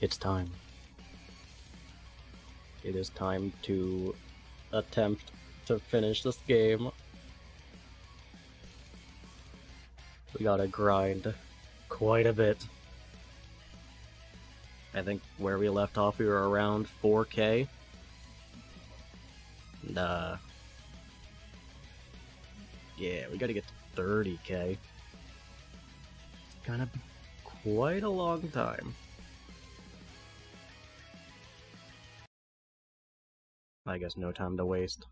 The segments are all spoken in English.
It's time. It is time to attempt to finish this game. We gotta grind quite a bit. I think where we left off, we were around 4K. And, yeah, we gotta get to 30K. It's gonna be quite a long time. I guess no time to waste.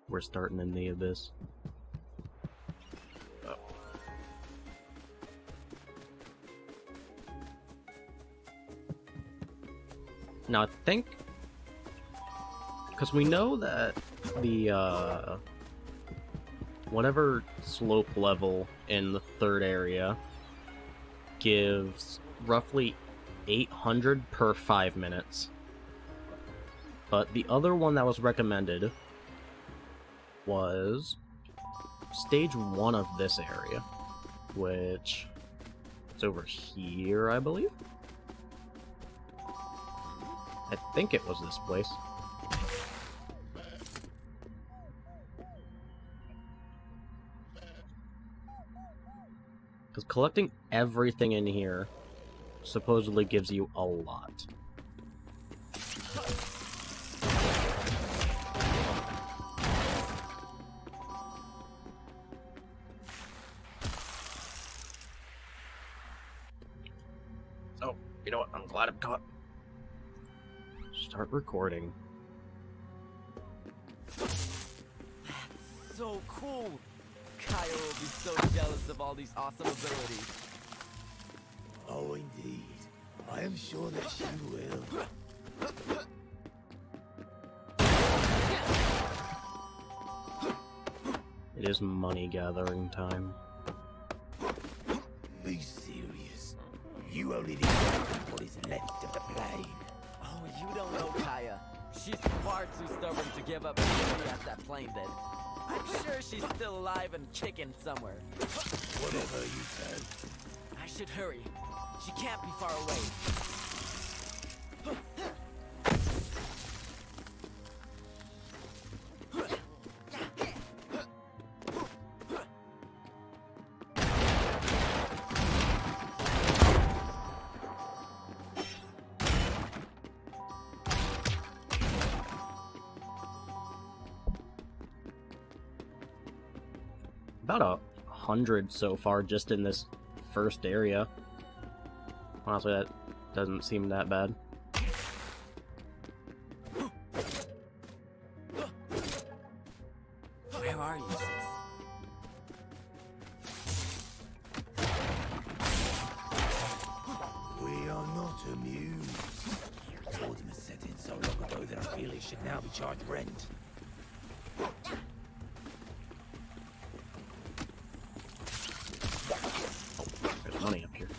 We're starting in the abyss. Oh. Now I think, because we know that the whatever slope level in the third area gives roughly 800 per 5 minutes. But the other one that was recommended was stage 1 of this area, which is over here, I believe. I think it was this place. Because collecting everything in here supposedly gives you a lot. Oh, you know what? I'm glad I'm caught. Start recording. That's so cool! Kaya will be so jealous of all these awesome abilities. Oh, indeed. I am sure that she will. It is money gathering time. Be serious. You only need what is left of the plane. Oh, you don't know Kaya. She's far too stubborn to give up as that plane did. I'm sure she's still alive and kicking somewhere. Whatever you say. I should hurry. She can't be far away. About 100 so far just in this first area. Honestly, that doesn't seem that bad. Where are you, sis? We are not amused. Ordinance set in so long ago that I feel it should now be charged rent. There's money up here.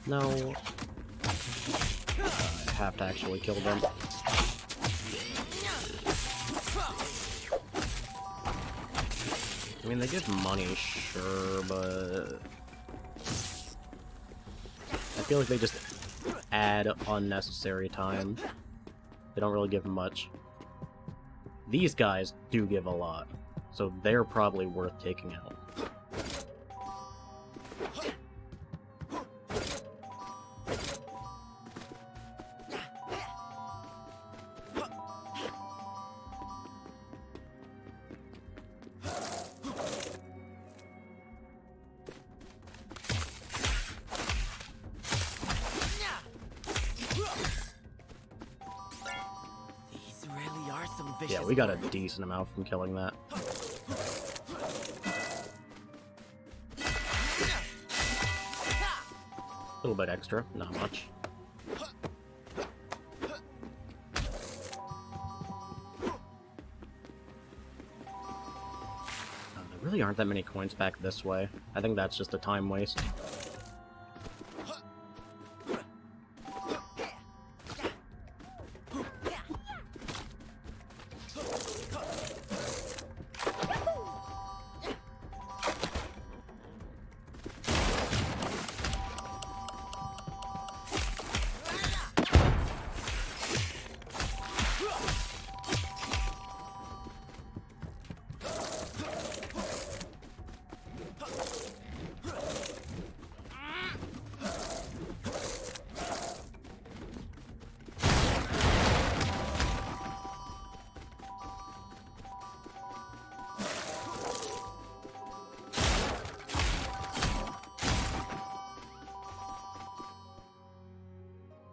No. I have to actually kill them. I mean, they give money, sure, but I feel like they just add unnecessary time. They don't really give much. These guys do give a lot, so they're probably worth taking out. Yeah, we got a decent amount from killing that. A little bit extra, not much. really aren't that many coins back this way. I think that's just a time waste.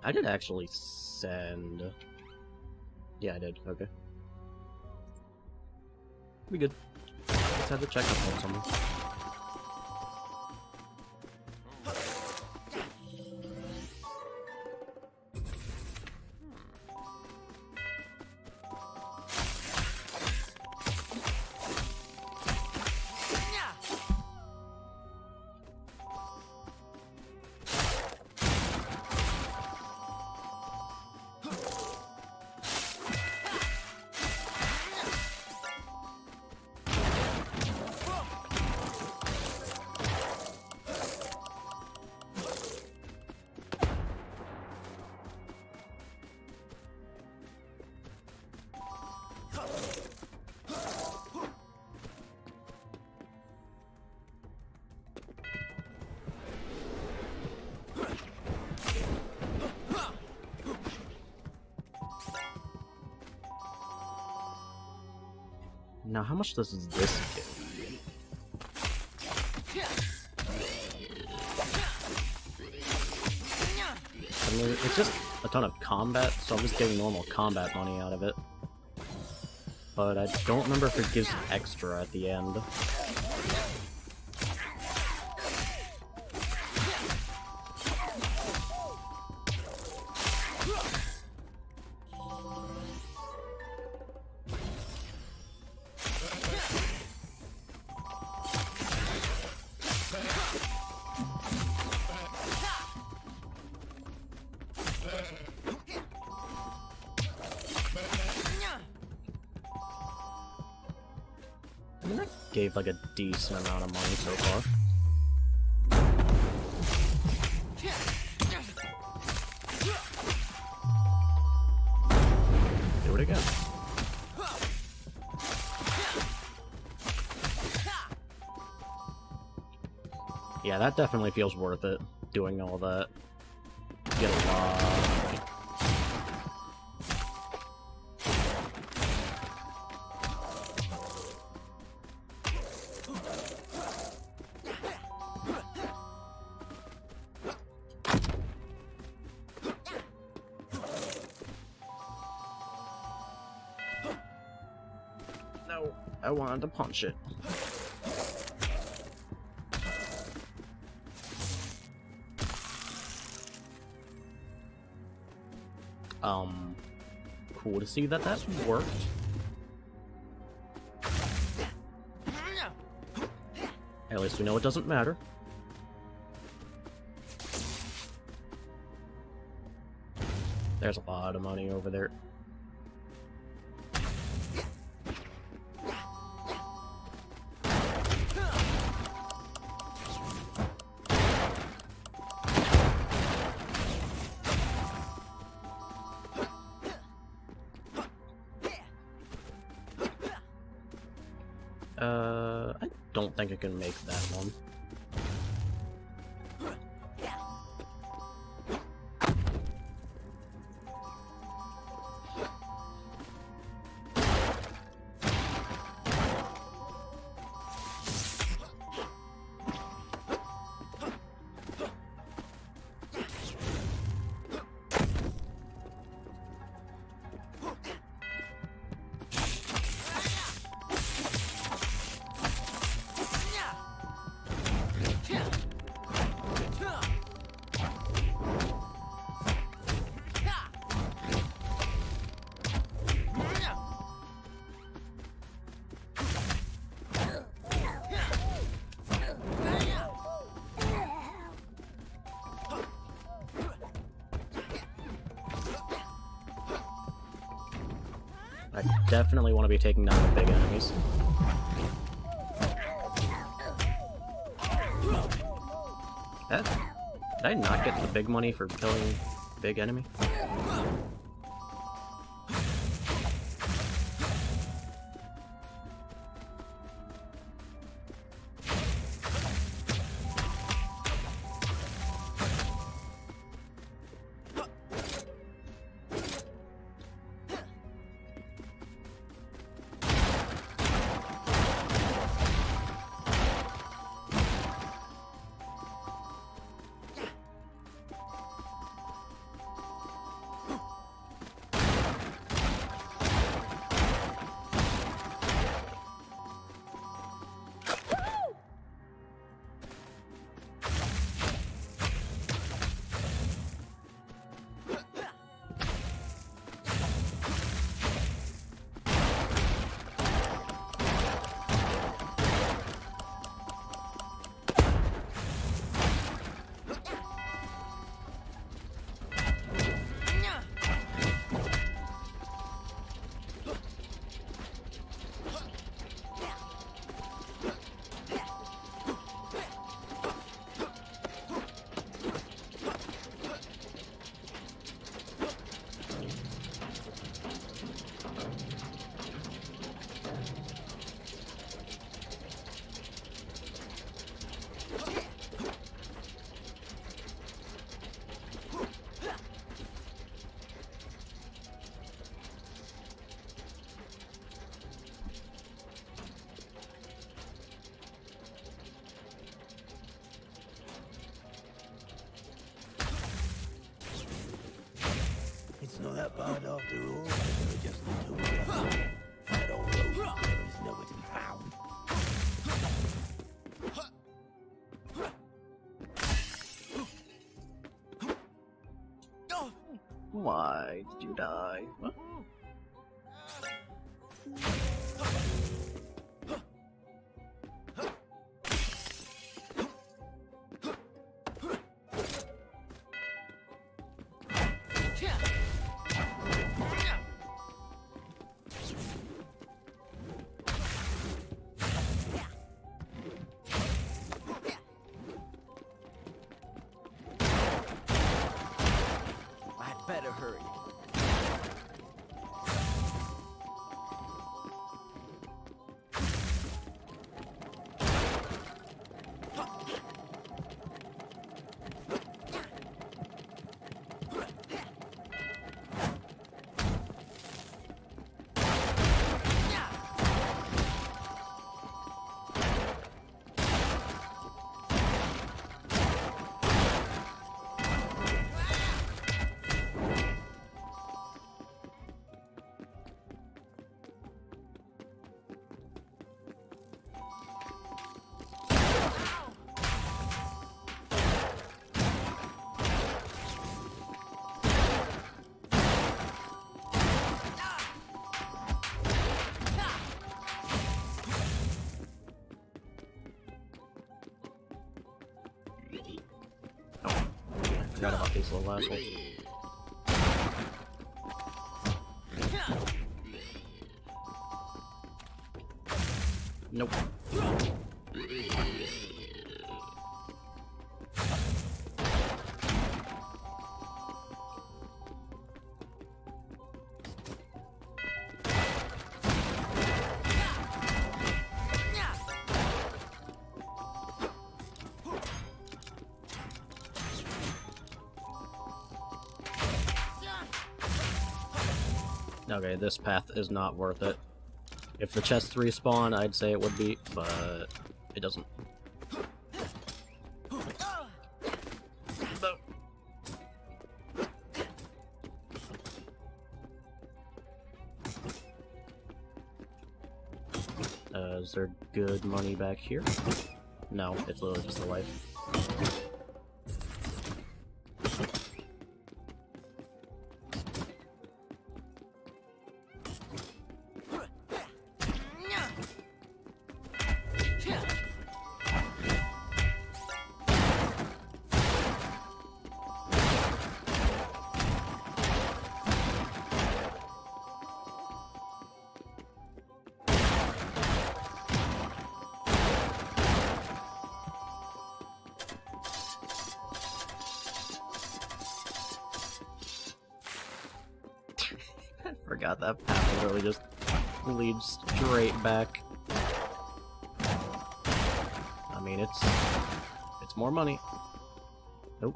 I did actually send... Yeah, I did. Okay. We good. Let's have the checkup on someone. Now, how much does this do? I mean, it's just a ton of combat, so I'm just getting normal combat money out of it. But I don't remember if it gives extra at the end. I mean, that gave like a decent amount of money so far. Do it again. Yeah, that definitely feels worth it, doing all that. Get a lot of money. No, I wanted to punch it. Cool to see that that worked. At least we know it doesn't matter. There's a lot of money over there. I don't think I can make that one. I definitely want to be taking down the big enemies. Did I not get the big money for killing big enemy? It's not that bad after all. They're just the two of us. That old road there is nowhere to be found. Why did you die? What? Better hurry. Forgot about these little assholes. Nope. Okay, this path is not worth it. If the chests respawn, I'd say it would be, but it doesn't. Is there good money back here? No, it's literally just a life. forgot that path literally just leads straight back. I mean, it's more money. Nope.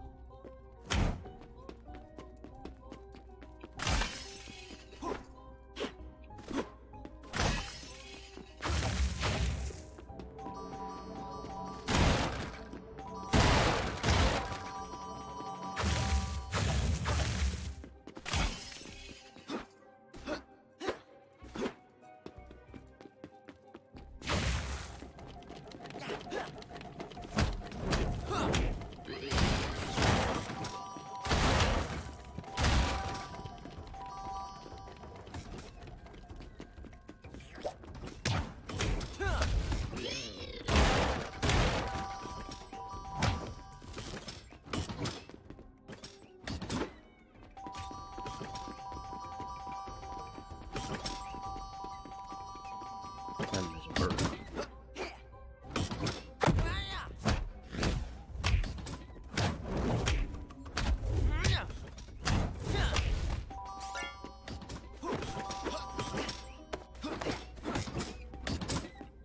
And there's a bird.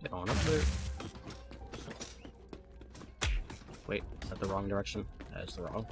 Get on up there. Wait, is that the wrong direction? That is the wrong.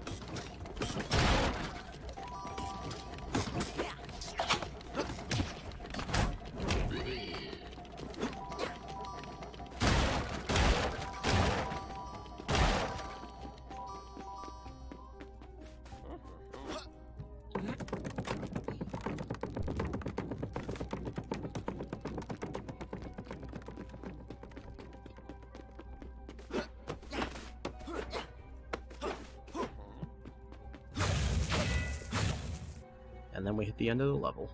And then we hit the end of the level.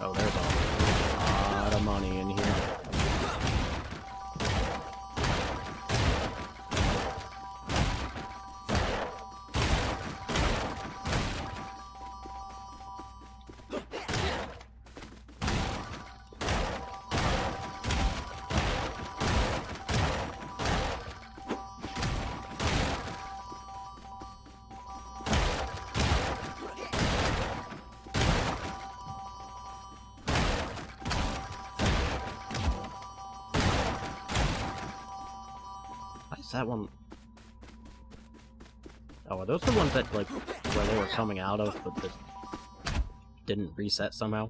Oh, there's a lot of money in here. Is that one? Oh, are those the ones that, like, where they were coming out of, but just didn't reset somehow?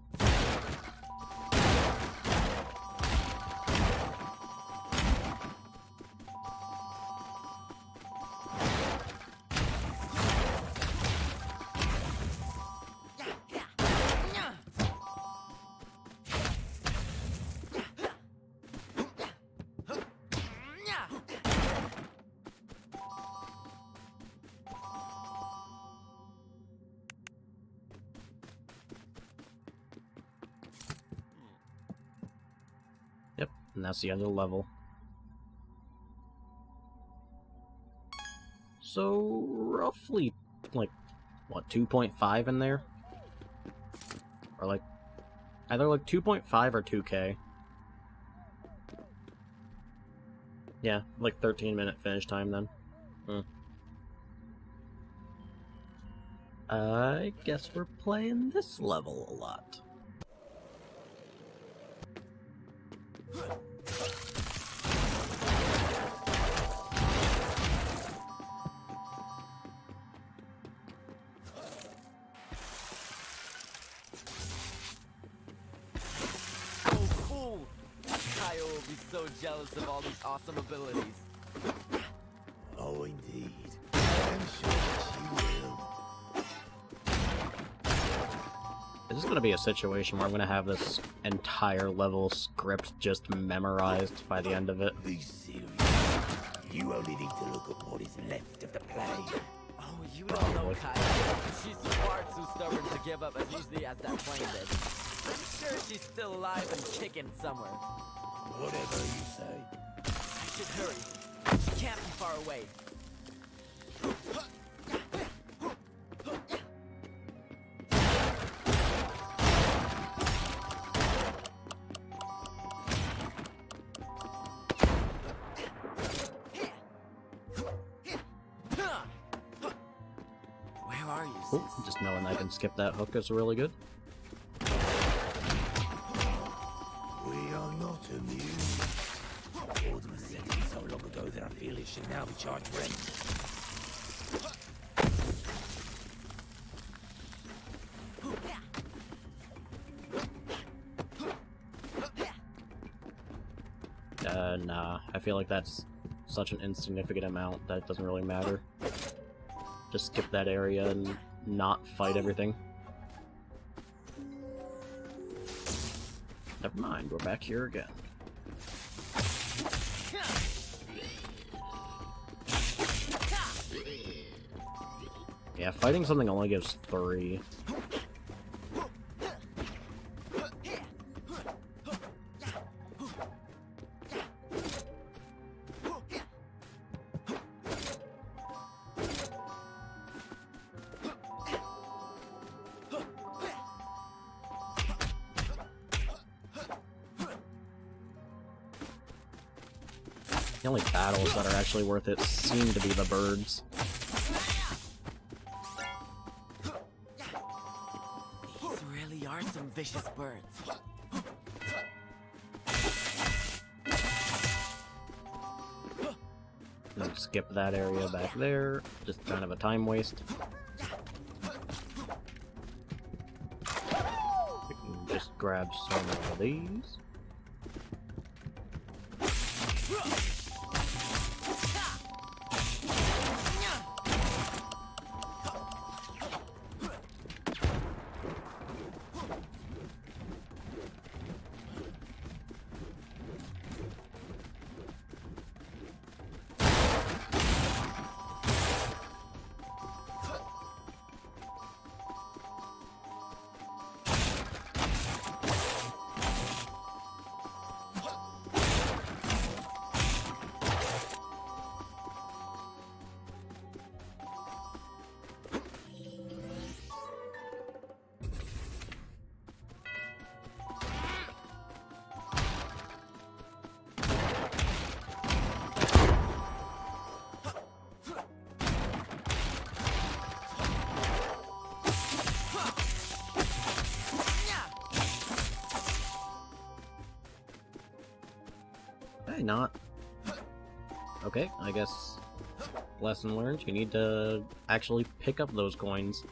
Yep, and that's the end of the level. So, roughly, like, what, 2.5 in there? Or, like, either, like, 2.5 or 2K. Yeah, like 13-minute finish time then. I guess we're playing this level a lot. she's so jealous of all these awesome abilities. Oh, indeed. I'm sure that she will. Is this gonna be a situation where I'm gonna have this entire level script just memorized by the end of it? Be serious. You only need to look at what is left of the play. Oh, you don't know Kaya. She's far too stubborn to give up as easily as that plane did. I'm sure she's still alive and kicking somewhere. Whatever you say. I should hurry. She can't be far away. Where are you, sis? Ooh, just knowing I can skip that hook is really good. We are not immune. Order was set in so long ago that I feel it should now be charged rent. Nah, I feel like that's such an insignificant amount that it doesn't really matter. Just skip that area and not fight everything. Never mind, we're back here again. Yeah, fighting something only gives 3. The only battles that are actually worth it seem to be the birds. These really are some vicious birds. And skip that area back there. Just kind of a time waste. We can just grab some of these. Hey, not. Okay, I guess lesson learned, you need to actually pick up those coins.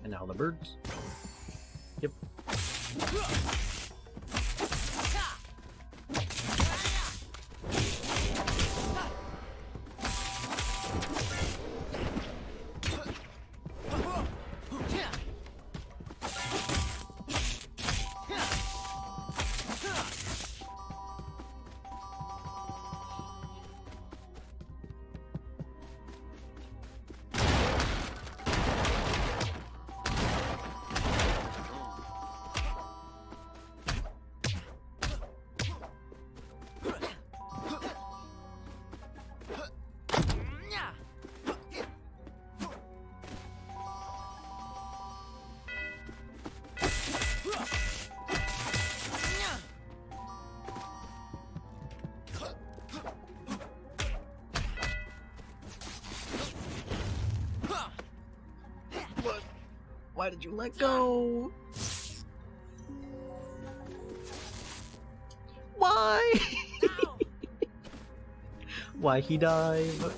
And now the birds. Yep. Why did you let go? Why? Why he dive?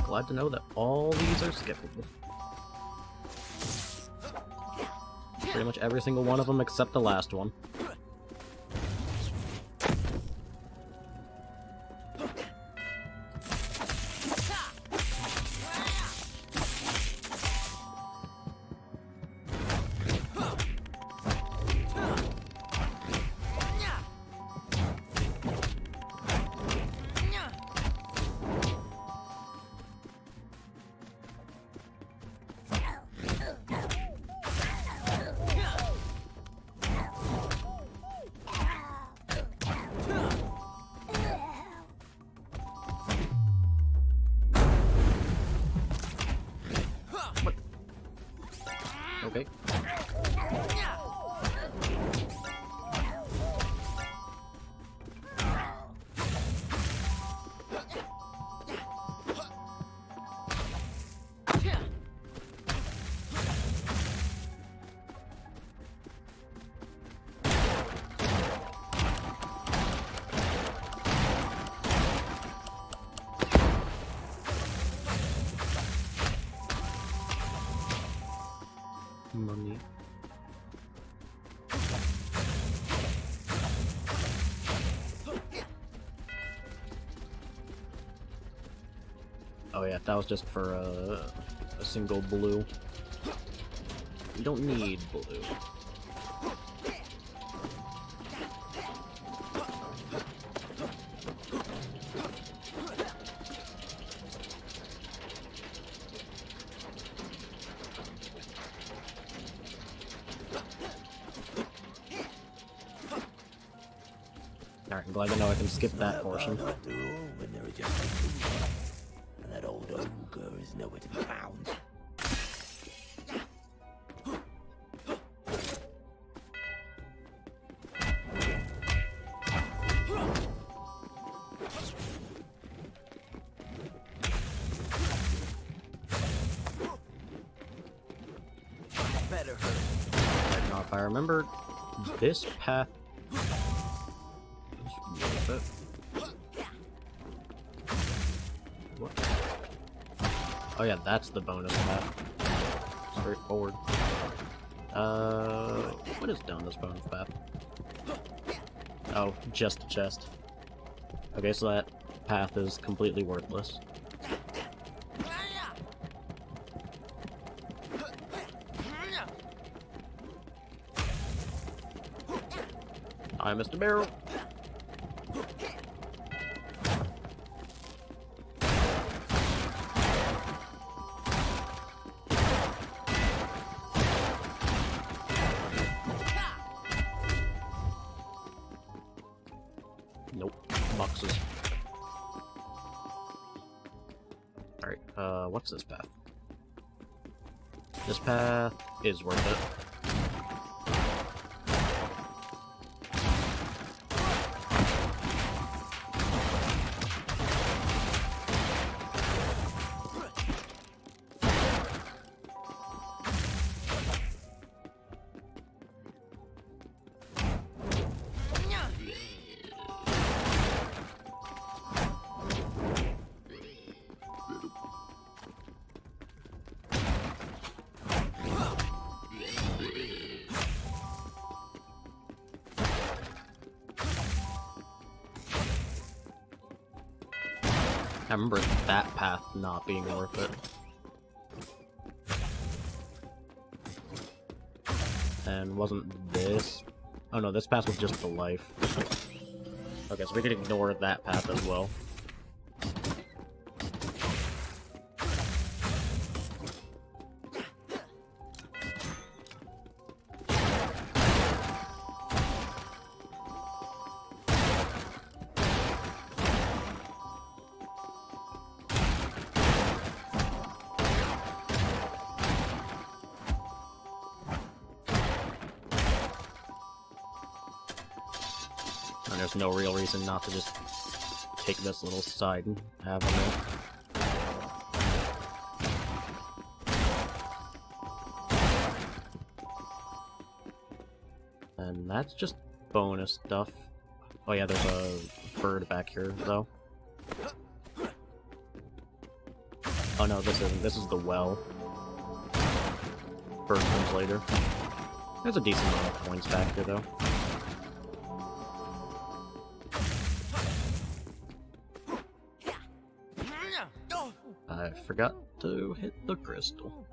Glad to know that all these are skippable. Pretty much every single one of them except the last one. Okay. Money. Oh yeah, that was just for a single blue. We don't need blue. Alright, I'm glad to know I can skip that portion. After all, when there are just the two of us, and that old ogre is nowhere to be found. Better hurt. Right, now, if I remember, this path. What? Oh yeah, that's the bonus path. Straightforward. What is down this bonus path? Oh, just a chest. Okay, so that path is completely worthless. Hi, Mr. Barrel. Nope. Boxes. Alright, what's this path? This path is worth it. I remember that path not being worth it. And wasn't this... Oh no, this path was just the life. Okay, so we could ignore that path as well. there's no real reason not to just take this little side avenue. And that's just bonus stuff. Oh yeah, there's a bird back here, though. Oh no, this isn't. This is the well. Bird comes later. There's a decent amount of coins back here, though. I forgot to hit the crystal.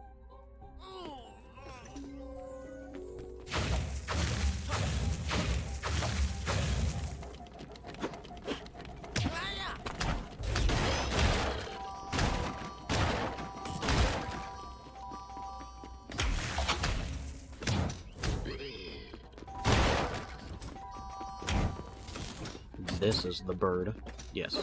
This is the bird. Yes.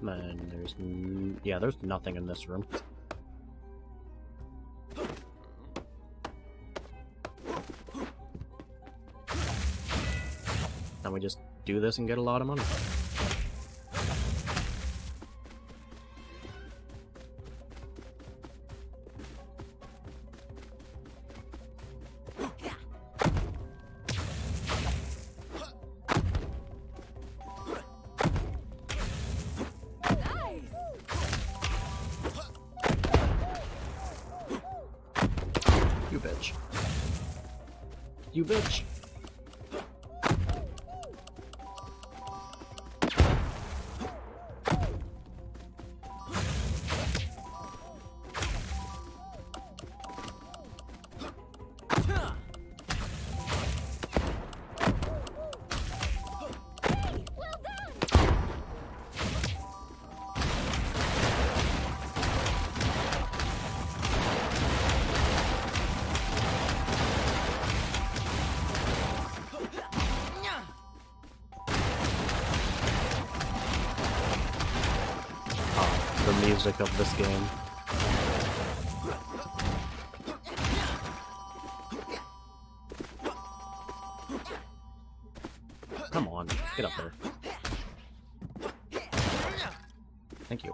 And there's yeah, there's nothing in this room. And we just do this and get a lot of money. You bitch. You bitch. The music of this game. Come on, get up there. Thank you.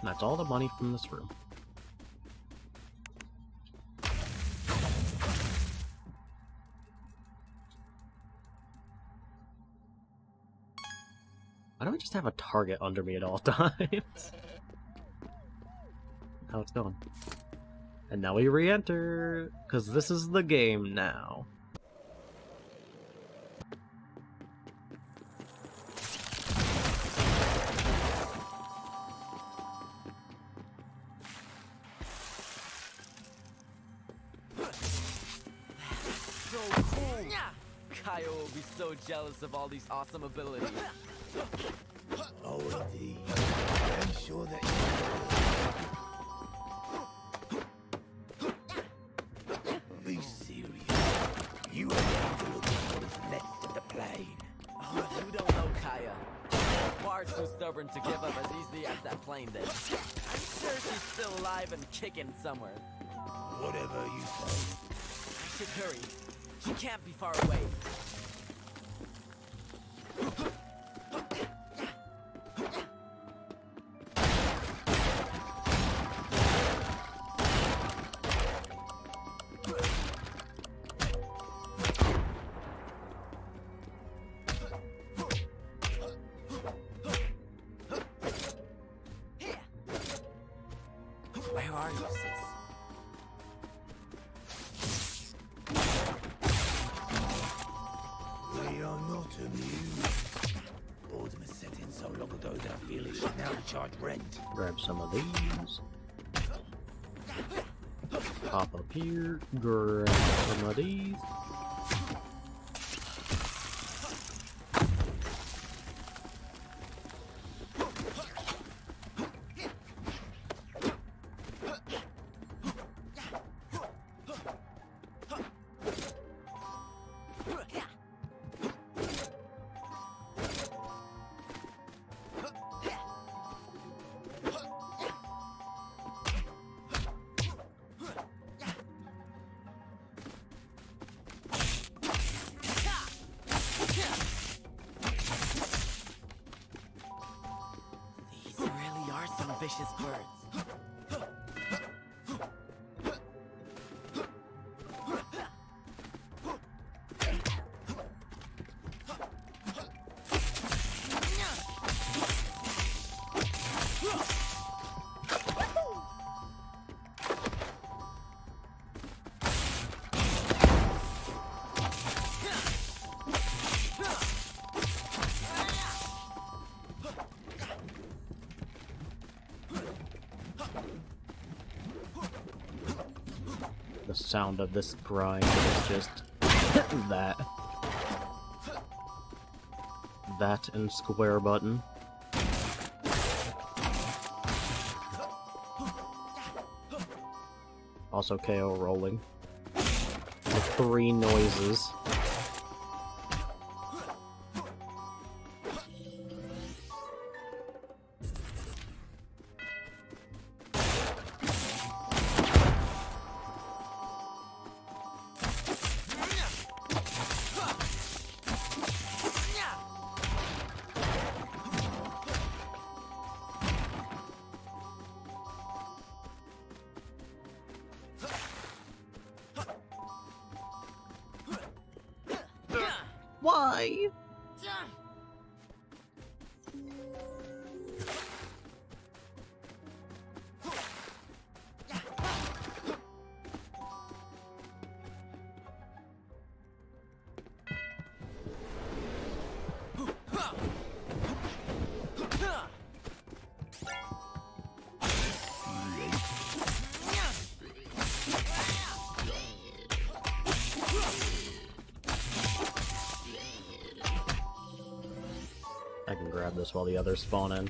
That's all the money from this room. Why do I just have a target under me at all times? How it's going. And now we re-enter, because this is the game now. Kyle will be so jealous of all these awesome abilities. Oh, indeed. I'm sure that you be serious. You are going to look at what is left of the plane. Oh, you don't know Kaya. Far too stubborn to give up as easily as that plane did. I'm sure she's still alive and kicking somewhere. Whatever you say. I should hurry. She can't be far away. Where are you, sis? We are not amused. Boredom has set in so long ago that I feel it should now charge rent. Grab some of these. Pop up here. Grab some of these. These really are some vicious birds. The sound of this grind is just that. That and square button. Also KO rolling. The 3 noises. Why? I can grab this while the others spawn in.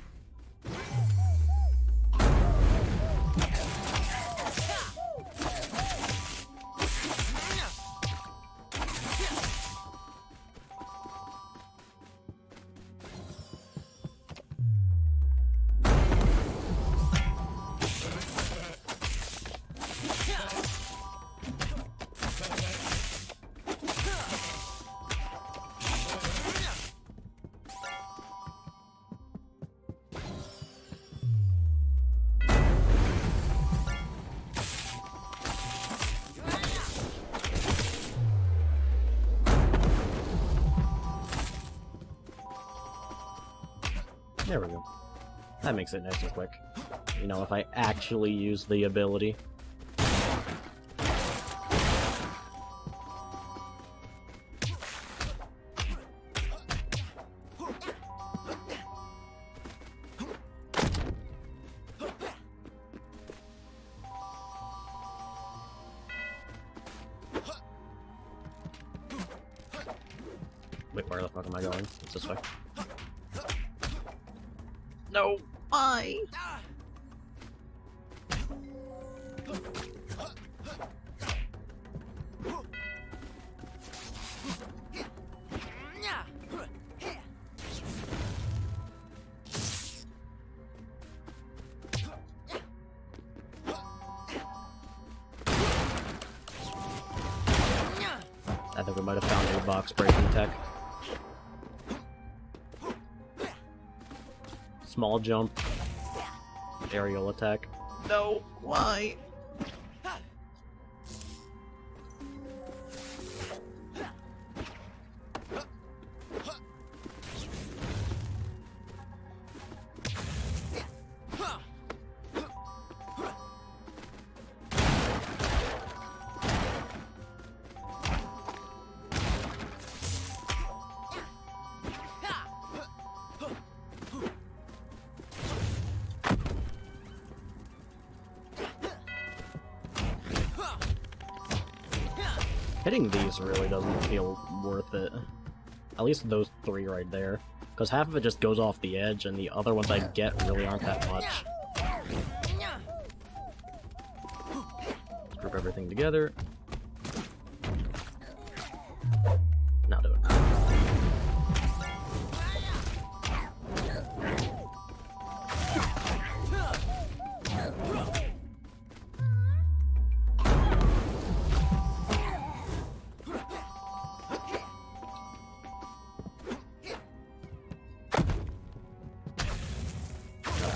There we go. That makes it nice and quick. You know, if I actually use the ability. Wait, where the fuck am I going? It's this way. No! Why? I think we might have found a box breaking tech. Small jump. Aerial attack. No! Why? Hitting these really doesn't feel worth it. At least those 3 right there. Because half of it just goes off the edge, and the other ones I get really aren't that much. Let's group everything together. Now do it.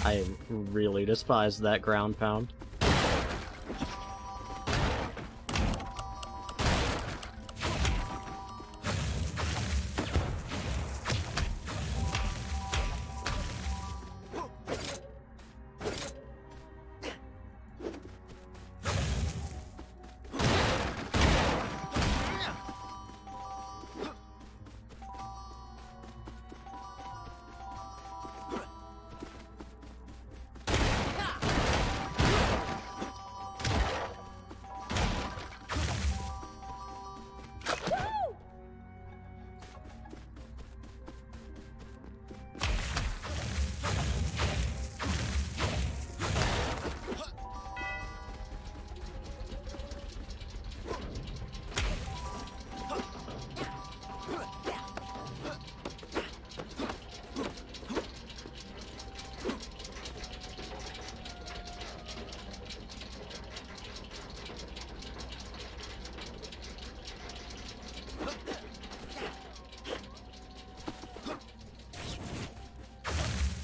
I really despise that ground pound.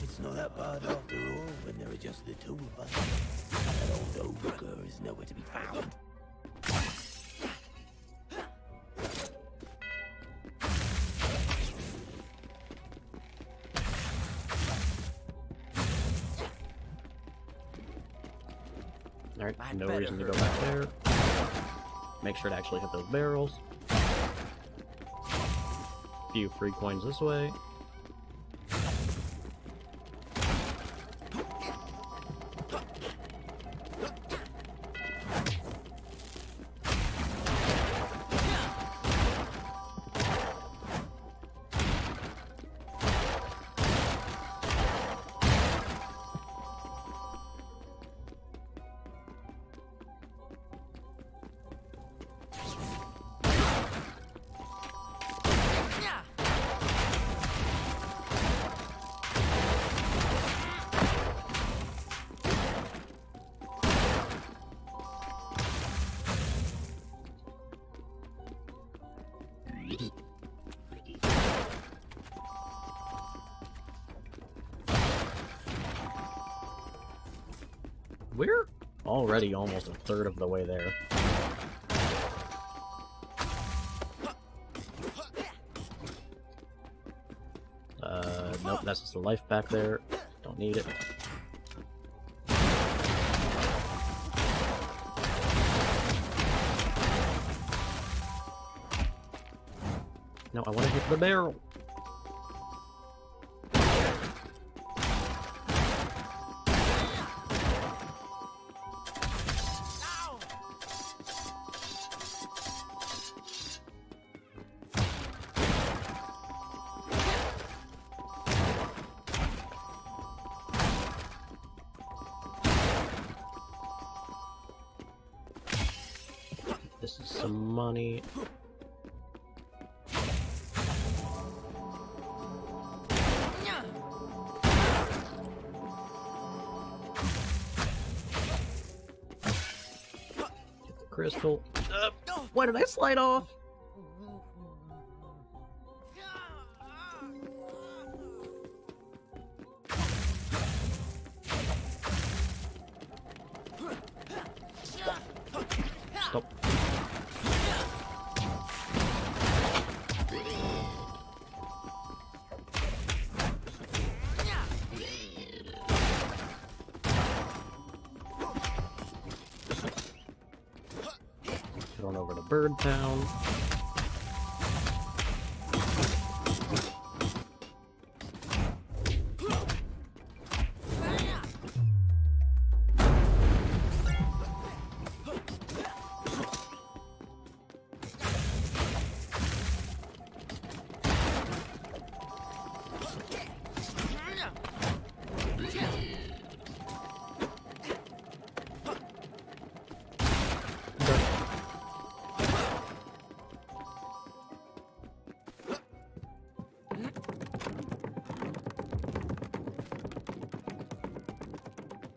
It's not that bad after all when there are just the 2 of us. That old ogre is nowhere to be found. Alright, no reason to go back there. Make sure to actually hit those barrels. A few free coins this way. We're already almost a third of the way there. Nope, that's just the life back there. Don't need it. No, I want to hit the barrel. This is some money. Get the crystal. Why did I slide off? Bird Town.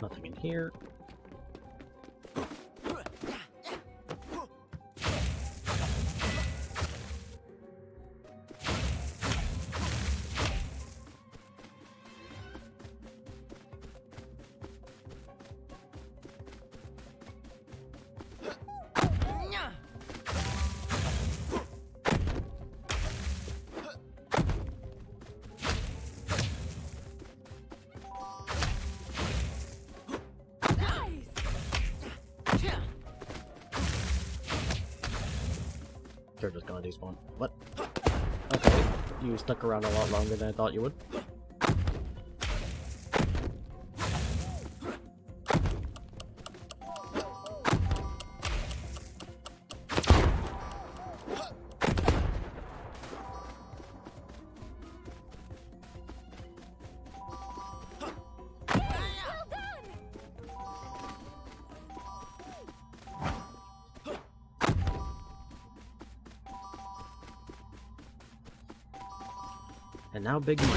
Nothing in here. They're just gonna despawn. What? Okay, you stuck around a lot longer than I thought you would. And now big money.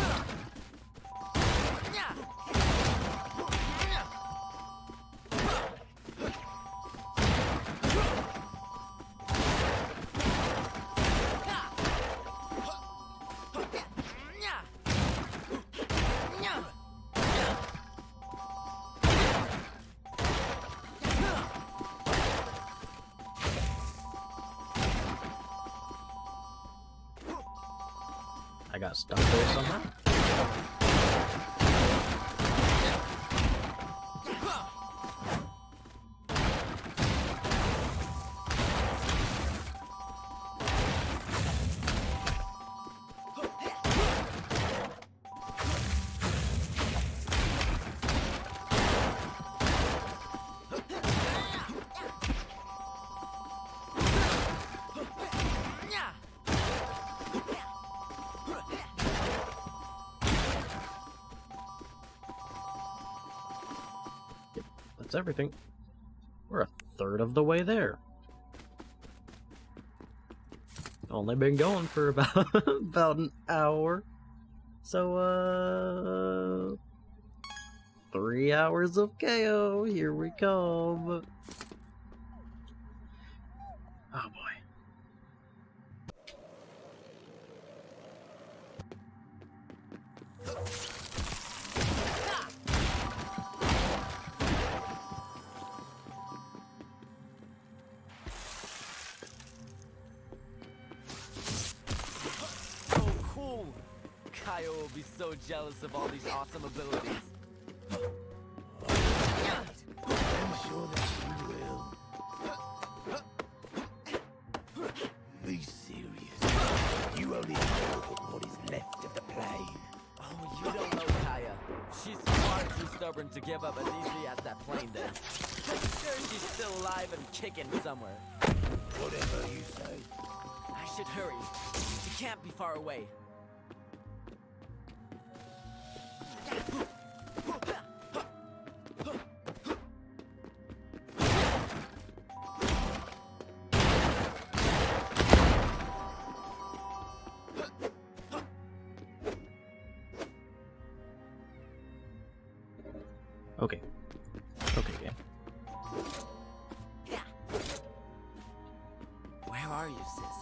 I got stuck there somehow. That's everything. We're a third of the way there. Only been going for about about an hour. So 3 hours of KO. Here we come. Oh boy. Kaya will be so jealous of all these awesome abilities. I'm sure that she will. Be serious. You only look at what is left of the plane. Oh, you don't know Kaya. She's far too stubborn to give up as easily as that plane did. I'm sure she's still alive and kicking somewhere. Whatever you say. I should hurry. She can't be far away. Okay. Okay, game. Where are you, sis?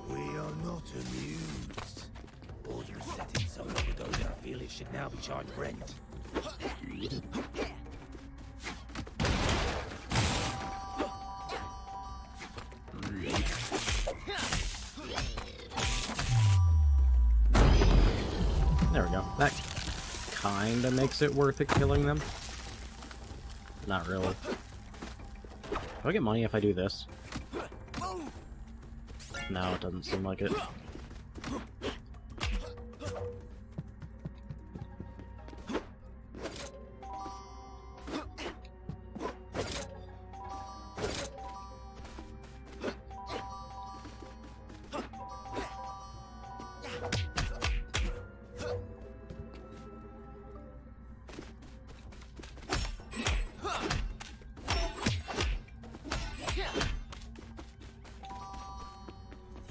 We are not amused. Order set it so long ago that I feel it should now be charged rent. There we go. Back. kinda makes it worth it killing them. Not really. Do I get money if I do this? No, it doesn't seem like it.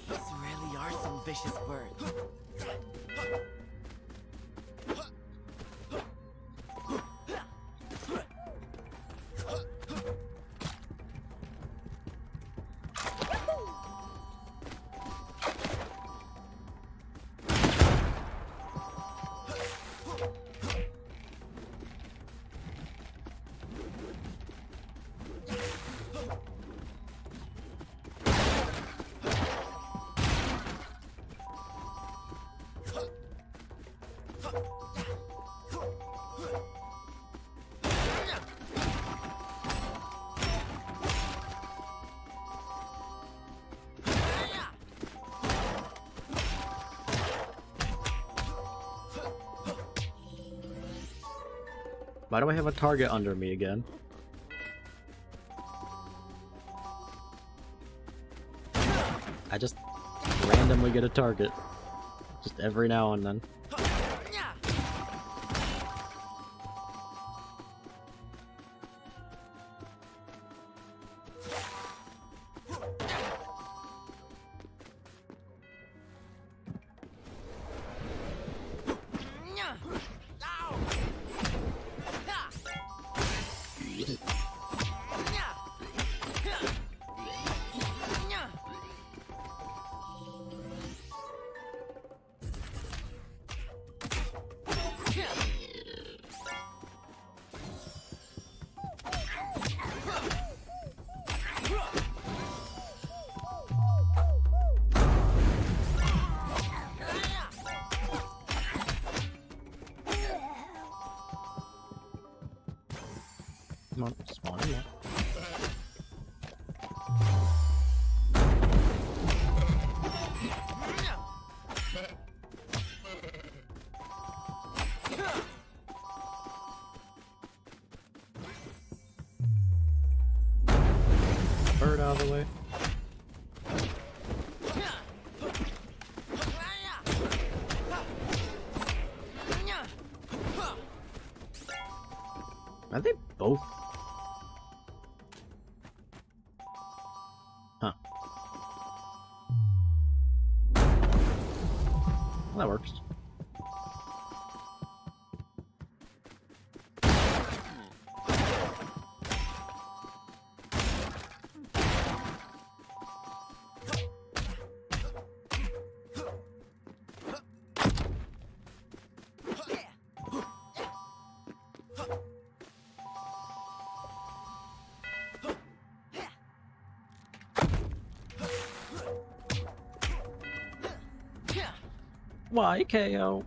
These really are some vicious birds. Why do I have a target under me again? I just randomly get a target. Just every now and then. Come on, spawn in there. Bird out of the way. Are they both? Huh. Well, that works. Why, KO?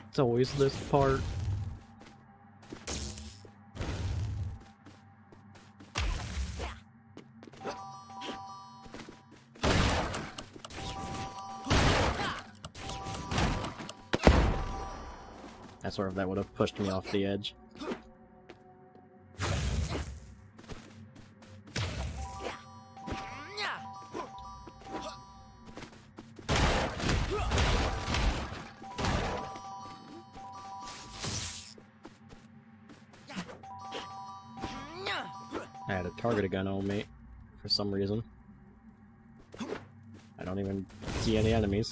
It's always this part. That would have pushed me off the edge. I had a target gun on me for some reason. I don't even see any enemies.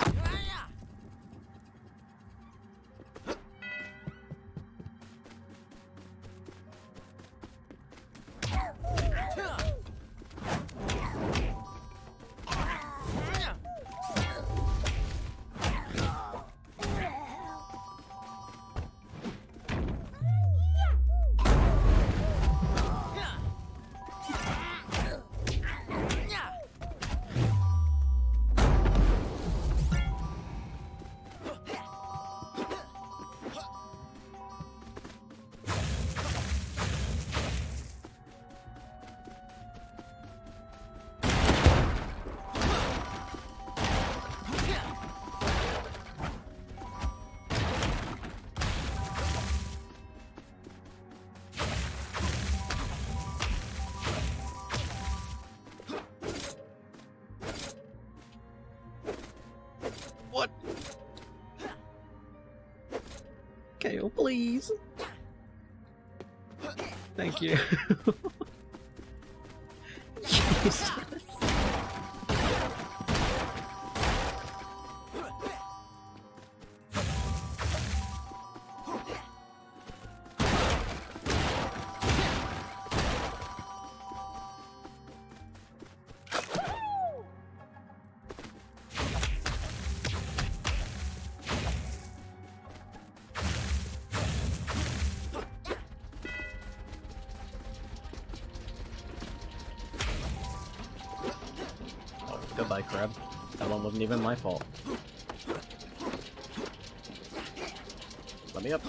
What? KO, please. Thank you. Jesus. Goodbye, crab. That one wasn't even my fault. Let me up.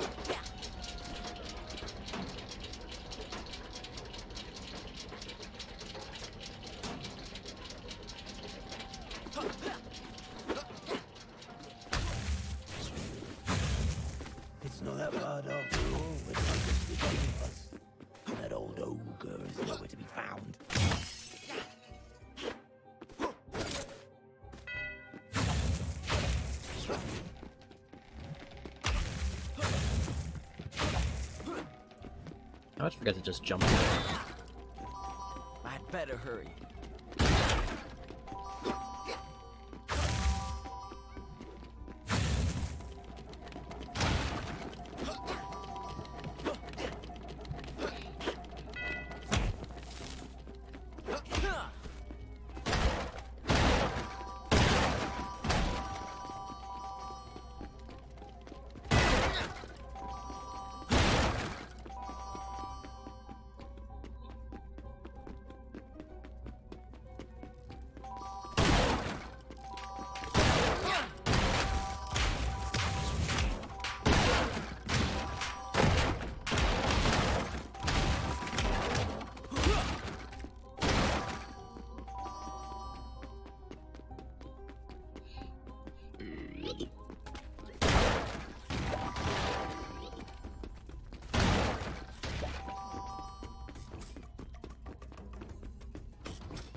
It's not that bad after all, but I just between us. That old ogre is nowhere to be found. I always forget to just jump. I'd better hurry.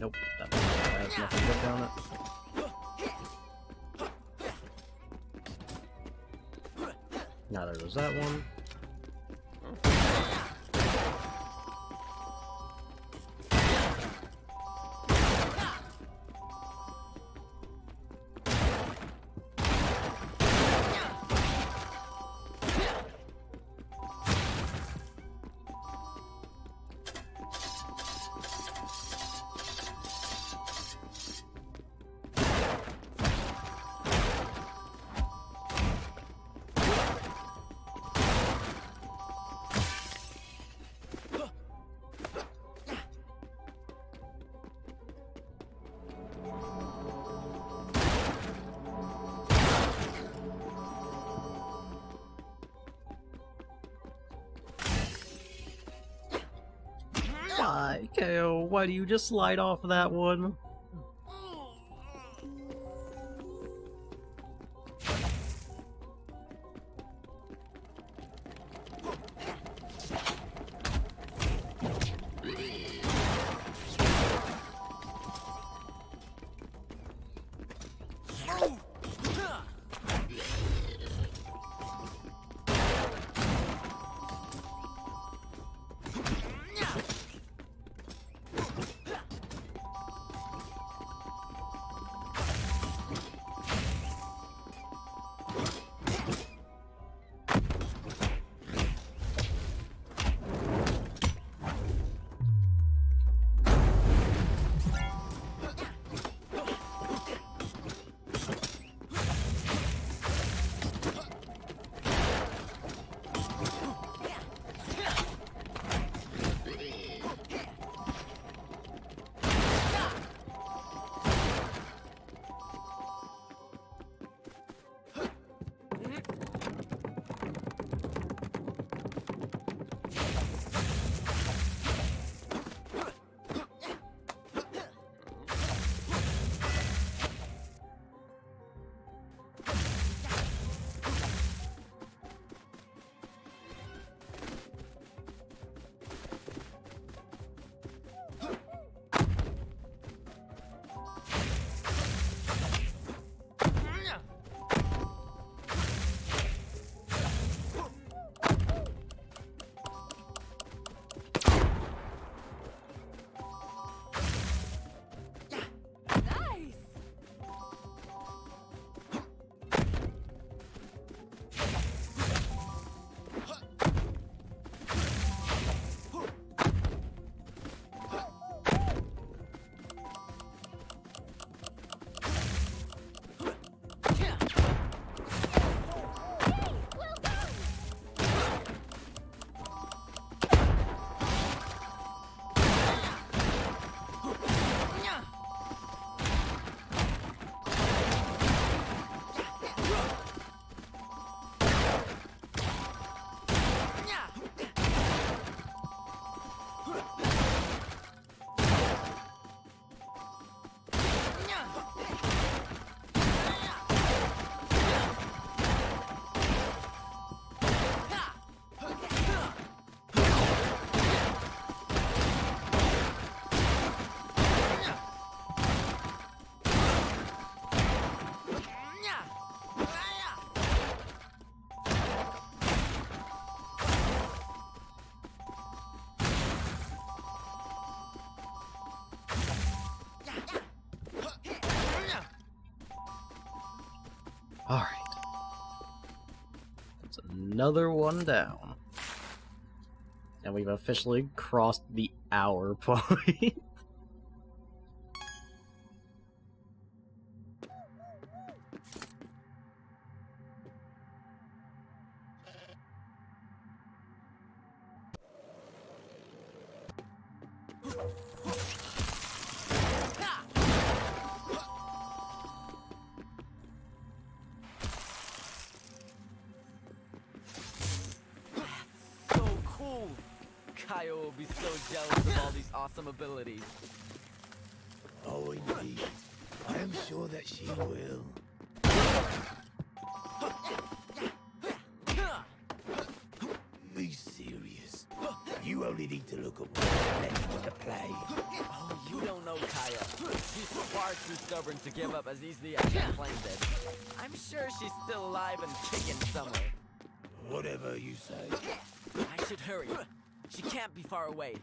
Nope, that has nothing good down it. Neither does that one. Why, KO? Why do you just slide off of that one? That's another one down. And we've officially crossed the hour point. So cool! Kaya will be so jealous of all these awesome abilities. Oh, indeed. I am sure that she will. Be serious. You only need to look at what's left to play. Oh, you don't know Kaya. She's far too stubborn to give up as easily as that plane did. I'm sure she's still alive and kicking somewhere. Whatever you say. I should hurry. She can't be far away.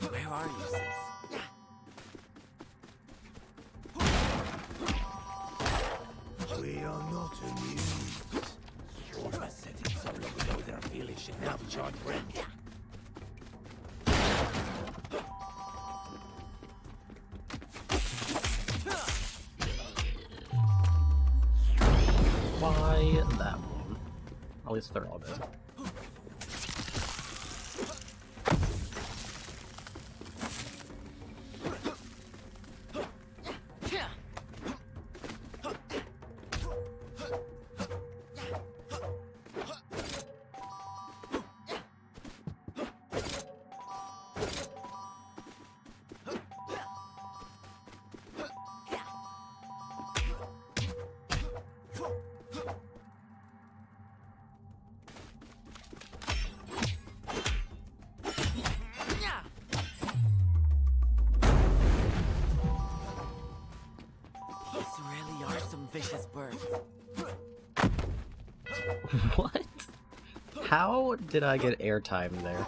Where are you, sis? We are not amused. All I said it so long ago that I feel it should now be charged rent. Why that one? At least they're all dead. These really are some vicious birds. What? How did I get airtime there?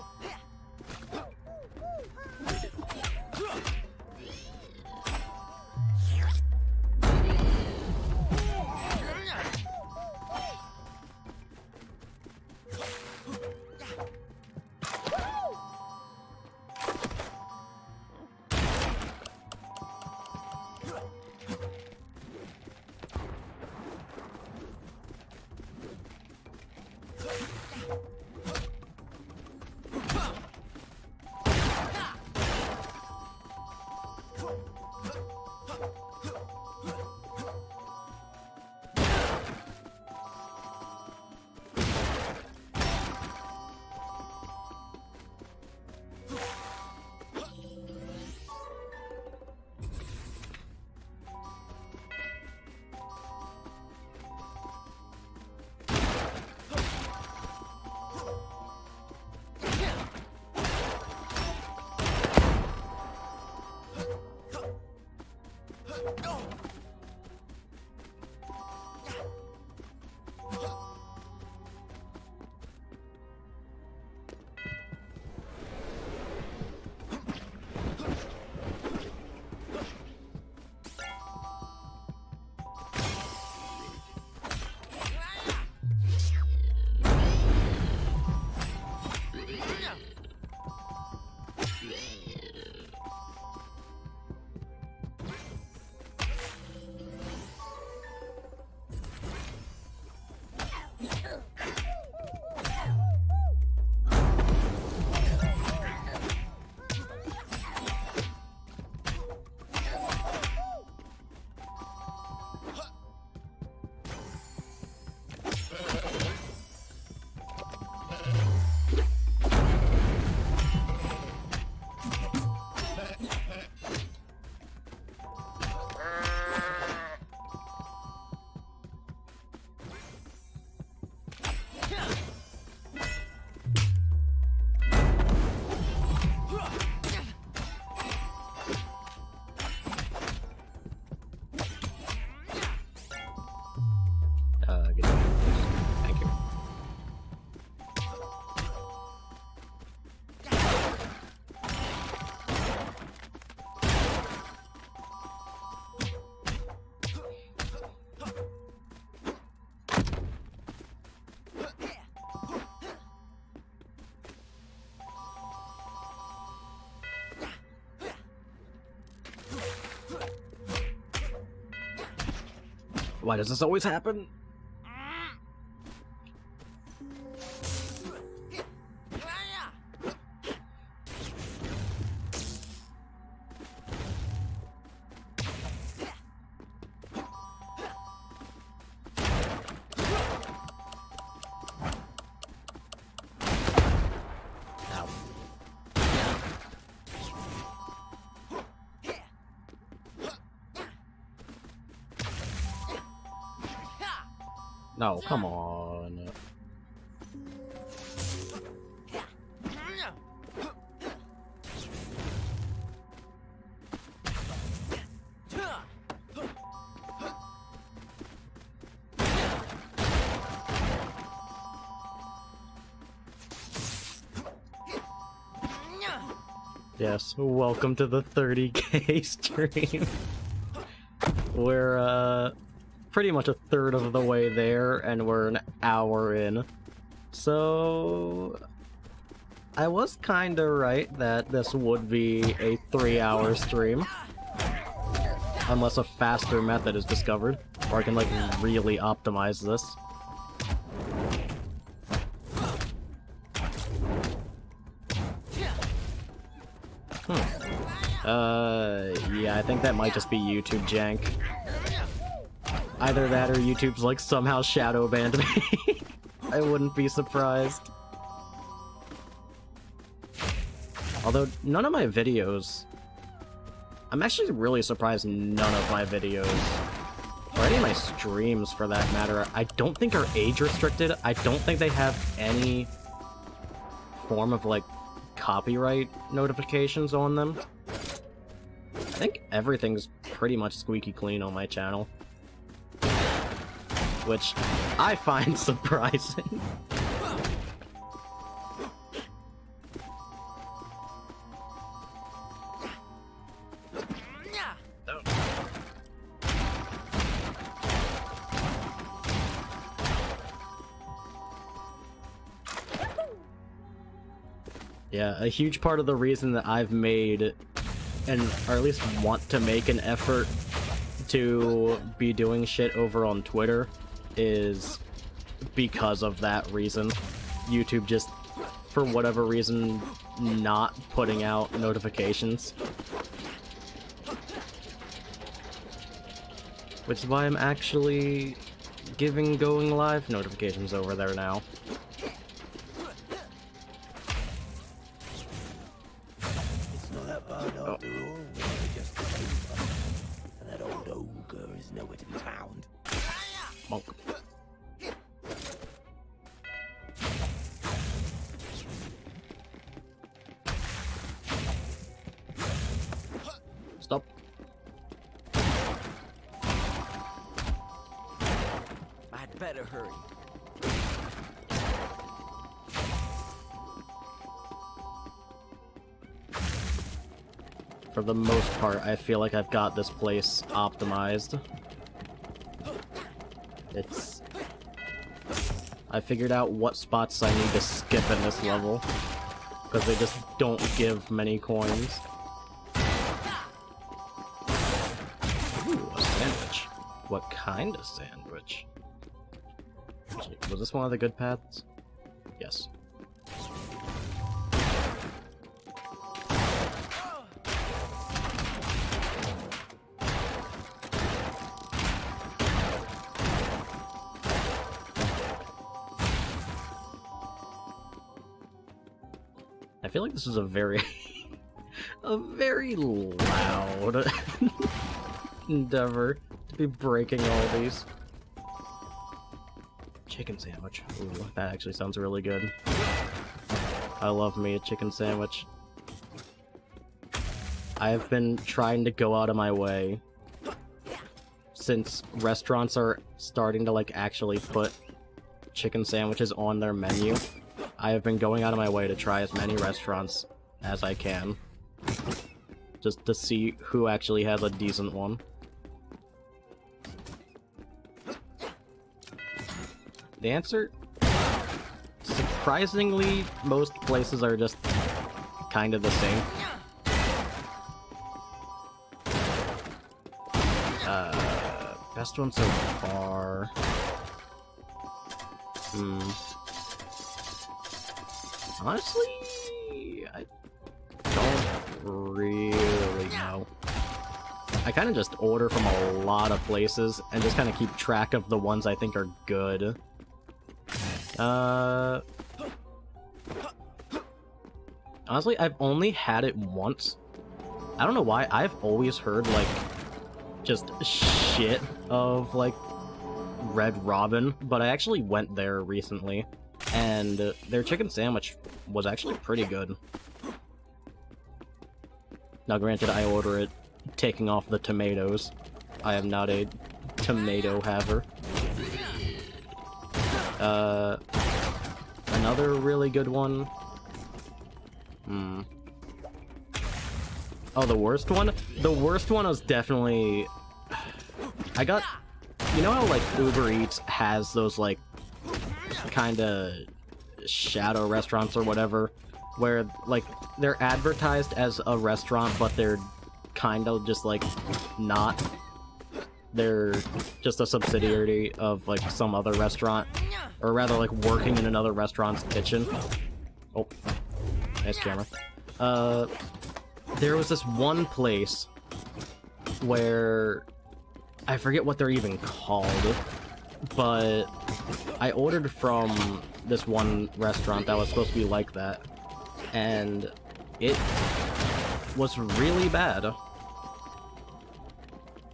Why does this always happen? No, come on. Yes, welcome to the 30K stream. We're, pretty much a third of the way there, and we're an hour in. So... I was kinda right that this would be a 3-hour stream. Unless a faster method is discovered, or I can, like, really optimize this. Yeah, I think that might just be YouTube jank. Either that or YouTube's like somehow shadow banned me. I wouldn't be surprised. Although none of my videos... I'm actually really surprised none of my videos, or any of my streams for that matter, I don't think are age restricted. I don't think they have any form of like copyright notifications on them. I think everything's pretty much squeaky clean on my channel. Which I find surprising. Yeah, a huge part of the reason that I've made, or at least want to make an effort to be doing shit over on Twitter, is because of that reason. YouTube just, for whatever reason, not putting out notifications. Which is why I'm actually giving going live notifications over there now. It's not that bad after all. We're just a super. And that old ogre is nowhere to be found. Monk. Stop. I'd better hurry. For the most part, I feel like I've got this place optimized. I figured out what spots I need to skip in this level, because they just don't give many coins. Ooh, a sandwich. What kind of sandwich? Was this one of the good paths? Yes. I feel like this is a very loud endeavor to be breaking all these. Chicken sandwich. Ooh, that actually sounds really good. I love me a chicken sandwich. I have been trying to go out of my way since restaurants are starting to like actually put chicken sandwiches on their menu. I have been going out of my way to try as many restaurants as I can, just to see who actually has a decent one. The answer? Surprisingly, most places are just kind of the same. Best one so far. Honestly, I don't really know. I kind of just order from a lot of places and just kind of keep track of the ones I think are good. Honestly, I've only had it once. I don't know why. I've always heard, like, just shit of, like, Red Robin, but I actually went there recently, and their chicken sandwich was actually pretty good. Now, granted, I order it taking off the tomatoes. I am not a tomato haver. Another really good one. Oh, the worst one? The worst one was definitely... I got... You know how, like, Uber Eats has those, like, kinda shadow restaurants or whatever? Where, like, they're advertised as a restaurant, but they're kind of just, like, not. They're just a subsidiary of, like, some other restaurant. Or rather, like, working in another restaurant's kitchen. Oh. Nice camera. There was this one place where... I forget what they're even called, but I ordered from this one restaurant that was supposed to be like that, and it was really bad.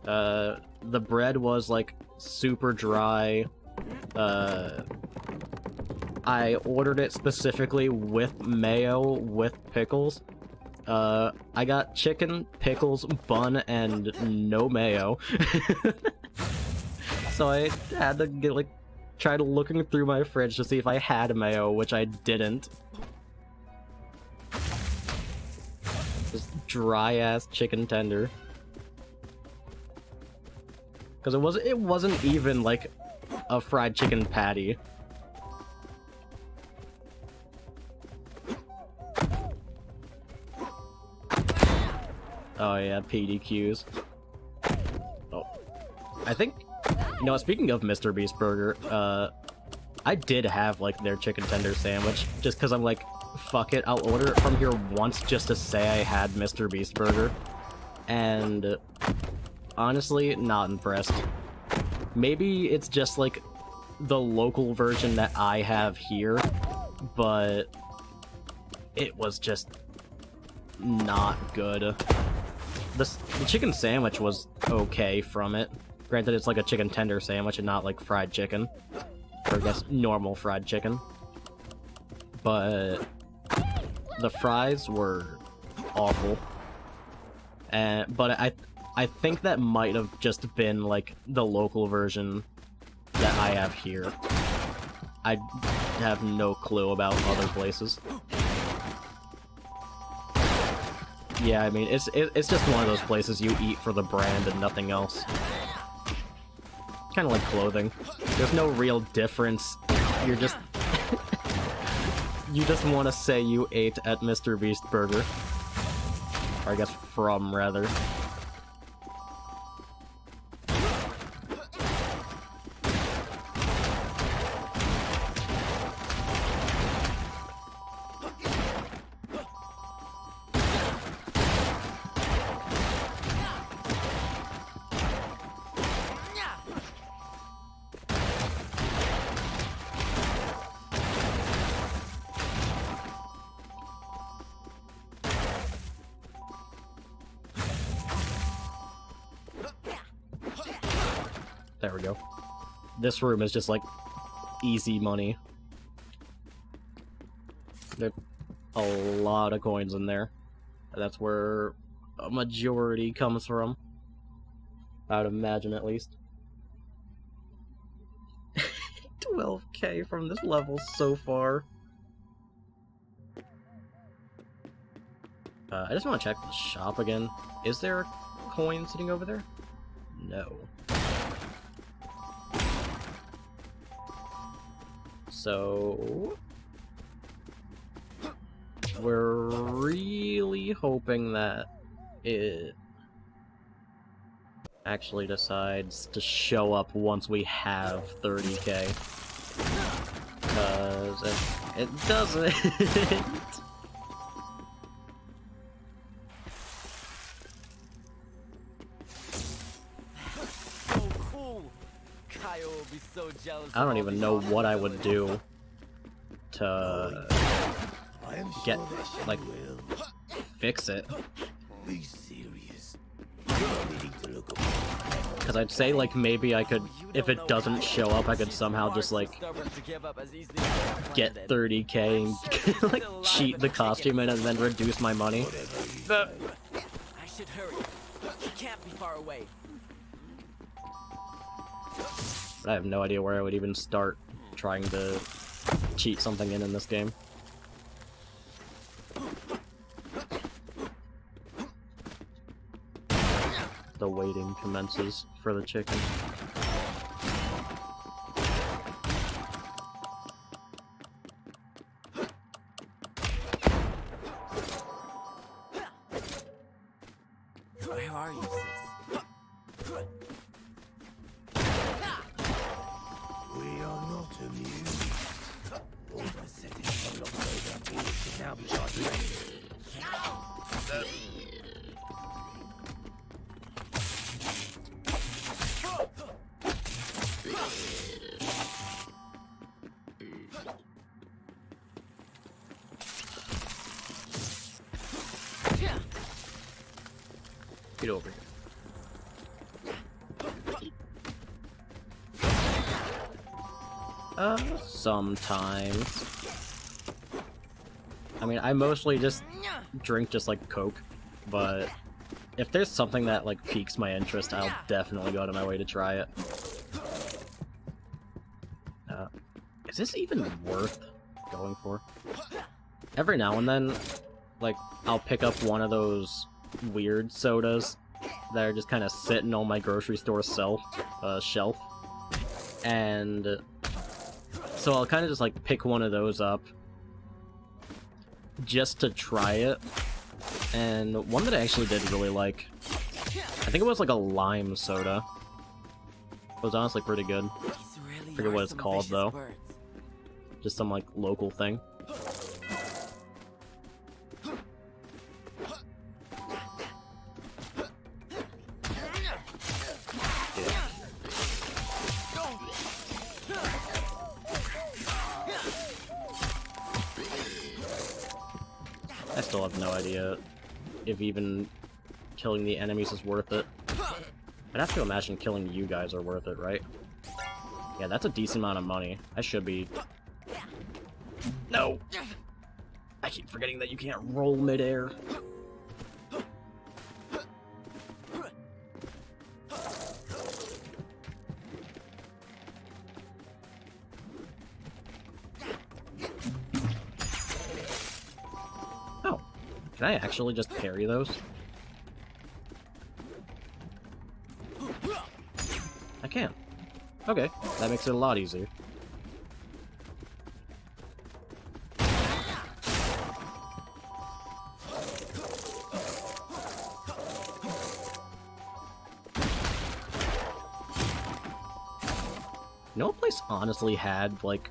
The bread was, like, super dry. I ordered it specifically with mayo, with pickles. I got chicken, pickles, bun, and no mayo. So I had to get, like, try looking through my fridge to see if I had mayo, which I didn't. Just dry-ass chicken tender. Because it wasn't even, like, a fried chicken patty. Oh yeah, PDQs. Oh. I think... You know, speaking of Mr. Beast Burger, I did have, like, their chicken tender sandwich, just because I'm like, fuck it, I'll order it from here once just to say I had Mr. Beast Burger. And... honestly, not impressed. Maybe it's just, like, the local version that I have here, but... it was just... not good. The chicken sandwich was okay from it. Granted, it's like a chicken tender sandwich and not like fried chicken. Or I guess normal fried chicken. But the fries were awful. But I think that might have just been like the local version that I have here. I have no clue about other places. Yeah, I mean, it's just one of those places you eat for the brand and nothing else. Kind of like clothing. There's no real difference. You're just... you just want to say you ate at Mr. Beast Burger. Or I guess from, rather. There we go. This room is just like easy money. There's a lot of coins in there. That's where a majority comes from. I would imagine, at least. 12k from this level so far. I just want to check the shop again. Is there a coin sitting over there? No. So... we're really hoping that it actually decides to show up once we have 30k. Because it doesn't. So cool. Kaya will be so jealous. I don't even know what I would do to I am get, sure that she like, will. fix it. Be serious. You only need to look up. Because I'd say, like, maybe I could, if it doesn't show up, I could somehow just, like, get 30k and, like, cheat the costume in and then reduce my money. I should hurry. He can't be far away. But I have no idea where I would even start trying to cheat something in this game. The waiting commences for the chicken. Where are you, sis? We are not amused. All the settings unlocked over viewers can now be charged rent. Get over here. Sometimes. I mean, I mostly just drink just like Coke, but if there's something that like piques my interest, I'll definitely go out of my way to try it. Is this even worth going for? Every now and then, like, I'll pick up one of those weird sodas that are just kind of sitting on my grocery store shelf, and so I'll kind of just like pick one of those up just to try it. And one that I actually did really like, I think it was like a lime soda. It was honestly pretty good. Really Forget what it's called though. Just some like local thing. I still have no idea if even killing the enemies is worth it. I'd have to imagine killing you guys are worth it, right? Yeah, that's a decent amount of money. I should be... No! I keep forgetting that you can't roll midair. Oh. Can I actually just parry those? I can. Okay, that makes it a lot easier. No place honestly had, like,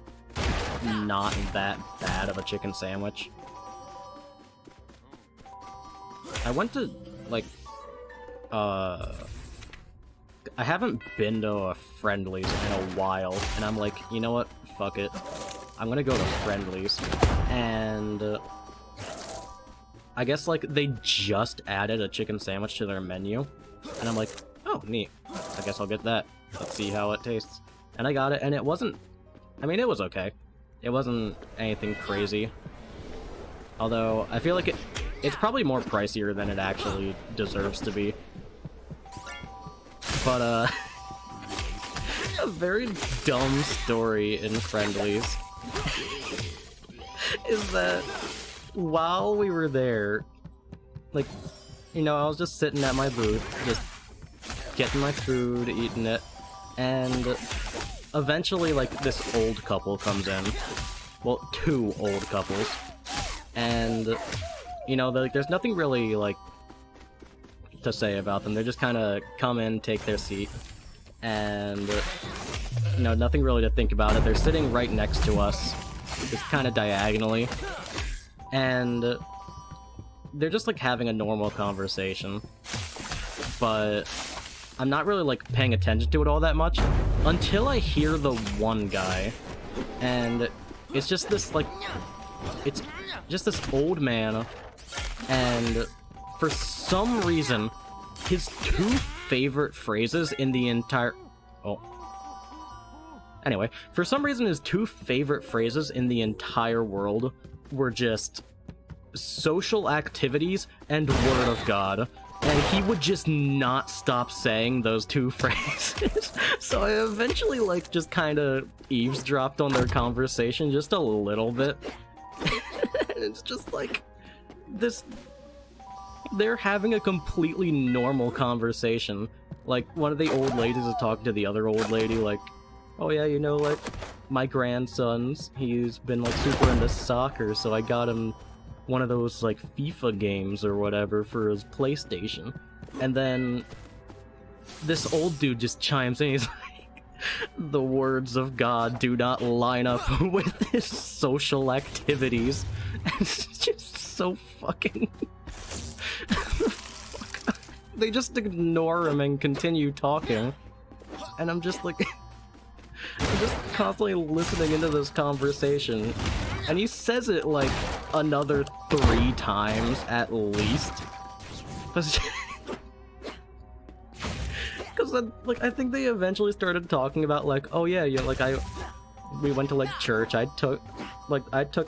not that bad of a chicken sandwich. I went to, like, I haven't been to a Friendly's in a while, and I'm like, you know what? Fuck it. I'm gonna go to Friendly's. And I guess, like, they just added a chicken sandwich to their menu. And I'm like, oh, neat. I guess I'll get that. Let's see how it tastes. And I got it, and it wasn't... I mean, it was okay. It wasn't anything crazy. Although, I feel like it's probably more pricier than it actually deserves to be. But, a very dumb story in Friendly's is that while we were there, like, you know, I was just sitting at my booth, just getting my food, eating it, and eventually, like, this old couple comes in. Well, two old couples. And, you know, like, there's nothing really, like, to say about them. They just kind of come in, take their seat, and nothing really to think about it. They're sitting right next to us, just kind of diagonally, and they're just like having a normal conversation, but I'm not really like paying attention to it all that much until I hear the one guy, and it's just this like, it's just this old man, and for some reason, his two favorite phrases in the entire... Oh. Anyway, for some reason, his two favorite phrases in the entire world were just social activities and word of God. And he would just not stop saying those two phrases. So I eventually, like, just kind of eavesdropped on their conversation just a little bit. It's just like, this... They're having a completely normal conversation. Like, one of the old ladies is talking to the other old lady, like, oh yeah, like, my grandson's, he's been, like, super into soccer, so I got him one of those, like, FIFA games or whatever for his PlayStation. And then this old dude just chimes in, he's like, the words of God do not line up with his social activities. And it's just so fucking... They just ignore him and continue talking. And I'm just like... I'm just constantly listening into this conversation. And he says it like another 3 times at least. Because like, I think they eventually started talking about like, oh yeah, we went to like church. I took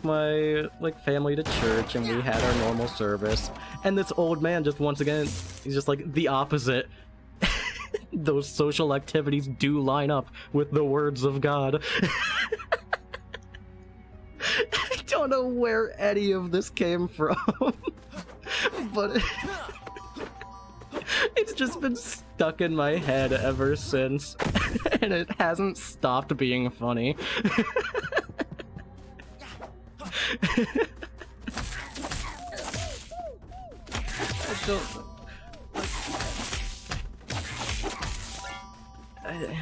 my like family to church and we had our normal service. And this old man just once again, he's just like the opposite. Those social activities do line up with the words of God. I don't know where any of this came from, but it's just been stuck in my head ever since, and it hasn't stopped being funny.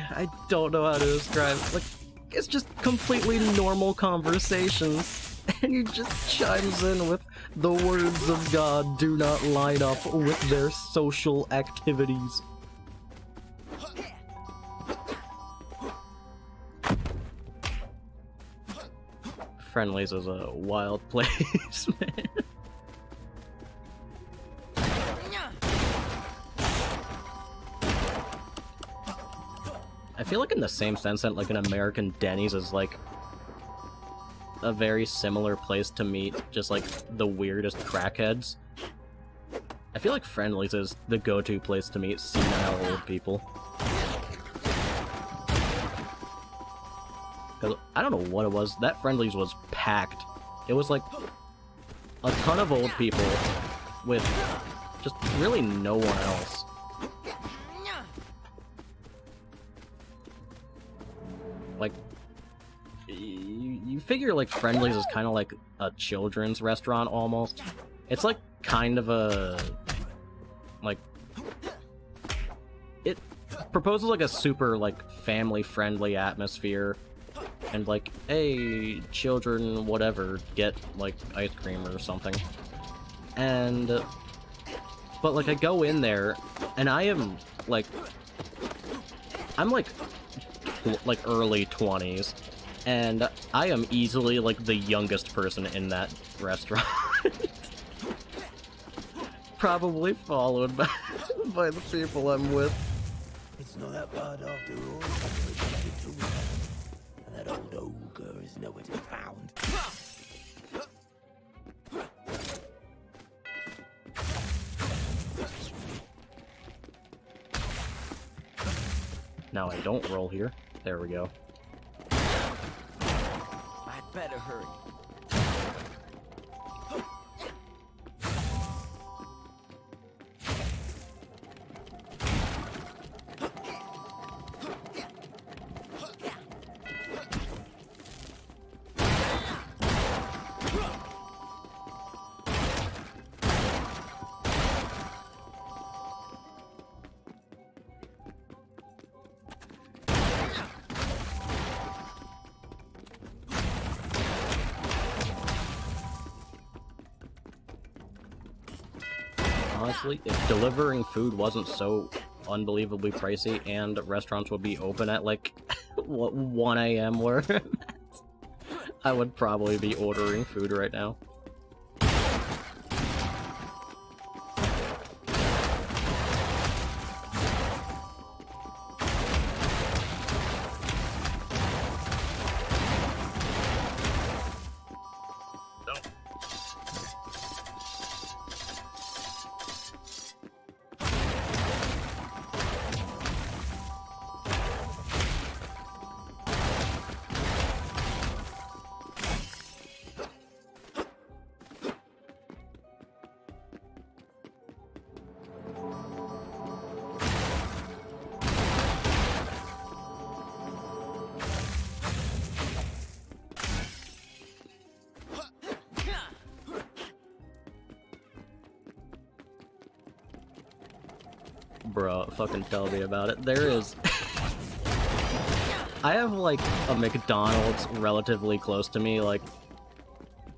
I don't know how to describe it. Like, it's just completely normal conversations, and he just chimes in with the words of God do not line up with their social activities. Friendlies is a wild place, man. I feel like in the same sense that like an American Denny's is like a very similar place to meet just like the weirdest crackheads. I feel like Friendlies is the go-to place to meet senile old people. Cause I don't know what it was, that Friendlies was packed. It was like a ton of old people with just really no one else. Like, you figure, like, Friendlies is kind of like a children's restaurant, almost. It's, like, kind of a... like... It proposes, like, a super, like, family-friendly atmosphere. And, like, hey, children, whatever, get, like, ice cream or something. And... but, like, I go in there, and I am, like... I'm, like early 20s, and I am easily like the youngest person in that restaurant. Probably followed by the people I'm with. It's not that bad after all. And that old ogre is nowhere to be found. Now I don't roll here. There we go. I'd better hurry. Honestly, if delivering food wasn't so unbelievably pricey and restaurants would be open at like what 1 a.m. where I would probably be ordering food right now. Bro, fucking tell me about it. There is... I have, like, a McDonald's relatively close to me, like,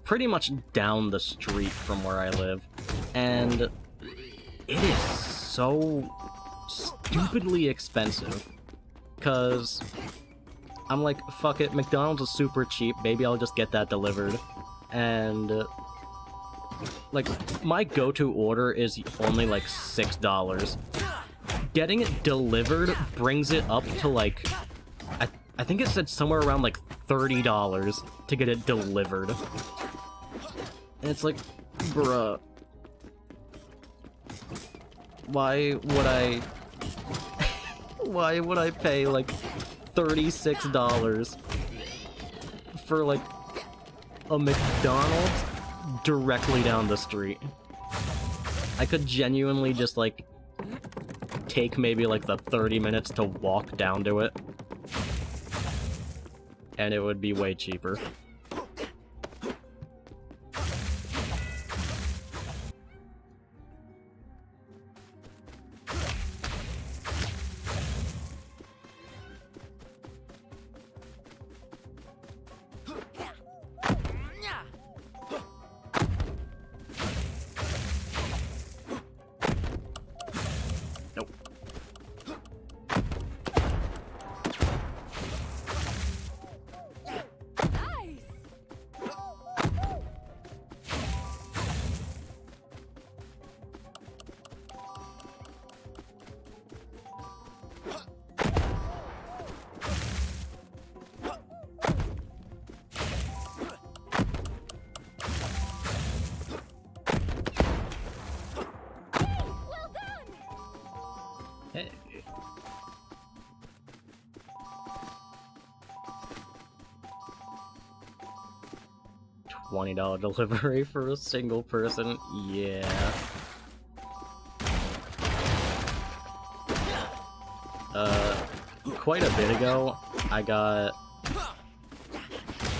pretty much down the street from where I live. And it is so stupidly expensive. Because I'm like, fuck it, McDonald's is super cheap, maybe I'll just get that delivered. And... like, my go-to order is only, like, $6. Getting it delivered brings it up to, like, I think it said somewhere around, like, $30 to get it delivered. And it's like, bruh. Why would I... why would I pay, like, $36 for, like, a McDonald's directly down the street? I could genuinely just, like, take maybe, like, the 30 minutes to walk down to it. And it would be way cheaper. Hey. $20 delivery for a single person? Yeah. Quite a bit ago, I got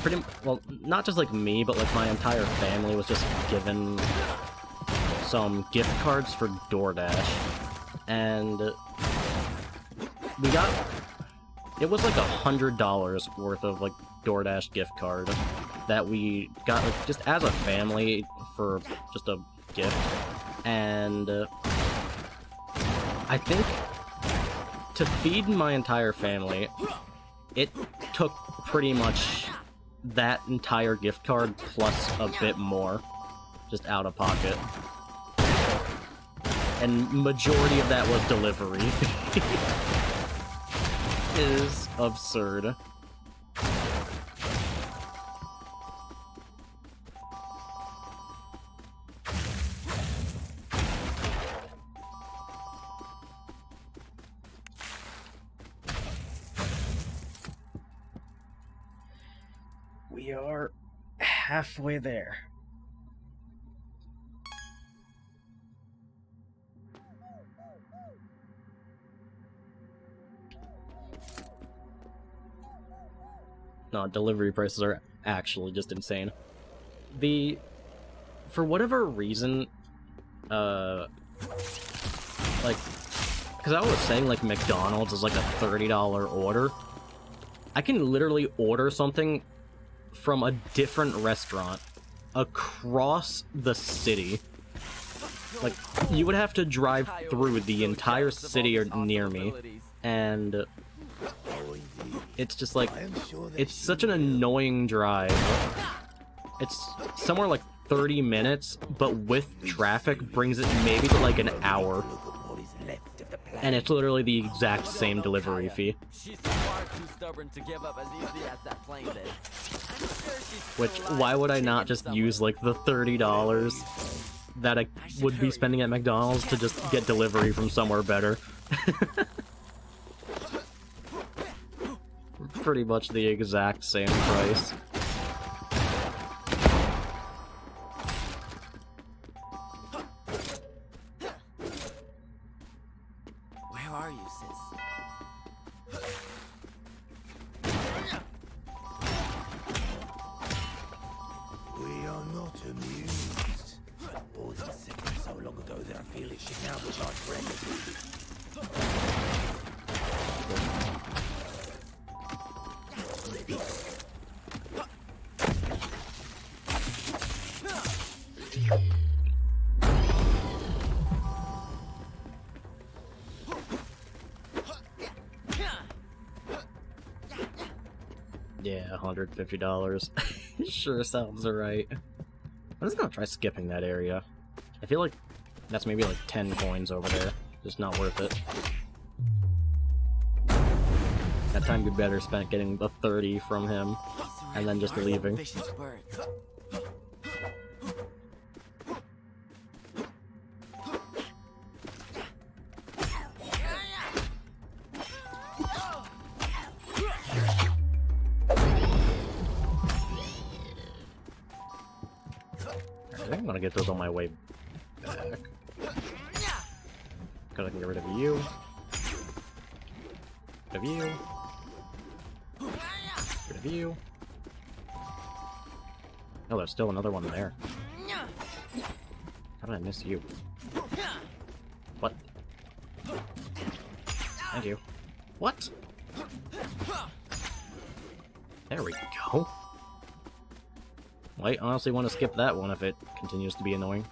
pretty, well, not just like me, but like my entire family was just given some gift cards for DoorDash. And we got, it was like $100 worth of like DoorDash gift card that we got like just as a family for just a gift. And I think to feed my entire family, it took pretty much that entire gift card plus a bit more just out of pocket. And majority of that was delivery. Is absurd. We are halfway there. No, delivery prices are actually just insane. For whatever reason, like, because I was saying, like, McDonald's is like a $30 order. I can literally order something from a different restaurant across the city Like, you would have to drive through the entire city or near me, and Oh, indeed. it's just like, I am sure that it's she such an will. annoying drive. It's somewhere like 30 minutes, but with traffic brings it maybe to like an hour. Look at what is left of the planet. And it's literally the exact same delivery fee. She's far too stubborn to give up as easily as that plane did. I'm sure she's still Which, alive why would and I not kicking just somewhere. use like the $30 that I would be spending at McDonald's to just get delivery from somewhere better? Pretty much the exact same price. Where are you, sis? We are not amused. Oh, this second so long ago that I feel it should now be like friends. Yeah, $150. Sure sounds alright. I'm just gonna try skipping that area. I feel like that's maybe like 10 coins over there. Just not worth it. That time would be better spent getting the 30 from him, and then just leaving. Vicious birds. I think I'm gonna get those on my way back. Cause I can get rid of you. Rid of you. Rid of you. Oh, there's still another one there. How did I miss you? What? Thank you. What? There we go. I honestly want to skip that one if it continues to be annoying.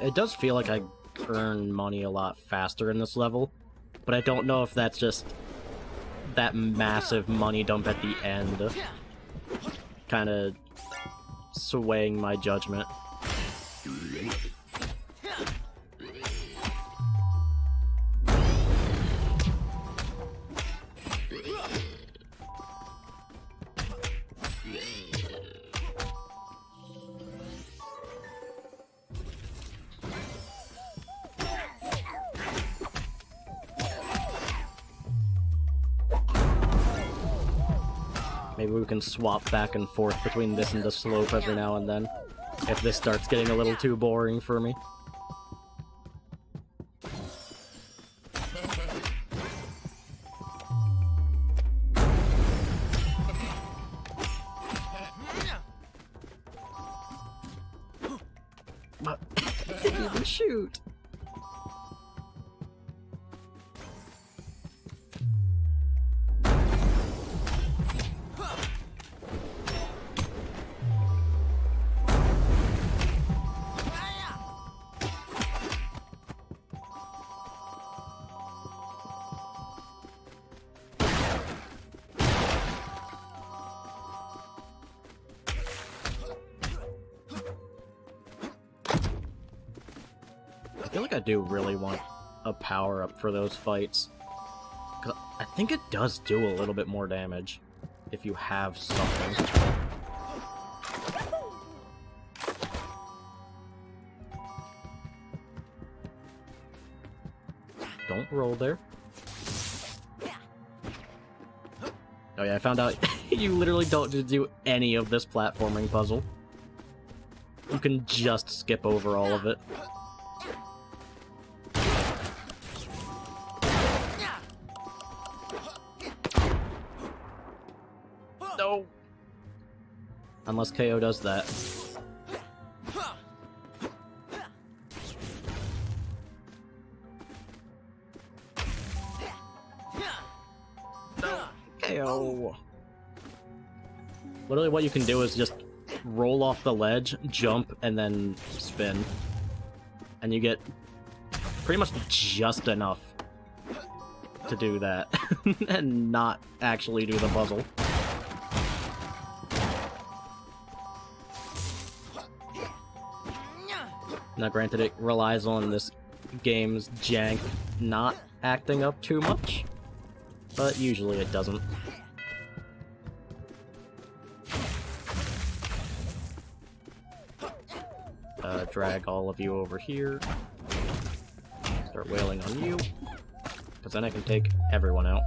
It does feel like I earn money a lot faster in this level, but I don't know if that's just that massive money dump at the end kind of swaying my judgment. Maybe we can swap back and forth between this and the slope every now and then, if this starts getting a little too boring for me. But didn't even shoot. I feel like I do really want a power-up for those fights. 'Cause I think it does do a little bit more damage if you have something. Don't roll there. Oh yeah, I found out you literally don't do any of this platforming puzzle. You can just skip over all of it. No! Unless KO does that. KO! Literally what you can do is just roll off the ledge, jump, and then spin. And you get pretty much just enough to do that. And not actually do the puzzle. Now granted, it relies on this game's jank not acting up too much, but usually it doesn't. Drag all of you over here. Start wailing on you, because then I can take everyone out.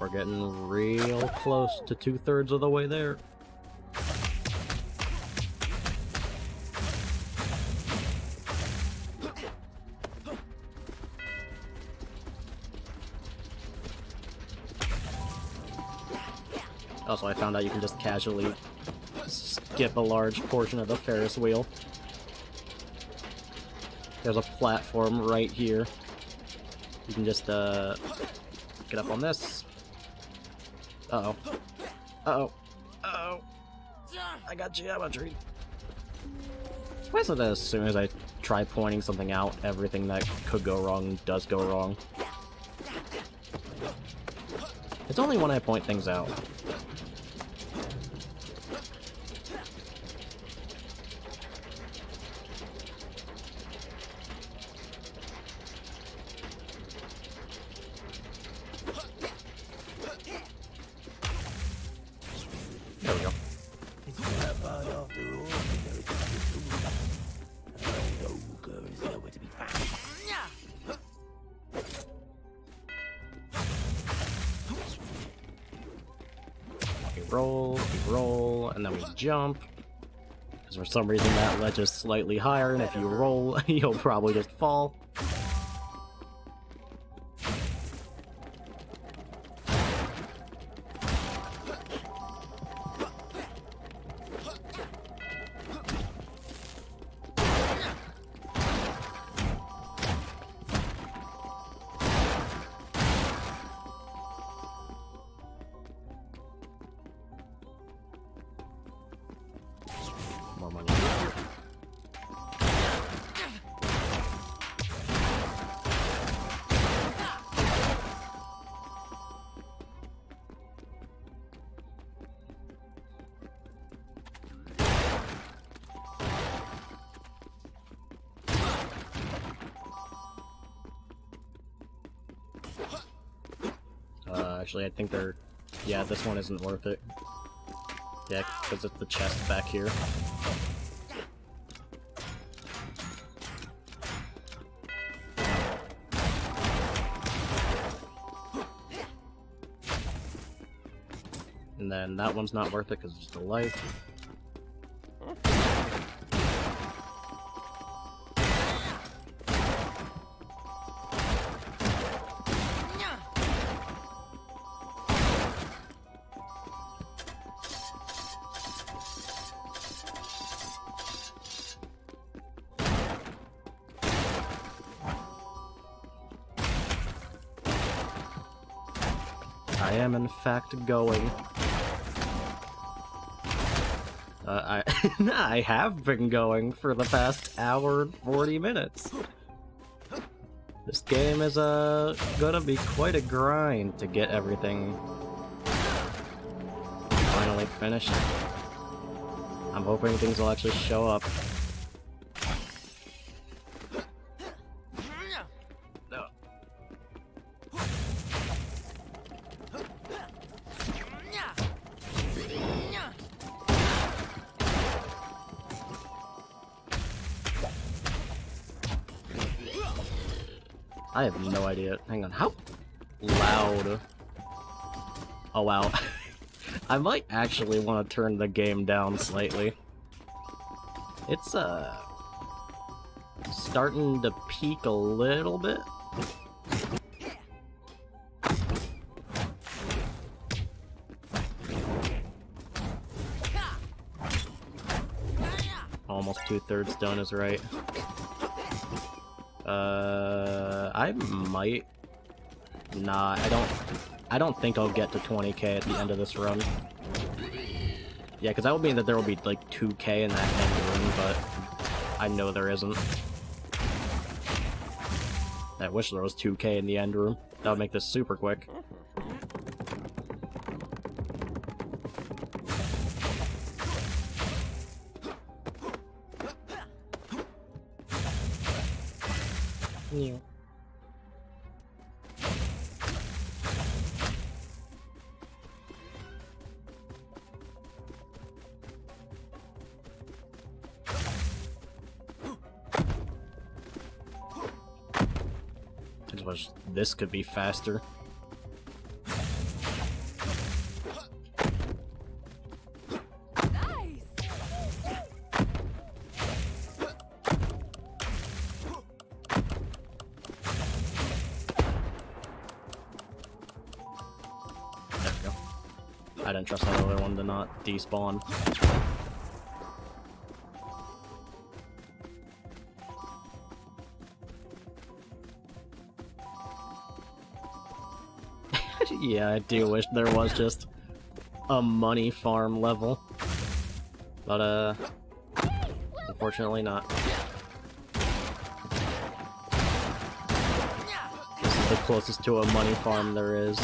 We're getting real close to 2/3 of the way there. Also, I found out you can just casually skip a large portion of the Ferris wheel. There's a platform right here. You can just, get up on this. Uh-oh. Uh-oh. Uh-oh. I got geometry. Why is it that as soon as I try pointing something out, everything that could go wrong does go wrong? It's only when I point things out. There we go. It's not that bad after all. There is a good ogre is nowhere to be found. We roll, and then we jump. Because for some reason that ledge is slightly higher, and if you roll, you'll probably just fall. More money. Actually, I think they're... Yeah, this one isn't worth it. Yeah, because it's the chest back here. And then that one's not worth it because it's the life. I am in fact going. I have been going for the past hour and 40 minutes. This game is gonna be quite a grind to get everything finally finished. I'm hoping things will actually show up. I have no idea. Hang on, how loud? Oh wow. I might actually want to turn the game down slightly. It's starting to peak a little bit. Almost 2/3 done is right. I might not. I don't think I'll get to 20k at the end of this run. Yeah, because that would mean that there will be like 2k in that end room, but I know there isn't. I wish there was 2k in the end room. That would make this super quick. Yeah. I just wish this could be faster. I didn't trust that other one to not despawn. Yeah, I do wish there was just a money farm level. But, unfortunately not. This is the closest to a money farm there is.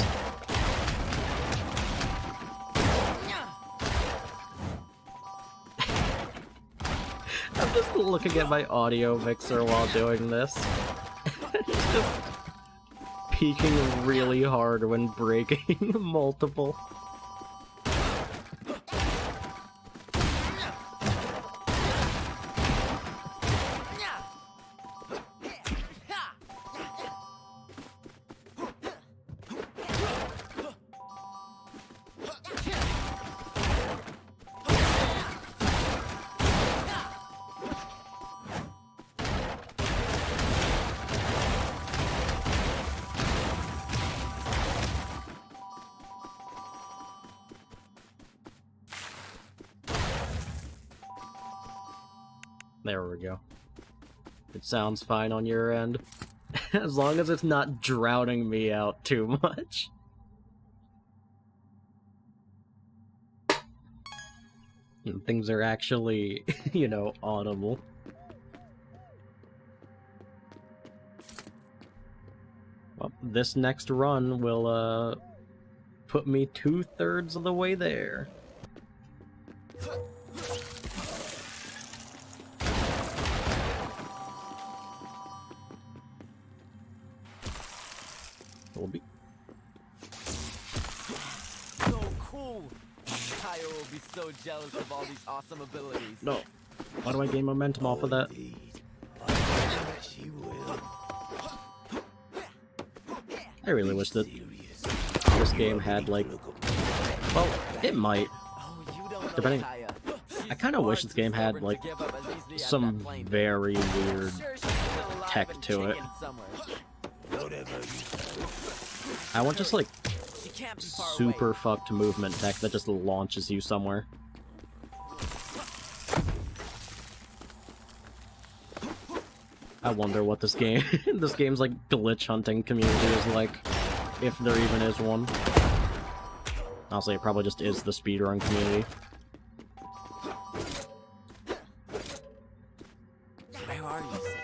I'm just looking at my audio mixer while doing this. It's just peaking really hard when breaking multiple. There we go. It sounds fine on your end. As long as it's not drowning me out too much. And things are actually, you know, audible. Well, this next run will, put me 2/3 of the way there. Will be So cool! Kaya will be so jealous of all these awesome abilities. no. Why do I gain momentum off of that? Indeed. I bet she will. I really wish that Serious. this game had like, well, it might. Oh, you don't know Depending- Kaya. I kind of wish this game had like some very weird tech to it. Whatever you say. I want just like She can't be far super away. fucked movement tech that just launches you somewhere. I wonder what this game, this game's like glitch hunting community is like, if there even is one. Honestly, it probably just is the speedrun community. Where are you, sis?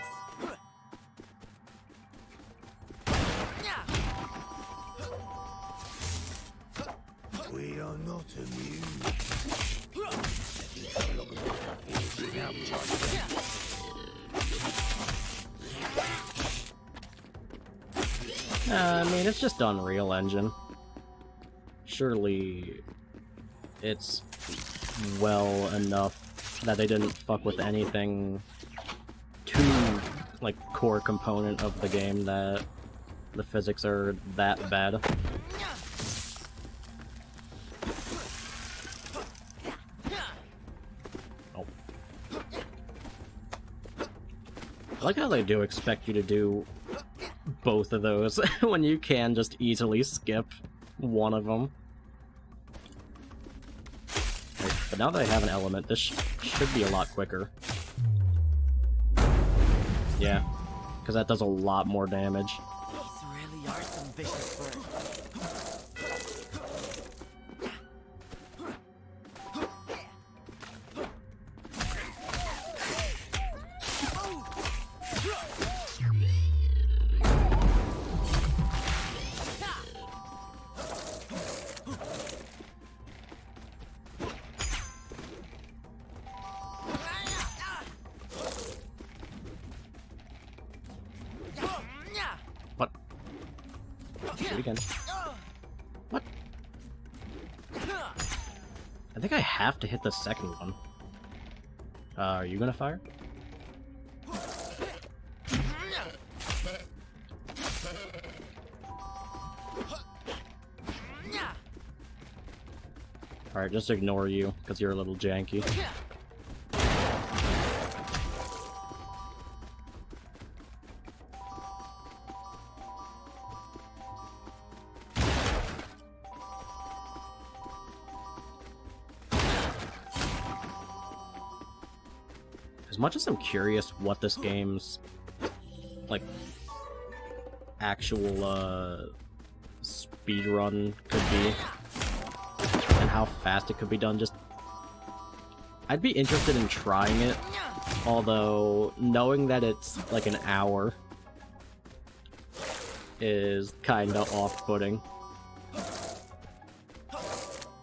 We are not amused. So long ago that I feel it shit now, which I I mean, it's just Unreal Engine. Surely it's well enough that they didn't fuck with anything too, like, core component of the game that the physics are that bad. Oh. I like how they do expect you to do both of those when you can just easily skip one of them. Right, but now that I have an element, this should be a lot quicker. Yeah, because that does a lot more damage. These really are some vicious birds. What? Do it again. What? I think I have to hit the second one. Are you gonna fire? Alright, just ignore you, because you're a little janky. As much as I'm curious what this game's, like, actual, speedrun could be, and how fast it could be done, I'd be interested in trying it, although knowing that it's, like, an hour is kinda off-putting.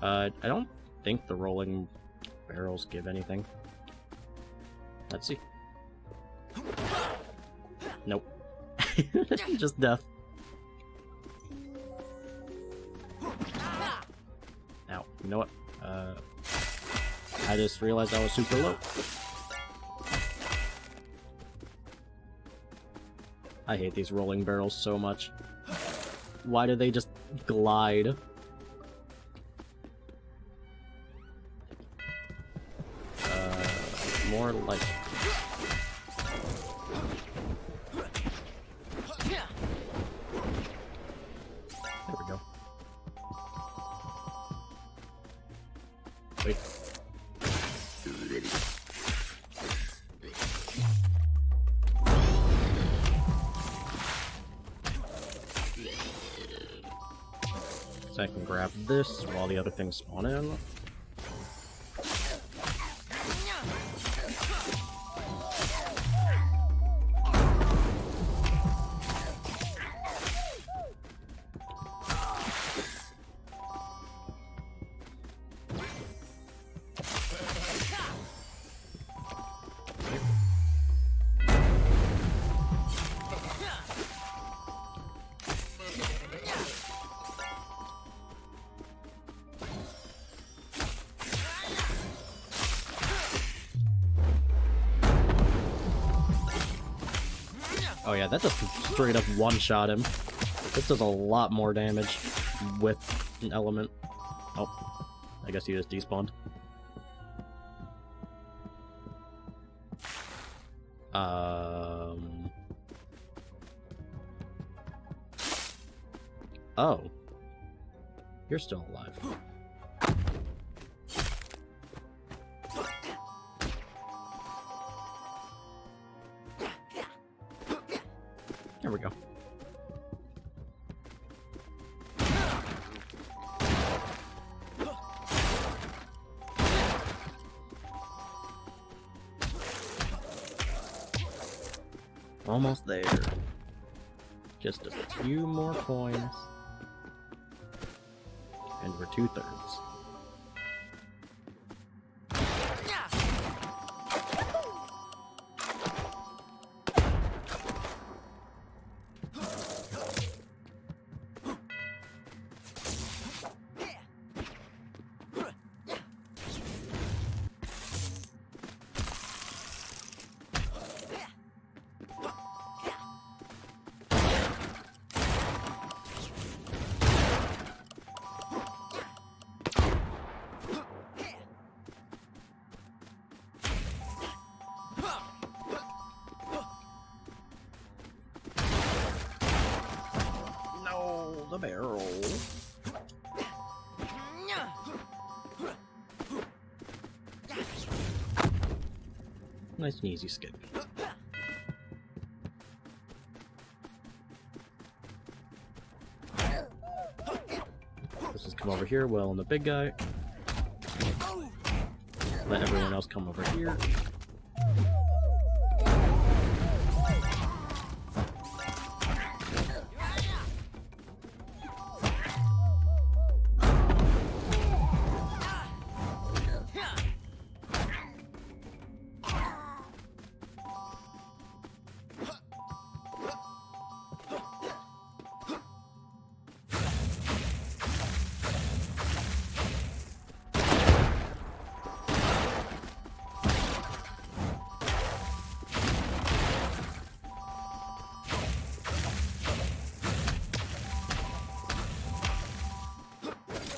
I don't think the rolling barrels give anything. Let's see. Nope. Just death. Now, you know what? I just realized I was super low. I hate these rolling barrels so much. Why do they just glide? More like... There we go. Wait. So I can grab this while the other things spawn in. Oh yeah, that just straight up one-shot him. This does a lot more damage with an element. Oh, I guess he just despawned. Oh. You're still alive. There we go. Almost there. Just a few more coins. And we're 2/3. No, the barrel. Nice and easy skip. Let's just come over here, well, and the big guy. Let everyone else come over here.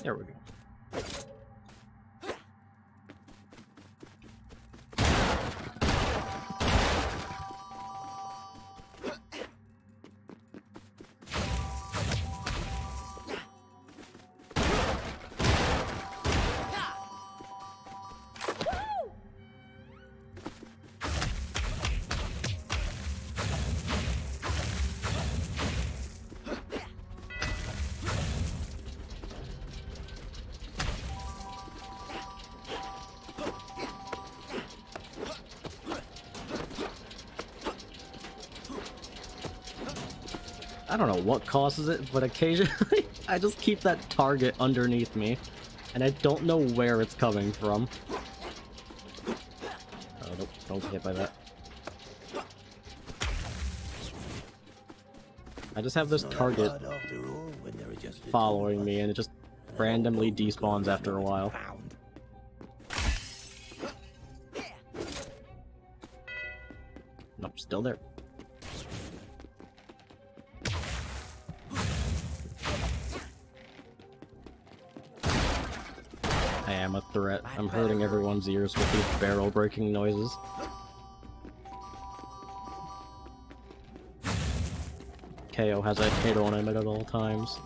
There we go. I don't know what causes it, but occasionally I just keep that target underneath me, and I don't know where it's coming from. Oh, don't get hit by that. I just have this target following me, and it just randomly despawns after a while. Nope, still there. I am a threat. I'm hurting everyone's ears with these barrel breaking noises. KO has a hit on him at all times.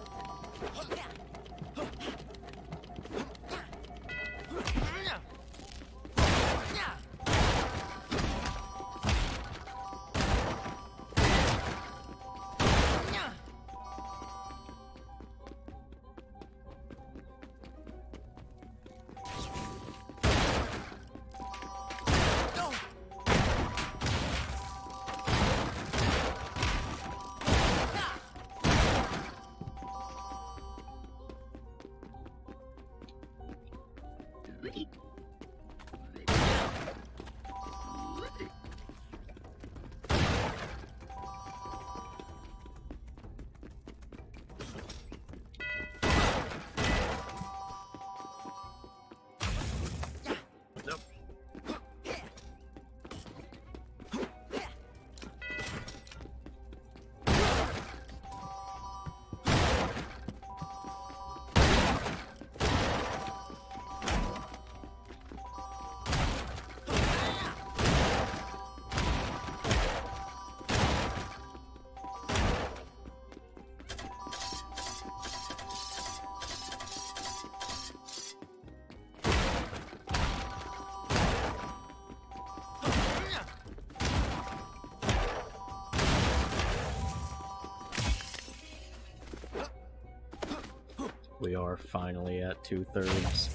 We are finally at 2/3.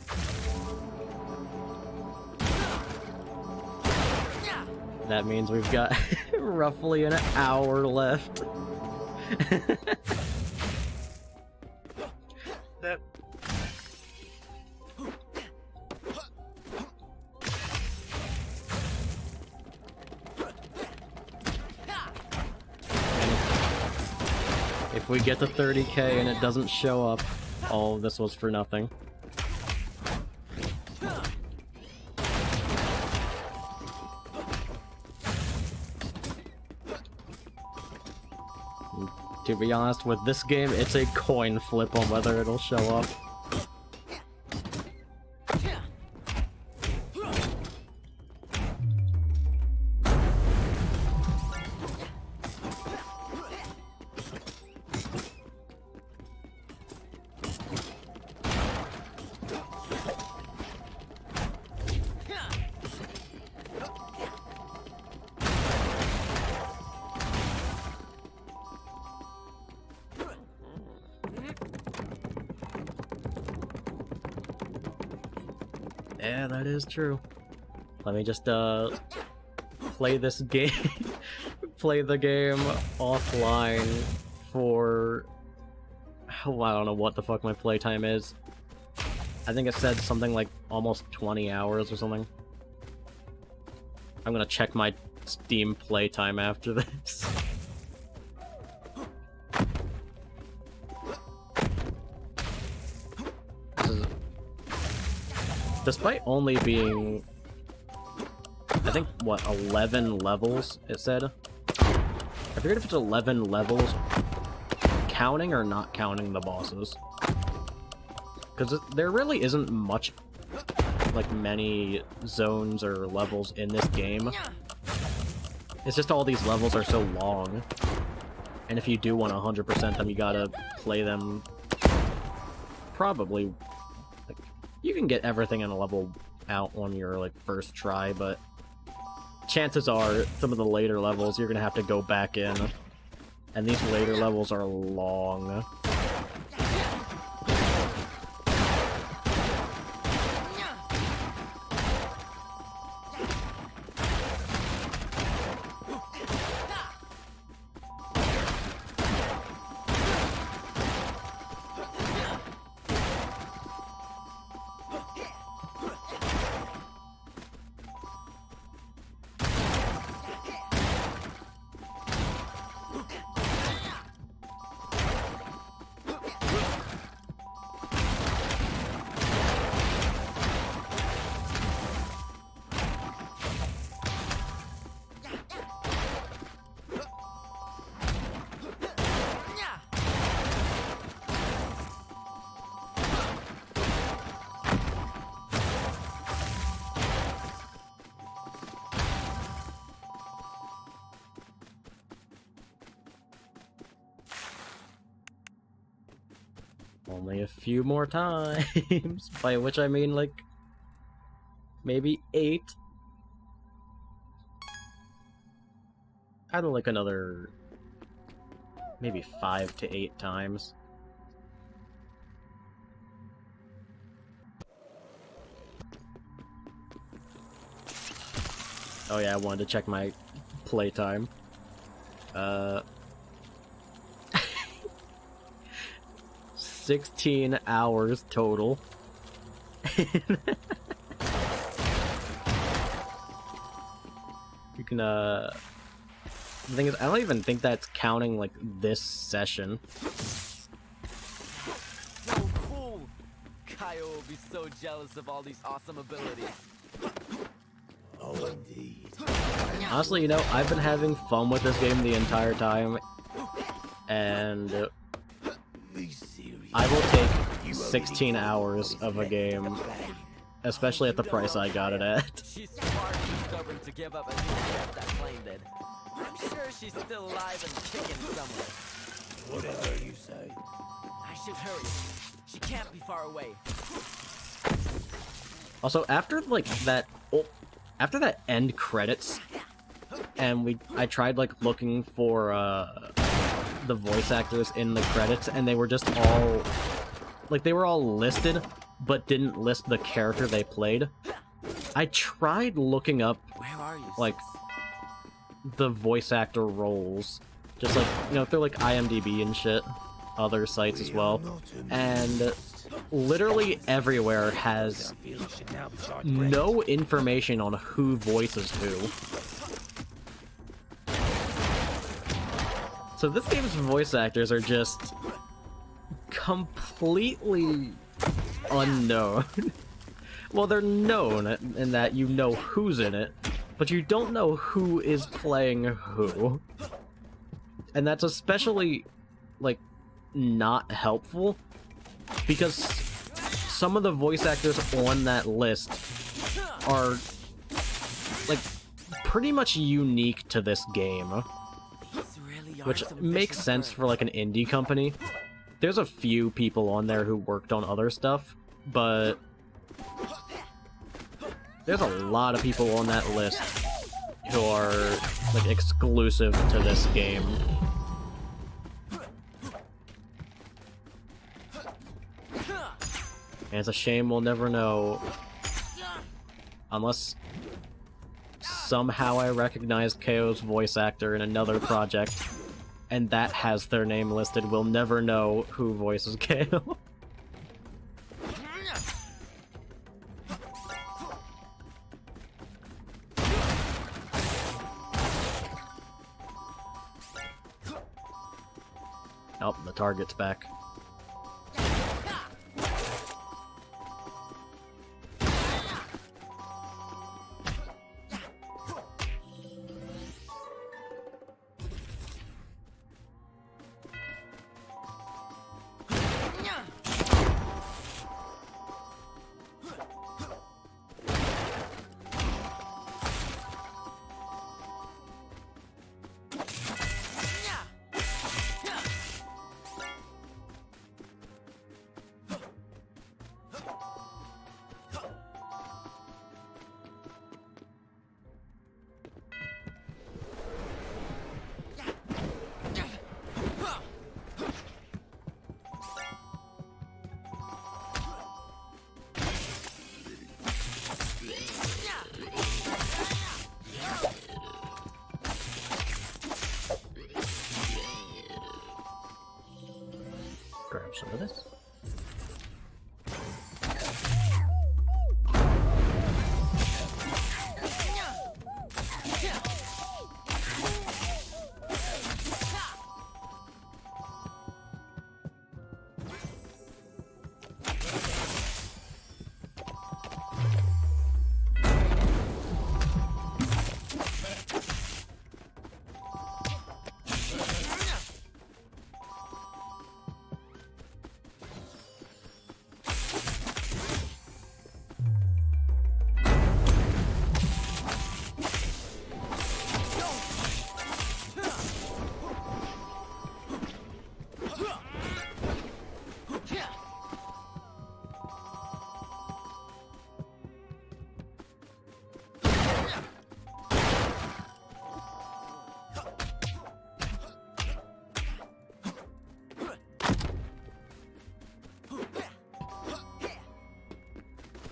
That means we've got roughly an hour left. That... If we get to 30k and it doesn't show up, all of this was for nothing. To be honest, with this game, it's a coin flip on whether it'll show up. Yeah, that is true. Let me just, play this game, play the game offline for, oh, I don't know what the fuck my playtime is. I think it said something like almost 20 hours or something. I'm gonna check my Steam playtime after this. Despite only being, I think, what, 11 levels, it said? I forget if it's 11 levels, counting or not counting the bosses. Because there really isn't much, like, many zones or levels in this game. It's just all these levels are so long. And if you do want 100% them, you gotta play them probably. You can get everything in a level out on your, like, first try, but chances are, some of the later levels, you're gonna have to go back in. And these later levels are long. Only a few more times, by which I mean, like, maybe 8. I'd like another, maybe 5 to 8 times. Oh yeah, I wanted to check my playtime. 16 hours total. You can, the thing is, I don't even think that's counting, like, this session. So cool! Kyle will be so jealous of all these awesome abilities. Oh, indeed. Honestly, you know, I've been having fun with this game the entire time, and I will take 16 hours of a game, especially at the price I got it at. She's far too stubborn to give up as easily as that plane did. I'm sure she's still alive and kicking somewhere. Whatever you say. I should hurry. She can't be far away. Also, after, like, that... Oh, after that end credits, and I tried, like, looking for, the voice actors in the credits, and they were just all... Like, they were all listed, but didn't list the character they played. I tried looking up, Where are you, like, Six? the voice actor roles. Just like, you know, through like IMDb and shit, other sites as well. And literally everywhere has no information on who voices who. So this game's voice actors are just completely unknown. Well, they're known in that you know who's in it, but you don't know who is playing who. And that's especially, like, not helpful, because some of the voice actors on that list are, like, pretty much unique to this game. Which makes sense for, like, an indie company. There's a few people on there who worked on other stuff, but there's a lot of people on that list who are, like, exclusive to this game. And it's a shame we'll never know, unless somehow I recognize KO's voice actor in another project, and that has their name listed. We'll never know who voices KO. Oh, the target's back. Grab some of this.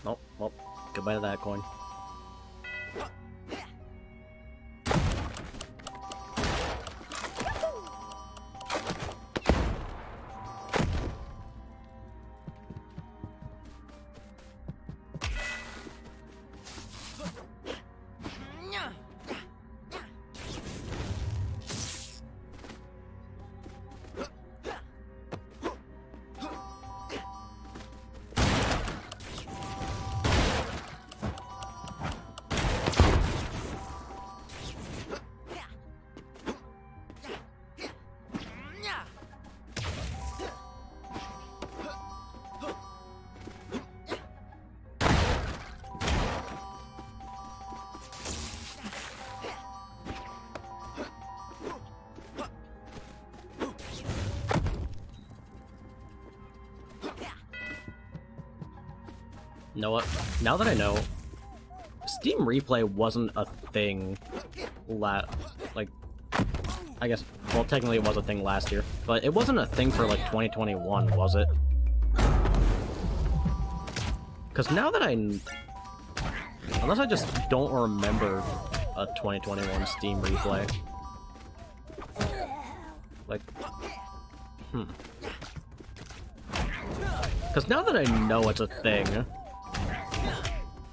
Oh, well, goodbye to that coin. You know what? Now that I know, Steam Replay wasn't a thing like, I guess, well, technically it was a thing last year, but it wasn't a thing for, like, 2021, was it? Because now that unless I just don't remember a 2021 Steam replay. Like, Because now that I know it's a thing,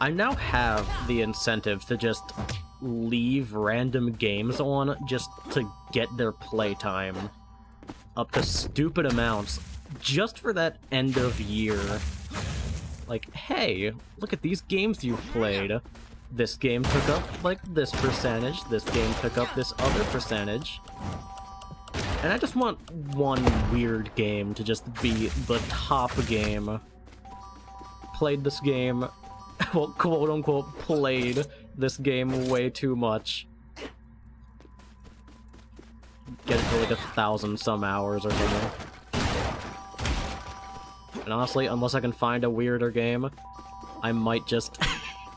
I now have the incentive to just leave random games on just to get their playtime up to stupid amounts just for that end of year. Like, hey, look at these games you've played. This game took up, like, this percentage. This game took up this other percentage. And I just want one weird game to just be the top game. Played this game, well, quote-unquote, played this game way too much. Get it to like 1,000-some hours or something. And honestly, unless I can find a weirder game, I might just...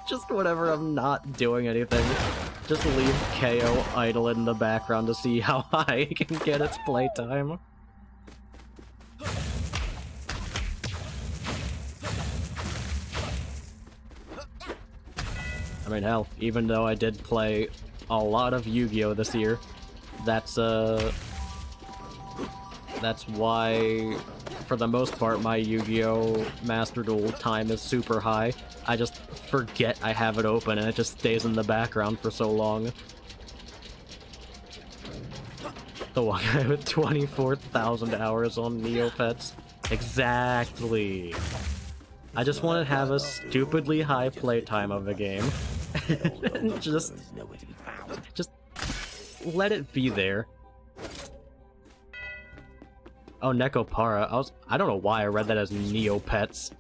just whenever I'm not doing anything, just leave KO idle in the background to see how high it can get its playtime. I mean, hell, even though I did play a lot of Yu-Gi-Oh! This year, that's why, for the most part, my Yu-Gi-Oh! Master Duel time is super high. I just forget I have it open and it just stays in the background for so long. The one guy with 24,000 hours on Neopets. Exactly. I just want to have a stupidly high playtime of a game. And just let it be there. Oh, Nekopara. I don't know why I read that as Neopets.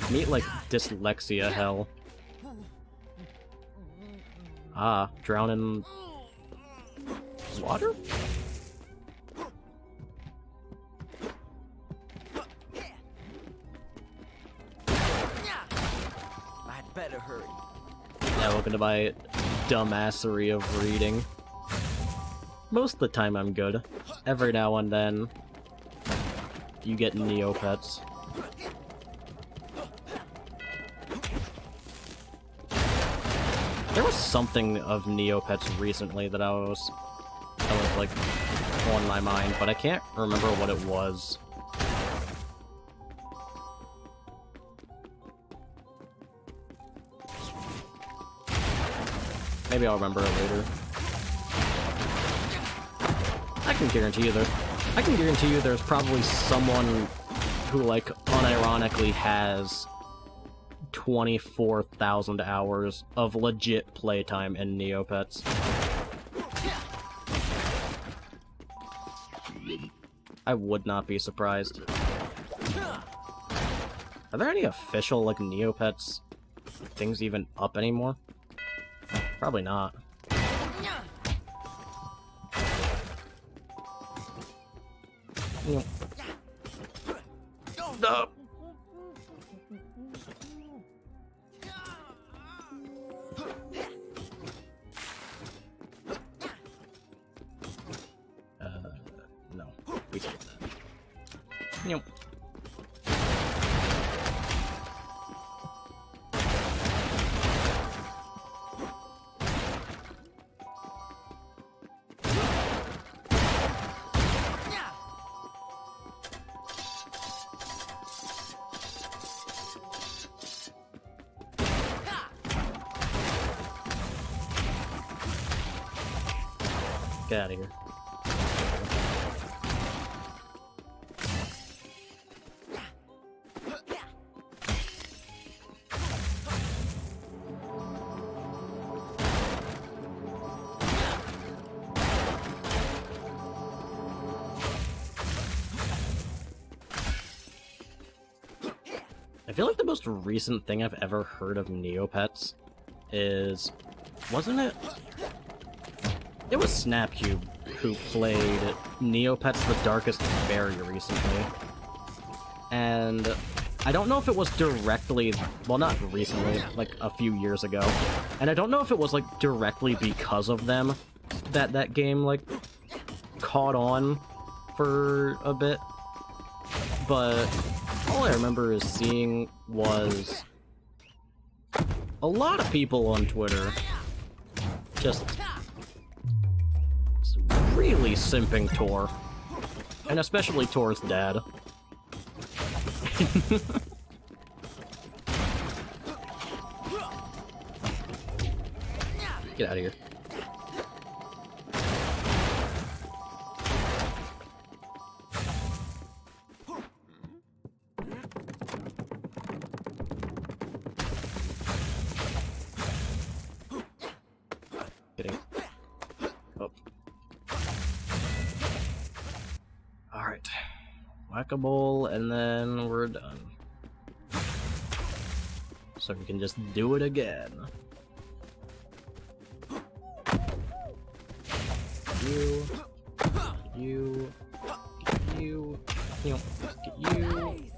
Meet like dyslexia hell. Ah, drown in water? I'd better hurry. Yeah, welcome to my dumbassery of reading. Most of the time I'm good. Every now and then, you get Neopets. There was something of Neopets recently that was like on my mind, but I can't remember what it was. Maybe I'll remember it later. I can guarantee you there's probably someone who, like, unironically has 24,000 hours of legit playtime in Neopets. I would not be surprised. Are there any official, like, Neopets things even up anymore? Probably not. No. No. We can't do that. Nope. Get out of here. I feel like the most recent thing I've ever heard of Neopets is... wasn't it? It was Snapcube who played Neopets the Darkest Fairy recently. And I don't know if it was directly... well, not recently, like a few years ago. And I don't know if it was, like, directly because of them that that game, like, caught on for a bit. But all I remember is seeing was a a lot of people on Twitter just really simping Tor. And especially Tor's dad. Get out of here. Kidding. Oh. Alright. Whack-a-mole, and then we're done. So we can just do it again. You, you, you, you, you.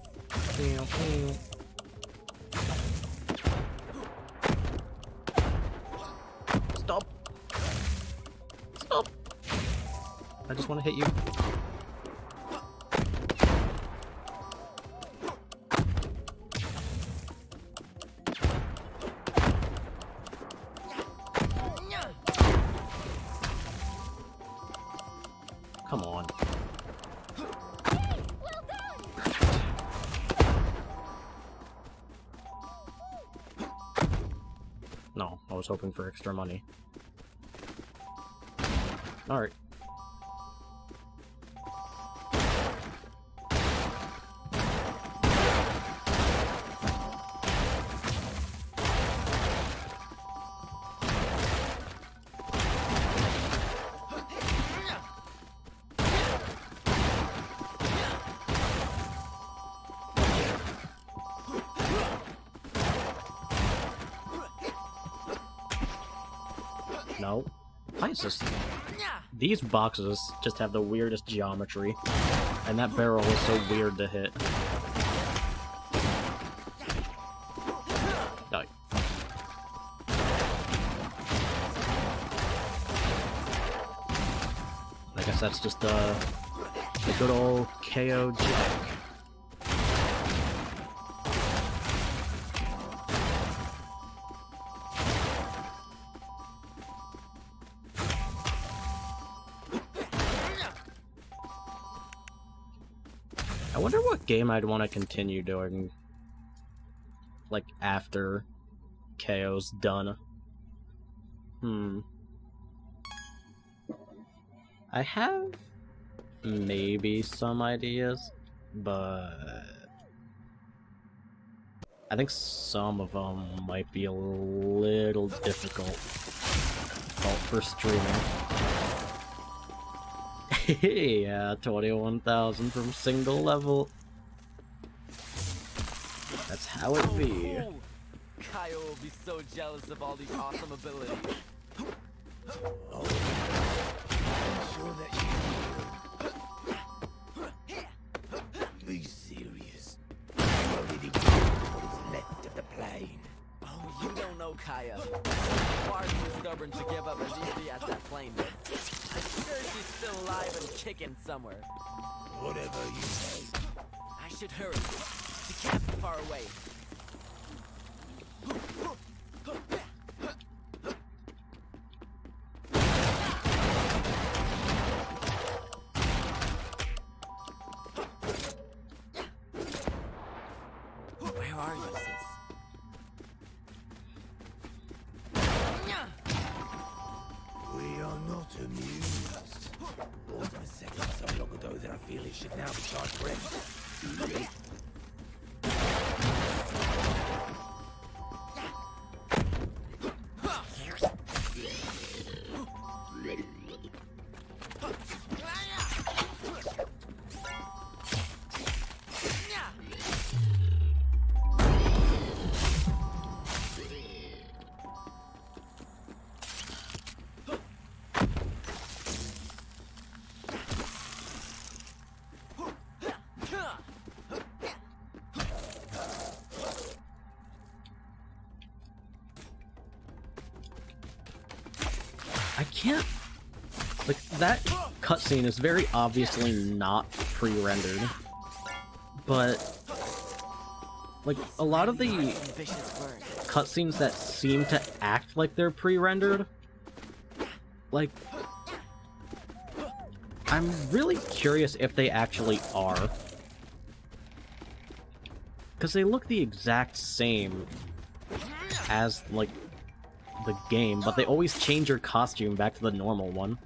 Stop! Stop! I just want to hit you. Come on. No, I was hoping for extra money. Alright. No. Why is this? These boxes just have the weirdest geometry. And that barrel is so weird to hit. Die. I guess that's just the good old KO jack. I wonder what game I'd want to continue doing, like, after KO's done. I have maybe some ideas, but I think some of them might be a little difficult for streaming. Yeah, 21,000 from single level. That's how it be. Kyle will be so jealous of all these awesome abilities. Oh, I'm sure that you will. Be serious. You already what is left of the plane. Oh, you don't know Kaya. Far too stubborn to give up as easily as that plane did. I'm sure she's still alive and kicking somewhere. Whatever you say. I should hurry. She can't be far away. Where are you, sis? We are not amused. Bought a second so long ago that I feel it should now be charged rent. I can't... Like, that cutscene is very obviously not pre-rendered. But Like, a lot of the Ambitious work. cutscenes that seem to act like they're pre-rendered, like, I'm really curious if they actually are. Because they look the exact same as, like, the game, but they always change your costume back to the normal one.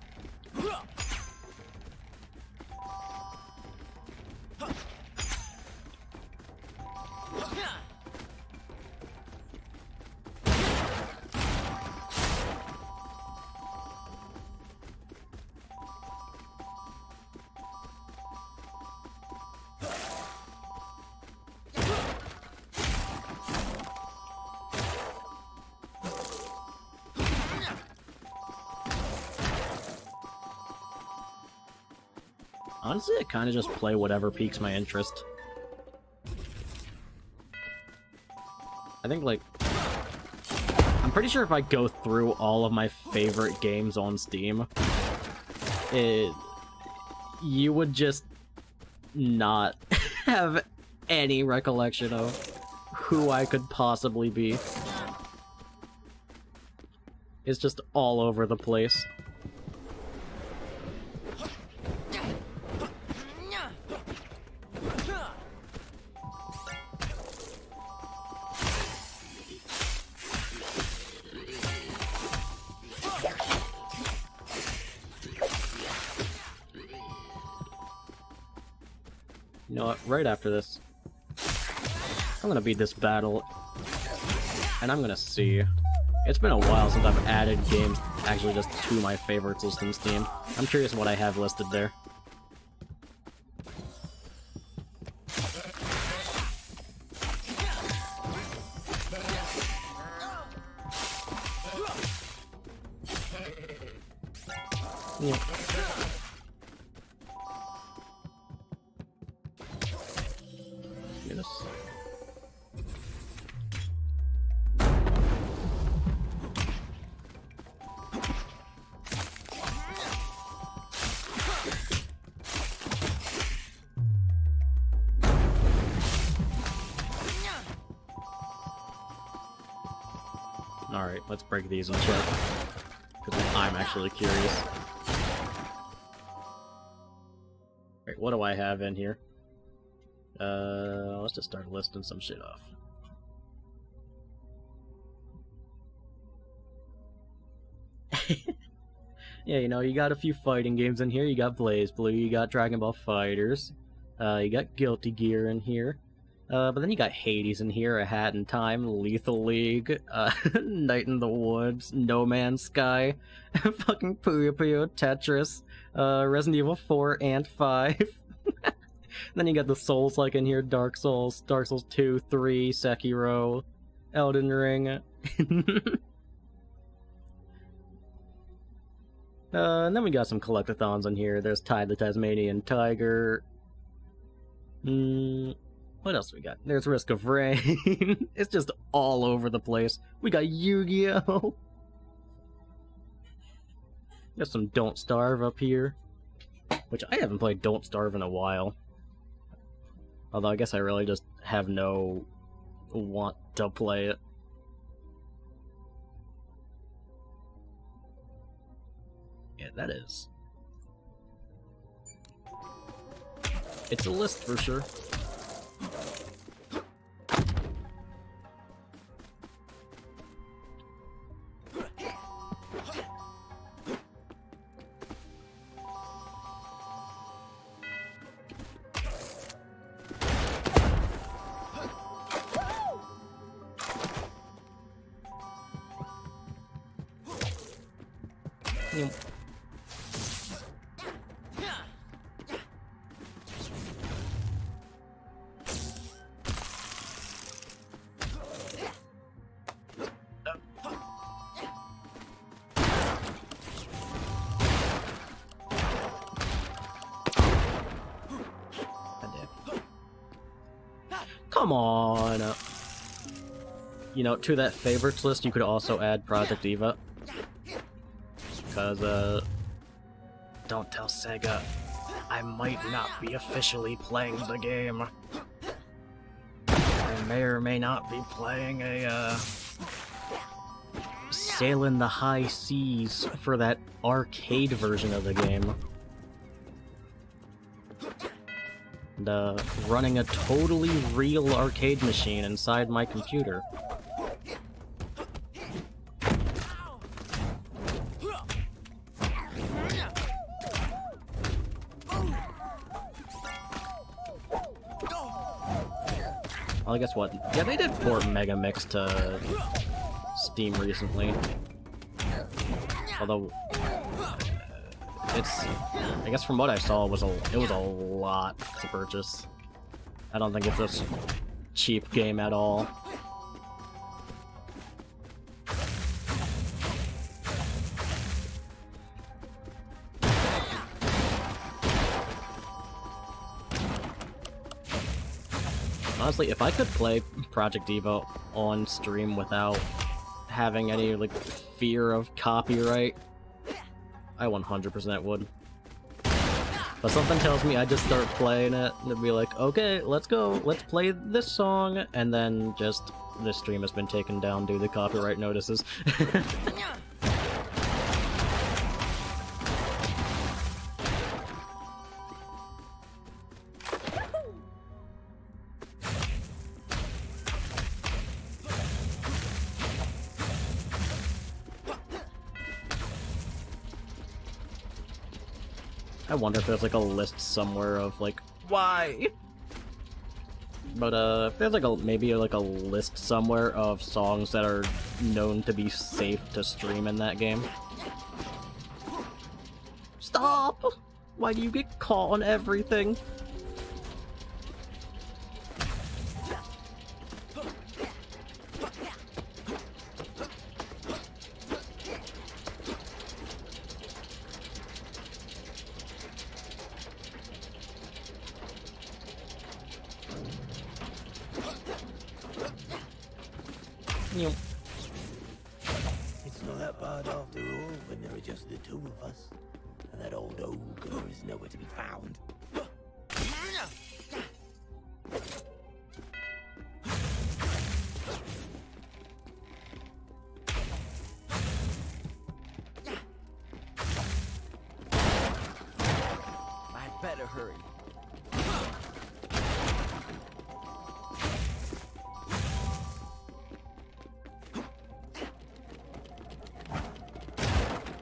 Honestly, I kind of just play whatever piques my interest. I think, like, I'm pretty sure if I go through all of my favorite games on Steam, you would just not have any recollection of who I could possibly be. It's just all over the place. You know what, right after this, I'm gonna beat this battle, and I'm gonna see. It's been a while since I've added games actually just to my favorites list in Steam. I'm curious what I have listed there. Yeah. Yes. Alright, let's break these and check. Because I'm actually curious. Alright, what do I have in here? Let's just start listing some shit off. Yeah, you know, you got a few fighting games in here. You got BlazBlue, you got Dragon Ball FighterZ, you got Guilty Gear in here. But then you got Hades in here, A Hat in Time, Lethal League, Night in the Woods, No Man's Sky, fucking Puyo Puyo, Tetris, Resident Evil 4 and 5. Then you got the Souls-like in here, Dark Souls 2, 3, Sekiro, Elden Ring. And then we got some collectathons in here. There's Tide the Tasmanian Tiger. What else we got? There's Risk of Rain. It's just all over the place. We got Yu-Gi-Oh! Got some Don't Starve up here. Which I haven't played Don't Starve in a while. Although I guess I really just have no want to play it. Yeah, that is. It's a list for sure. Come on! You know, to that favorites list, you could also add Project Eva. Because, don't tell Sega, I might not be officially playing the game. I'm may or may not be playing a Sailing the High Seas for that arcade version of the game. And, running a totally real arcade machine inside my computer. Well, guess what? Yeah, they did port Mega Mix to Steam recently. Although, it's, I guess from what I saw, it was a lot to purchase. I don't think it's a cheap game at all. Honestly, if I could play Project Evo on stream without having any, like, fear of copyright, I 100% would. But something tells me I just start playing it and be like, okay, let's go, let's play this song, and then just, this stream has been taken down due to copyright notices. I wonder if there's like a list somewhere of like, why? But if there's like maybe like a list somewhere of songs that are known to be safe to stream in that game. Stop! Why do you get caught on everything? It's not that bad after all when there are just the two of us. And that old ogre is nowhere to be found. I better hurry.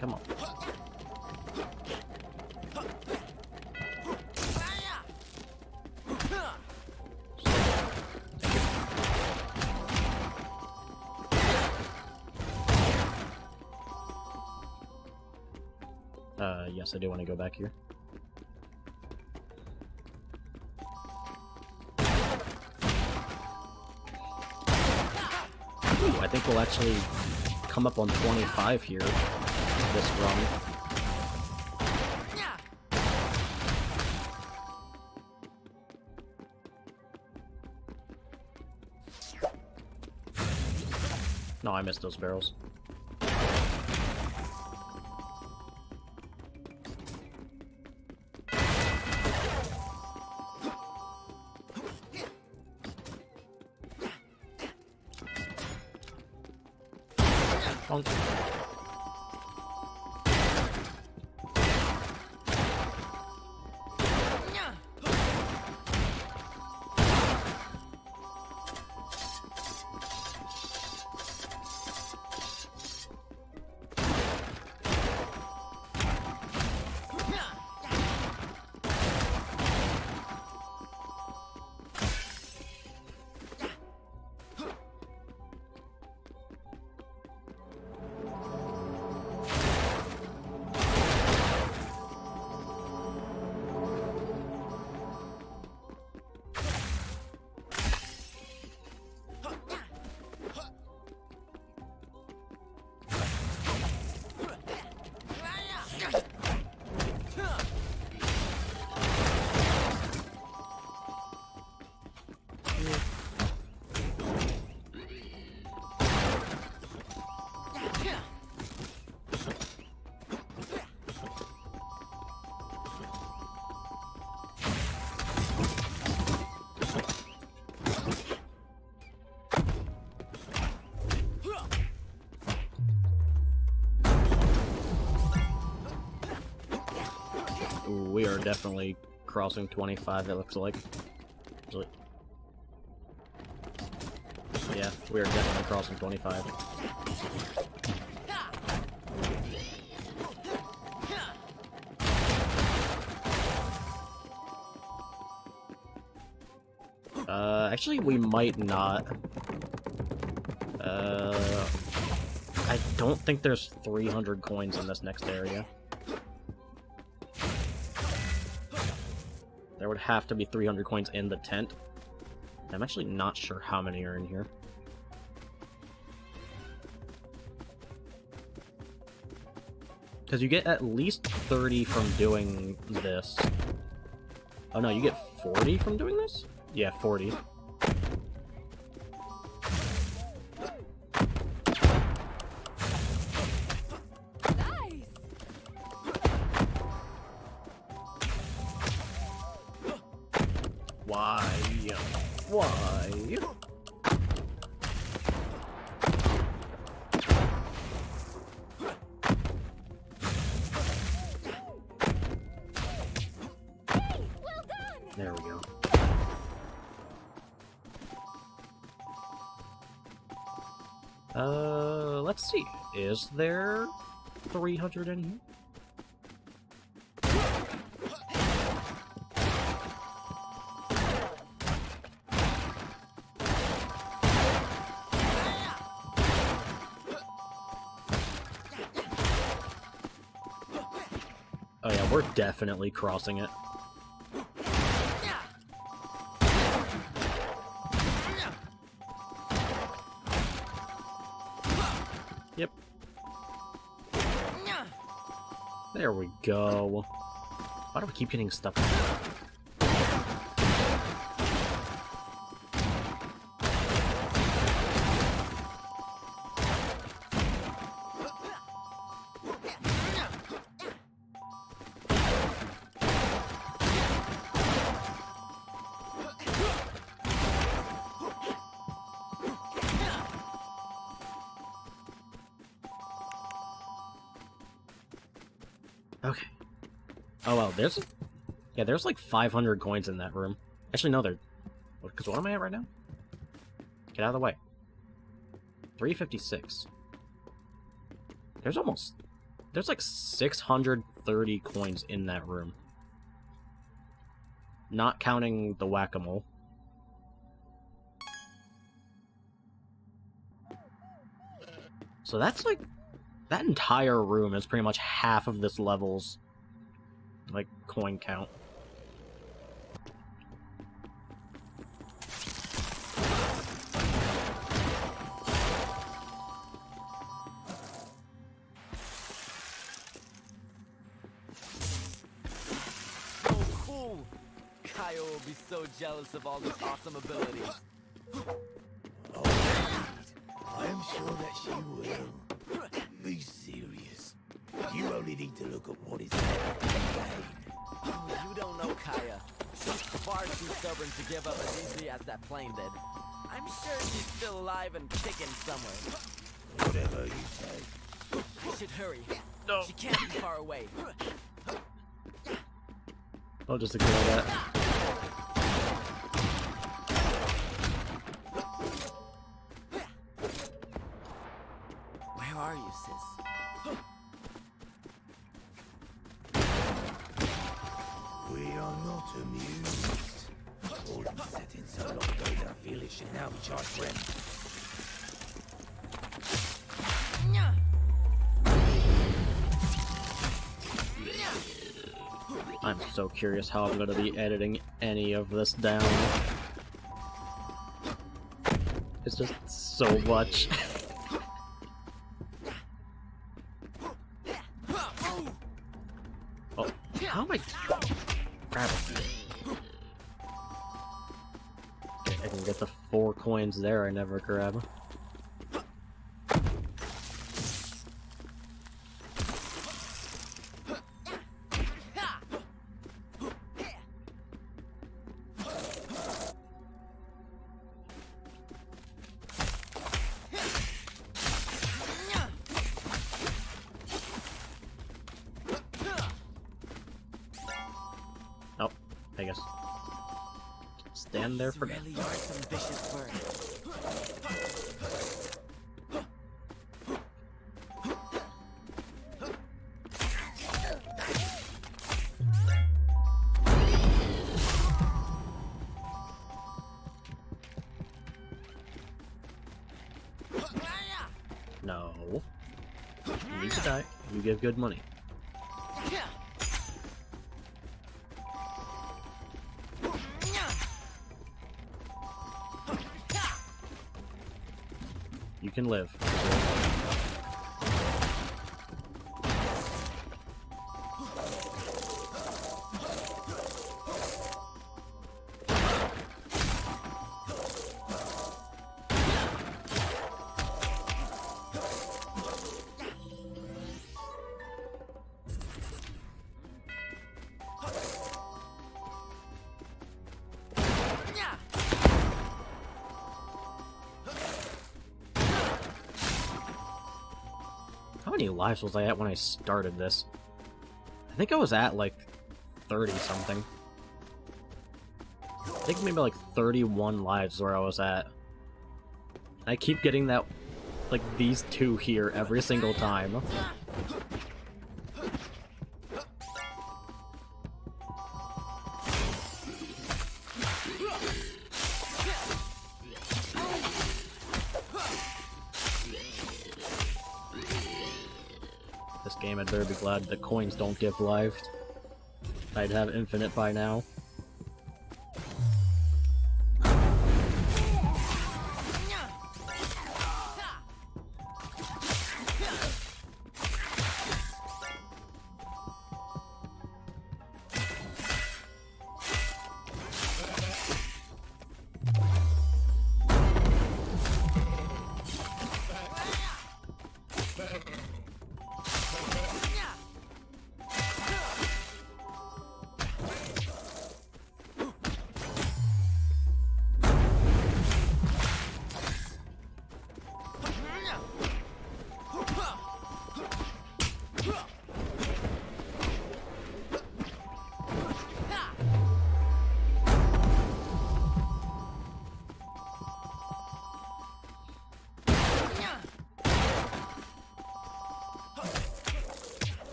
Come on. Yes, I do want to go back here. Ooh, I think we'll actually come up on 25 here this run. No, I missed those barrels. Bonk. definitely crossing 25, it looks like. Actually, yeah, we are definitely crossing 25. Actually, we might not. I don't think there's 300 coins in this next area. There would have to be 300 coins in the tent. I'm actually not sure how many are in here. Because you get at least 30 from doing this. Oh no, you get 40 from doing this? Yeah, 40. Why? Why? There we go. Let's see. Is there 300 in here? Oh yeah, we're definitely crossing it. Yep. There we go. Why do we keep getting stuck? Okay. Oh well, there's like 500 coins in that room. Actually, no, because what am I at right now? Get out of the way. 356. There's like 630 coins in that room. Not counting the whack-a-mole. So that's like, that entire room is pretty much half of this level's, like, coin count. So cool! Kaya will be so jealous of all these awesome abilities. Oh, I am sure that she will. Be serious. You only need to look at what is happening. You don't know Kaya. She's far too stubborn to give up as easily as that plane did. I'm sure she's still alive and kicking somewhere. Whatever you say. I should hurry. No. She can't be far away. I'll just ignore that. Where are you, sis? We are not amused. All been set in so long ago that I feel it should now be charged rent. I'm so curious how I'm gonna be editing any of this down. It's just so much. Oh, how am I grabbing? Okay, I can get the 4 coins there I never grab. guess. Stand there for Really are some vicious birds. No. You need to die. You give good money. You can live. How many lives was I at when I started this? I think I was at like 30 something. I think maybe like 31 lives where I was at. I keep getting that, like these two here every single time. This game, I'd better be glad the coins don't give life. I'd have infinite by now.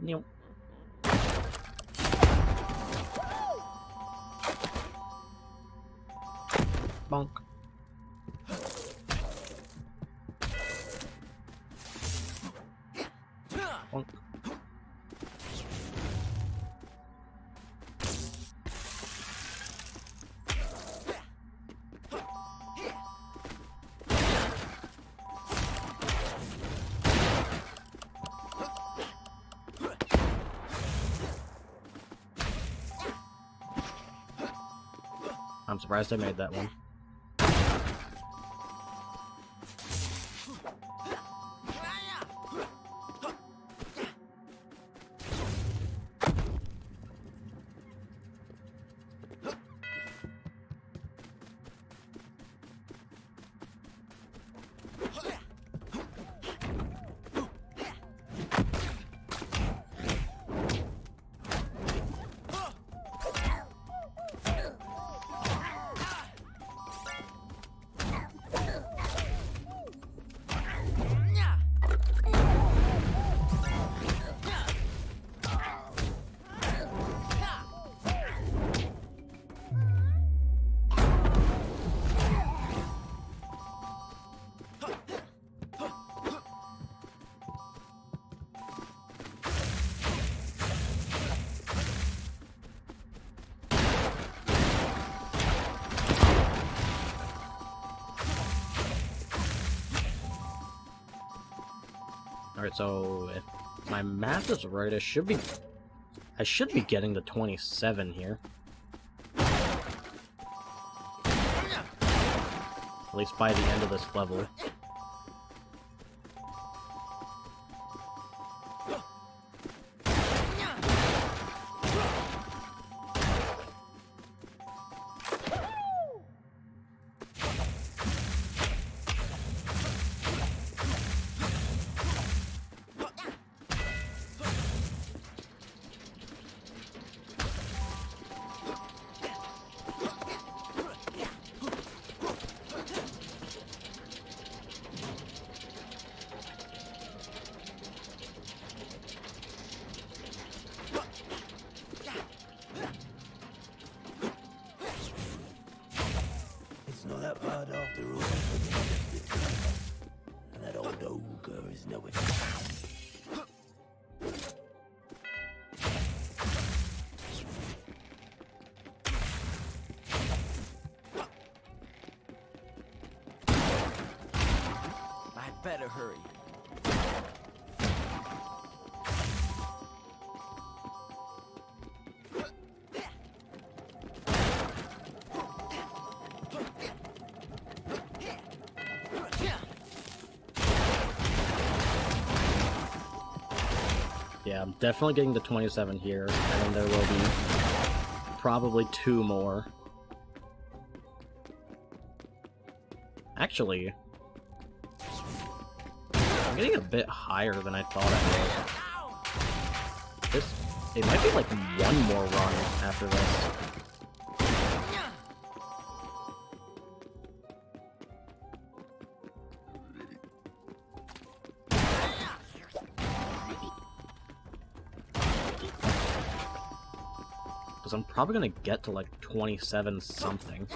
Nope. Bonk. Bonk. I'm surprised I made that one. Alright, so if my math is right, I should be getting the 27 here. At least by the end of this level. Joker is no exception. I'd better hurry. Yeah, I'm definitely getting to 27 here, and there will be probably 2 more. Actually, I'm getting a bit higher than I thought I would. It might be like 1 more run after this. Because I'm probably gonna get to like 27 something.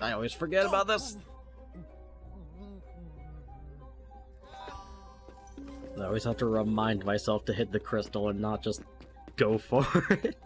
I always forget about this. I always have to remind myself to hit the crystal and not just go for it.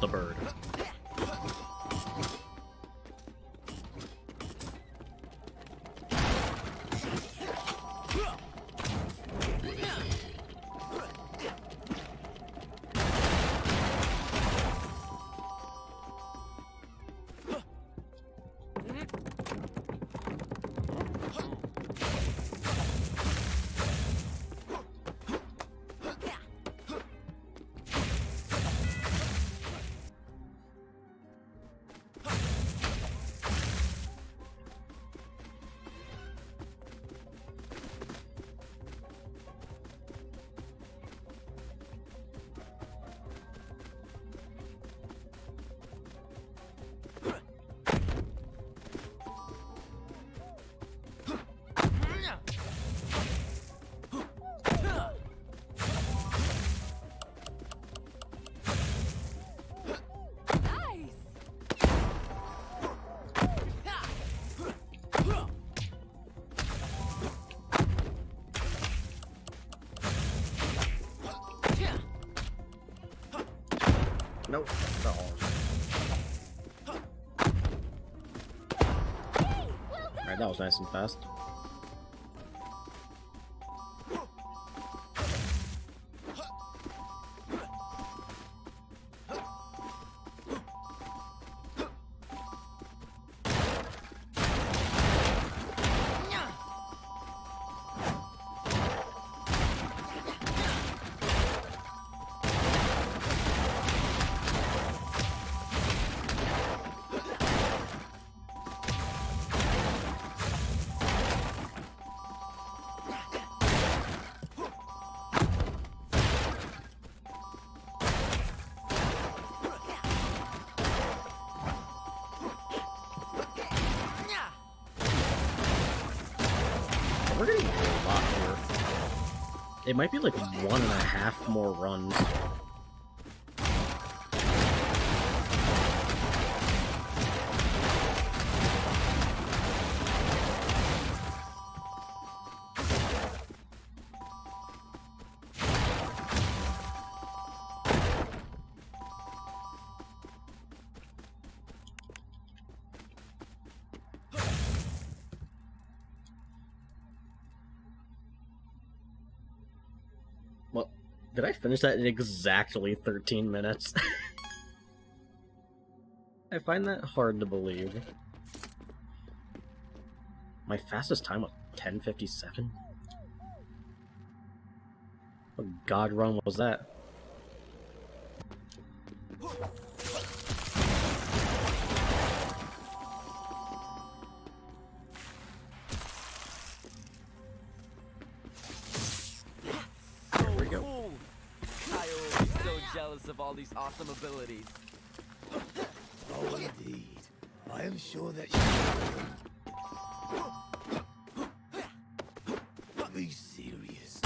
The bird. Nope. Alright, that was nice and fast. We're getting a lot here. It might be like 1.5 more runs. Did I finish that in exactly 13 minutes? I find that hard to believe. My fastest time was 10:57? What god run was that? There we go. Cool. Kaya will be so jealous of all these awesome abilities. Oh, indeed. I am sure that she will. Be serious.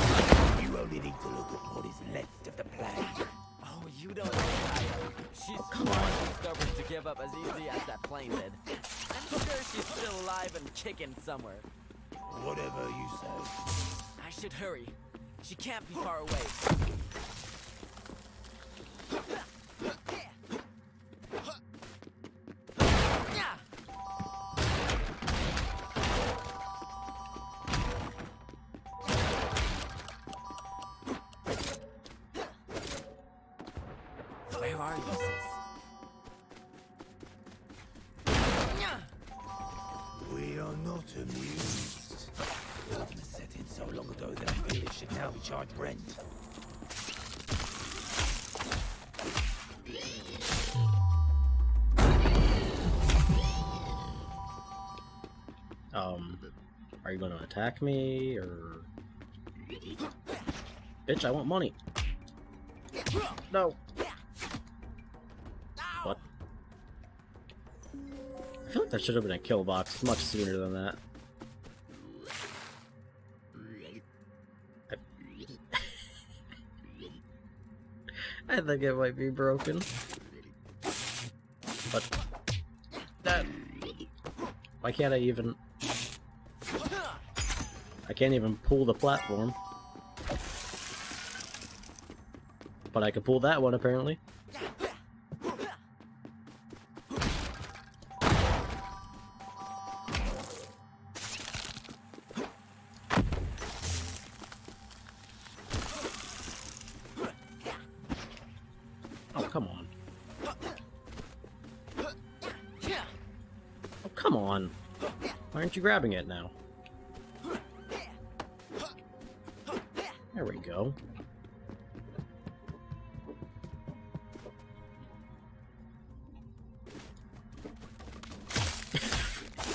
You only need to look at what is left of the plan. Oh, you don't know Kaya. She's far too stubborn to give up as easily as that plane did. I'm sure she's still alive and kicking somewhere. Whatever you say. I should hurry. She can't be far away. Where are you, sis? We are not amused. Orders set in so long ago that I feel it should now be charged rent. Are you gonna attack me, or... Bitch, I want money! No! What? I feel like that should have been a kill box much sooner than that. I think it might be broken. But... Why can't I even... I can't even pull the platform. But I can pull that one, apparently. Oh, come on. Oh, come on. Why aren't you grabbing it now? There we go.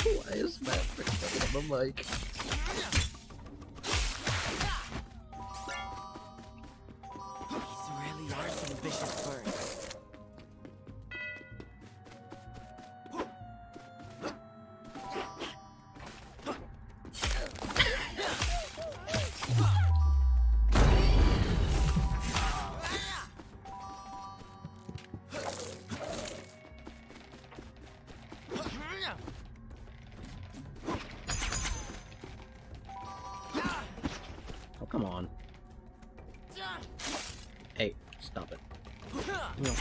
Why is that picked up on the mic? These really are some vicious birds. Oh, come on. Hey, stop it. No.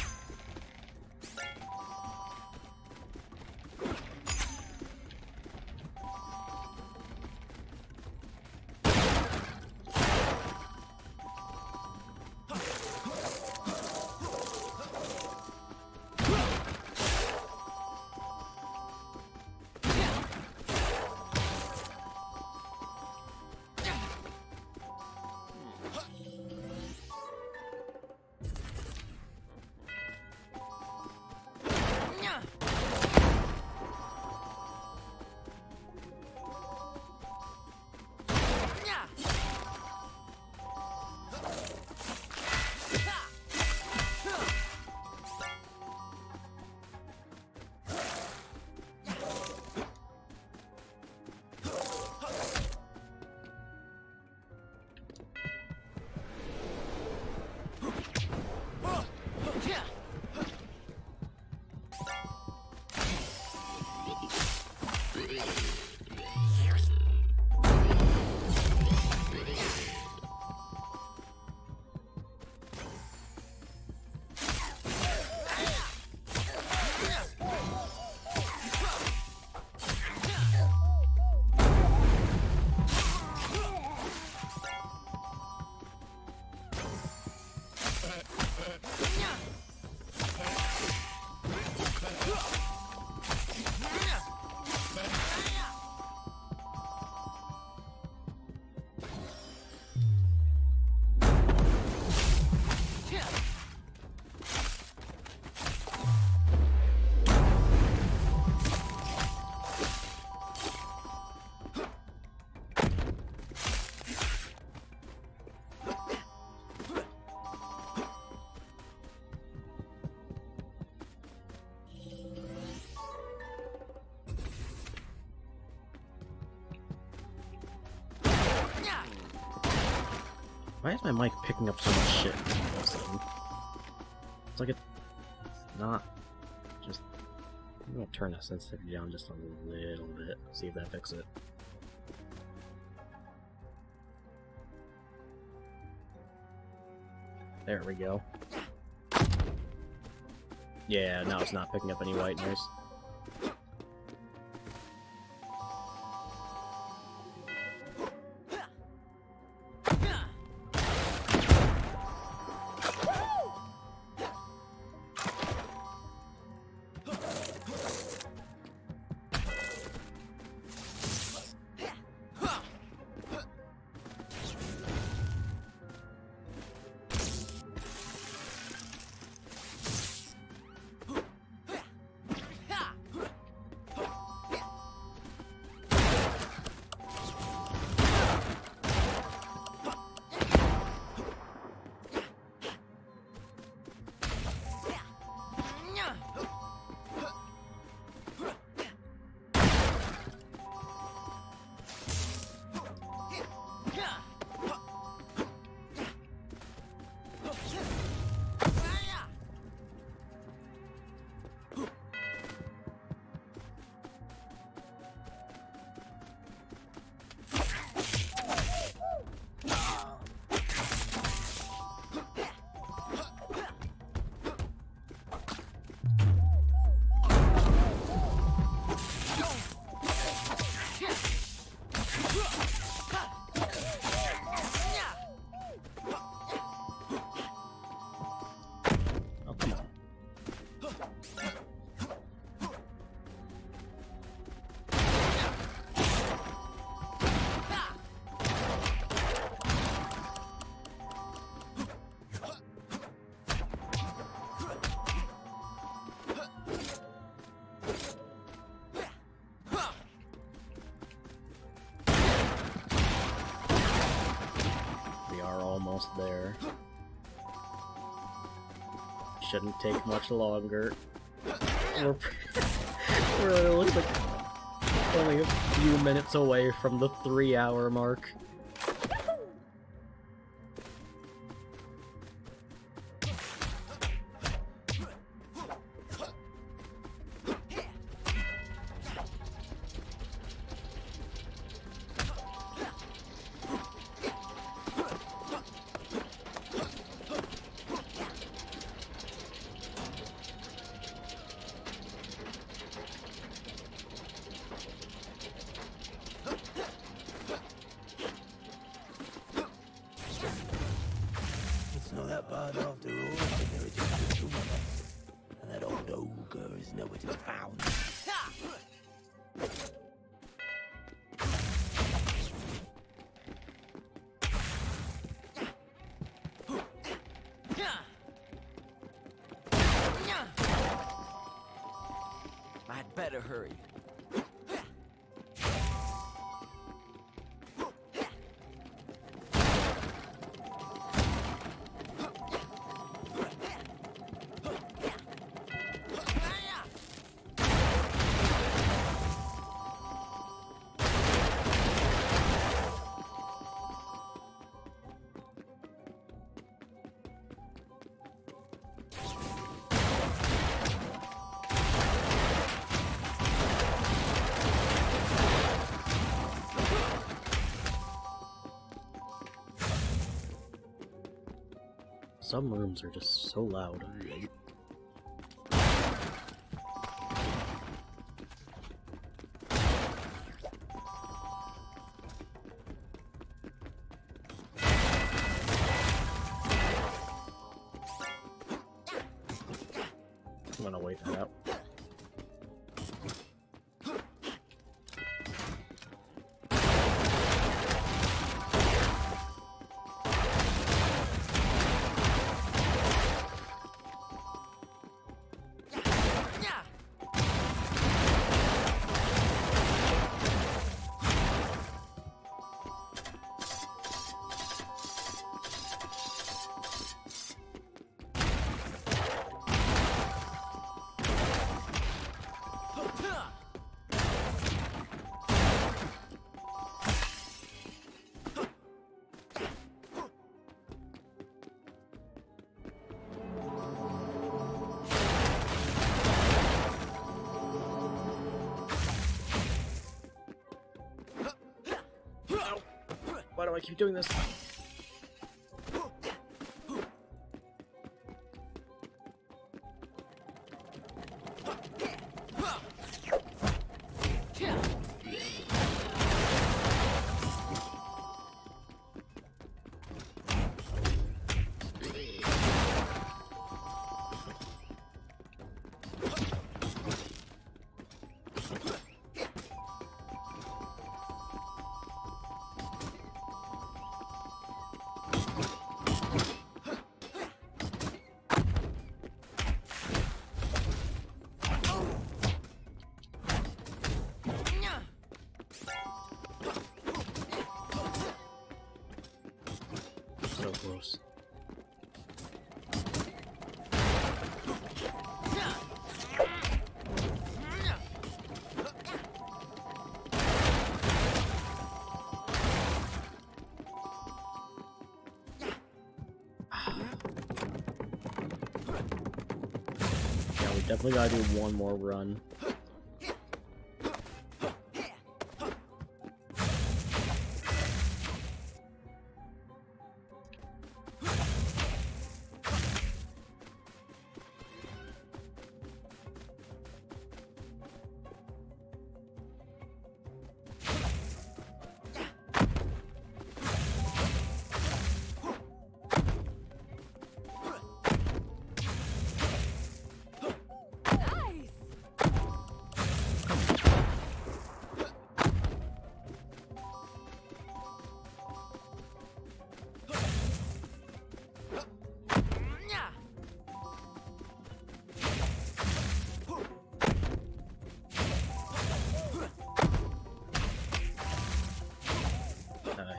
Why is my mic picking up so much shit all of a sudden? It's like it's not just... I'm gonna turn that sensitivity down just a little bit, see if that fixes it. There we go. Yeah, now it's not picking up any white noise. Almost there. Shouldn't take much longer. We're it looks like only a few minutes away from the 3-hour mark. Not that bad after all. I think there are just two of us. And that old ogre is nowhere to be found. I'd better hurry. Some rooms are just so loud. I'm gonna wait that out. I keep doing this. So close. Yeah, we definitely gotta do one more run.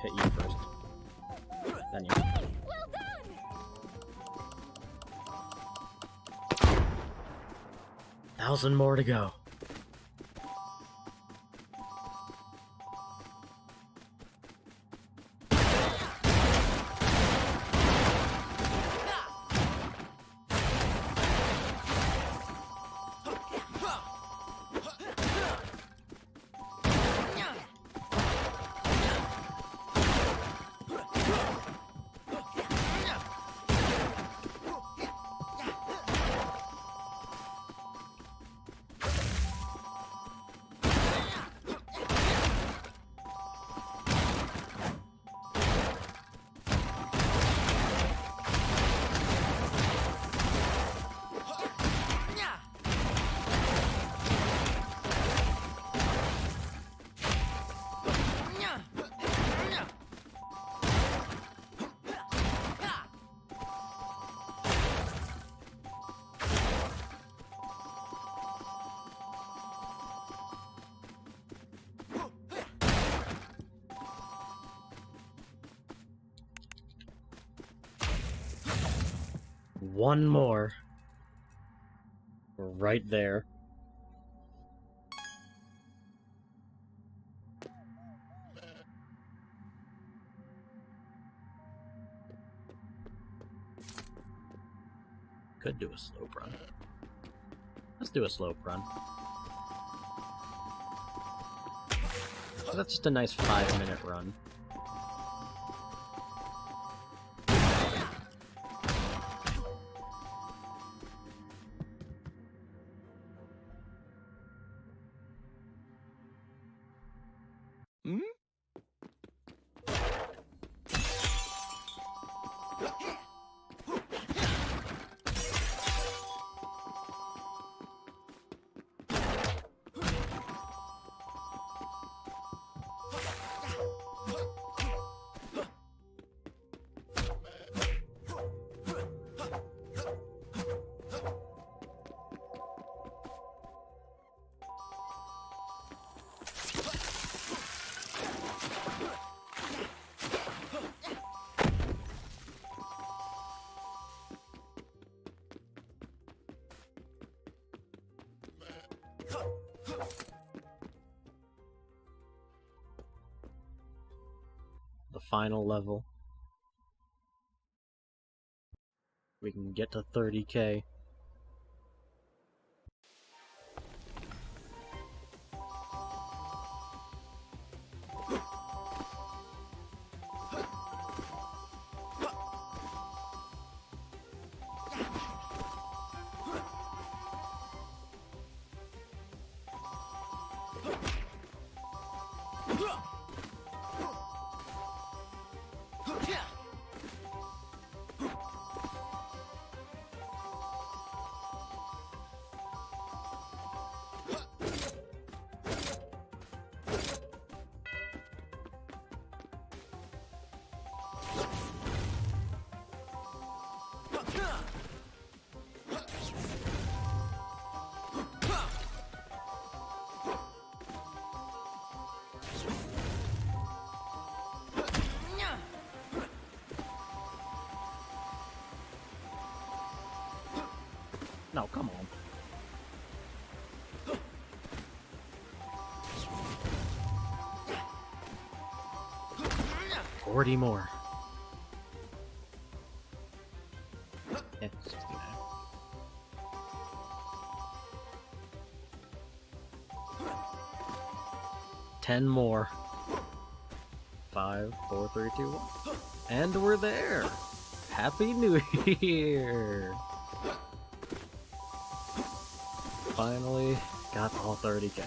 Hit you first. Then you. Well done! 1,000 more to go. One more. We're right there. Could do a slow run. Let's do a slow run. So that's just a nice 5-minute run. The final level. We can get to 30k. No, come on. $40 more. 69. $10 more. 5, 4, 3, 2, 1. And we're there! Happy New Year! Finally got all 30k.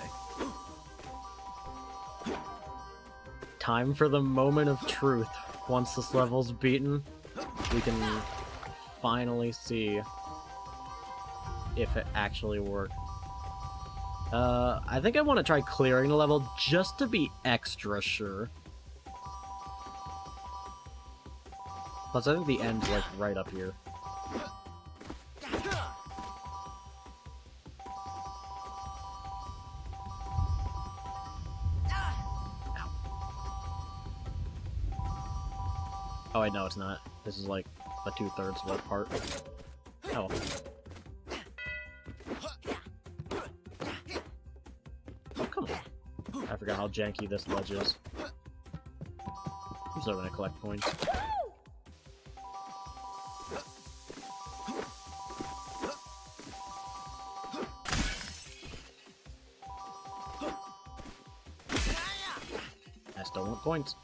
Time for the moment of truth. Once this level's beaten, we can finally see if it actually worked. I think I want to try clearing the level just to be extra sure. Plus, I think the end's like right up here. Oh wait, no, it's not. This is like the 2/3 left part. Oh. Oh, come on. I forgot how janky this ledge is. I'm still gonna collect points. I still want points.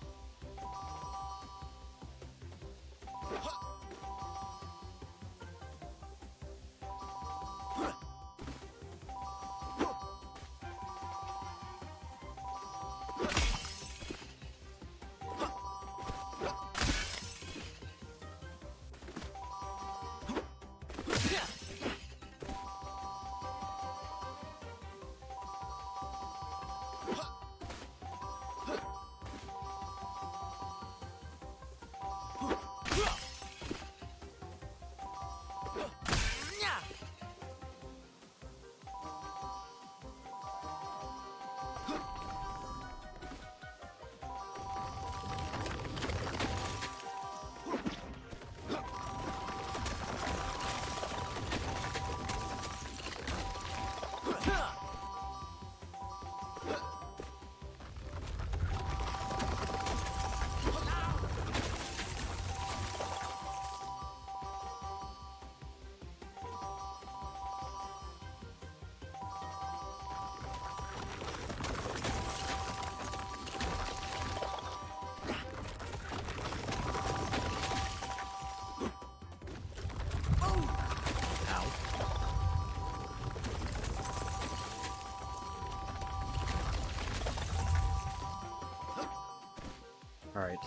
Alright.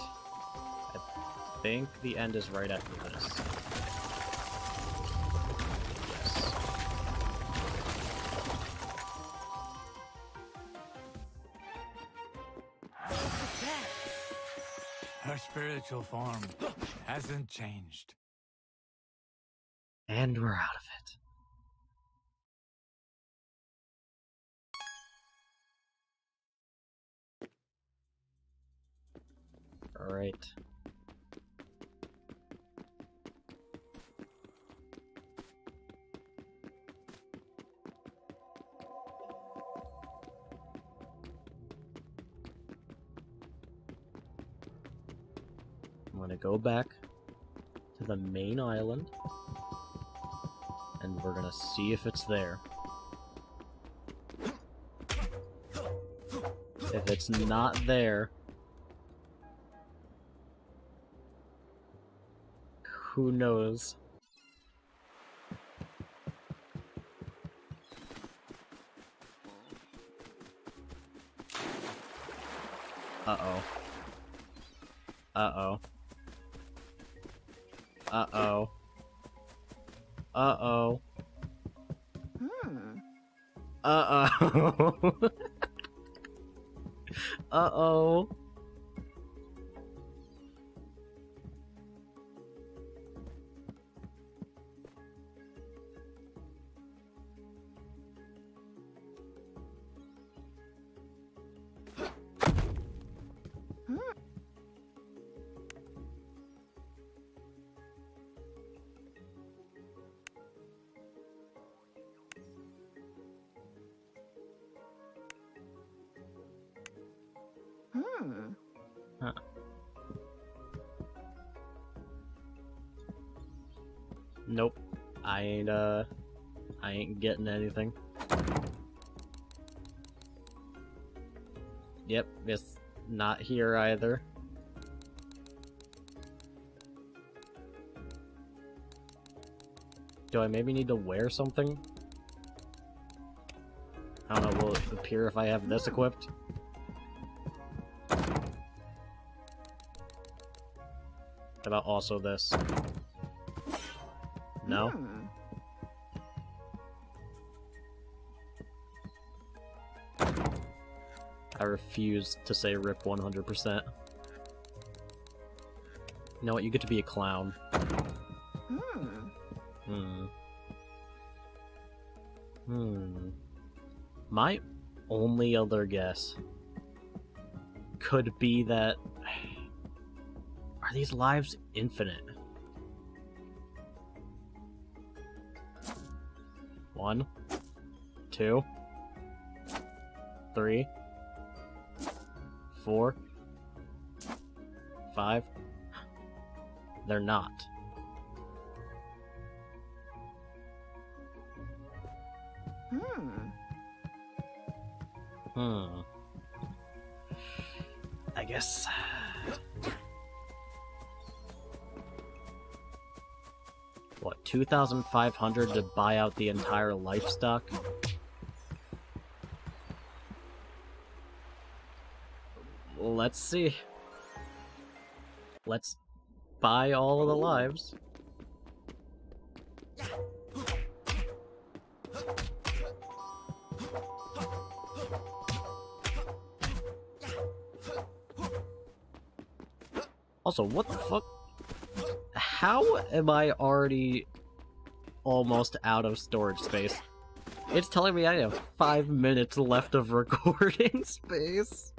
I think the end is right after this. Yes. Her spiritual form hasn't changed. And we're out of it. Alright. I'm gonna go back to the main island, and we're gonna see if it's there. If it's not there, who knows? Uh-oh. Uh-oh. Uh-oh. Uh-oh. Uh-oh. Uh-oh. Huh. Nope. I ain't getting anything. Yep, it's not here either. Do I maybe need to wear something? I don't know, will it appear if I have this equipped? How about also this? No? I refuse to say RIP 100%. You know what, you get to be a clown. My only other guess could be that... Are these lives infinite? 1, 2, 3, 4, 5. They're not. I guess... What, 2,500 to buy out the entire life stock? Let's see. Let's buy all of the lives. Also, what the fuck? How am I already almost out of storage space? It's telling me I have 5 minutes left of recording space.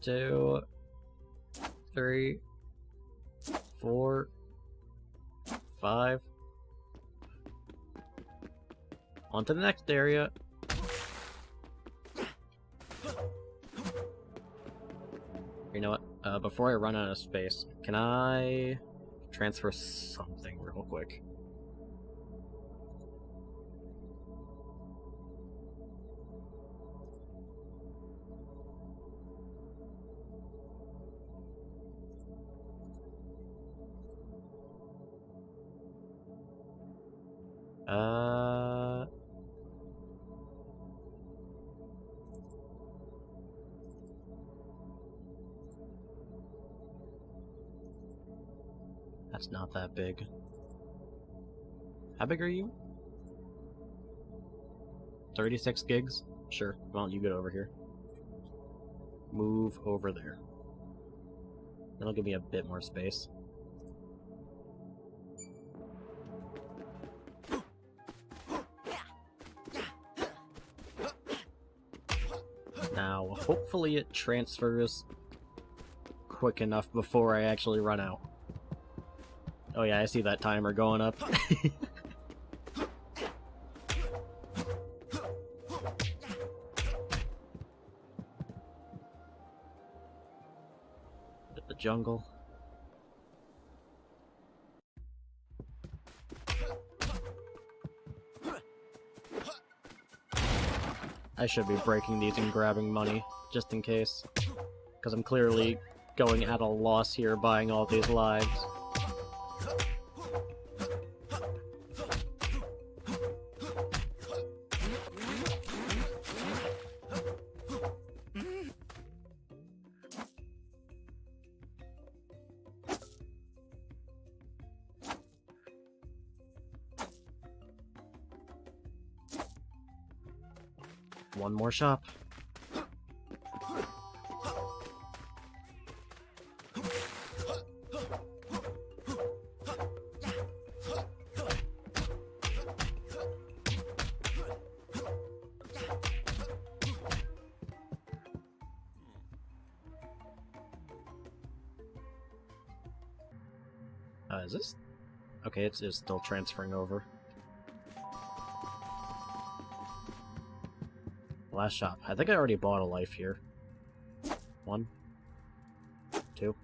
Two, 3, 4, 5. On to the next area. You know what? Before I run out of space, can I transfer something real quick? That's not that big. How big are you? 36 gigs? Sure. Why don't you get over here? Move over there. That'll give me a bit more space. Now, hopefully it transfers quick enough before I actually run out. Oh yeah, I see that timer going up. The jungle. I should be breaking these and grabbing money, just in case. Because I'm clearly going at a loss here buying all these lives. One more shop. Is this? Okay, it's still transferring over. last shop. I think I already bought a life here. 1, 2,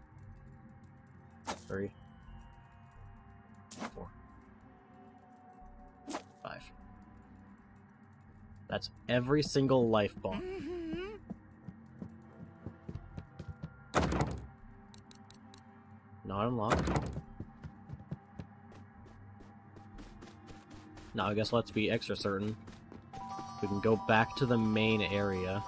3, 4, 5. That's every single life bought. Not unlocked. Now I guess let's be extra certain. We can go back to the main area.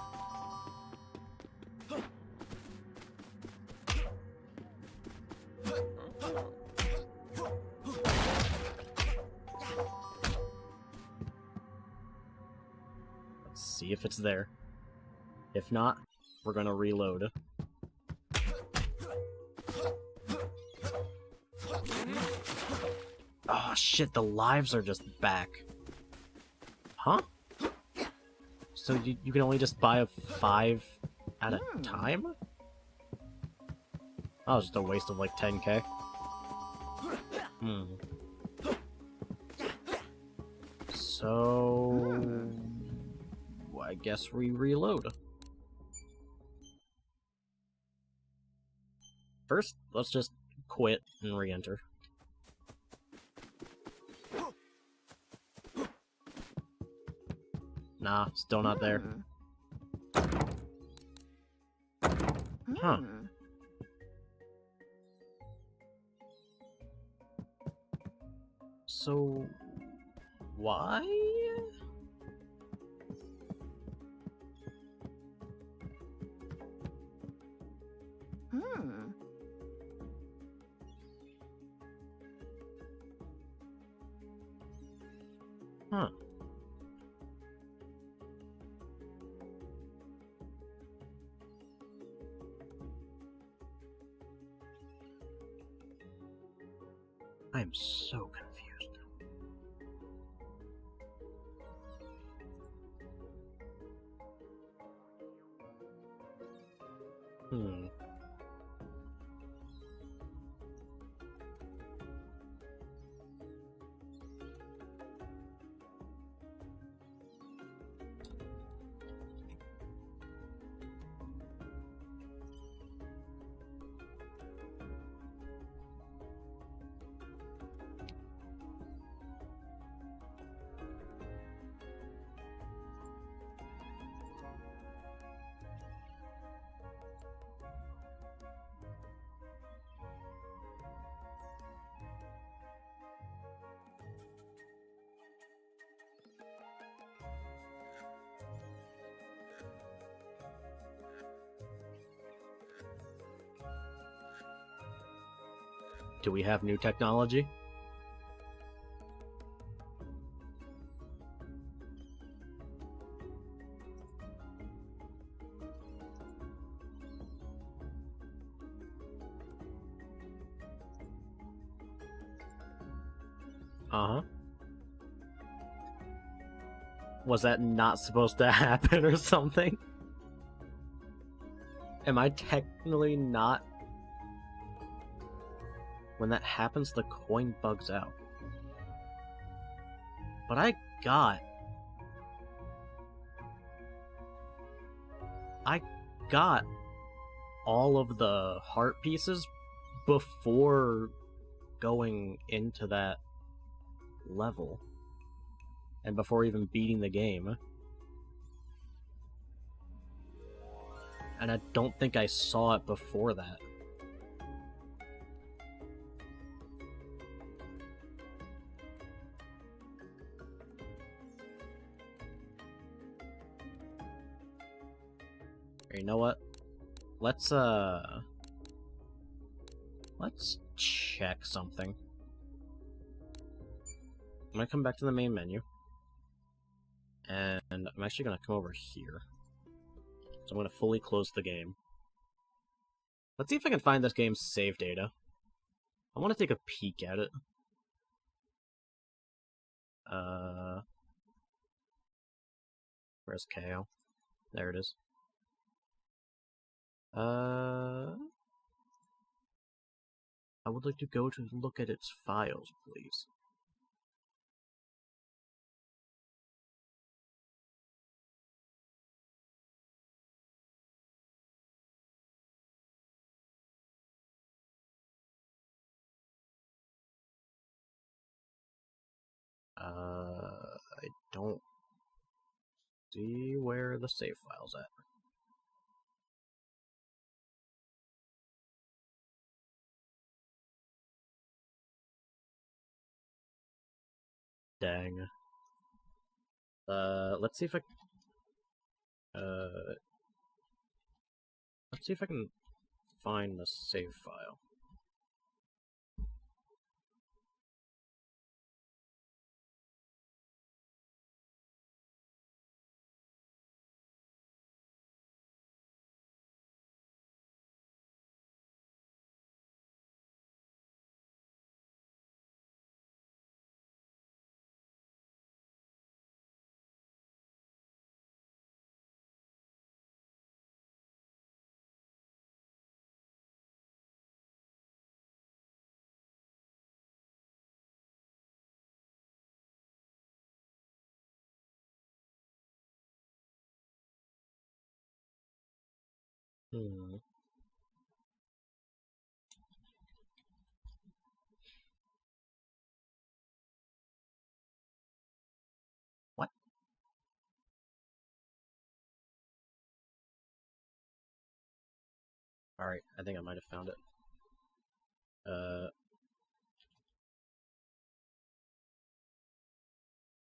Let's see if it's there. If not, we're gonna reload. Oh shit, the lives are just back. Huh? So you can only just buy a 5 at a time? That was just a waste of like 10k. So... I guess we reload. First, let's just quit and re-enter. Nah, still not there. Huh. So... why? Huh. I am so confused. Do we have new technology? Uh-huh. Was that not supposed to happen or something? Am I technically not... When that happens, the coin bugs out. But I got all of the heart pieces before going into that level. And before even beating the game. And I don't think I saw it before that. You know what? Let's check something. I'm gonna come back to the main menu. And I'm actually gonna come over here. So I'm gonna fully close the game. Let's see if I can find this game's save data. I wanna take a peek at it. Where's KO? There it is. I would like to go to look at its files, please. I don't see where the save file's at. Dang. Let's see if I... let's see if I can find the save file. Hmm. What? Alright, I think I might have found it.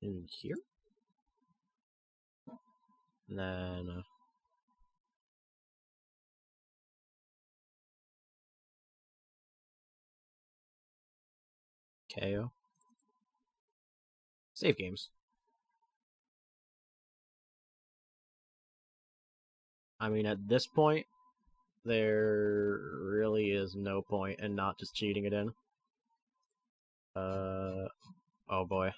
In here? And then... KO. Save games. I mean, at this point, there really is no point in not just cheating it in. Oh boy.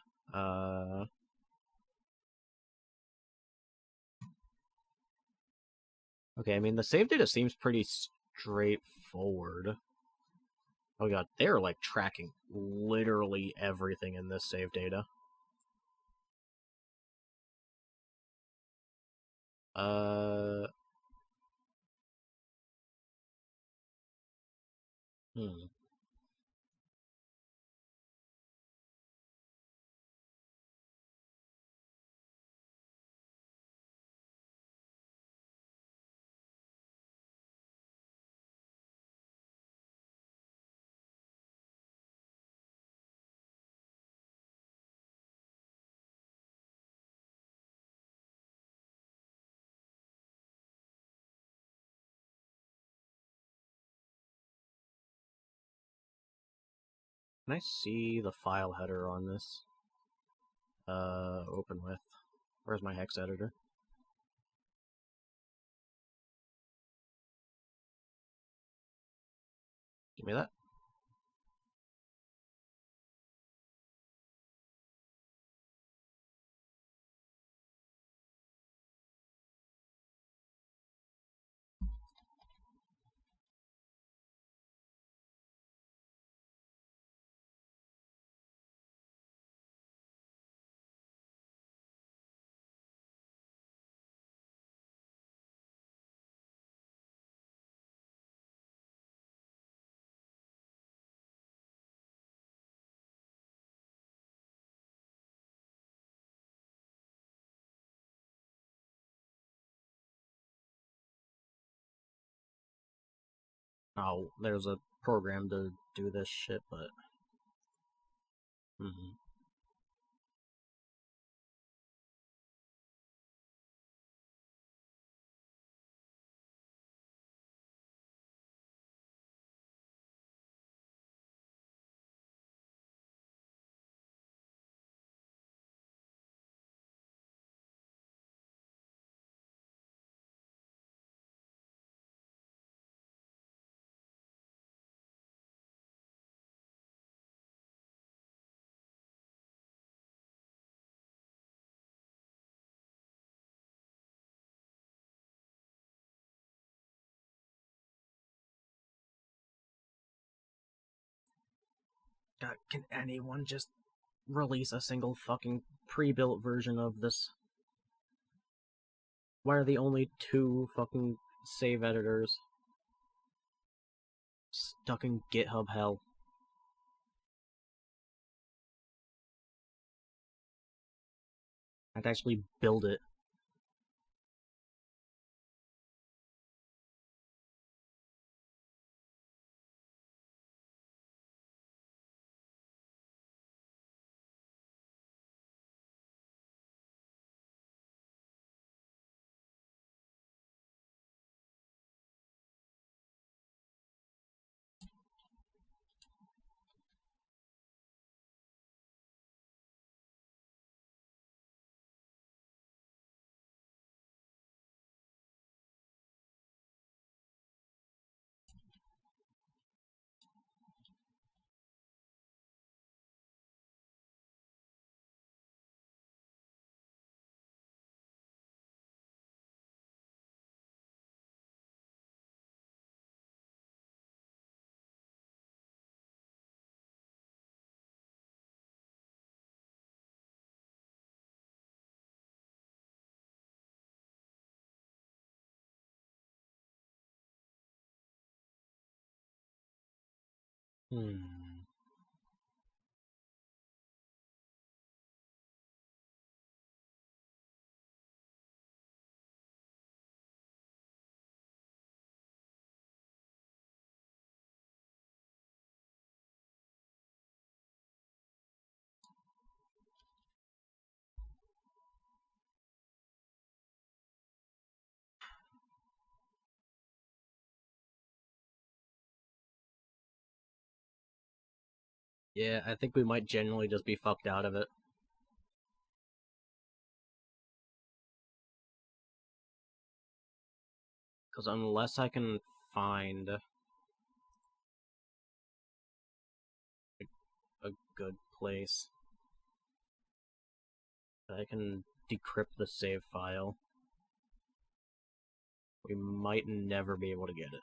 Okay, I mean, the save data seems pretty straightforward. Oh god, they're like tracking literally everything in this save data. Hmm. Can I see the file header on this? Open with. Where's my hex editor? Give me that. Oh, there's a program to do this shit, but... God, can anyone just release a single fucking pre-built version of this? Why are the only two fucking save editors stuck in GitHub hell? I have to actually build it. Hmm. Yeah, I think we might genuinely just be fucked out of it. Because unless I can find a good place that I can decrypt the save file, we might never be able to get it.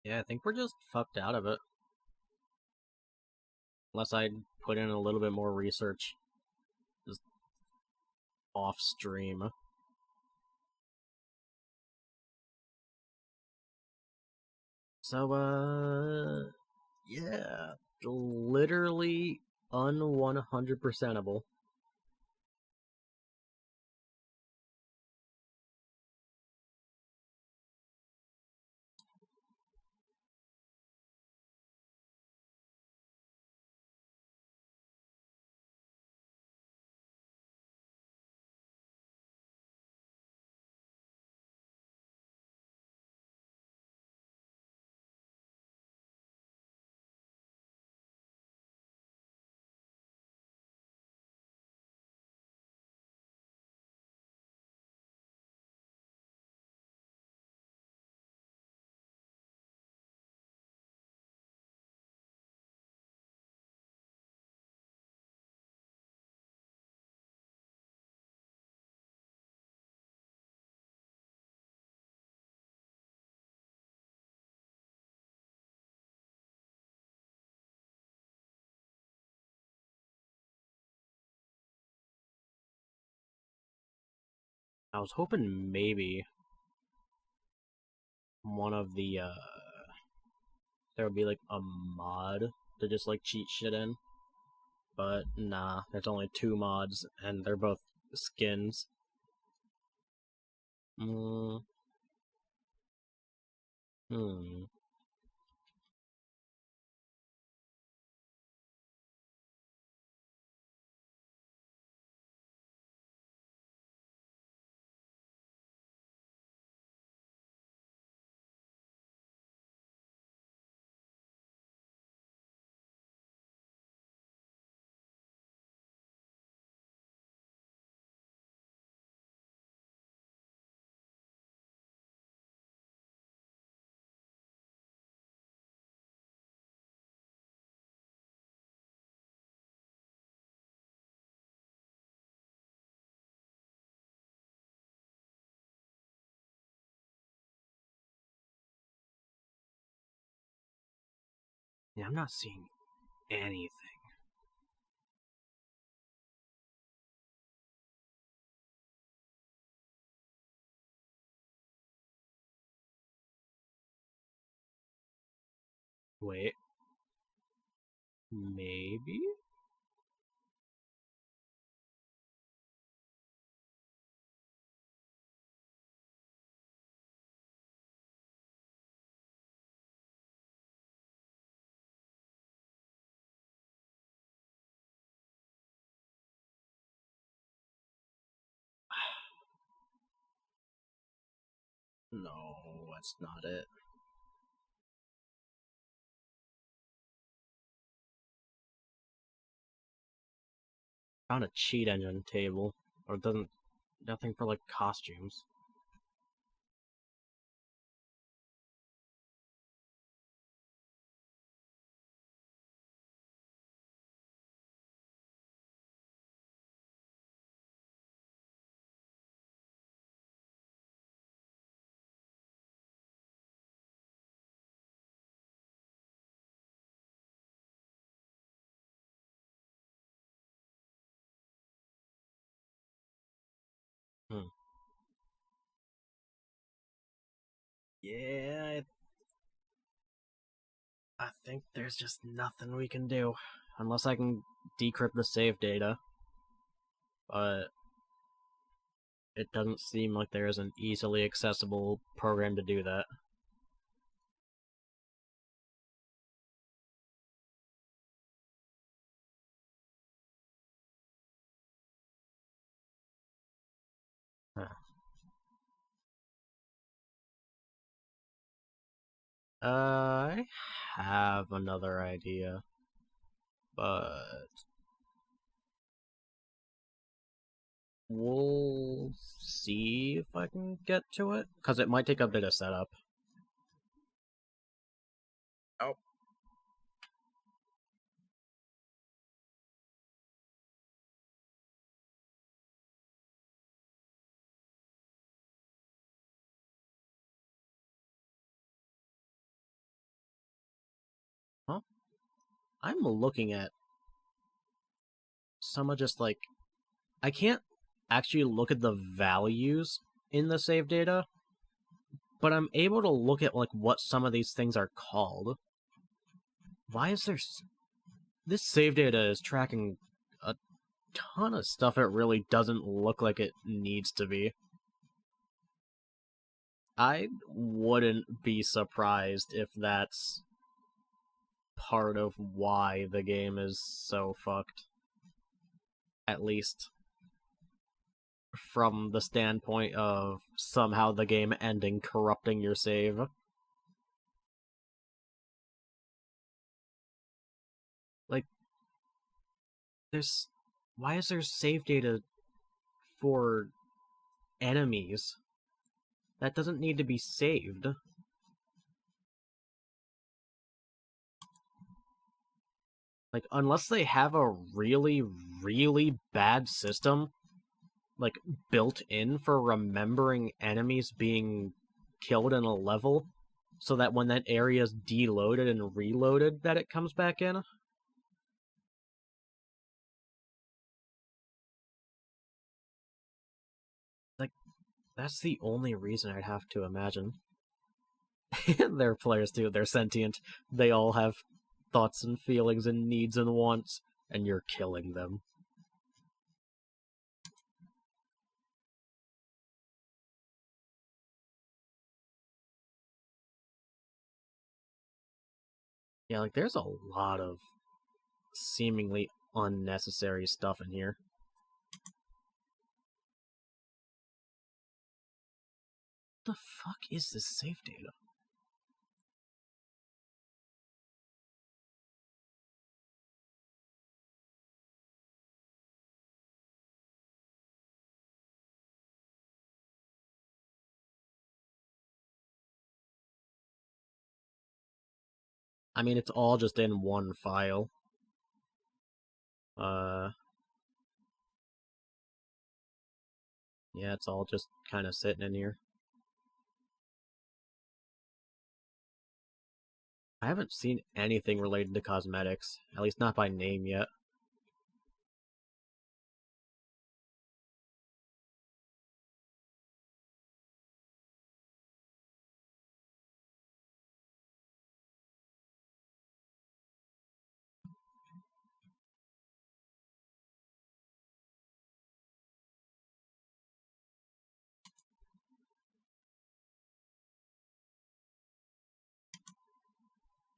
Yeah, I think we're just fucked out of it. Unless I put in a little bit more research. Just off stream. So, yeah. Literally un-100%able. I was hoping maybe one of the, there would be like a mod to just like cheat shit in. But nah, there's only 2 mods, and they're both skins. Hmm. Yeah, I'm not seeing anything. Wait. Maybe? No, that's not it. Found a cheat engine table. Or it doesn't... Nothing for, like, costumes. Hmm. Yeah, I think there's just nothing we can do. Unless I can decrypt the save data. But it doesn't seem like there is an easily accessible program to do that. Huh. I have another idea, but we'll see if I can get to it, because it might take a bit of setup. Oh. Huh? I'm looking at some of just like... I can't actually look at the values in the save data, but I'm able to look at like what some of these things are called. Why is there... This save data is tracking a ton of stuff it really doesn't look like it needs to be. I wouldn't be surprised if that's part of why the game is so fucked. At least from the standpoint of somehow the game ending corrupting your save. Like, there's... Why is there save data for enemies? That doesn't need to be saved. Like, unless they have a really, really bad system, like, built in for remembering enemies being killed in a level, so that when that area is deloaded and reloaded, that it comes back in. Like, that's the only reason I'd have to imagine. They're players too, they're sentient. They all have thoughts and feelings and needs and wants, and you're killing them. Yeah, like, there's a lot of seemingly unnecessary stuff in here. What the fuck is this save data? I mean, it's all just in one file. Yeah, it's all just kind of sitting in here. I haven't seen anything related to cosmetics, at least not by name yet.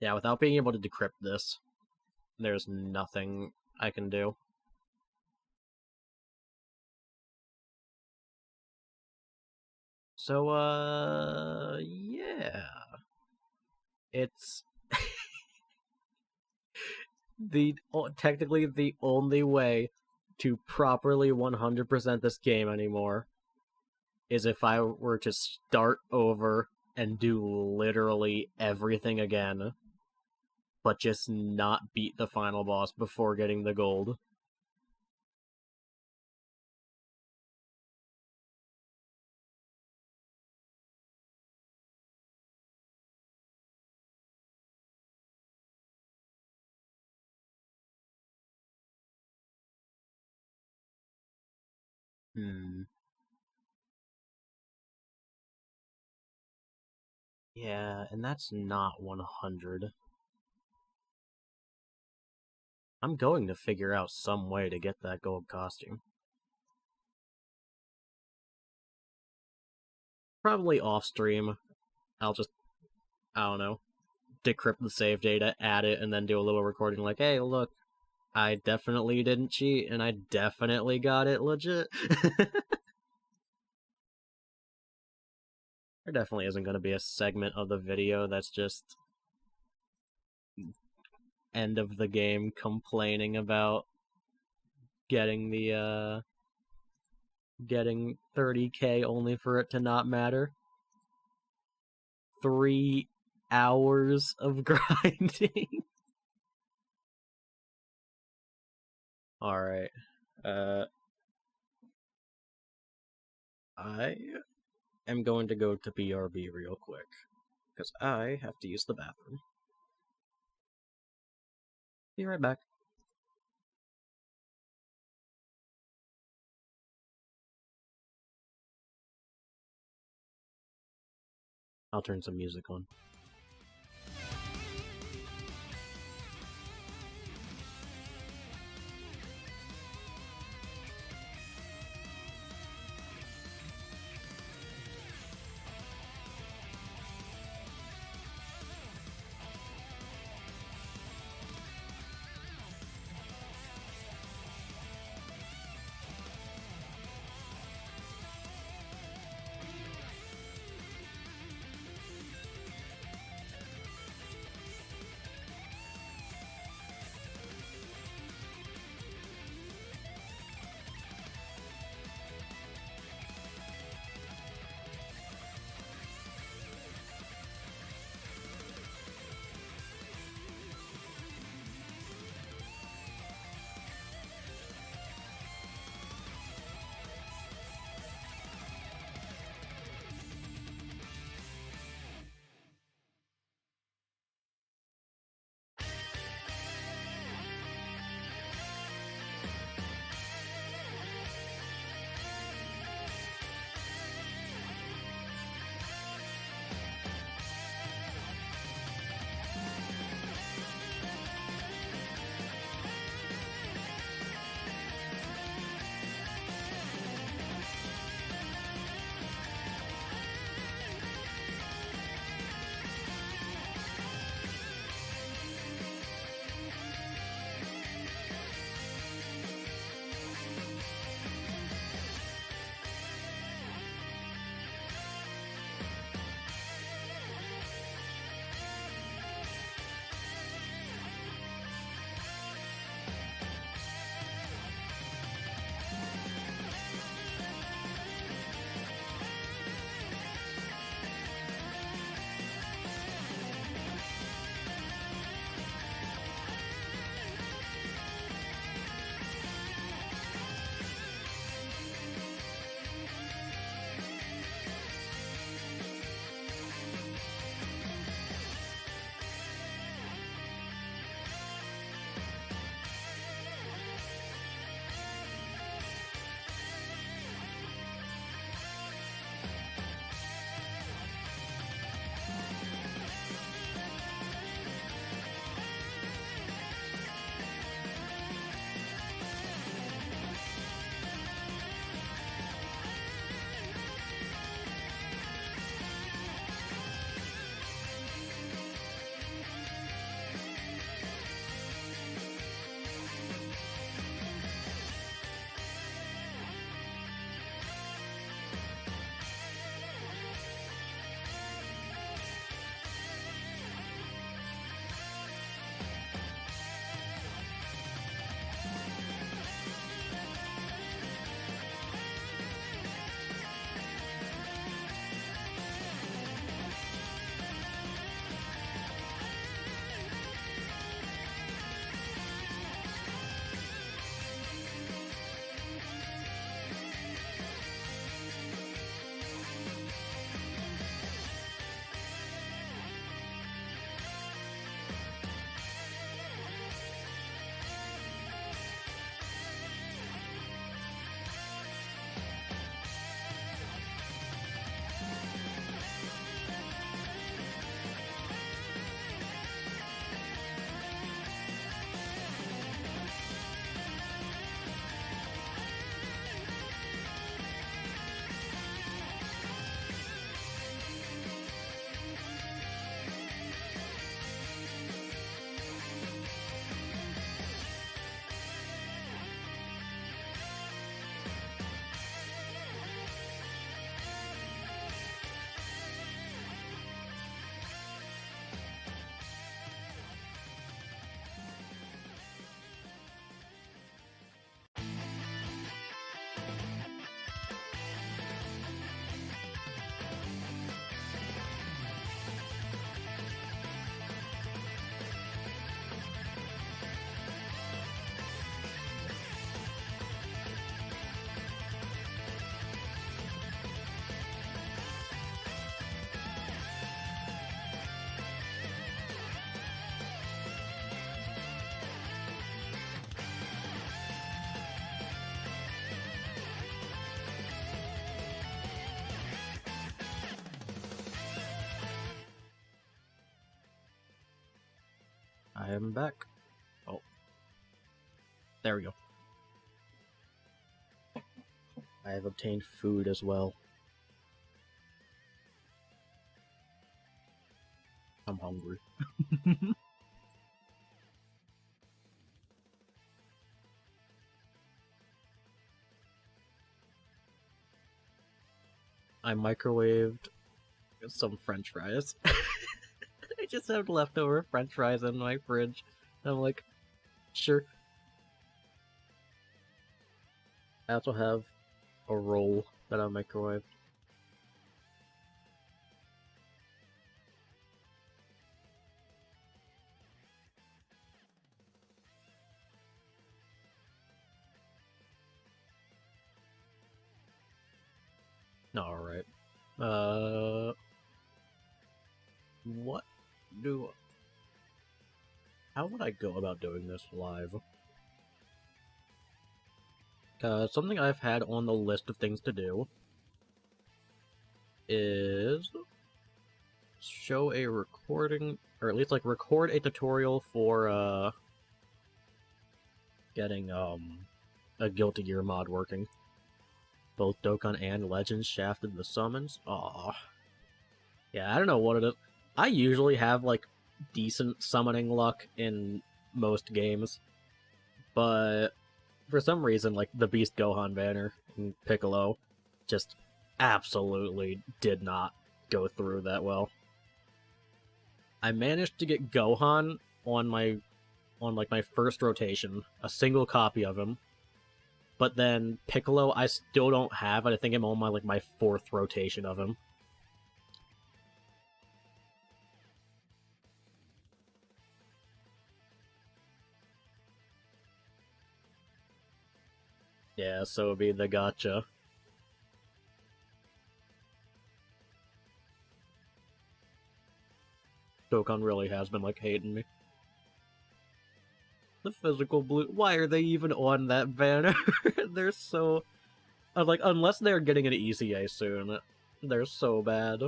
Yeah, without being able to decrypt this, there's nothing I can do. So, yeah. It's technically the only way to properly 100% this game anymore is if I were to start over and do literally everything again, but just not beat the final boss before getting the gold. Yeah, and that's not 100. I'm going to figure out some way to get that gold costume. Probably off stream. I'll just, I don't know, decrypt the save data, add it, and then do a little recording like, hey, look, I definitely didn't cheat, and I definitely got it legit. There definitely isn't going to be a segment of the video that's just end of the game complaining about getting the, getting 30k only for it to not matter. 3 hours of grinding. Alright. I am going to go to BRB real quick, because I have to use the bathroom. Be right back. I'll turn some music on. I am back. Oh. There we go. I have obtained food as well. I'm hungry. I microwaved some French fries. I just have leftover French fries in my fridge. And I'm like, sure. I also have a roll that I microwaved. Alright. What do... How would I go about doing this live? Something I've had on the list of things to do is show a recording, or at least like record a tutorial for getting a Guilty Gear mod working. Both Dokkan and Legends shafted the summons. Aww. Yeah, I don't know what it is. I usually have like decent summoning luck in most games, but for some reason, like the Beast Gohan banner and Piccolo just absolutely did not go through that well. I managed to get Gohan on my first rotation, a single copy of him. But then Piccolo, I still don't have it. I think I'm on my fourth rotation of him. Yeah, so it'd be the gotcha. Dokkan really has been like hating me. The physical blue. Why are they even on that banner? They're so... like, unless they're getting an ECA soon, they're so bad.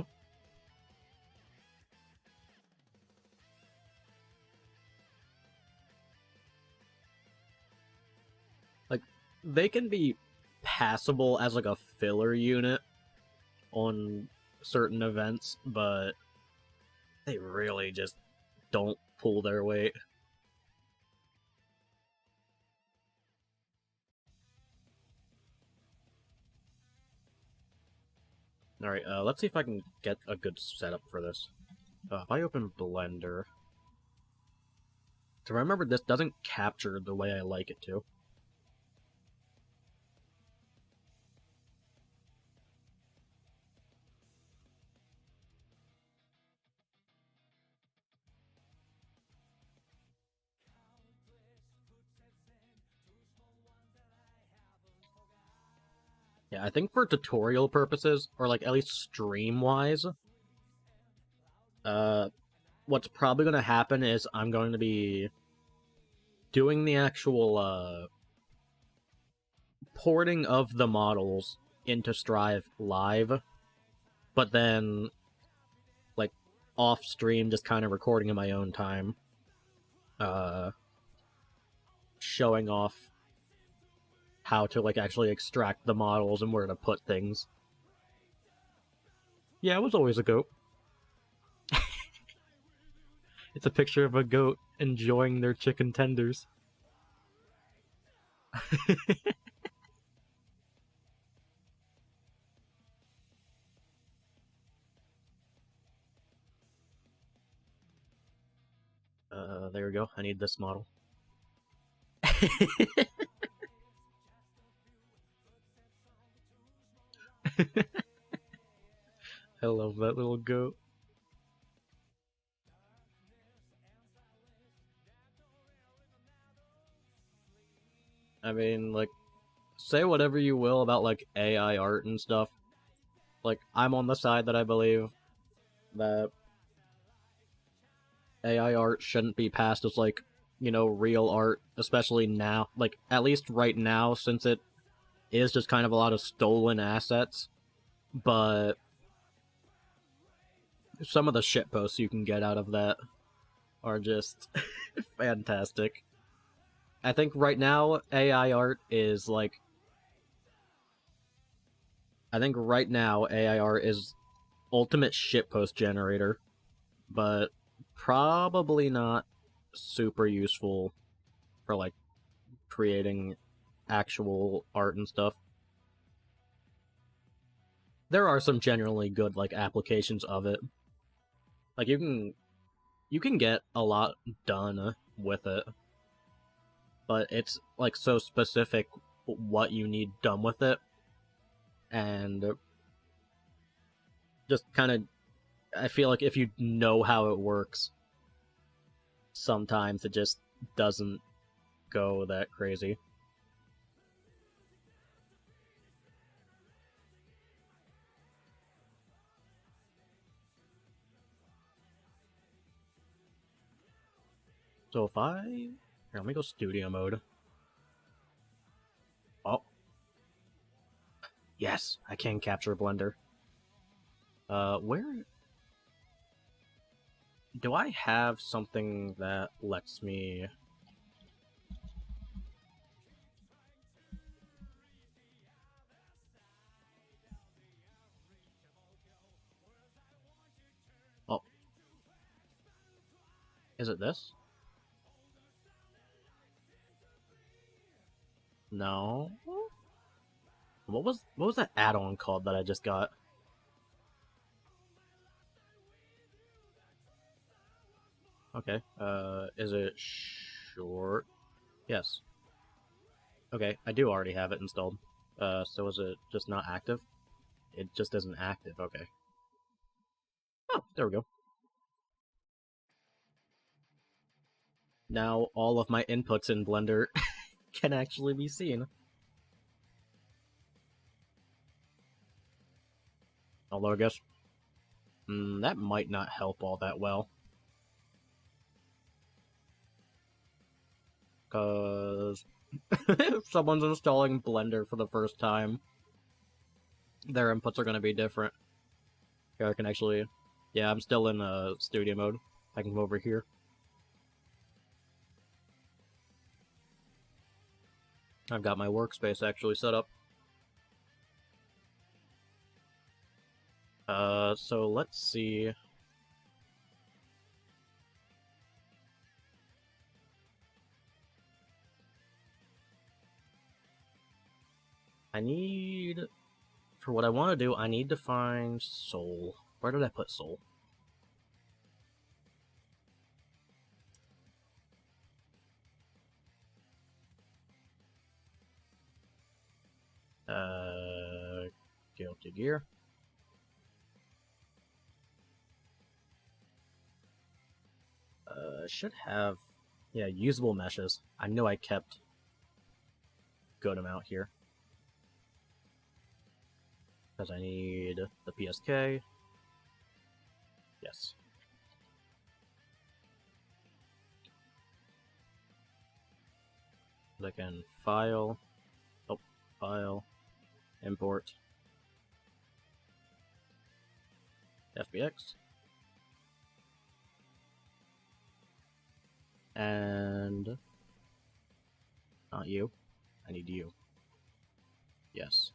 Like, they can be passable as like a filler unit on certain events, but they really just don't pull their weight. Alright, let's see if I can get a good setup for this. If I open Blender... So remember, this doesn't capture the way I like it to. Yeah, I think for tutorial purposes, or like at least stream-wise, what's probably going to happen is I'm going to be doing the actual porting of the models into Strive live, but then like off-stream just kind of recording in my own time, showing off how to like actually extract the models and where to put things. Yeah, it was always a goat. It's a picture of a goat enjoying their chicken tenders. There we go. I need this model. I love that little goat. I mean, like, say whatever you will about, like, AI art and stuff. Like, I'm on the side that I believe that AI art shouldn't be passed as, like, you know, real art, especially now. Like, at least right now, since it is just kind of a lot of stolen assets. But some of the shitposts you can get out of that are just fantastic. I think right now AI art is like... I think right now AI art is ultimate shitpost generator, but probably not super useful for like creating actual art and stuff. There are some generally good like applications of it. Like you can get a lot done with it, but it's like so specific what you need done with it, and just kind of, I feel like if you know how it works, sometimes it just doesn't go that crazy. So if here, let me go studio mode. Oh. Yes, I can capture Blender. Where... Do I have something that lets me... Oh. Is it this? No. What was that add-on called that I just got? Okay. Is it short? Yes. Okay, I do already have it installed. So is it just not active? It just isn't active, okay. Oh, there we go. Now all of my inputs in Blender can actually be seen. Although I guess... that might not help all that well. Because if someone's installing Blender for the first time, their inputs are going to be different. Here, I can actually... Yeah, I'm still in studio mode. I can come over here. I've got my workspace actually set up. So let's see... I need... For what I want to do, I need to find Soul. Where did I put Soul? Guilty Gear. Should have... Yeah, usable meshes. I knew I kept good amount here. Because I need the PSK. Yes. I can file. Oh, file. Import. FBX. And... Not you. I need you. Yes.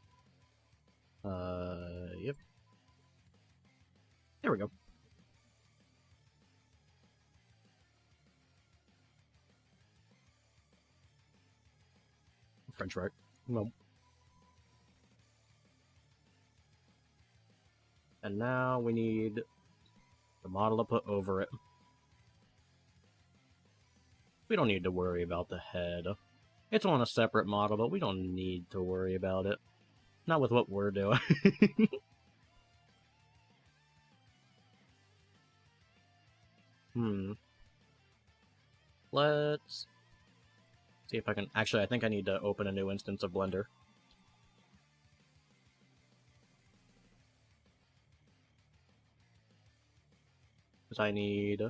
Yep. There we go. French right. No. And now we need the model to put over it. We don't need to worry about the head. It's on a separate model, but we don't need to worry about it. Not with what we're doing. Let's see if I can... Actually, I think I need to open a new instance of Blender. Because I need...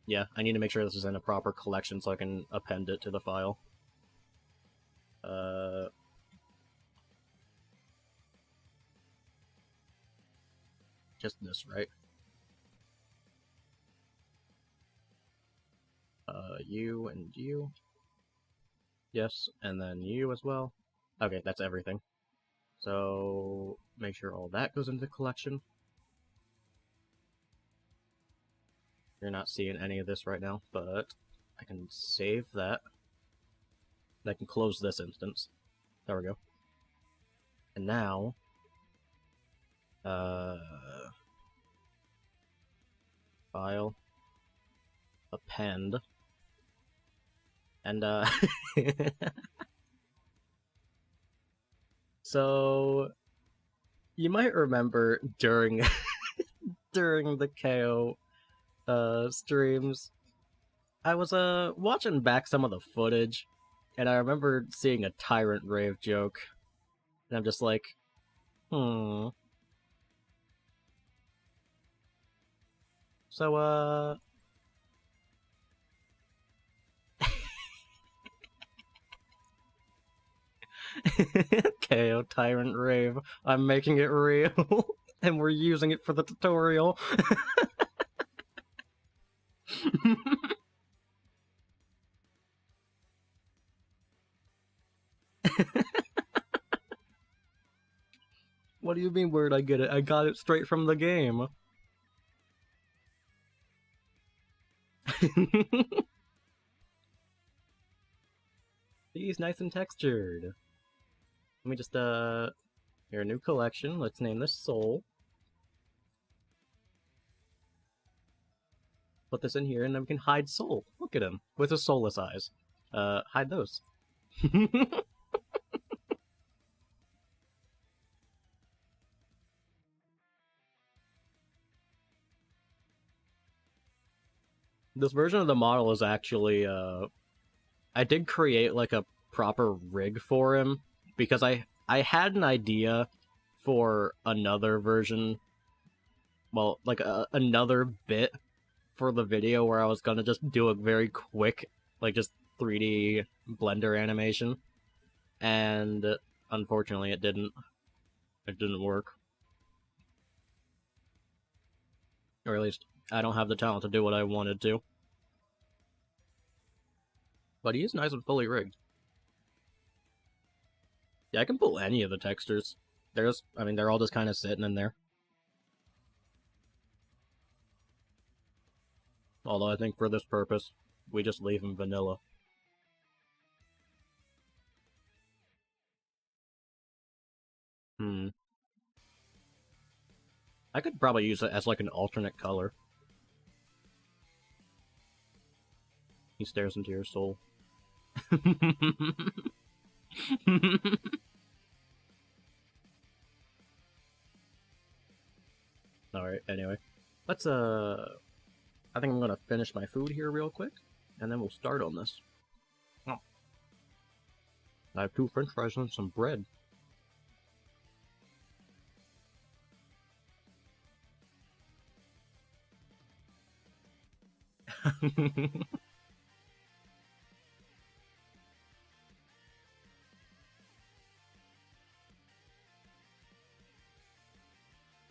Yeah, I need to make sure this is in a proper collection so I can append it to the file. Just this, right? you and you. Yes, and then you as well. Okay, that's everything. So, make sure all that goes into the collection. You're not seeing any of this right now, but I can save that. I can close this instance. There we go. And now, file, append, and so you might remember during during the KO streams, I was watching back some of the footage, and I remember seeing a Tyrant Rave joke, and I'm just like, So, KO Tyrant Rave, I'm making it real, and we're using it for the tutorial. What do you mean, where'd I get it? I got it straight from the game. He's nice and textured. Let me just, here, a new collection. Let's name this Soul. Put this in here, and then we can hide Soul. Look at him, with his soulless eyes. Hide those. This version of the model is actually, I did create, like, a proper rig for him, because I had an idea for another version, well, like, another bit for the video where I was gonna just do a very quick, like, just 3D Blender animation, and unfortunately it didn't work. Or at least, I don't have the talent to do what I wanted to. But he is nice and fully rigged. Yeah, I can pull any of the textures. They're all just kind of sitting in there. Although I think for this purpose, we just leave him vanilla. I could probably use it as like an alternate color. He stares into your soul. Alright, anyway. Let's, I think I'm gonna finish my food here real quick, and then we'll start on this. Oh. I have 2 french fries and some bread.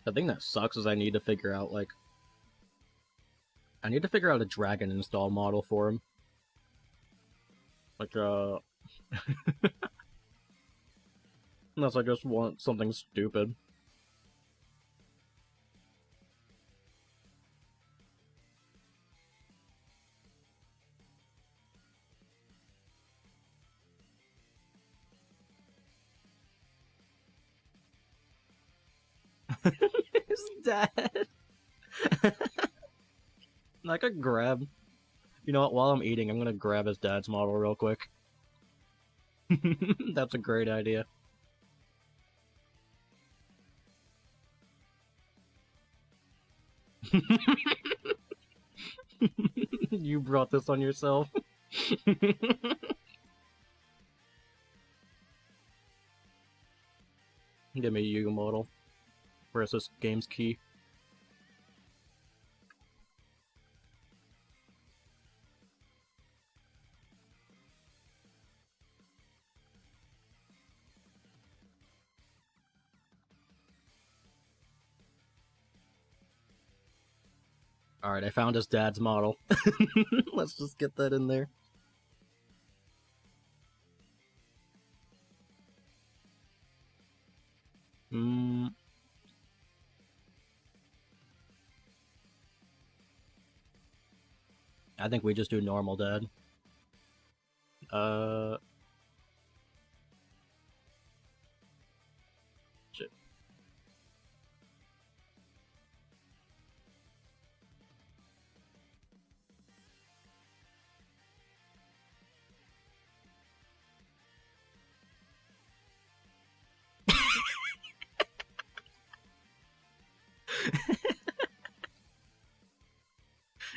The thing that sucks is I need to figure out, like... I need to figure out a dragon install model for him. Like, unless I just want something stupid. His dad! I could grab... You know what, while I'm eating, I'm gonna grab his dad's model real quick. That's a great idea. You brought this on yourself. Give me a Yuga model. Where's this game's key? Alright, I found his dad's model. Let's just get that in there. I think we just do normal dad. Shit.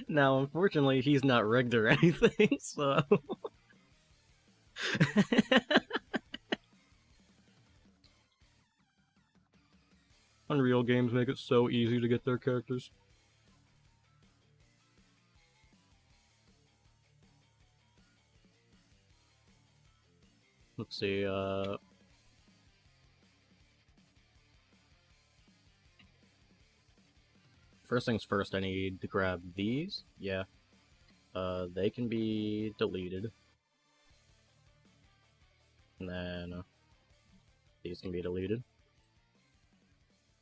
Now, unfortunately, he's not rigged or anything, so... Unreal games make it so easy to get their characters. Let's see, first things first, I need to grab these. Yeah. They can be deleted. And then these can be deleted.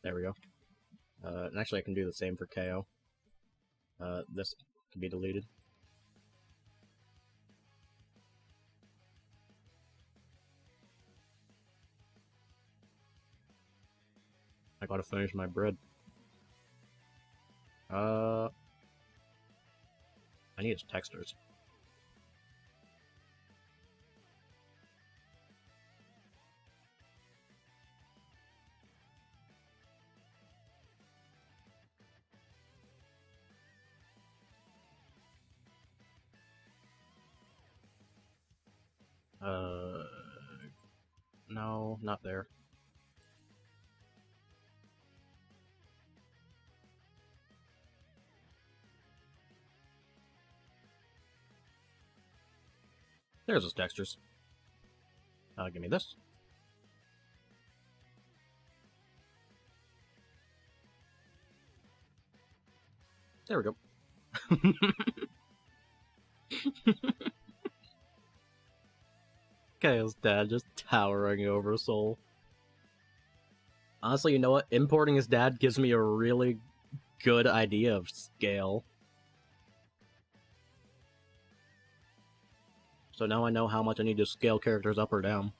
There we go. And actually I can do the same for KO. This can be deleted. I gotta finish my bread. I need his textures. No, not there. There's his textures. Give me this. There we go. Kale's dad just towering over Soul. Honestly, you know what? Importing his dad gives me a really good idea of scale. So now I know how much I need to scale characters up or down.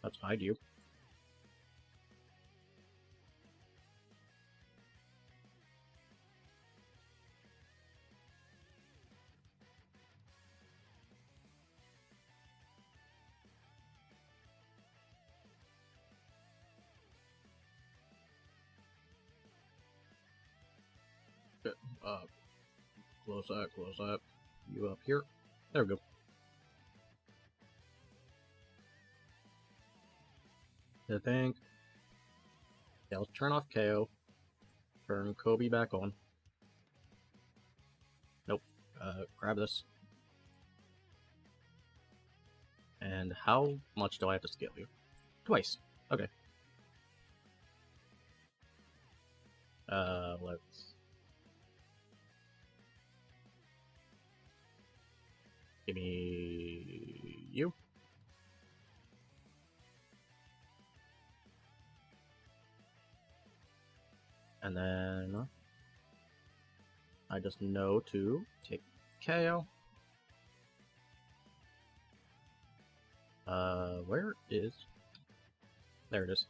Let's hide you. Close up. You up here. There we go. I think. Yeah, let's turn off KO. Turn Kobe back on. Nope. Grab this. And how much do I have to scale you? Twice. Okay. Let's... Give me... you. And then... I just know to take KO. Where is... There it is.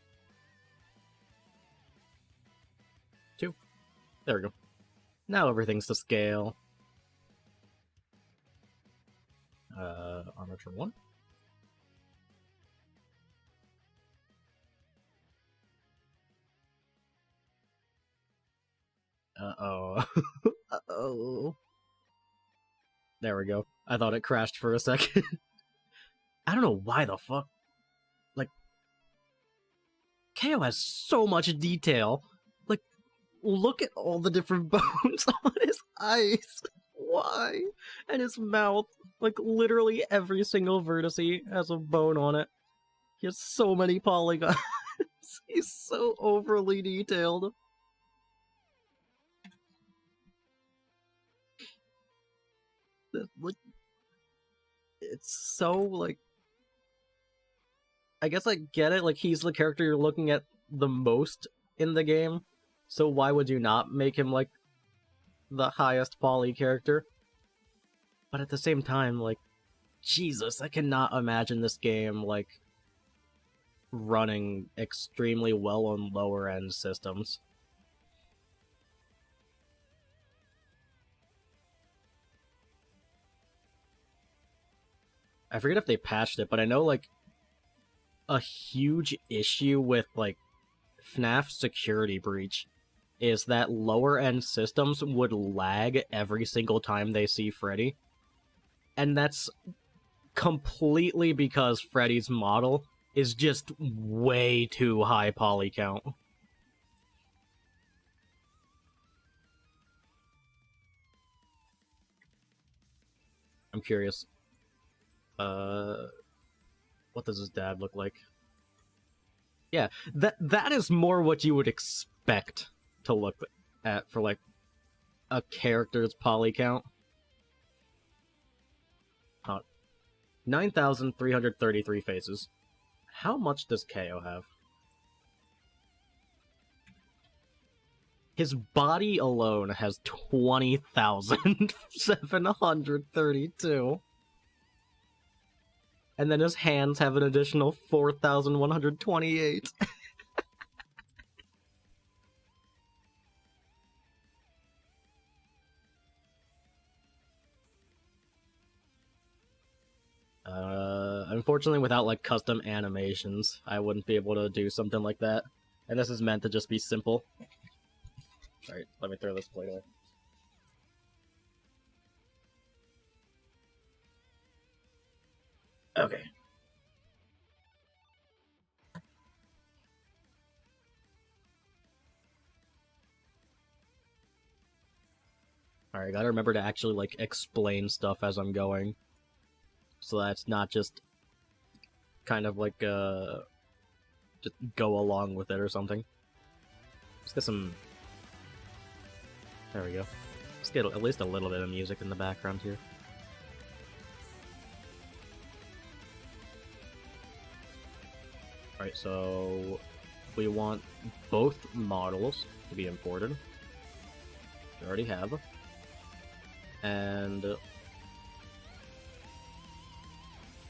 2. There we go. Now everything's to scale. Armature 1. Uh-oh. Uh-oh. There we go. I thought it crashed for a second. I don't know why the fuck. Like, KO has so much detail. Like, look at all the different bones on his eyes. Why? And his mouth. Like, literally every single vertice has a bone on it. He has so many polygons. He's so overly detailed. Like, it's so, like... I guess I get it, like, he's the character you're looking at the most in the game, so why would you not make him, like, the highest poly character? But at the same time, like, Jesus, I cannot imagine this game, like, running extremely well on lower-end systems. I forget if they patched it, but I know, like, a huge issue with, like, FNAF Security Breach is that lower-end systems would lag every single time they see Freddy. And that's completely because Freddy's model is just way too high poly count. I'm curious. What does his dad look like? Yeah, that is more what you would expect to look at for, like, a character's poly count. 9,333 faces. How much does KO have? His body alone has 20,732. And then his hands have an additional 4,128. Unfortunately, without, like, custom animations, I wouldn't be able to do something like that. And this is meant to just be simple. Alright, let me throw this plate away. Okay. Alright, gotta remember to actually, like, explain stuff as I'm going. So that's not just kind of like, just go along with it or something. Let's get some... There we go. Let's get at least a little bit of music in the background here. Alright, so... we want both models to be imported. We already have. And...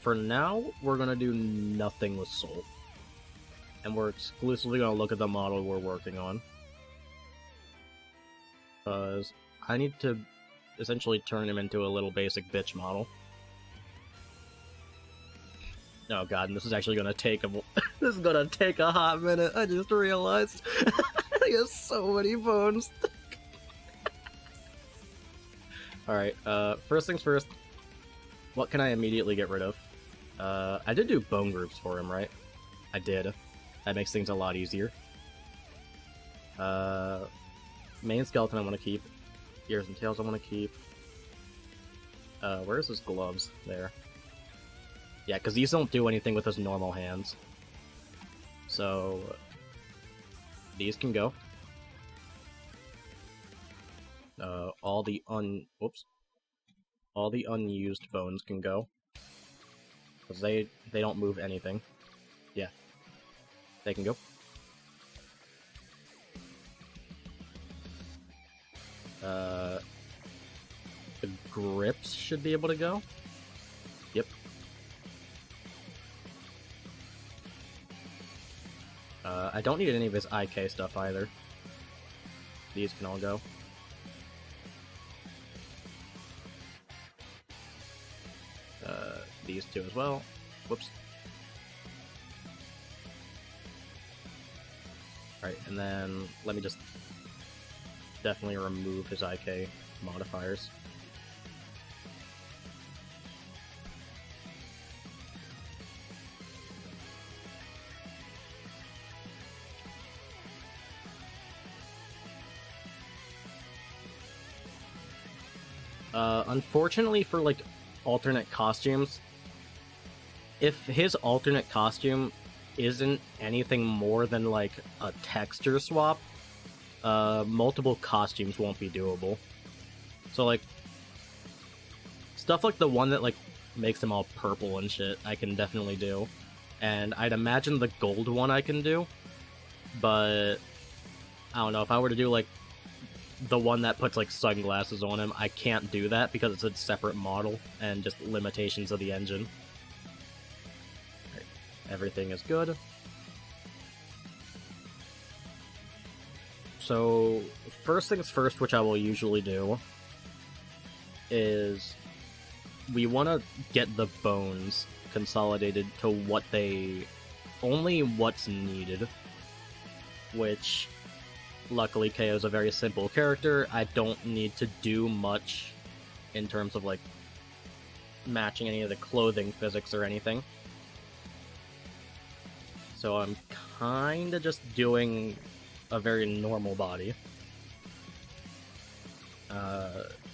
for now, we're gonna do nothing with Soul. And we're exclusively gonna look at the model we're working on. Because I need to essentially turn him into a little basic bitch model. Oh god, and this is actually gonna take a... this is gonna take a hot minute, I just realized. He has so many bones. Alright, first things first. What can I immediately get rid of? I did do bone groups for him, right? I did. That makes things a lot easier. Main skeleton I want to keep. Ears and tails I want to keep. Where's his gloves? There. Yeah, because these don't do anything with his normal hands. So... these can go. All the unused bones can go. Because they don't move anything. Yeah. They can go. The grips should be able to go. Yep. I don't need any of his IK stuff either. These can all go. These two as well. Whoops. Alright, and then let me just definitely remove his IK modifiers. Unfortunately for, like, alternate costumes, if his alternate costume isn't anything more than, like, a texture swap, multiple costumes won't be doable. So, like, stuff like the one that, like, makes him all purple and shit, I can definitely do. And I'd imagine the gold one I can do, but I don't know, if I were to do, like, the one that puts, like, sunglasses on him, I can't do that because it's a separate model and just limitations of the engine. Right. Everything is good. So, first things first, which I will usually do, is we want to get the bones consolidated to what they... only what's needed. Which, luckily, KO is a very simple character. I don't need to do much in terms of, like, matching any of the clothing physics or anything. So I'm kinda just doing a very normal body.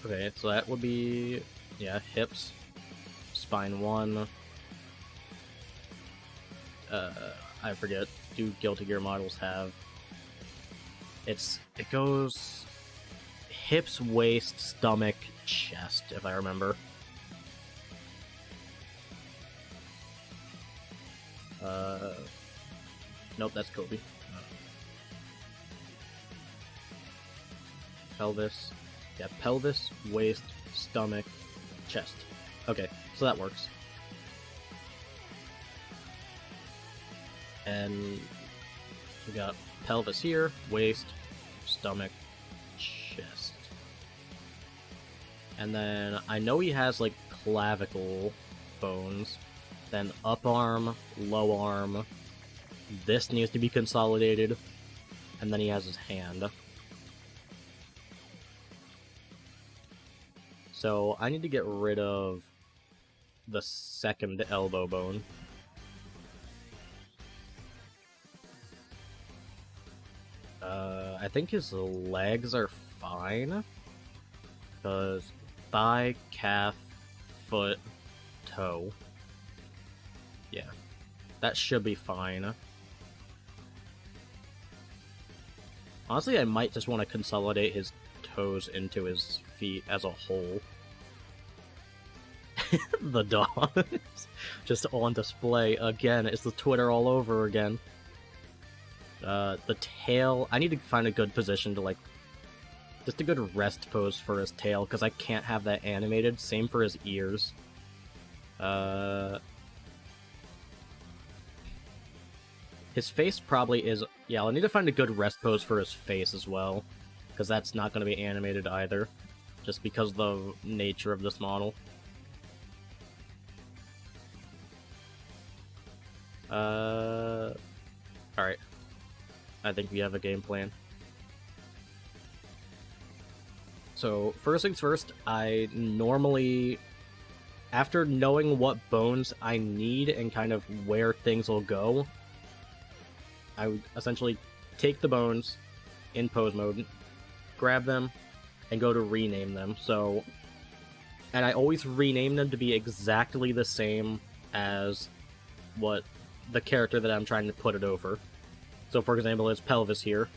Okay, so that would be, yeah, hips, spine 1, I forget, do Guilty Gear models have? It goes hips, waist, stomach, chest, if I remember. Nope, that's Kobe. Pelvis. Yeah, pelvis, waist, stomach, chest. Okay, so that works. And we got pelvis here, waist, stomach, chest. And then I know he has, like, clavicle bones. Then up arm, low arm. This needs to be consolidated. And then he has his hand. So I need to get rid of the second elbow bone. I think his legs are fine. Because thigh, calf, foot, toe. Yeah. That should be fine. Honestly, I might just want to consolidate his toes into his feet as a whole. The dogs. Just on display again. It's the Twitter all over again. The tail, I need to find a good position to, like, just a good rest pose for his tail, because I can't have that animated. Same for his ears. His face probably is... Yeah, I'll need to find a good rest pose for his face as well, because that's not going to be animated either, just because of the nature of this model. Alright. I think we have a game plan. So, first things first, I normally, after knowing what bones I need and kind of where things will go, I would essentially take the bones in pose mode, grab them, and go to rename them. So, and I always rename them to be exactly the same as what the character that I'm trying to put it over. So, for example, his pelvis here.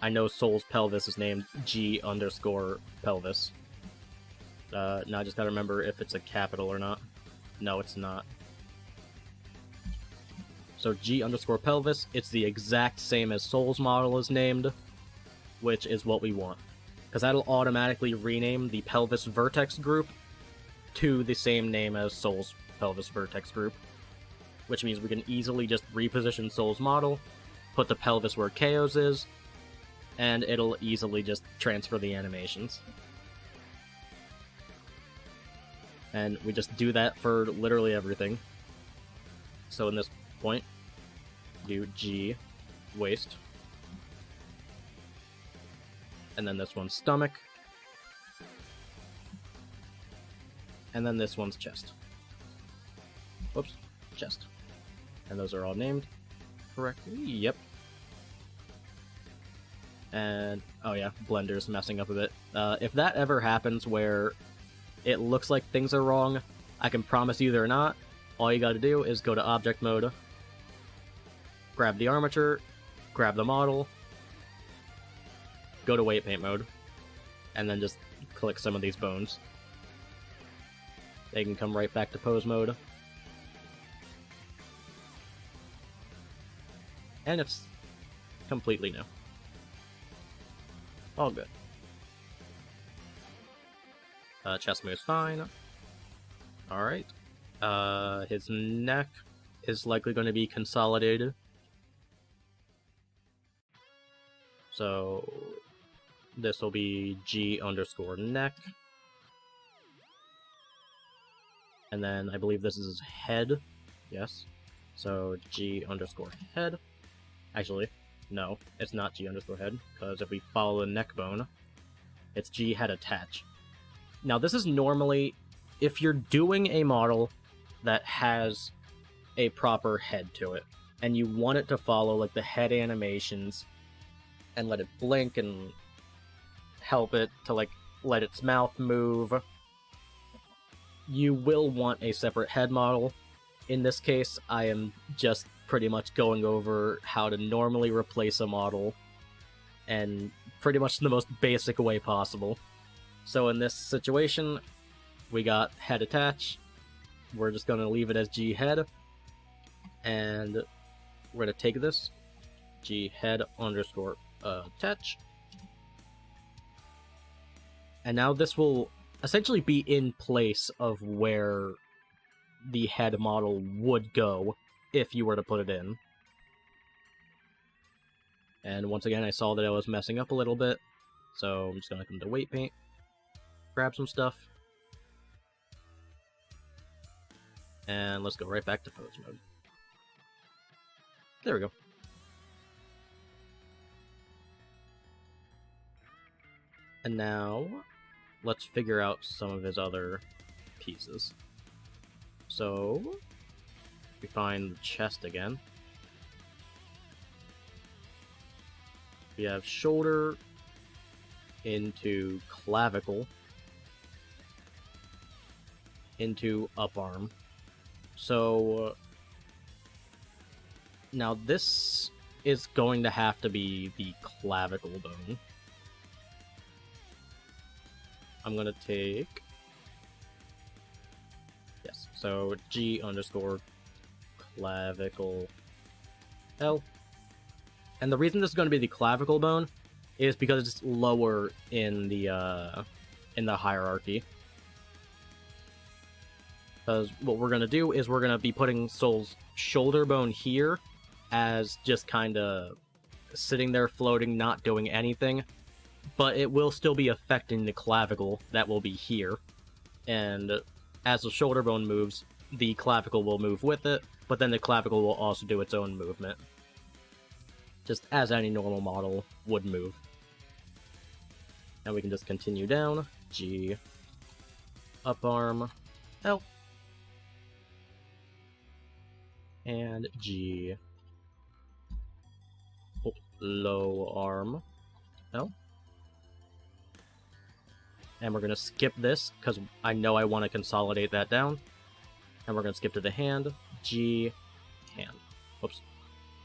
I know Soul's pelvis is named G_pelvis. Now I just gotta remember if it's a capital or not. No, it's not. So G_pelvis, it's the exact same as Soul's model is named, which is what we want. Because that'll automatically rename the pelvis vertex group to the same name as Soul's pelvis vertex group. Which means we can easily just reposition Soul's model, put the pelvis where KO's is, and it'll easily just transfer the animations. And we just do that for literally everything. So in this point, do G, waist, and then this one's stomach, and then this one's chest. Whoops, chest. And those are all named correctly. Yep. And, oh yeah, Blender's messing up a bit. If that ever happens where it looks like things are wrong, I can promise you they're not. All you gotta do is go to object mode, grab the armature, grab the model, go to weight paint mode, and then just click some of these bones. They can come right back to pose mode. And it's completely new. All good. Chest move's fine. Alright. His neck is likely going to be consolidated. So this will be G_neck. And then I believe this is his head. Yes. So G_head. Actually, no, it's not G_head, because if we follow the neck bone, it's G head attach. Now this is normally, if you're doing a model that has a proper head to it, and you want it to follow like the head animations, and let it blink and help it to like let its mouth move, you will want a separate head model. In this case, I am just pretty much going over how to normally replace a model, and pretty much the most basic way possible. So in this situation, we got head attach. We're just going to leave it as G head, and we're going to take this G head_attach, and now this will essentially be in place of where the head model would go if you were to put it in. And once again, I saw that I was messing up a little bit, so I'm just going to come to weight paint, grab some stuff, and let's go right back to pose mode. There we go. And now, let's figure out some of his other pieces. So, we find the chest again. We have shoulder into clavicle into up arm. So, now this is going to have to be the clavicle bone. I'm gonna take... Yes, so G_clavicle L. And the reason this is going to be the clavicle bone is because it's lower in the hierarchy. Because what we're going to do is we're going to be putting Soul's shoulder bone here as just kind of sitting there floating, not doing anything. But it will still be affecting the clavicle that will be here. And as the shoulder bone moves, the clavicle will move with it, but then the clavicle will also do its own movement. Just as any normal model would move. And we can just continue down. G, up arm, L. And G, low arm, L. And we're going to skip this, because I know I want to consolidate that down. And we're going to skip to the hand. G, hand. Whoops.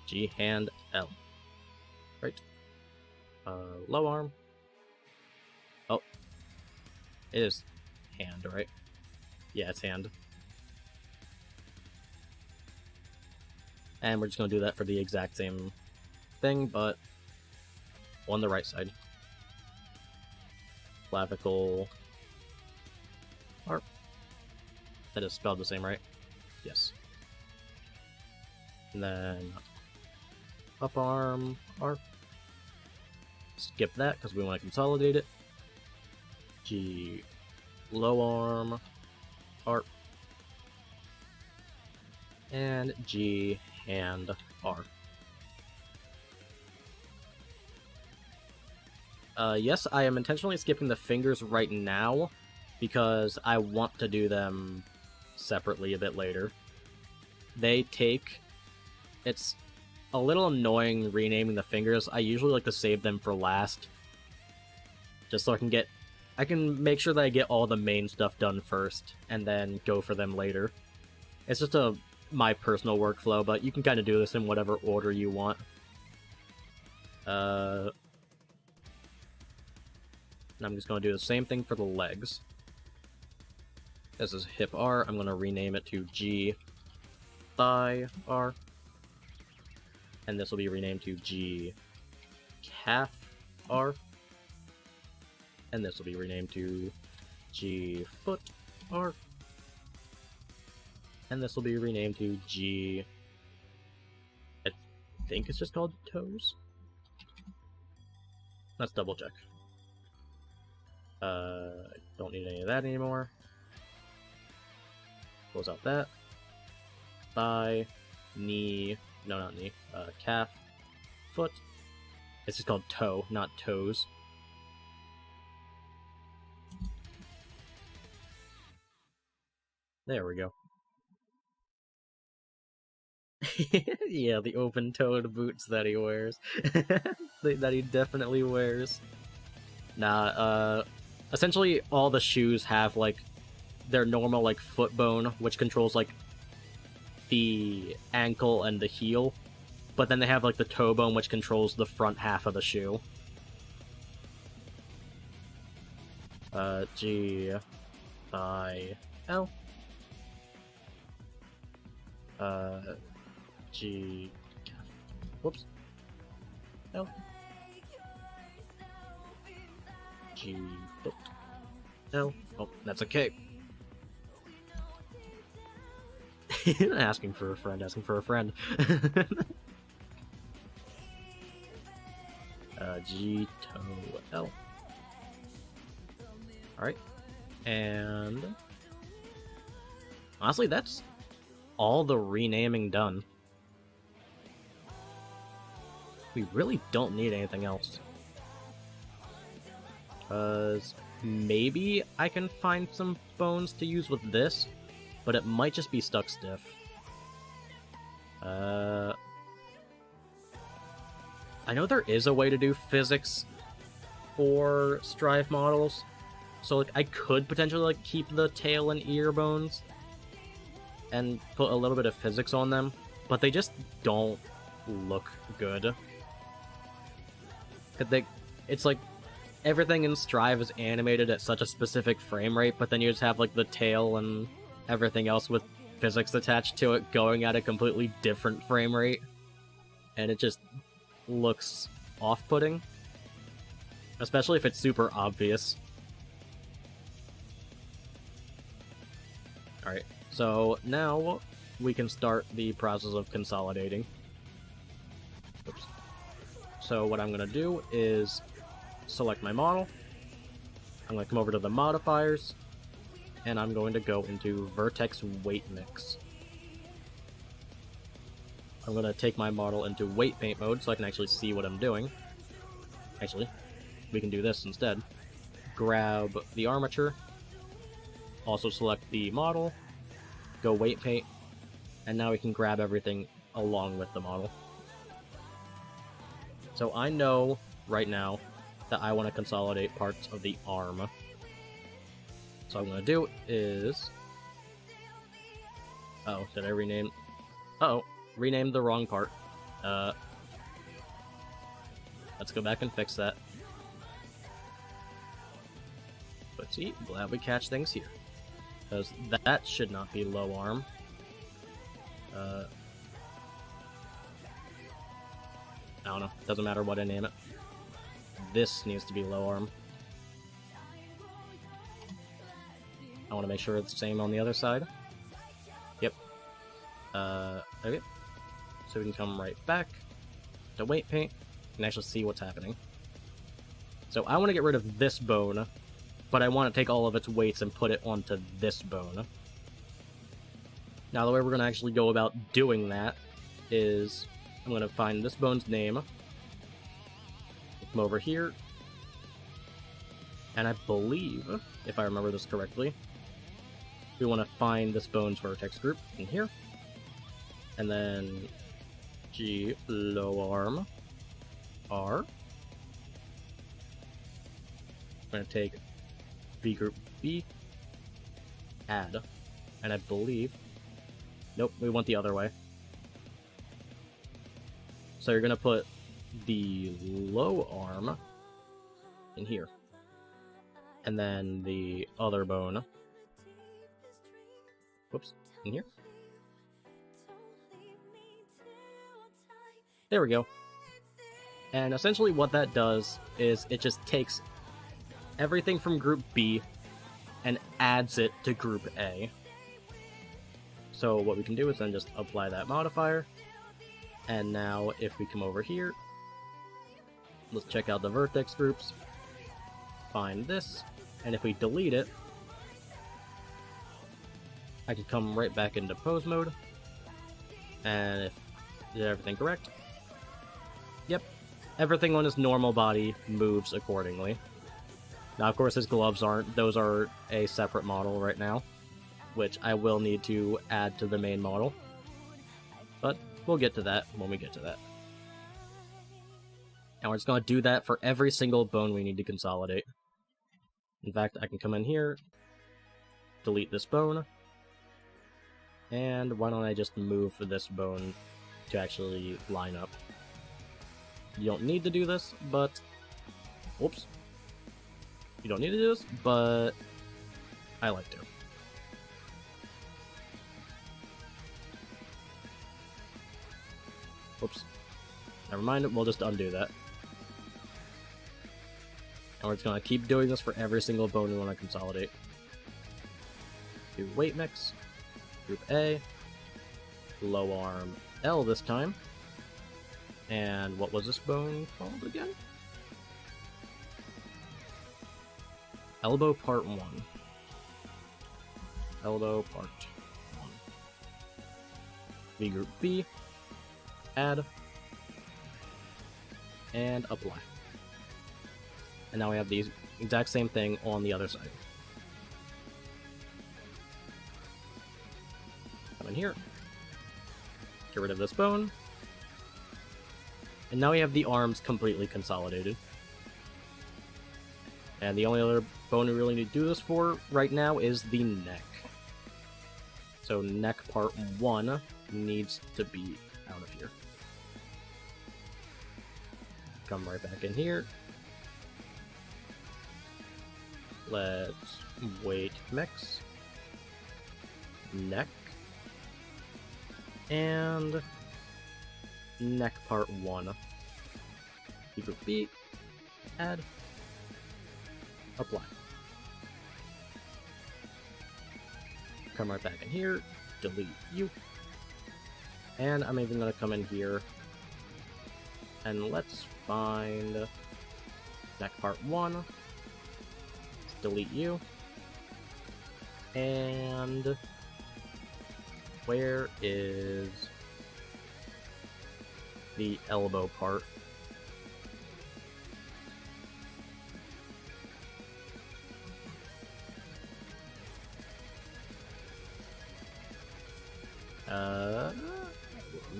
G, hand, L. Right. Low arm. Oh. It is hand, right? Yeah, it's hand. And we're just going to do that for the exact same thing, but on the right side. Clavicle arp. That is spelled the same, right? Yes. And then up arm arp. Skip that because we want to consolidate it. G, low arm arp. And G, hand arp. Yes, I am intentionally skipping the fingers right now, because I want to do them separately a bit later. They take... It's a little annoying renaming the fingers. I usually like to save them for last, just so I can get I can make sure that I get all the main stuff done first, and then go for them later. It's just my personal workflow, but you can kind of do this in whatever order you want. And I'm just going to do the same thing for the legs. This is hip R. I'm going to rename it to G thigh R. And this will be renamed to G calf R. And this will be renamed to G foot R. And this will be renamed to G... I think it's just called toes? Let's double check. I don't need any of that anymore. Close out that. Thigh, knee, no, not knee, calf, foot. It's just called toe, not toes. There we go. Yeah, the open-toed boots that he wears. That he definitely wears. Nah, essentially all the shoes have, like, their normal, like, foot bone, which controls, like, the ankle and the heel. But then they have, like, the toe bone, which controls the front half of the shoe. G, I, L. G, whoops, L, G, foot, L, oh, that's a K. Asking for a friend. G, toe, L. Alright, and honestly, that's all the renaming done. We really don't need anything else. Maybe I can find some bones to use with this, but it might just be stuck stiff. I know there is a way to do physics for Strive models, so like I could potentially like keep the tail and ear bones and put a little bit of physics on them, but they just don't look good. It's like everything in Strive is animated at such a specific frame rate, but then you just have like the tail and everything else with physics attached to it going at a completely different frame rate, and it just looks off-putting, especially if it's super obvious. Alright, so now we can start the process of consolidating. Oops. So what I'm going to do is select my model, I'm going to come over to the modifiers, and I'm going to go into Vertex Weight Mix. I'm going to take my model into weight paint mode so I can actually see what I'm doing. Actually, we can do this instead. Grab the armature, also select the model, go weight paint, and now we can grab everything along with the model. So I know right now that I want to consolidate parts of the arm. So what I'm going to do is... Oh, did I rename... Uh-oh, renamed the wrong part. Let's go back and fix that. But see, glad we catch things here. Because that should not be low arm. I don't know, doesn't matter what I name it. This needs to be low arm. I want to make sure it's the same on the other side. Yep. Okay. So we can come right back to weight paint and actually see what's happening. So I want to get rid of this bone, but I want to take all of its weights and put it onto this bone. Now the way we're going to actually go about doing that is I'm going to find this bone's name, come over here, and I believe, if I remember this correctly, we want to find this bone's vertex group in here, and then G low arm R. I'm going to take V group B, add, and I believe, nope, we went the other way. So you're gonna put the low arm in here, and then the other bone, whoops, in here. There we go. And essentially what that does is it just takes everything from Group B and adds it to Group A. So what we can do is then just apply that modifier. And now if we come over here, let's check out the vertex groups, find this, and if we delete it, I can come right back into pose mode, and if did everything correct, yep, everything on his normal body moves accordingly. Now, of course, his gloves aren't. Those are a separate model right now, which I will need to add to the main model. But we'll get to that when we get to that. And we're just going to do that for every single bone we need to consolidate. In fact, I can come in here, delete this bone, and why don't I just move this bone to actually line up. You don't need to do this, but... Whoops. You don't need to do this, but I like to. Whoops. Never mind, we'll just undo that. And we're just going to keep doing this for every single bone we want to consolidate. Do weight mix, Group A, low arm L this time. And what was this bone called again? Elbow part 1. Elbow part 1. V group B, add, and apply. And now we have the exact same thing on the other side. Come in here, get rid of this bone, and now we have the arms completely consolidated. And the only other bone we really need to do this for right now is the neck. So neck part 1 needs to be out of here. Come right back in here. Let's weight mix. Neck. And neck part 1. Group B, add, apply. Come right back in here, delete you. And I'm even going to come in here and let's find neck part 1. Let's delete you. And where is the elbow part?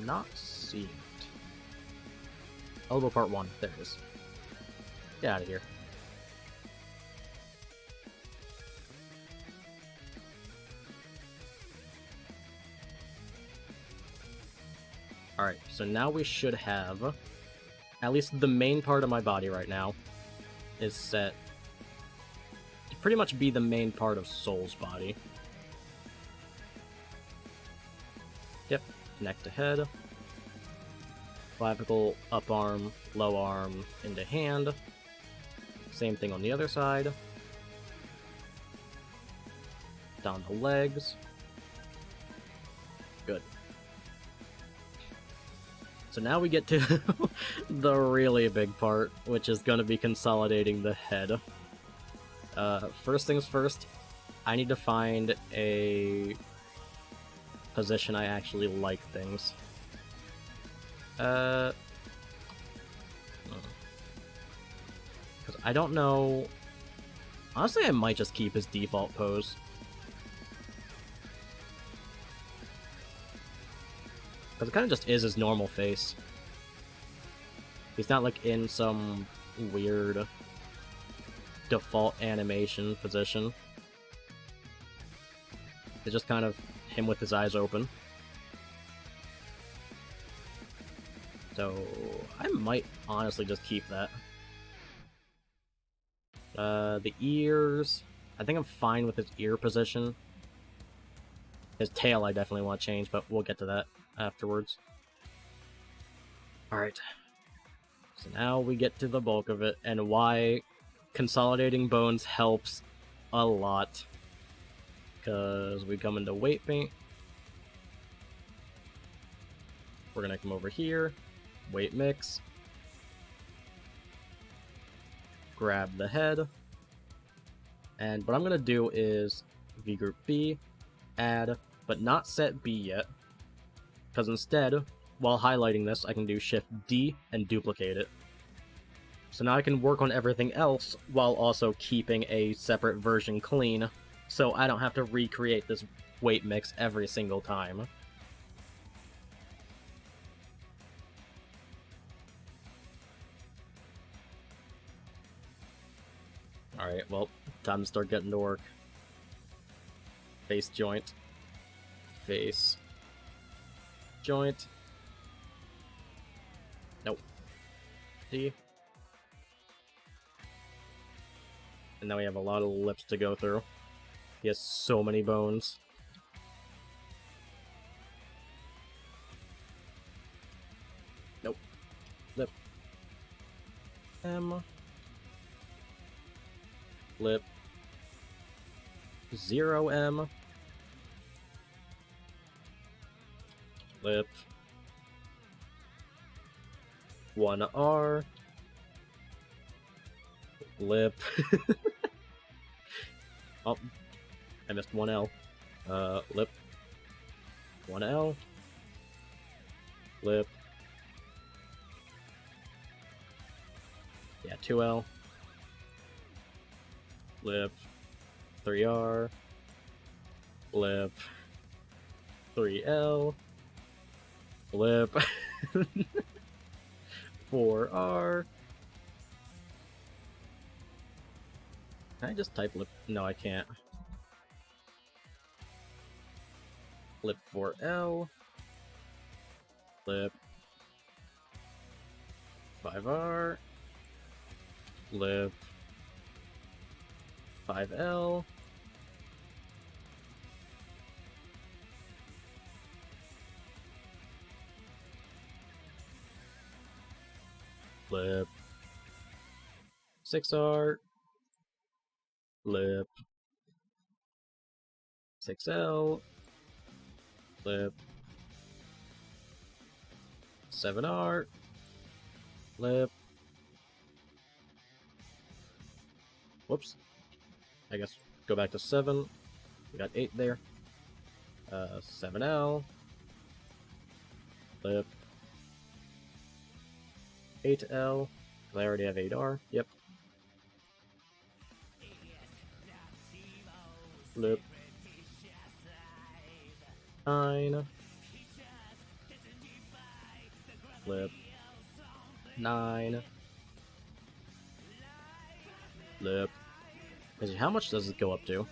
Not see it. Elbow part 1. There it is. Get out of here. Alright, so now we should have at least the main part of my body right now is set to pretty much be the main part of Soul's body. Yep, neck to head, clavicle, up arm, low arm, into hand. Same thing on the other side. Down the legs. Good. So now we get to the really big part, which is going to be consolidating the head. First things first, I need to find a position I actually like things. Because I don't know... Honestly, I might just keep his default pose. Because it kind of just is his normal face. He's not like in some weird default animation position. It's just kind of him with his eyes open. So I might honestly just keep that. The ears, I think I'm fine with his ear position. His tail I definitely want to change, but we'll get to that afterwards. Alright. So now we get to the bulk of it, and why consolidating bones helps a lot. Because we come into weight paint. We're gonna come over here, weight mix. Grab the head. And what I'm gonna do is V group B, add, but not set B yet. Because instead, while highlighting this, I can do Shift D and duplicate it. So now I can work on everything else while also keeping a separate version clean, so I don't have to recreate this weight mix every single time. Alright, well, time to start getting to work. Face joint. Face joint. Nope. D. And now we have a lot of lips to go through. He has so many bones. Nope. Lip. M. Lip. 0M. Lip. 1R. Lip. Oh, I missed 1L. Lip. 1L. Lip. Yeah, 2L. Lip. 3R. Lip. 3L. Lip. 4R. Can I just type lip? No, I can't. Lip 4L. Lip 5R. Lip 5L. Lip 6R. Lip 6L. Lip 7R. Lip. Whoops. I guess go back to 7. We got 8 there. 7L. Lip 8L. I already have 8R. Yep. Lip 9. Lip 9. Lip. How much does it go up to?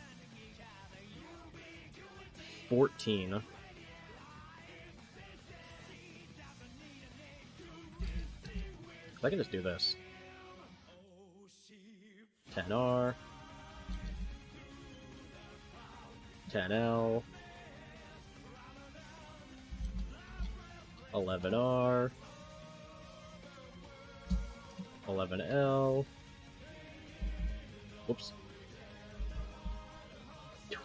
14. I can just do this. 10R. 10L. 11R. 11L. Whoops.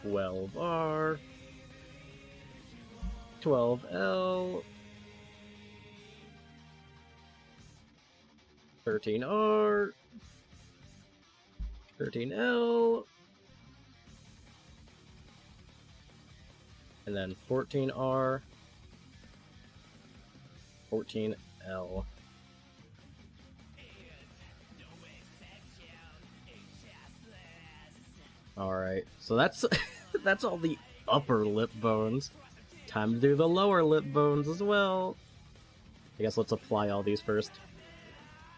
12R. 12L. 13R. 13L. And then 14R. 14L. Alright, so that's that's all the upper lip bones. Time to do the lower lip bones as well. I guess let's apply all these first.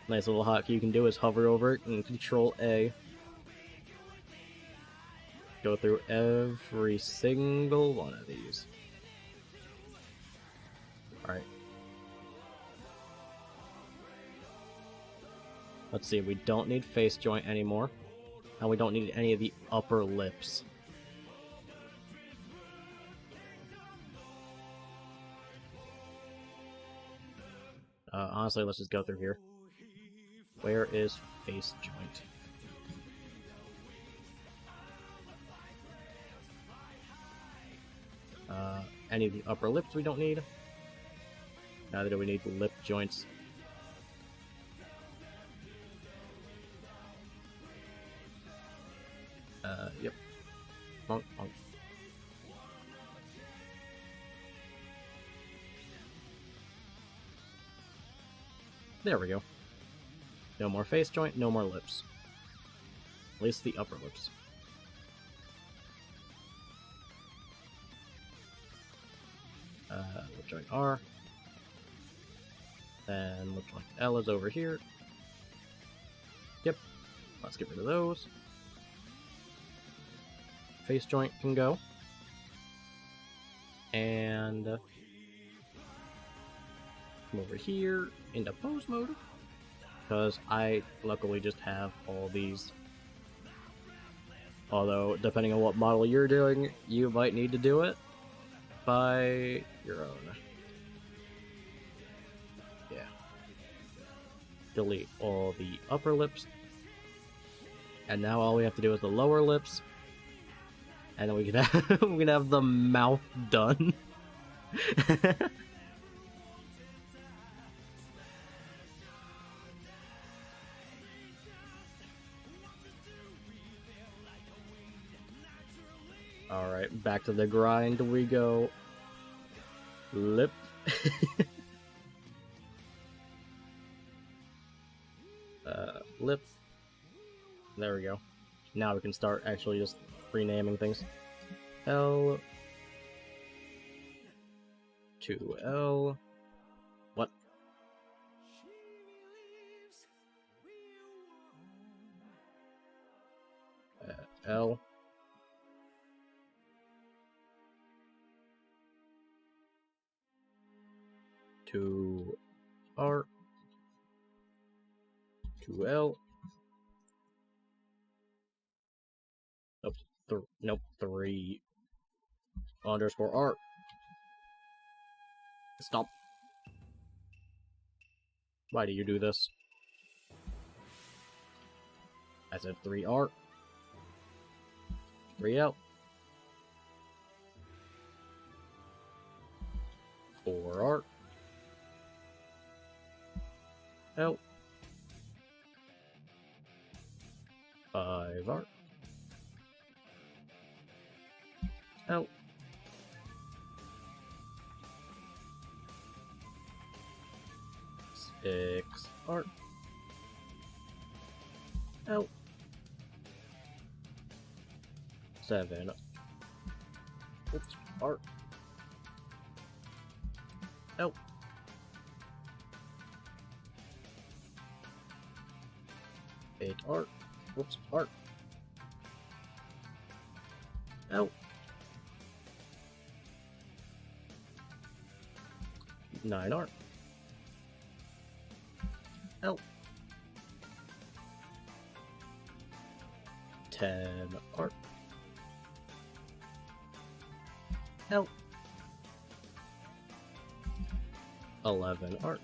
Nice little hotkey you can do is hover over it and Control A. go through every single one of these. Alright. Let's see, we don't need face joint anymore. And we don't need any of the upper lips. Honestly, let's just go through here. Where is face joint? Any of the upper lips we don't need. Neither do we need lip joints. Yep. Bonk, bonk. There we go. No more face joint, no more lips. At least the upper lips. Lip joint R. Then lip joint L is over here. Yep. Let's get rid of those. Face joint can go. And come over here into pose mode. Because I luckily just have all these. Although, depending on what model you're doing, you might need to do it by your own. Yeah. Delete all the upper lips. And now all we have to do is the lower lips. And then we can have, we can have the mouth done. Alright, back to the grind we go. Lip. Lip. There we go. Now we can start actually just renaming things. L to L. What? L. To R. To L. Nope, 3 underscore R. Stop. Why do you do this? I said 3R. 3L. 4R. L. 5R. L. 6R. L. 7. Oops, R. L. 8R. Whoops, R. L. 9R. L. 10R. L. 11R.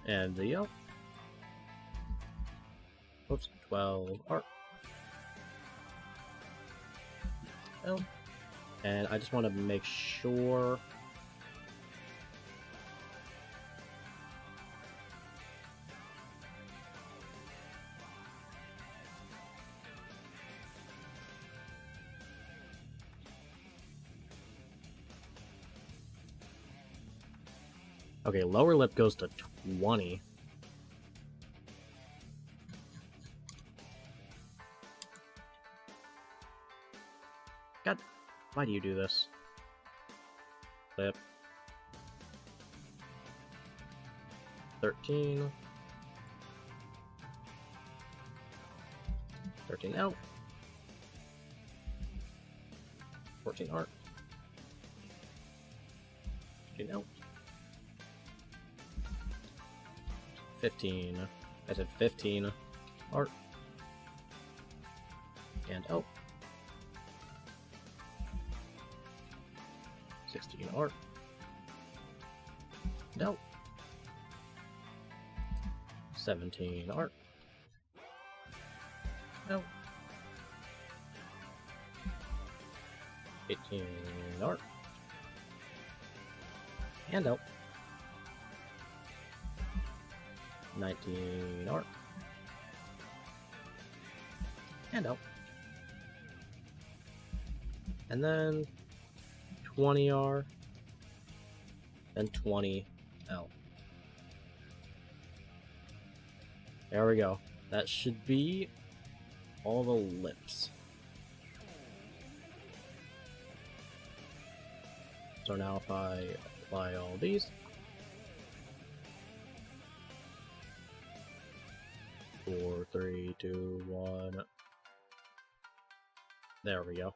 And the L. Whoops, 12R. L. And I just want to make sure. Okay, lower lip goes to 20. God, why do you do this? Lip. 13. 14 out. 14 art. 14 out. 15. I said 15 art. And out. 16 art. And out. 17 art. Out. 18 art. And out. 19 art. And out. And then 20 R. And 20 L. There we go. That should be all the lips. So now if I apply all these, 4, 3, 2, 1. There we go.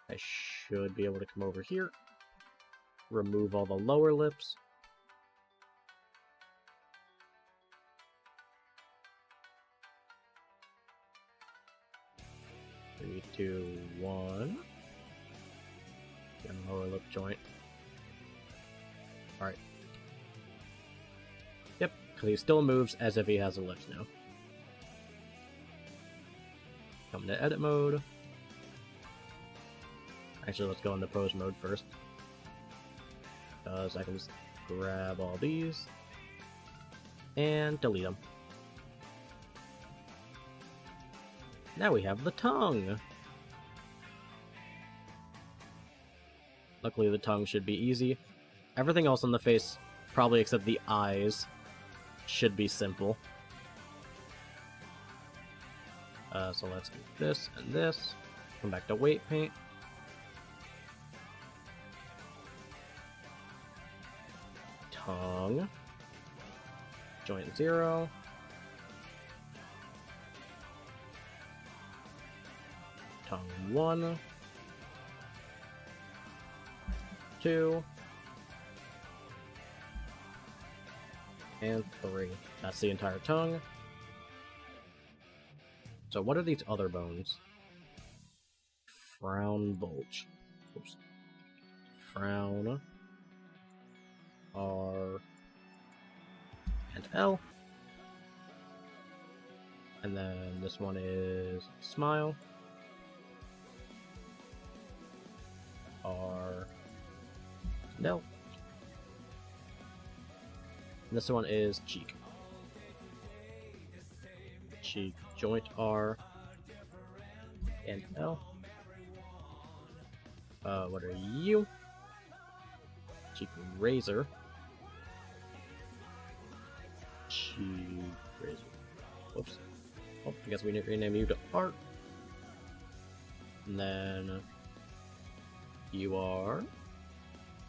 I should be able to come over here, remove all the lower lips. Three, 2, 1. And lower lip joint. Alright. Yep, because he still moves as if he has the lips now. Come to edit mode. Actually, let's go into pose mode first. Because I can just grab all these and delete them. Now we have the tongue! Luckily the tongue should be easy. Everything else on the face, probably except the eyes, should be simple. So let's do this and this. Come back to weight paint. Tongue. Joint 0. Tongue 1. 2. And 3. That's the entire tongue. So what are these other bones? Frown bulge. Oops. Frown. R. And L. And then this one is smile. R. No. And this one is cheek. Cheek, joint R and L. What are you? Cheek razor. Cheek razor. Whoops. Oh, I guess we need to rename you to Art. And then you are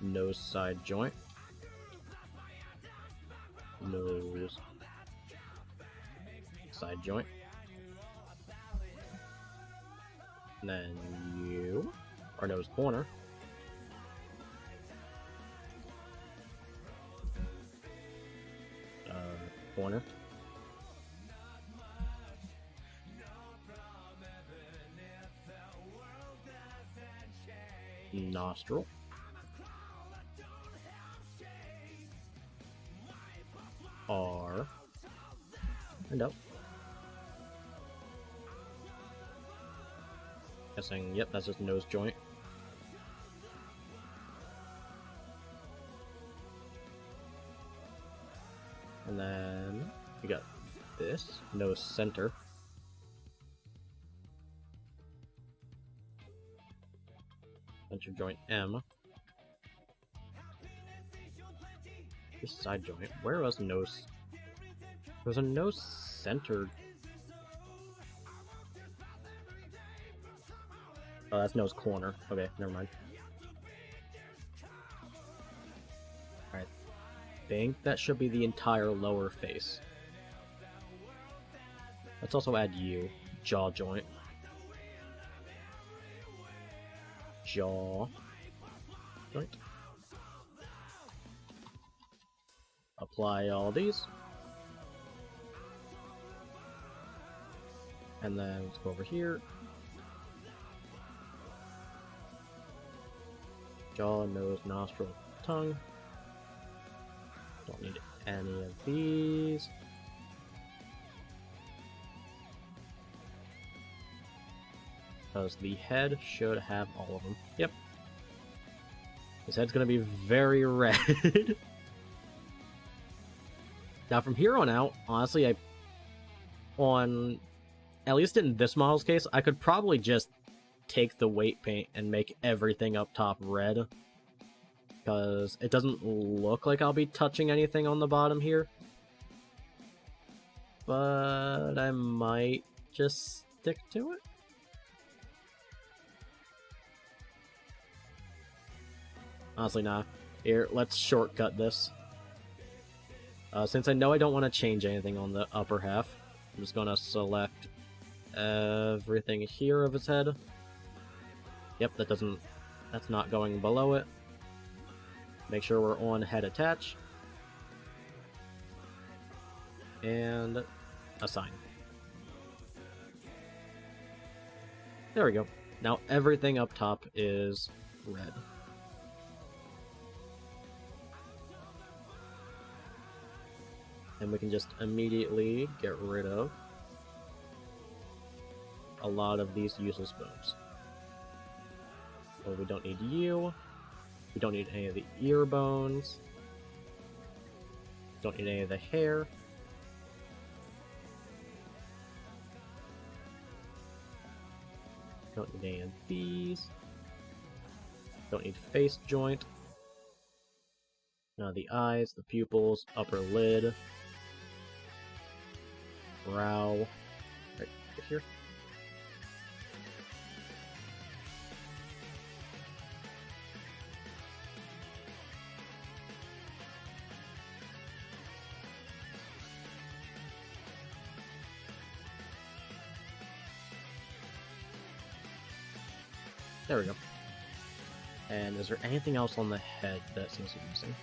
nose side joint. Nose side joint. And then you are nose corner. Corner. Nostril. R. And up. Guessing, yep, that's just nose joint. And then we got this, nose center. Center joint M. This side joint. Where was nose? There's a nose centered. Oh, that's nose corner. Okay, never mind. think that should be the entire lower face. Let's also add you. Jaw joint. Jaw joint. Apply all these. And then let's go over here. Jaw, nose, nostril, tongue. Don't need any of these. Because the head should have all of them. Yep. His head's gonna be very red. Now from here on out, honestly, at least in this model's case, I could probably just take the weight paint and make everything up top red. Because it doesn't look like I'll be touching anything on the bottom here. But I might just stick to it. Honestly, nah. Here, let's shortcut this. Since I know I don't want to change anything on the upper half, I'm just gonna select everything here of his head. Yep, that's not going below it. Make sure we're on head attach. And assign. There we go. Now everything up top is red. And we can just immediately get rid of a lot of these useless bones. So we don't need you. We don't need any of the ear bones. Don't need any of the hair. Don't need any of these. Don't need face joint. Now the eyes, the pupils, upper lid. Brow. Right here. There we go. And is there anything else on the head that seems to be missing?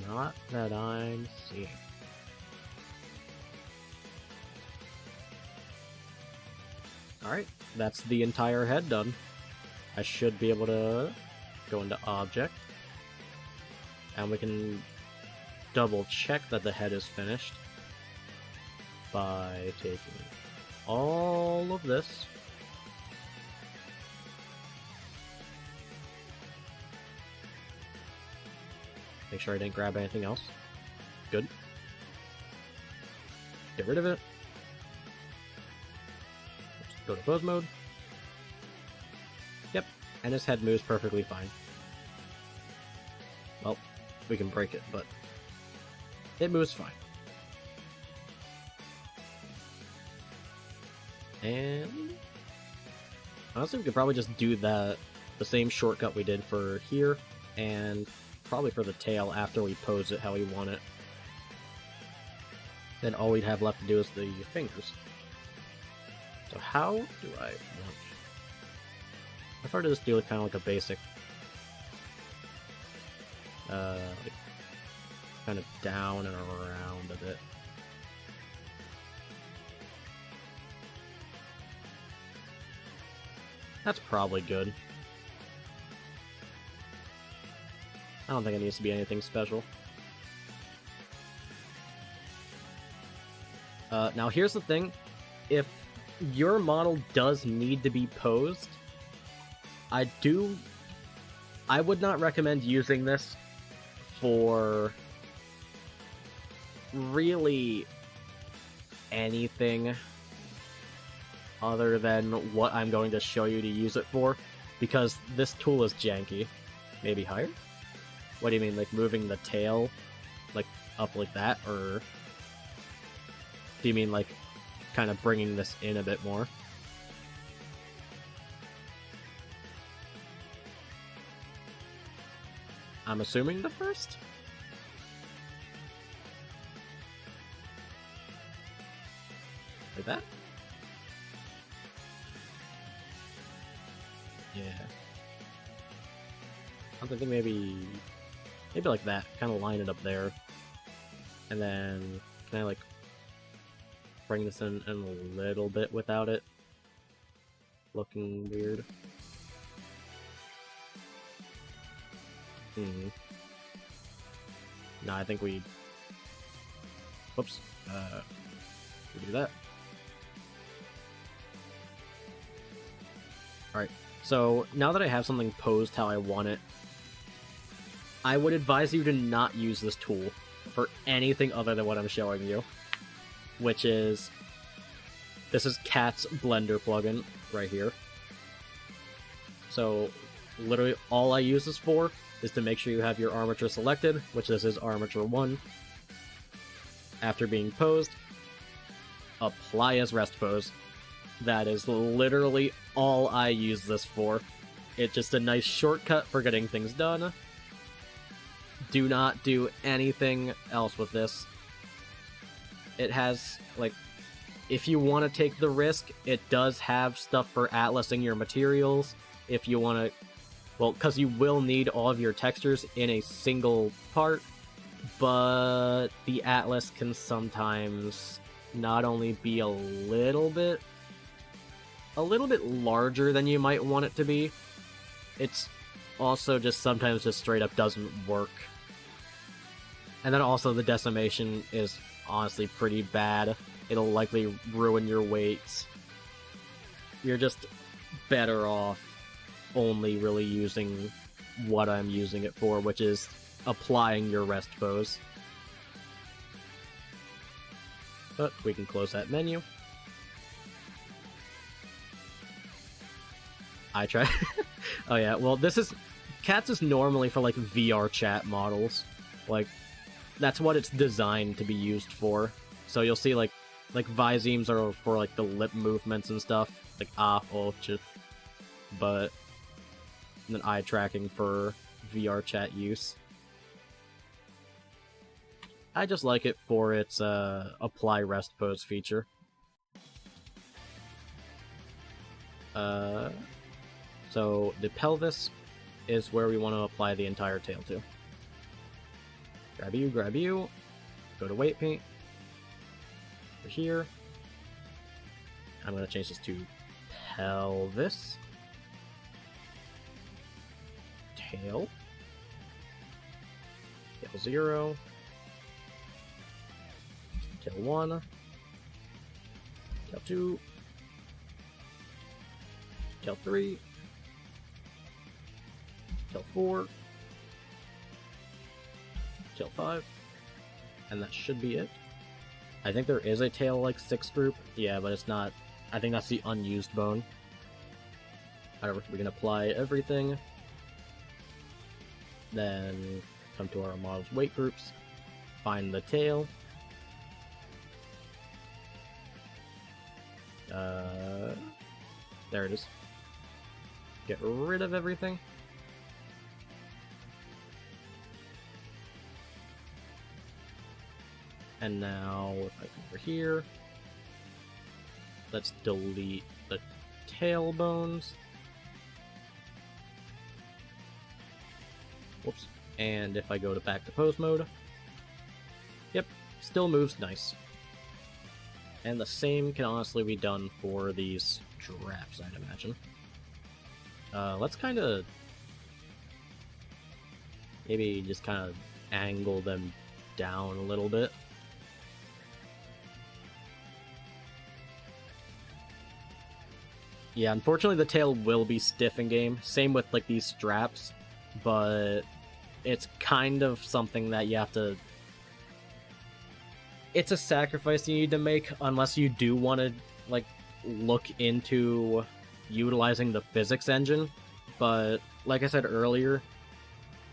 Not that I'm seeing. Alright, that's the entire head done. I should be able to go into Object. And we can double check that the head is finished by taking all of this. Make sure I didn't grab anything else. Good. Get rid of it. Let's go to pose mode. Yep, and his head moves perfectly fine. Well, we can break it, but it moves fine. And honestly, we could probably just do the same shortcut we did for here, and probably for the tail after we pose it how we want it. Then all we'd have left to do is the fingers. So how do I want? I prefer to just do it kind of like a basic, like kind of down and around a bit. That's probably good. I don't think it needs to be anything special. Now here's the thing. If your model does need to be posed, I would not recommend using this for really anything other than what I'm going to show you to use it for, because this tool is janky. Maybe higher? What do you mean, like moving the tail like up like that, or do you mean like kind of bringing this in a bit more? I'm assuming the first? Like that? Yeah. I'm thinking maybe like that. Kind of line it up there. And then, can I like bring this in a little bit without it looking weird? No, I think we... Whoops. We do that. Alright, so now that I have something posed how I want it, I would advise you to not use this tool for anything other than what I'm showing you. Which is... This is Cat's Blender plugin right here. So, literally all I use this for is to make sure you have your armature selected, which this is armature 1. After being posed, apply as rest pose. That is literally all I use this for. It's just a nice shortcut for getting things done. Do not do anything else with this. It has, like, if you want to take the risk, it does have stuff for atlasing your materials. If you want to, well, because you will need all of your textures in a single part, but the atlas can sometimes not only be a little bit larger than you might want it to be, it's also just sometimes just straight up doesn't work. And then also the decimation is honestly pretty bad. It'll likely ruin your weights. You're just better off only really using what I'm using it for, which is applying your rest pose. But we can close that menu. I try. Oh yeah, well Cats is normally for like VR chat models. Like, that's what it's designed to be used for. So you'll see like Visemes are for like the lip movements and stuff, like but and then eye tracking for VR chat use. I just like it for its apply rest pose feature. So the pelvis is where we want to apply the entire tail to. Grab you, go to weight paint, over here. I'm going to change this to pelvis, tail, tail 0, tail 1, tail 2, tail 3, tail 4, tail 5, and that should be it. I think there is a tail like 6 group, yeah, but it's not. I think that's the unused bone. Alright, we can apply everything. Then come to our model's weight groups, find the tail. There it is. Get rid of everything. And now, if I come over here, let's delete the tail bones. Whoops. And if I go back to pose mode, yep, still moves nice. And the same can honestly be done for these straps, I'd imagine. Let's kind of maybe just kind of angle them down a little bit. Yeah, unfortunately the tail will be stiff in game. Same with like these straps, but it's kind of something that you have to... It's a sacrifice you need to make unless you do want to like look into utilizing the physics engine. But like I said earlier,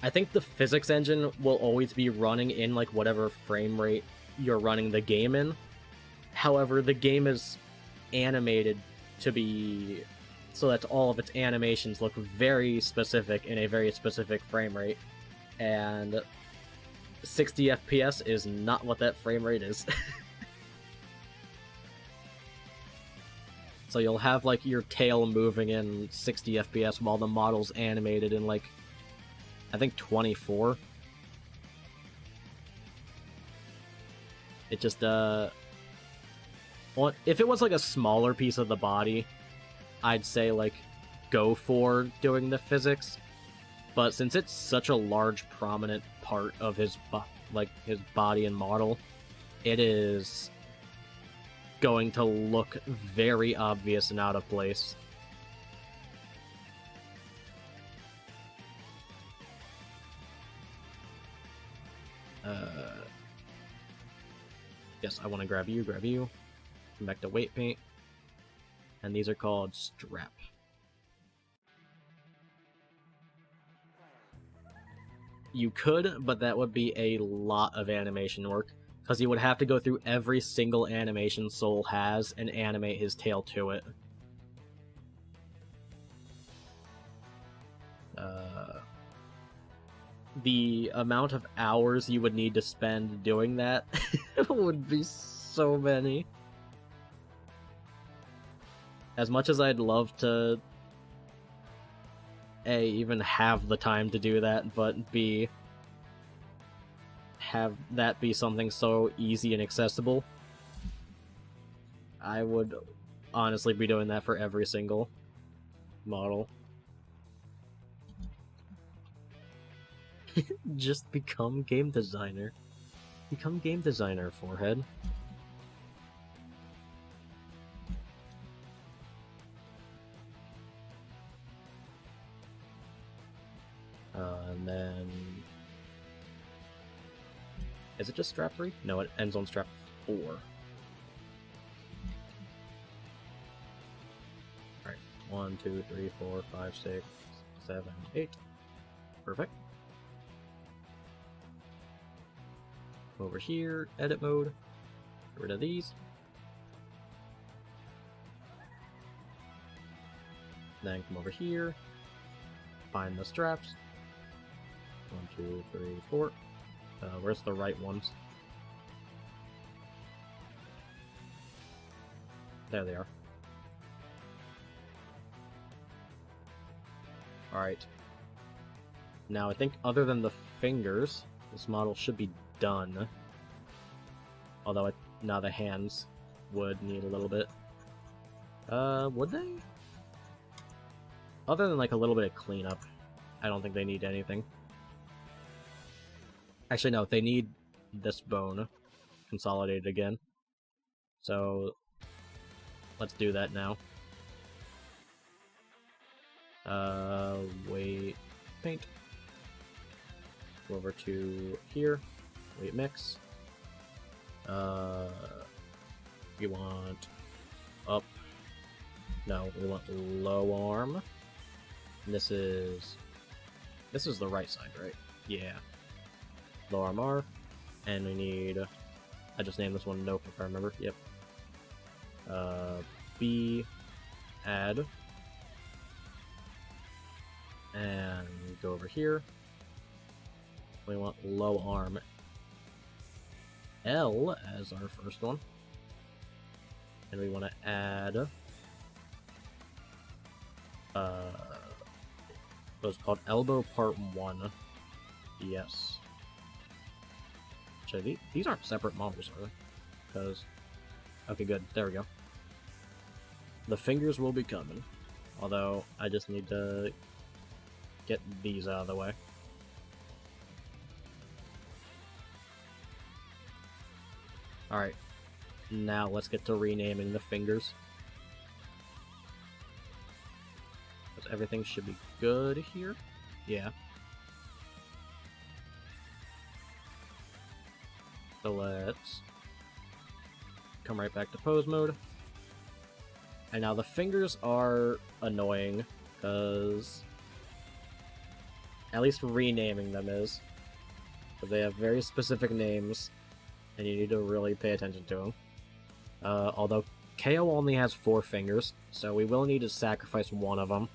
I think the physics engine will always be running in like whatever frame rate you're running the game in. However, the game is animated to be so that all of its animations look very specific in a very specific frame rate. and 60 FPS is not what that frame rate is. So you'll have, like, your tail moving in 60 FPS while the model's animated in, like, I think 24. It just, if it was, like, a smaller piece of the body, I'd say, like, go for doing the physics. But since it's such a large, prominent part of his body and model, it is going to look very obvious and out of place. Yes, I want to grab you. Come back to weight paint. And these are called strap. You could, but that would be a lot of animation work, because you would have to go through every single animation Soul has and animate his tail to it. The amount of hours you would need to spend doing that would be so many. As much as I'd love to A, even have the time to do that, but B, have that be something so easy and accessible, I would honestly be doing that for every single model. Just become game designer. Become game designer, forehead. And then... Is it just strap 3? No, it ends on strap 4. Alright, 1, 2, 3, 4, 5, 6, 7, 8. Perfect. Over here, edit mode. Get rid of these. Then come over here. Find the straps. 1, 2, 3, 4. Where's the right ones? There they are. Alright. Now I think other than the fingers, this model should be done. Although now the hands would need a little bit. Would they? Other than like a little bit of cleanup, I don't think they need anything. Actually, no, they need this bone consolidated again. So, let's do that now. Weight paint. Go over to here. Weight mix. We want up. No, we want low arm. And this is the right side, right? Yeah. Low arm R. And we need, I just named this one Nope if I remember. Yep. B, add. And go over here. We want low arm L as our first one. And we want to add what's called elbow part 1. Yes. Actually, these aren't separate models, are they? Because, okay, good. There we go. The fingers will be coming. Although, I just need to get these out of the way. Alright, now let's get to renaming the fingers. Because everything should be good here. Yeah. So let's come right back to pose mode. And now the fingers are annoying, because at least renaming them is. But they have very specific names, and you need to really pay attention to them. Although KO only has 4 fingers, so we will need to sacrifice one of them.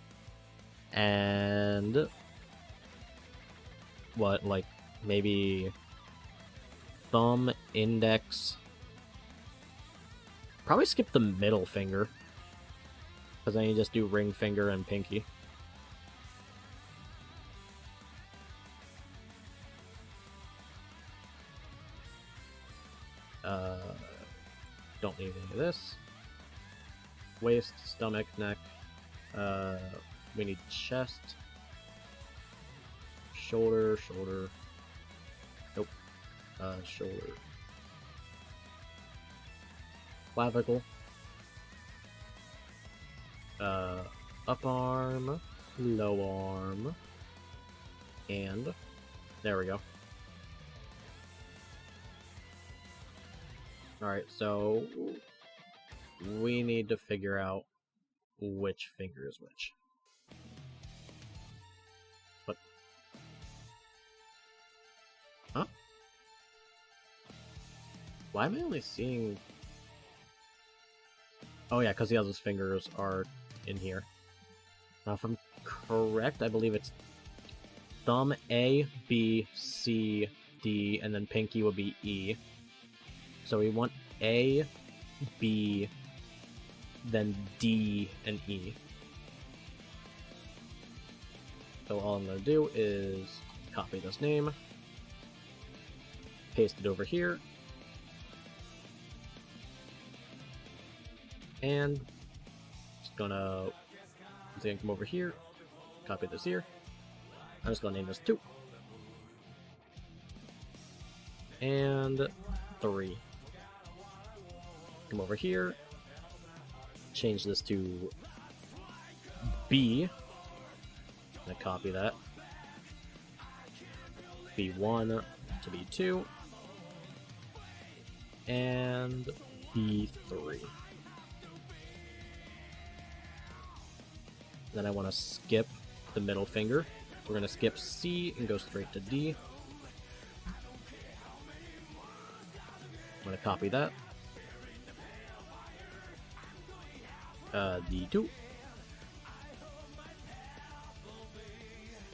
And what, like, maybe thumb, index. Probably skip the middle finger, because then you just do ring finger and pinky. Don't need any of this. Waist, stomach, neck. We need chest. Shoulder. Nope. Shoulder. Clavicle. Up arm. Low arm. And there we go. Alright, so we need to figure out which finger is which. What? Huh? Why am I only seeing... Oh yeah, because the other fingers are in here. Now if I'm correct, I believe it's thumb A, B, C, D, and then pinky would be E. So we want A, B, then D, and E. So all I'm going to do is copy this name, paste it over here, and just gonna come over here, copy this here. I'm just gonna name this 2 and 3. Come over here, change this to B. I'm gonna copy that. B1 to B2 and B3. Then I want to skip the middle finger. We're going to skip C and go straight to D. I'm going to copy that. D2.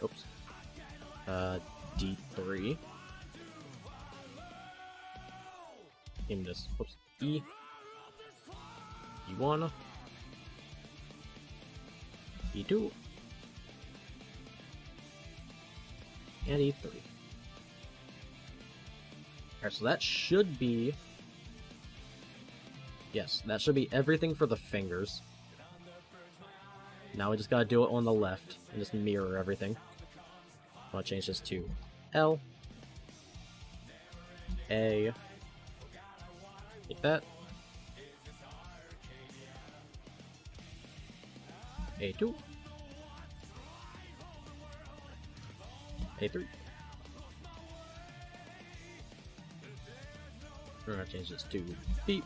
Oops. D3. In this. Oops. E. E1. E2. And E3. Alright, so that should be... Yes, that should be everything for the fingers. Now we just gotta do it on the left and just mirror everything. I'm gonna change this to L, A, like that, A2, A3. We're gonna change this to B,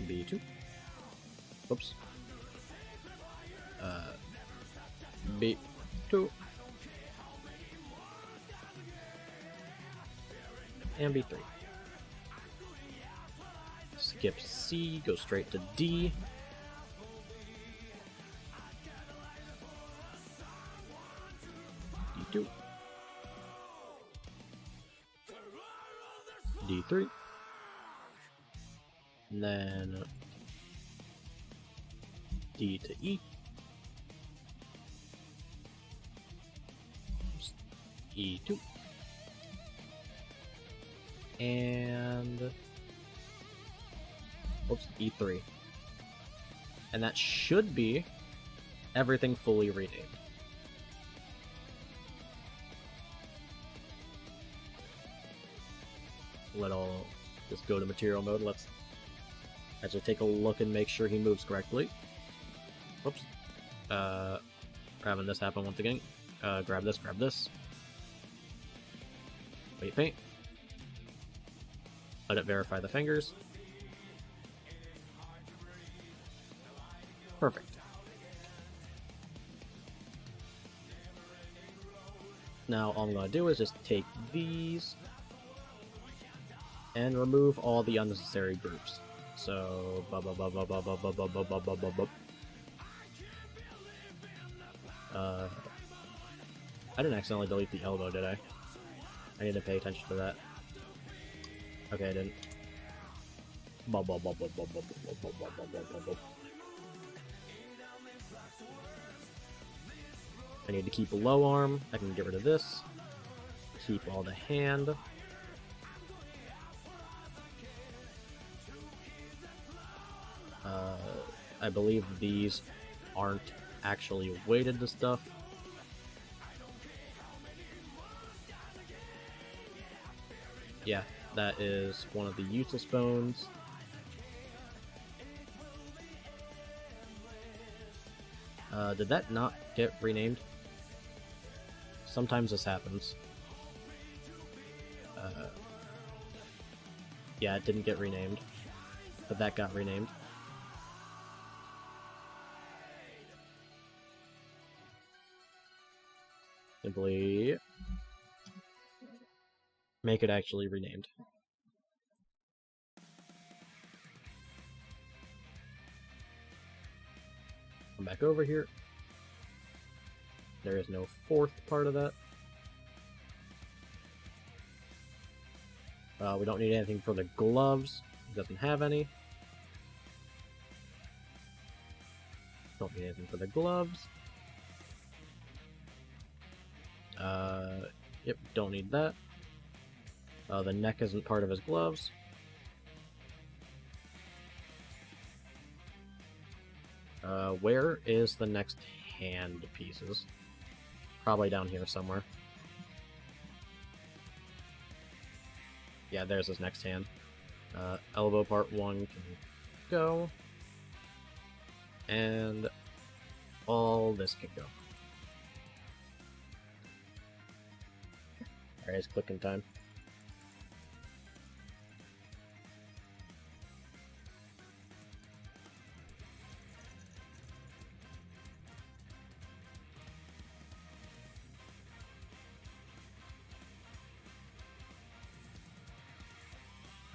B2. Oops. B2 and B3. Skip C, go straight to D. D2. D3. And then D to E. E2. And oops, E3. And that should be everything fully renamed. Let'll just go to material mode. Let's actually take a look and make sure he moves correctly. Whoops. Having this happen once again. Grab this. Wait, paint. Let it verify the fingers. Perfect. Now all I'm going to do is just take these and remove all the unnecessary groups. So, I didn't accidentally delete the elbow, did I? I need to pay attention to that. Okay, I didn't. I need to keep a low arm. I can get rid of this. Keep all the hand. I believe these aren't actually weighted to stuff. Yeah, that is one of the useless bones. Did that not get renamed? Sometimes this happens. Yeah, it didn't get renamed, but that got renamed. Simply make it actually renamed. Come back over here. There is no fourth part of that. We don't need anything for the gloves. It doesn't have any. Don't need anything for the gloves. Yep, don't need that. The neck isn't part of his gloves. Where is the next hand pieces? Probably down here somewhere. Yeah, there's his next hand. Elbow part 1 can go. And all this can go. Alright, it's clicking time.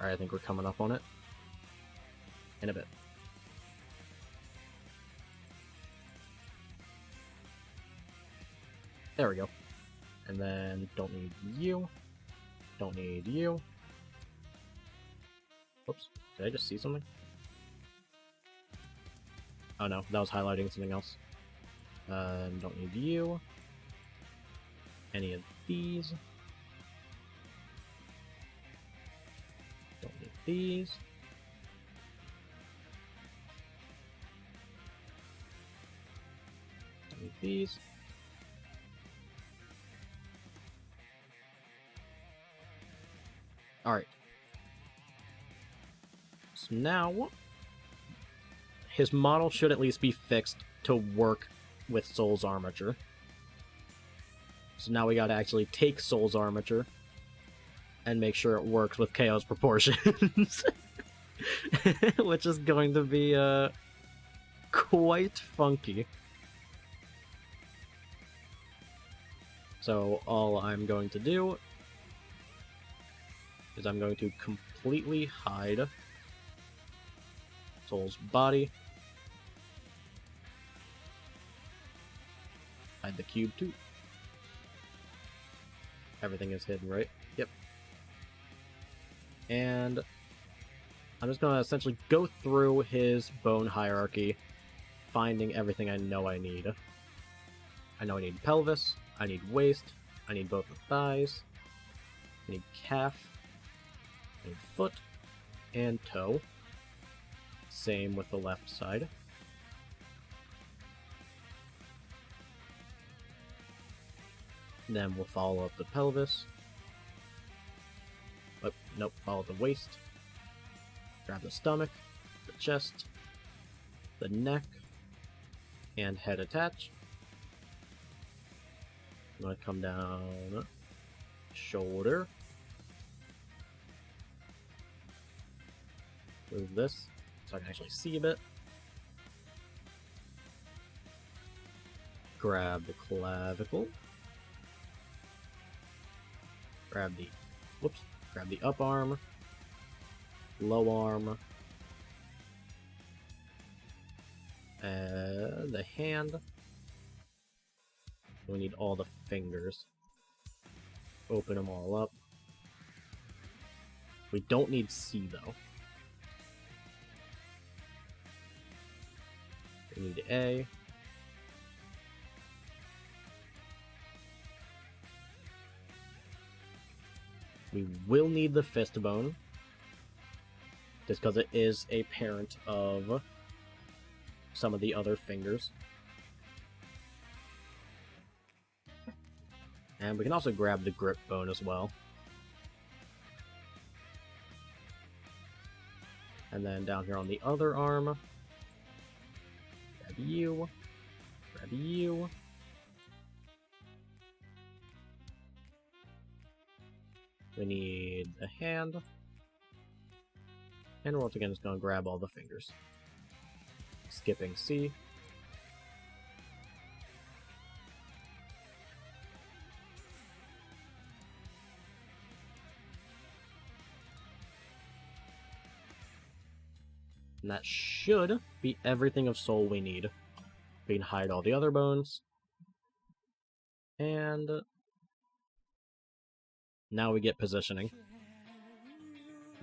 Alright, I think we're coming up on it. In a bit. There we go. And then, don't need you. Don't need you. Oops, did I just see something? Oh no, that was highlighting something else. Don't need you. Any of these. Don't need these. Don't need these. Alright. So now, his model should at least be fixed to work with Soul's armature. So now we gotta actually take Soul's armature and make sure it works with KO's proportions. Which is going to be, quite funky. So all I'm going to do is I'm going to completely hide Soul's body. Hide the cube too. Everything is hidden, right? Yep. And I'm just going to essentially go through his bone hierarchy, finding everything I know I need. I know I need pelvis, I need waist, I need both the thighs, I need calf, I need foot, and toe. Same with the left side. Then we'll follow up the pelvis. Oh, nope, follow the waist. Grab the stomach, the chest, the neck, and head attached. I'm gonna come down, shoulder. Move this so I can actually see a bit. Grab the clavicle. Grab the up arm, low arm, the hand, We need all the fingers. Open them all up. We don't need C, though. We need A. We will need the fist bone, just because it is a parent of some of the other fingers. And we can also grab the grip bone as well. And then down here on the other arm, grab you, grab you. We need a hand. And we're once again just going to grab all the fingers. Skipping C. And that should be everything of soul we need. We can hide all the other bones. And now we get positioning.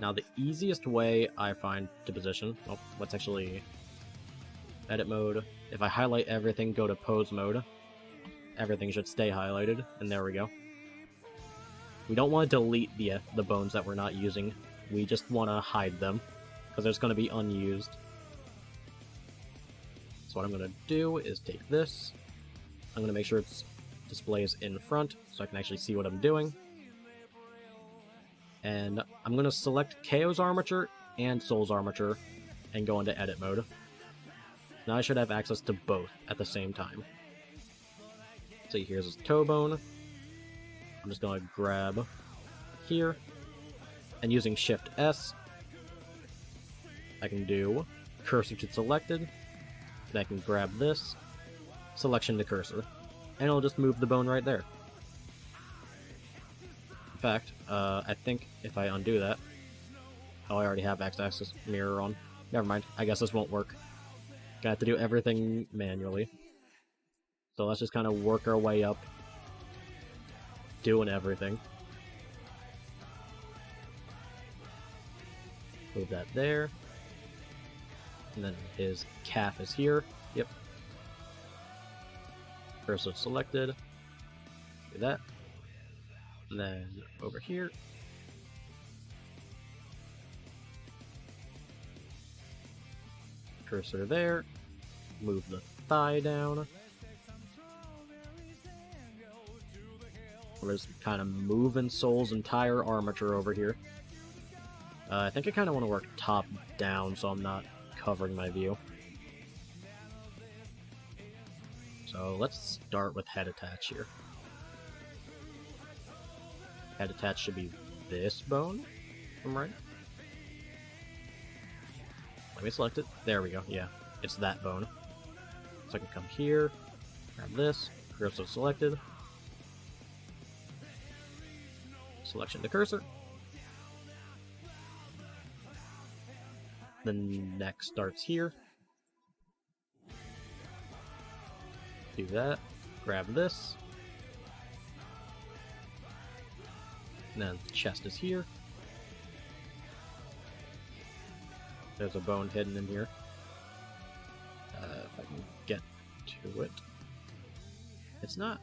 Now the easiest way I find to position, well, let's actually edit mode. If I highlight everything, go to pose mode, everything should stay highlighted, and there we go. We don't want to delete the bones that we're not using. We just want to hide them, because there's going to be unused. So what I'm going to do is take this. I'm going to make sure it displays in front, so I can actually see what I'm doing. And I'm going to select KO's armature and Soul's armature and go into edit mode. Now I should have access to both at the same time. So here's his toe bone. I'm just going to grab here, and using Shift S, I can do cursor to selected, then I can grab this, selection to cursor, and it'll just move the bone right there. In fact, I think if I undo that... Oh, I already have X-axis mirror on. Never mind, I guess this won't work. Gonna have to do everything manually. So let's just kind of work our way up, doing everything. Move that there. And then his calf is here. Yep. Cursor selected. Do that. And then over here. Cursor there. Move the thigh down. We're just kind of moving Soul's entire armature over here. I think I kind of want to work top down so I'm not covering my view. So let's start with head attach here. Head attach should be this bone, if I'm right. Let me select it. There we go. Yeah, it's that bone. So I can come here, grab this, cursor selected. Selection to cursor. The neck starts here. Do that. Grab this. And then the chest is here. There's a bone hidden in here. If I can get to it. It's not.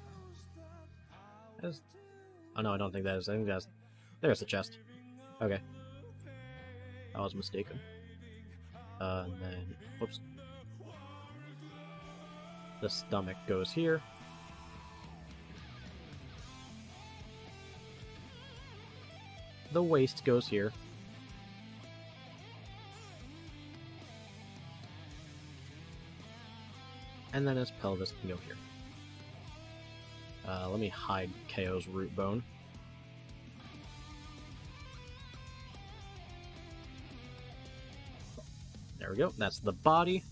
Oh no, I don't think that is. I think that's... There's the chest. Okay. I was mistaken. And then... Whoops. The stomach goes here. The waist goes here. And then his pelvis can go here. Let me hide KO's root bone. There we go, that's the body.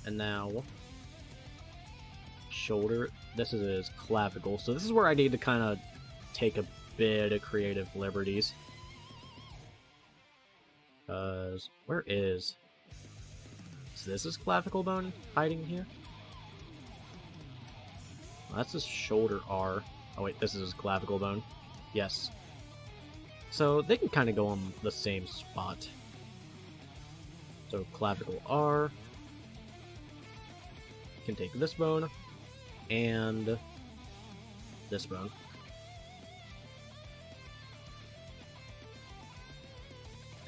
And now, shoulder, this is his clavicle. So this is where I need to kind of take a bit of creative liberties. Where is this his clavicle bone hiding here? That's his shoulder R. Oh wait, this is his clavicle bone. Yes. So they can kind of go on the same spot. So clavicle R. Can take this bone. And this bone.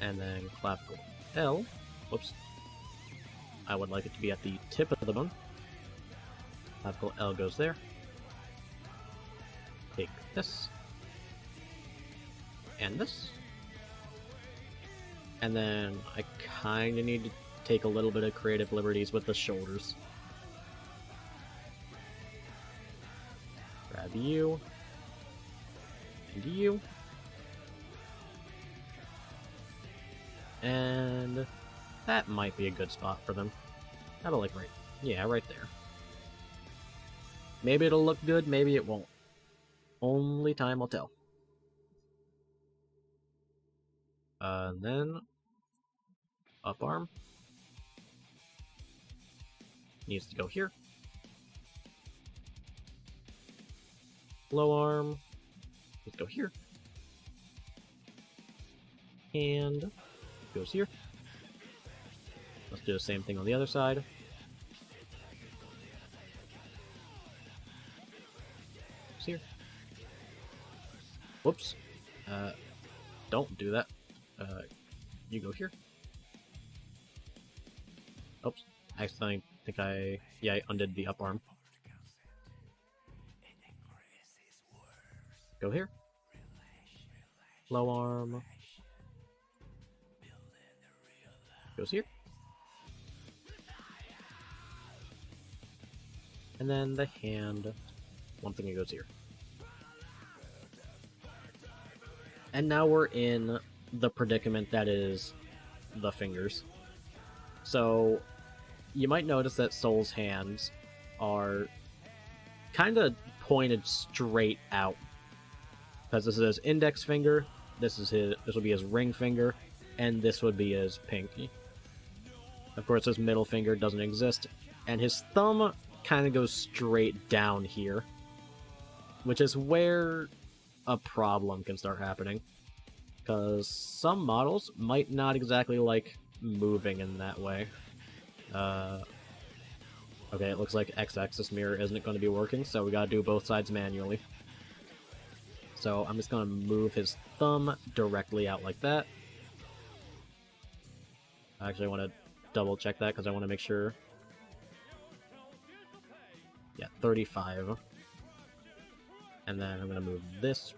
And then clavicle L. Whoops. I would like it to be at the tip of the bone. Clavicle L goes there. Take this. And this. And then I kind of need to take a little bit of creative liberties with the shoulders. Grab you. And you. And that might be a good spot for them. How about like right... Yeah, right there. Maybe it'll look good, maybe it won't. Only time will tell. And then... Up arm. Needs to go here. Low arm. Let's go here. And... goes here. Let's do the same thing on the other side. Goes here. Whoops. Don't do that. You go here. Oops. I accidentally think I undid the up arm. Go here. Low arm. Goes here. And then the hand, one thing that goes here. And now we're in the predicament that is the fingers. So, you might notice that Soul's hands are kind of pointed straight out. Because this is his index finger, this would be his ring finger, and this would be his pinky. Of course, his middle finger doesn't exist, and his thumb kind of goes straight down here, which is where a problem can start happening. Because some models might not exactly like moving in that way. Okay, it looks like X-axis mirror isn't going to be working, so we gotta do both sides manually. So I'm just gonna move his thumb directly out like that. Actually, I want to double check that because I want to make sure. Yeah, 35. And then I'm going to move this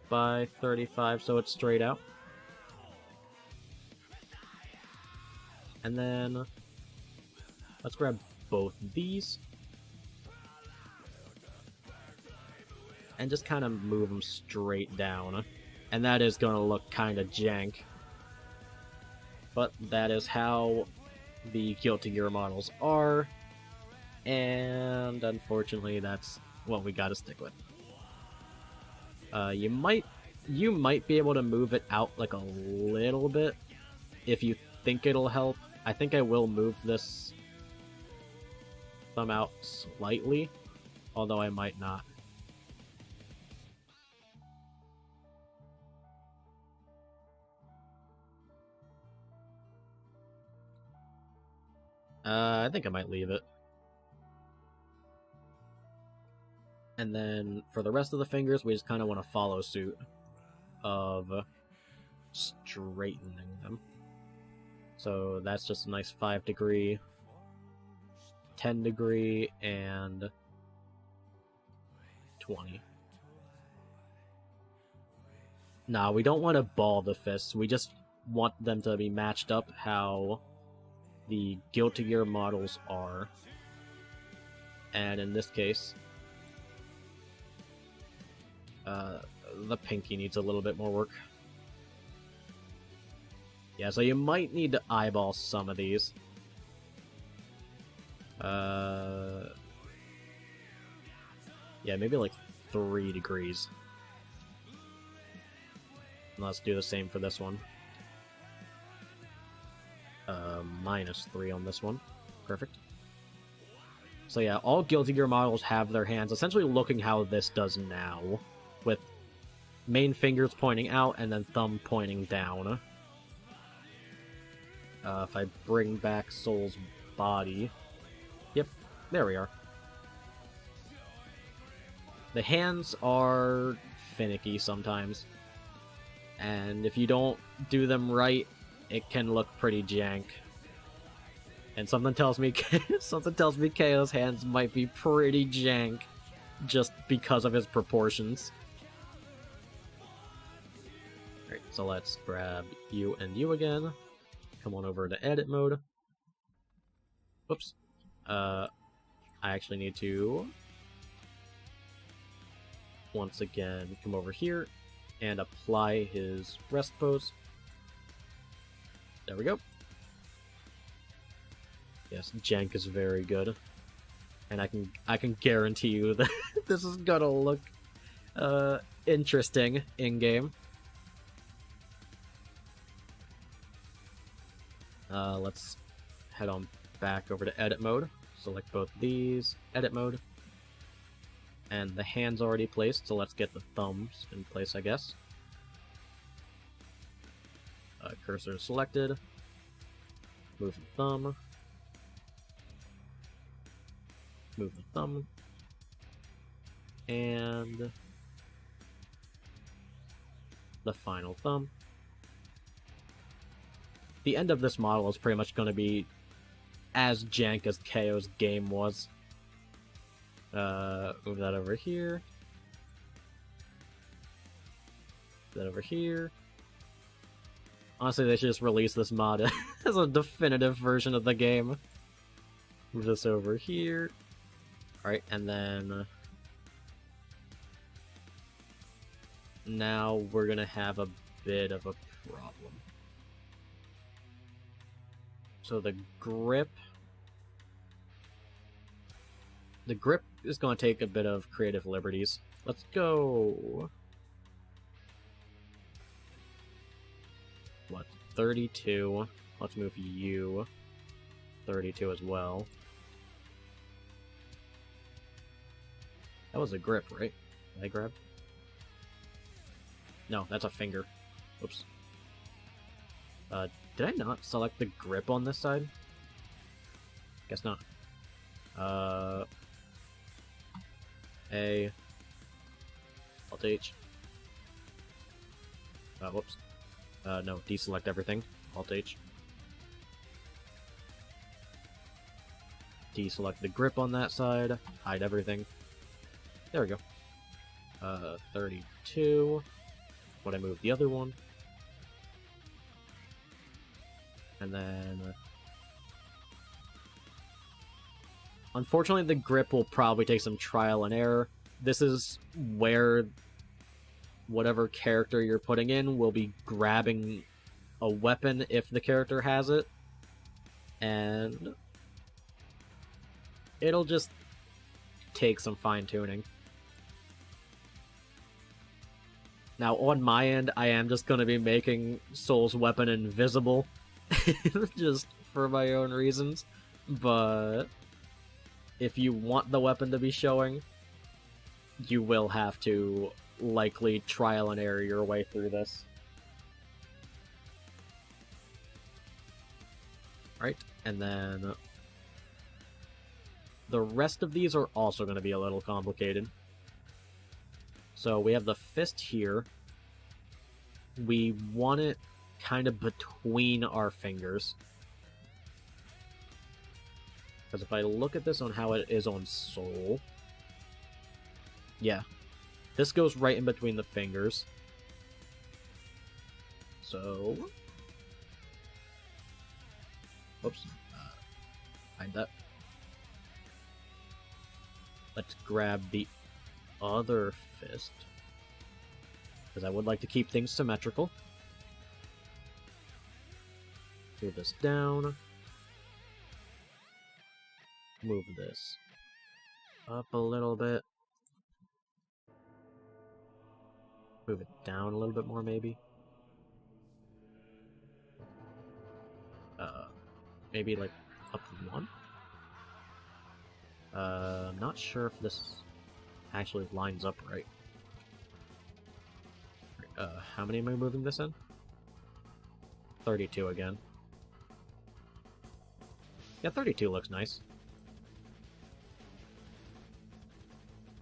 by 35 so it's straight out. And then let's grab both these. And just kind of move them straight down. And that is going to look kind of jank. But that is how the Guilty Gear models are. And unfortunately, that's what we gotta stick with. You might be able to move it out like a little bit if you think it'll help. I think I will move this thumb out slightly, although I might not. I think I might leave it. And then for the rest of the fingers, we just kind of want to follow suit of straightening them. So that's just a nice 5 degree, 10 degree, and 20. Nah, we don't want to ball the fists. We just want them to be matched up how the Guilty Gear models are. And in this case, the pinky needs a little bit more work. Yeah, so you might need to eyeball some of these. Yeah, maybe like 3 degrees. And let's do the same for this one. -3 on this one. Perfect. So yeah, all Guilty Gear models have their hands essentially looking how this does now, with main fingers pointing out and then thumb pointing down. If I bring back Soul's body... Yep, there we are. The hands are finicky sometimes, and if you don't do them right, it can look pretty jank. And something tells me KO's hands might be pretty jank just because of his proportions. Alright, so let's grab you and you again. Come on over to edit mode. Whoops. I actually need to once again come over here and apply his rest pose. There we go. Yes, jank is very good, and I can guarantee you that this is gonna look interesting in game. Let's head on back over to edit mode. Select both these, edit mode, and the hand's already placed, so let's get the thumbs in place, I guess. Cursor is selected. Move the thumb. Move the thumb. And the final thumb. The end of this model is pretty much going to be as jank as KO's game was. Move that over here. That over here. Honestly, they should just release this mod as a definitive version of the game. Move this over here. Alright, and then... now we're gonna have a bit of a problem. So the grip... the grip is gonna take a bit of creative liberties. Let's go... what, 32. Let's move you 32 as well. That was a grip, right? Did I grab? No, that's a finger. Oops. Did I not select the grip on this side? Guess not. A. Alt H. Whoops. No, deselect everything. Alt H. Deselect the grip on that side. Hide everything. There we go. 32. When I move the other one. And then... unfortunately, the grip will probably take some trial and error. This is where whatever character you're putting in will be grabbing a weapon if the character has it. And it'll just take some fine-tuning. Now, on my end, I am just going to be making Soul's weapon invisible, just for my own reasons, but if you want the weapon to be showing, you will have to likely trial and error your way through this. Alright, and then the rest of these are also going to be a little complicated. So we have the fist here. We want it kind of between our fingers. Because if I look at this on how it is on Soul... yeah. This goes right in between the fingers. So... oops. Hide that. Let's grab the other fist. Because I would like to keep things symmetrical. Move this down. Move this up a little bit. Move it down a little bit more, maybe. Maybe like up one? I'm not sure if this actually lines up right. How many am I moving this in? 32 again. Yeah, 32 looks nice.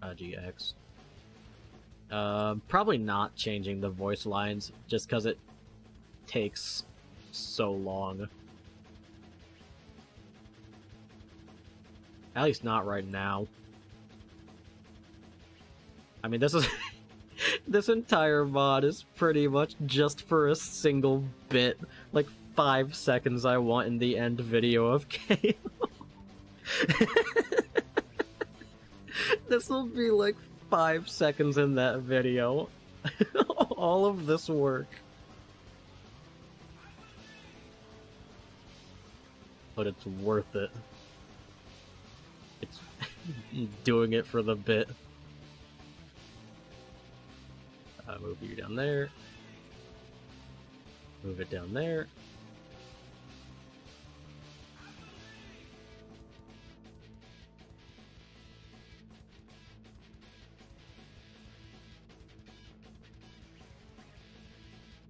GX. Probably not changing the voice lines, just because it takes so long. At least not right now. I mean, this is... this entire mod is pretty much just for a single bit. Like, 5 seconds I want in the end video of Kale. This will be like 5 seconds in that video. All of this work. But it's worth it. It's doing it for the bit. Move you down there. Move it down there.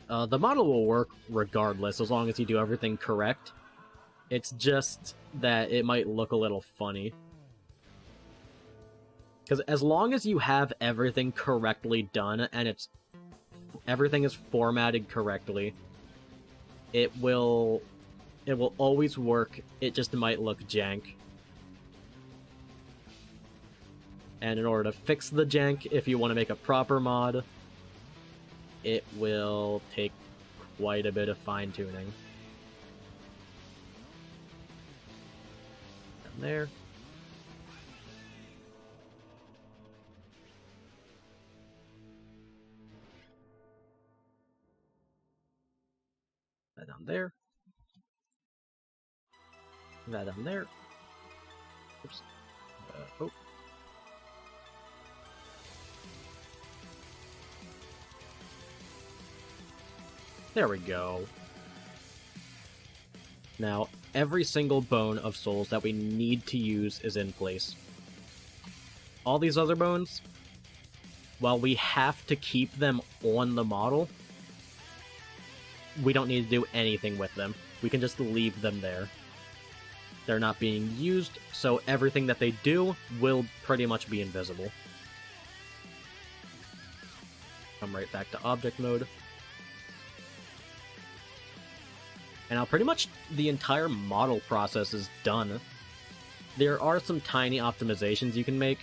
The model will work regardless, as long as you do everything correct. It's just that it might look a little funny. Because as long as you have everything correctly done, and everything is formatted correctly, it will always work. It just might look jank. And in order to fix the jank, if you want to make a proper mod, it will take quite a bit of fine-tuning. Down there. That down there. That down there. Oops. Oh. There we go. Now, every single bone of souls that we need to use is in place. All these other bones, while we have to keep them on the model, we don't need to do anything with them. We can just leave them there. They're not being used, so everything that they do will pretty much be invisible. Come right back to object mode. And now pretty much the entire model process is done. There are some tiny optimizations you can make.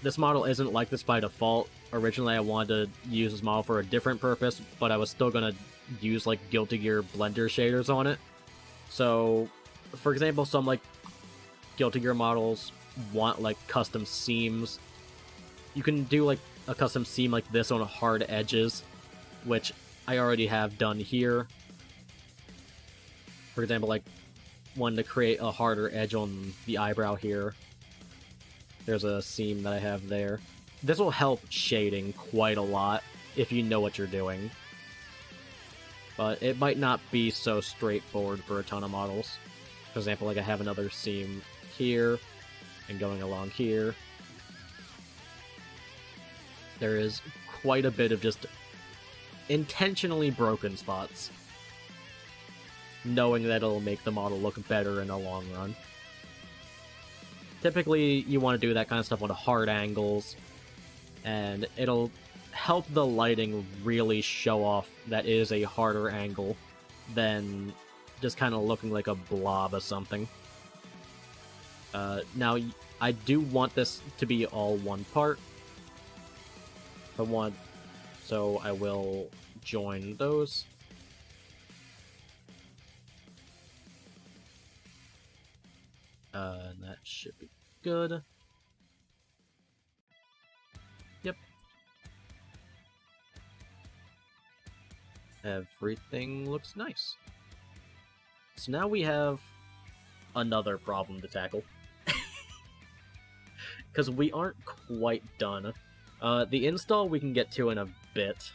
This model isn't like this by default. Originally I wanted to use this model for a different purpose, but I was still going to use like Guilty Gear Blender shaders on it. So, for example, some like Guilty Gear models want like custom seams. You can do like a custom seam like this on hard edges, which I already have done here. For example, like one to create a harder edge on the eyebrow here. There's a seam that I have there. This will help shading quite a lot if you know what you're doing. But it might not be so straightforward for a ton of models. For example, like I have another seam here, and going along here. There is quite a bit of just intentionally broken spots, knowing that it'll make the model look better in the long run. Typically, you want to do that kind of stuff on hard angles, and it'll help the lighting really show off that it is a harder angle than just kind of looking like a blob or something. Now, I do want this to be all one part. So I will join those. And that should be good. Yep. Everything looks nice. So now we have another problem to tackle. Because we aren't quite done. The install we can get to in a bit.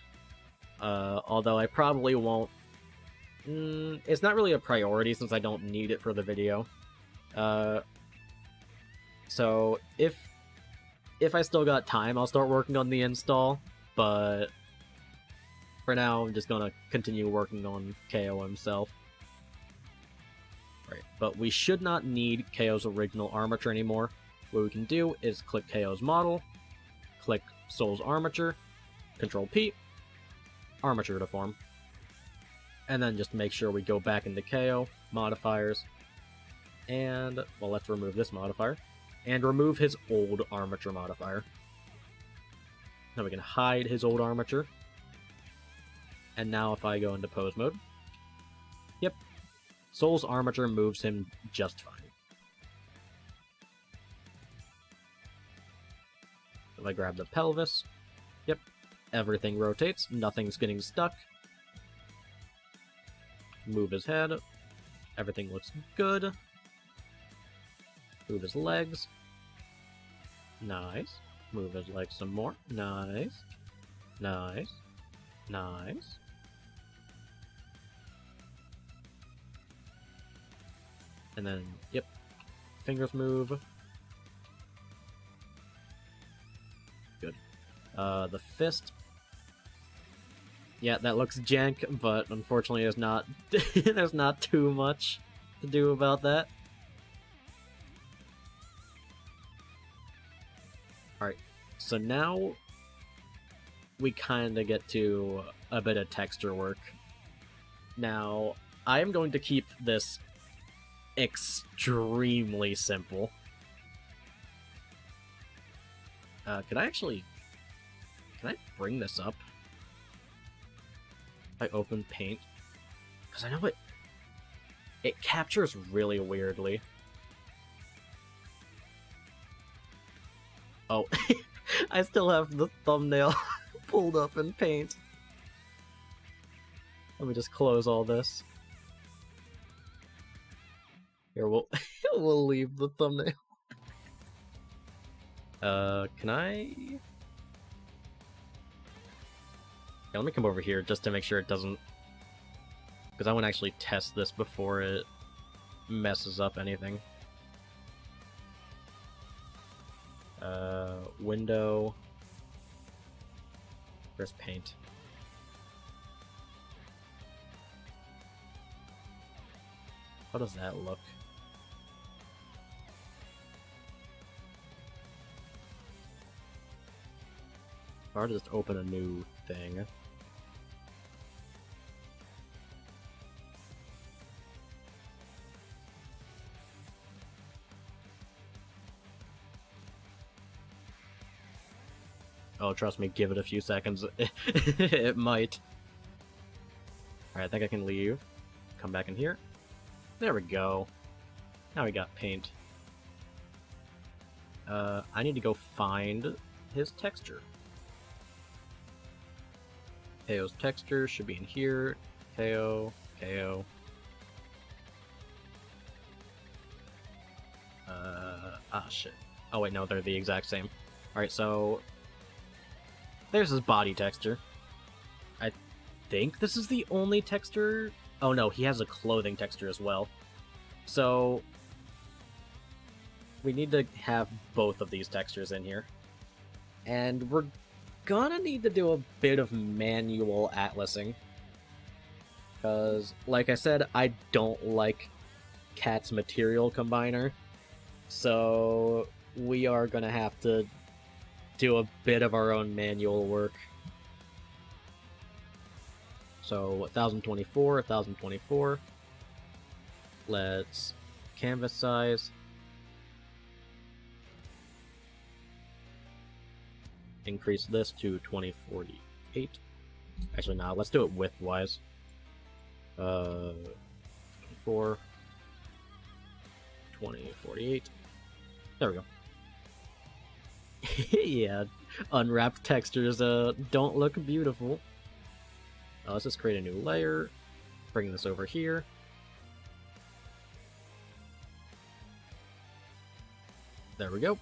Although I probably won't... it's not really a priority since I don't need it for the video. So if I still got time, I'll start working on the install, but for now, I'm just gonna continue working on KO himself. Right, but we should not need KO's original armature anymore. What we can do is click KO's model, click Soul's armature, Control P, armature to form, and then just make sure we go back into KO, modifiers, and, well, let's remove this modifier, and remove his old armature modifier. Now we can hide his old armature. And now if I go into pose mode, yep, Soul's armature moves him just fine. If I grab the pelvis, yep, everything rotates, nothing's getting stuck. Move his head, everything looks good. Move his legs, nice. Move his legs some more, nice, nice, nice. And then, yep, fingers move. Good. The fist. Yeah, that looks jank, but unfortunately there's not there's not too much to do about that. Alright, so now we kinda get to a bit of texture work. Now, I am going to keep this extremely simple. Can I bring this up? If I open paint, because I know it captures really weirdly. Oh, I still have the thumbnail pulled up in paint. Let me just close all this. Here, we'll leave the thumbnail. Can I? Yeah, let me come over here just to make sure it doesn't, because I want to actually test this before it messes up anything. Window. Where's paint? How does that look? Or just open a new thing. Oh, trust me, give it a few seconds. It might. Alright, I think I can leave. Come back in here. There we go. Now we got paint. I need to go find his texture. KO's texture should be in here. KO, KO. Shit. Oh wait, no, they're the exact same. Alright, so there's his body texture. I think this is the only texture. Oh no, he has a clothing texture as well. So we need to have both of these textures in here. And we're gonna need to do a bit of manual atlasing. Because, like I said, I don't like Cat's material combiner. So we are gonna have to do a bit of our own manual work. So 1024, 1024. Let's canvas size. Increase this to 2048. Actually, no, let's do it width-wise. 24, 2048. There we go. Yeah, unwrapped textures don't look beautiful. Let's just create a new layer. Bring this over here. There we go.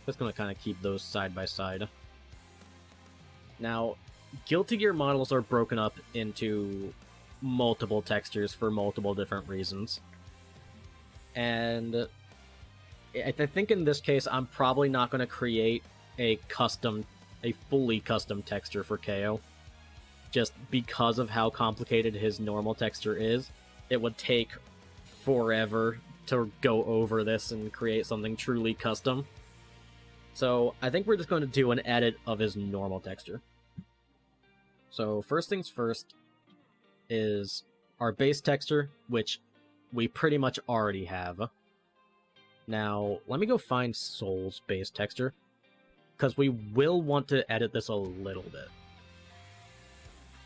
Just gonna kind of keep those side by side. Now, Guilty Gear models are broken up into multiple textures for multiple different reasons. And I think in this case, I'm probably not going to create a fully custom texture for KO. Just because of how complicated his normal texture is, it would take forever to go over this and create something truly custom. So I think we're just going to do an edit of his normal texture. So first things first is our base texture, which we pretty much already have. Now, let me go find Soul's base texture, because we will want to edit this a little bit.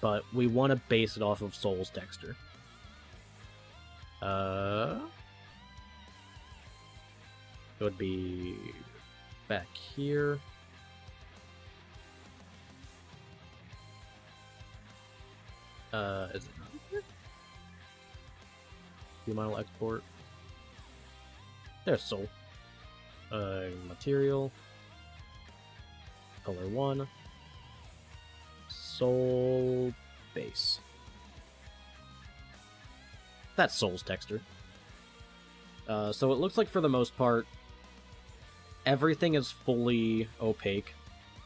But we want to base it off of Soul's texture. It would be back here. Is it not here? Viewmodel export. There's Soul. Material. Color 1. Soul base. That's Soul's texture. So it looks like for the most part, everything is fully opaque,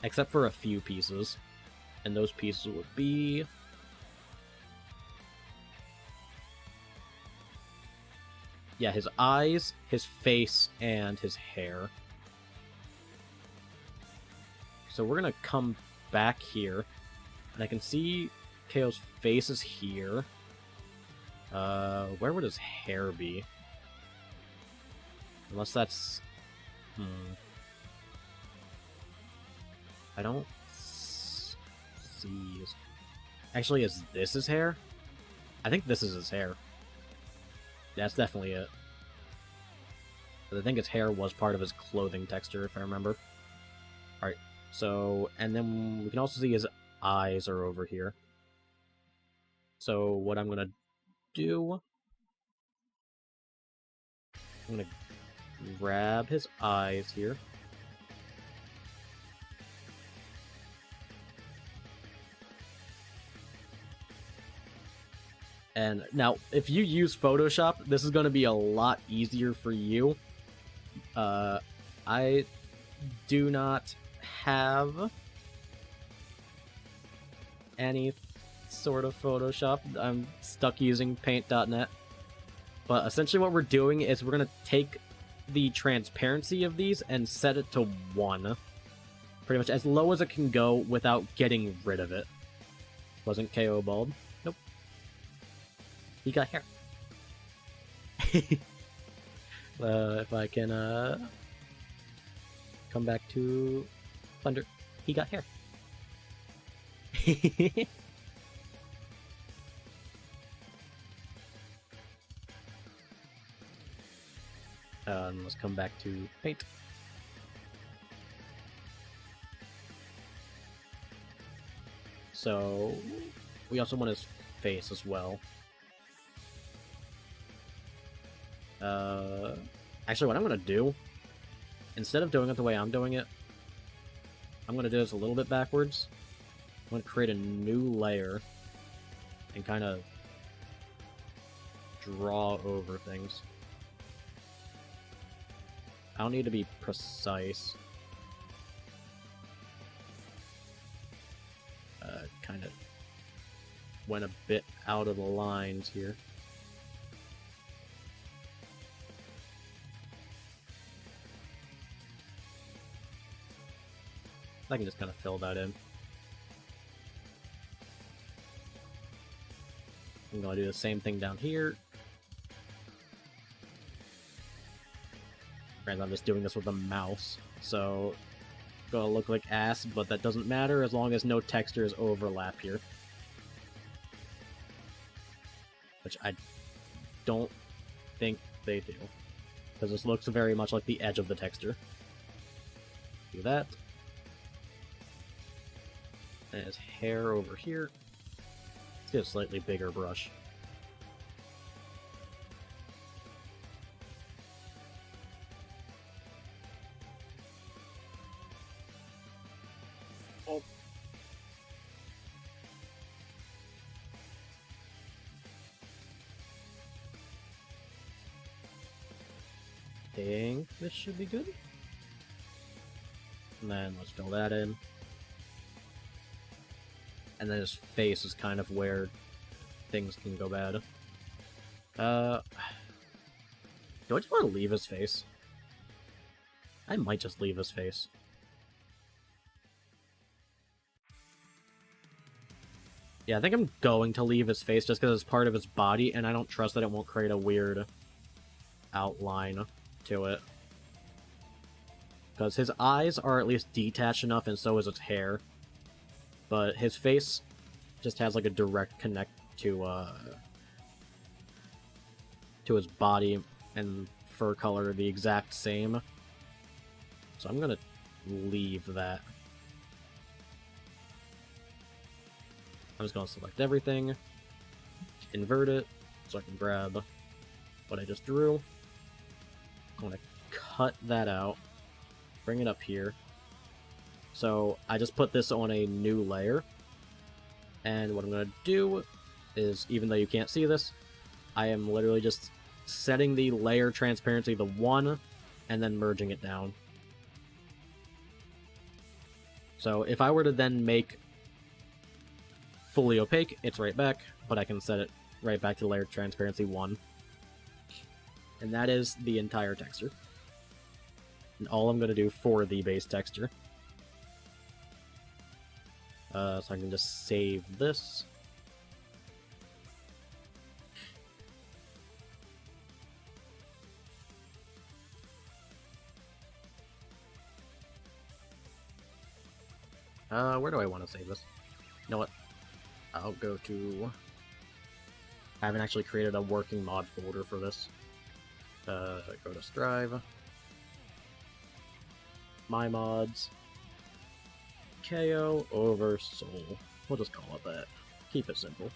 except for a few pieces. And those pieces would be... yeah, his eyes, his face, and his hair. So we're gonna come back here, and I can see KO's face is here. Where would his hair be? Unless that's... I don't see... Actually, is this his hair? I think this is his hair. That's definitely it. But I think his hair was part of his clothing texture, if I remember. Alright, so... and then we can also see his eyes are over here. So what I'm gonna do... I'm gonna grab his eyes here. And now, if you use Photoshop, this is going to be a lot easier for you. I do not have any sort of Photoshop. I'm stuck using paint.net. But essentially what we're doing is we're going to take the transparency of these and set it to 1. Pretty much as low as it can go without getting rid of it. Wasn't KO bald? Nope. He got hair. If I can come back to Thunder. He got hair. Let's come back to paint. So we also want his face as well. Actually, what I'm gonna do, instead of doing it the way I'm doing it, I'm gonna do this a little bit backwards. I'm gonna create a new layer and kind of draw over things. I don't need to be precise. Kind of went a bit out of the lines here. I can just kind of fill that in. I'm going to do the same thing down here. Granted, I'm just doing this with a mouse, so it's going to look like ass, but that doesn't matter as long as no textures overlap here. Which I don't think they do, because this looks very much like the edge of the texture. Do that. And his hair over here. Let's get a slightly bigger brush. Oh. think this should be good. And then let's fill that in. And then his face is kind of where things can go bad. Do I just want to leave his face? I might just leave his face. Yeah, I think I'm going to leave his face just because it's part of his body, and I don't trust that it won't create a weird outline to it. Because his eyes are at least detached enough, and so is his hair. But his face just has like a direct connect to his body and fur color the exact same. So I'm gonna leave that. I'm just gonna select everything, invert it, so I can grab what I just drew. I'm gonna cut that out, bring it up here. So I just put this on a new layer, and what I'm gonna do is, even though you can't see this, I am literally just setting the layer transparency to 1, and then merging it down. So if I were to then make fully opaque, it's right back, but I can set it right back to layer transparency 1. And that is the entire texture. And all I'm going to do for the base texture. So I can just save this. Where do I want to save this? You know what? I'll go to... I haven't actually created a working mod folder for this. Go to Strive. My mods. KO over Soul. We'll just call it that. Keep it simple.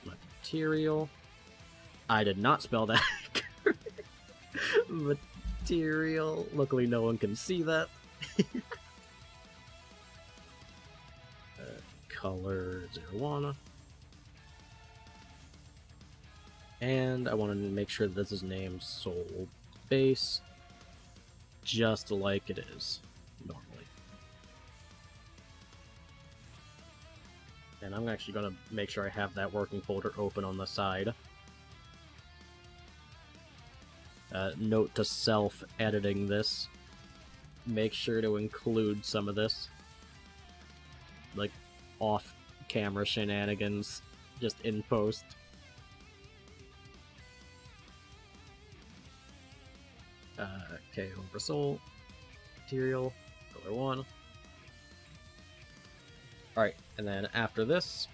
Material. I did not spell that. Material. Luckily no one can see that. Color 01. And I want to make sure that this is named Soul Base, just like it is normally. And I'm actually going to make sure I have that working folder open on the side. Note to self editing this. Make sure to include some of this. Like, off-camera shenanigans, just in post. Okay, over Soul. Material. Color 1. Alright, and then after this,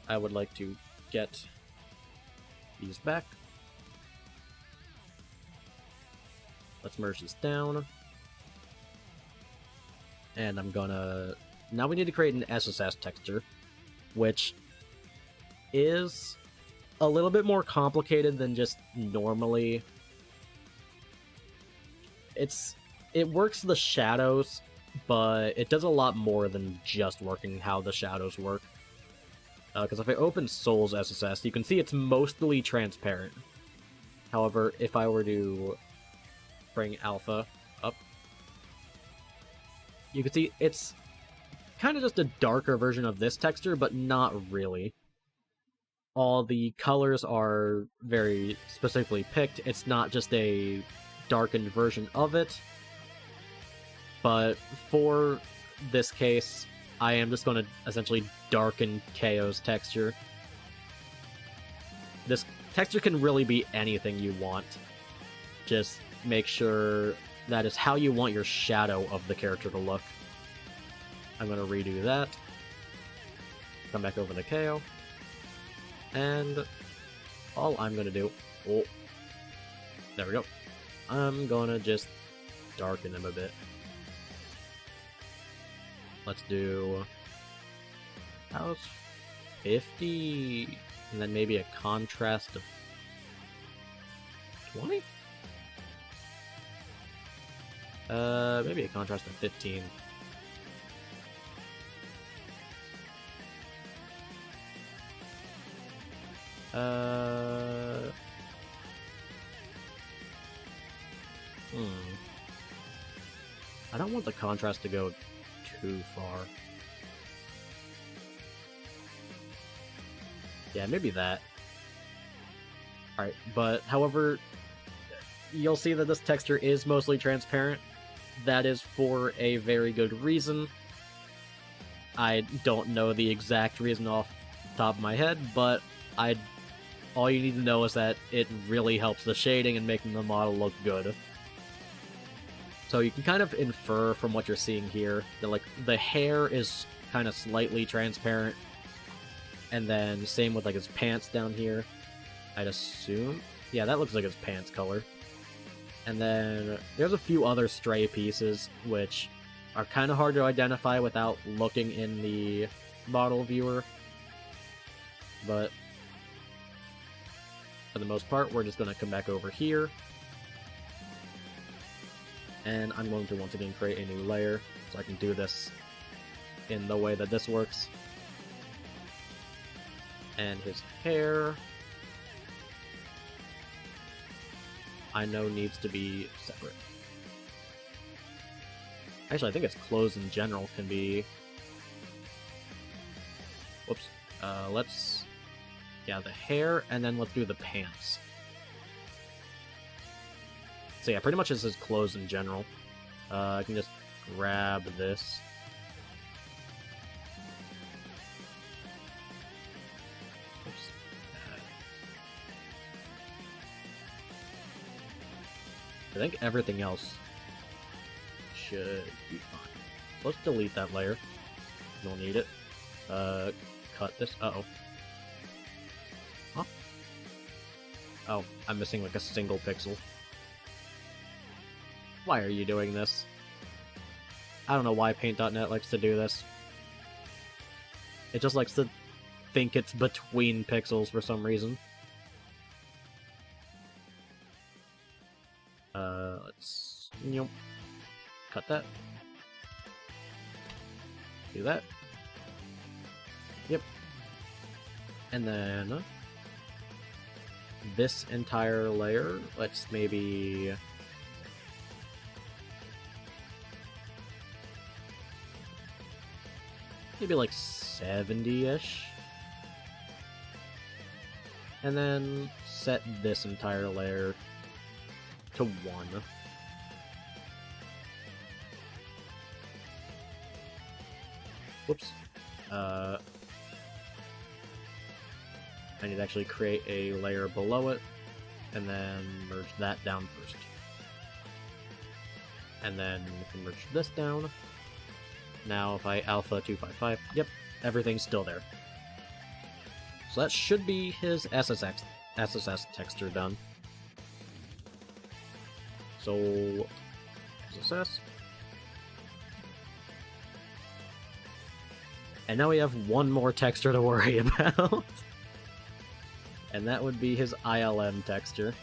I would like to get these back. Let's merge this down. And I'm gonna... Now we need to create an SSS texture, which is a little bit more complicated than just normally. It works the shadows, but it does a lot more than just working how the shadows work. Because if I open Soul's SSS, you can see it's mostly transparent. However, if I were to bring Alpha up, you can see it's kind of just a darker version of this texture, but not really. All the colors are very specifically picked. It's not just a darkened version of it. But for this case, I am just going to essentially darken KO's texture. This texture can really be anything you want. Just make sure that is how you want your shadow of the character to look. I'm going to redo that. Come back over to KO. And all I'm going to do... Oh, there we go. I'm going to just darken him a bit. Let's do... How's 50? And then maybe a contrast of 20? Maybe a contrast of 15. I don't want the contrast to go too far. Yeah, maybe that. Alright, but however, you'll see that this texture is mostly transparent. That is for a very good reason. I don't know the exact reason off the top of my head, but all you need to know is that it really helps the shading and making the model look good. So you can kind of infer from what you're seeing here that like the hair is kind of slightly transparent, and then same with like his pants down here. I'd assume. Yeah, that looks like his pants color. And then there's a few other stray pieces which are kind of hard to identify without looking in the model viewer. But for the most part, we're just going to come back over here. And I'm going to once again create a new layer so I can do this in the way that this works. And his hair, I know needs to be separate. Actually, I think its clothes in general can be... Whoops. Let's... Yeah, the hair, and then let's do the pants. So yeah, pretty much this is clothes in general. I can just grab this. Oops. I think everything else should be fine. Let's delete that layer. Don't need it. Cut this. Uh-oh. Huh? Oh, I'm missing like a single pixel. Why are you doing this? I don't know why Paint.net likes to do this. It just likes to think it's between pixels for some reason. Let's... Nope. Cut that. Do that. Yep. And then... this entire layer, let's maybe... maybe like 70-ish. And then set this entire layer to 1. Whoops. I need to actually create a layer below it, and then merge that down first. And then we can merge this down. Now if I alpha 255, yep, everything's still there. So that should be his SSS texture done. So, SSS. And now we have one more texture to worry about. And that would be his ILM texture.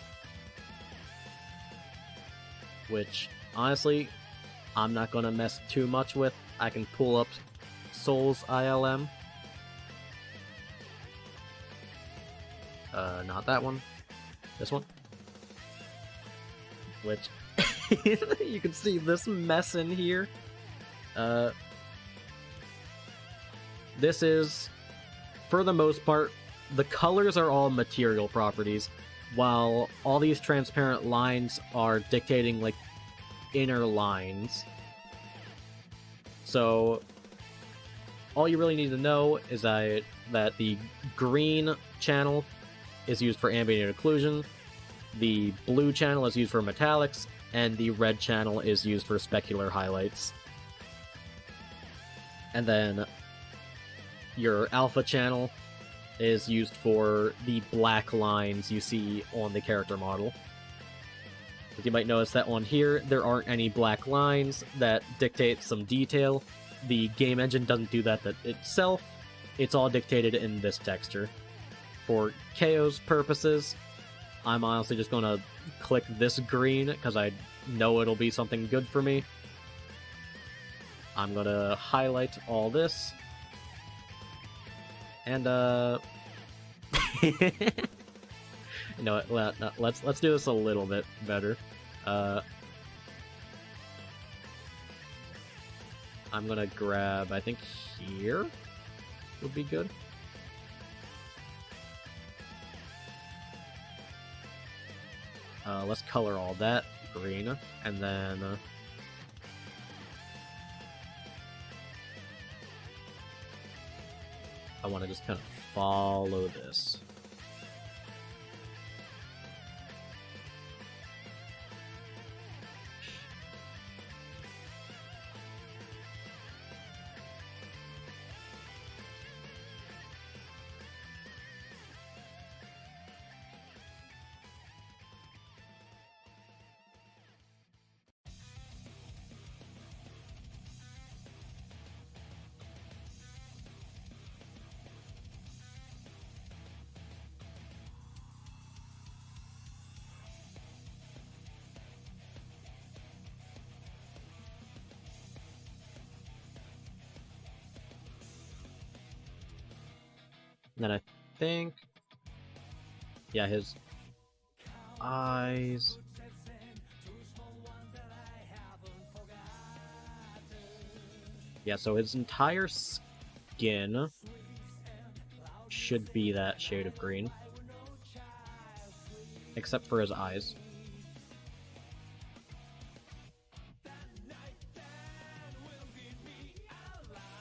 Which, honestly, I'm not going to mess too much with. I can pull up Soul's ILM. Not that one. This one. Which, you can see this mess in here. This is, for the most part, the colors are all material properties, while all these transparent lines are dictating, like, inner lines. So, all you really need to know is that the green channel is used for ambient occlusion, the blue channel is used for metallics, and the red channel is used for specular highlights. And then your alpha channel is used for the black lines you see on the character model. As you might notice that on here, there aren't any black lines that dictate some detail. The game engine doesn't do that itself. It's all dictated in this texture. For KO's purposes, I'm honestly just going to click this green, because I know it'll be something good for me. I'm going to highlight all this. And, you know what, let's do this a little bit better. I'm gonna grab, I think here would be good. Let's color all that green, and then I want to just kind of follow this. And then I think, yeah, his eyes. Yeah, so his entire skin should be that shade of green. Except for his eyes.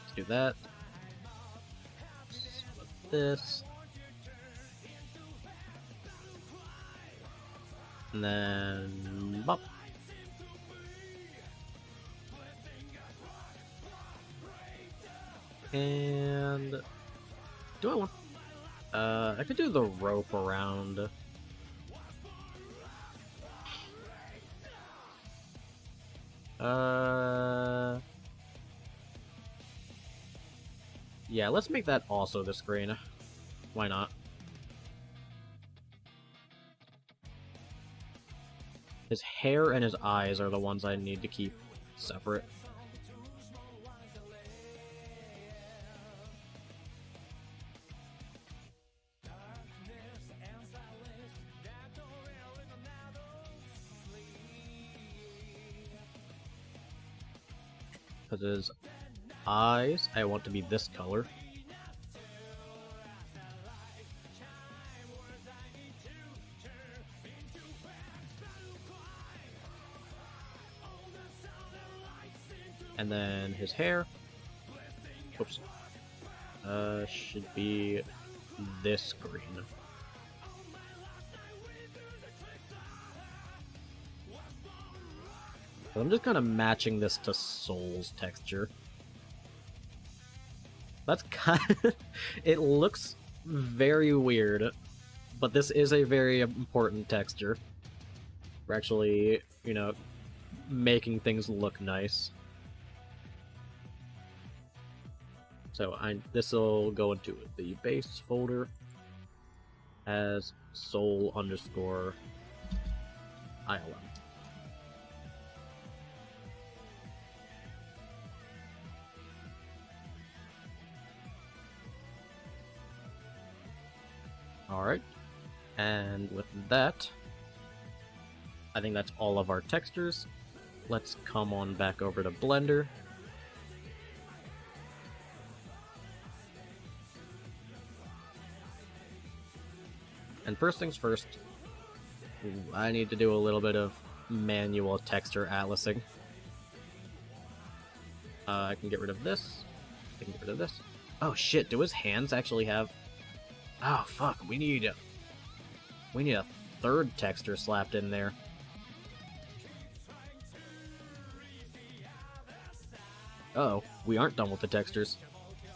Let's do that. This. And then bop. And do I want I could do the rope around. Yeah, let's make that also the screen. Why not? His hair and his eyes are the ones I need to keep separate. Because his eyes, I want to be this color. And then his hair, oops, should be this green. I'm just kind of matching this to Soul's texture. That's kind of... It looks very weird, but this is a very important texture. We're actually, you know, making things look nice. So this will go into the base folder as Soul underscore ILM. Alright, and with that, I think that's all of our textures. Let's come on back over to Blender. And first things first, I need to do a little bit of manual texture atlasing. I can get rid of this. I can get rid of this. Oh shit, do his hands actually have... Oh fuck, we need a third texture slapped in there. Uh-oh, we aren't done with the textures.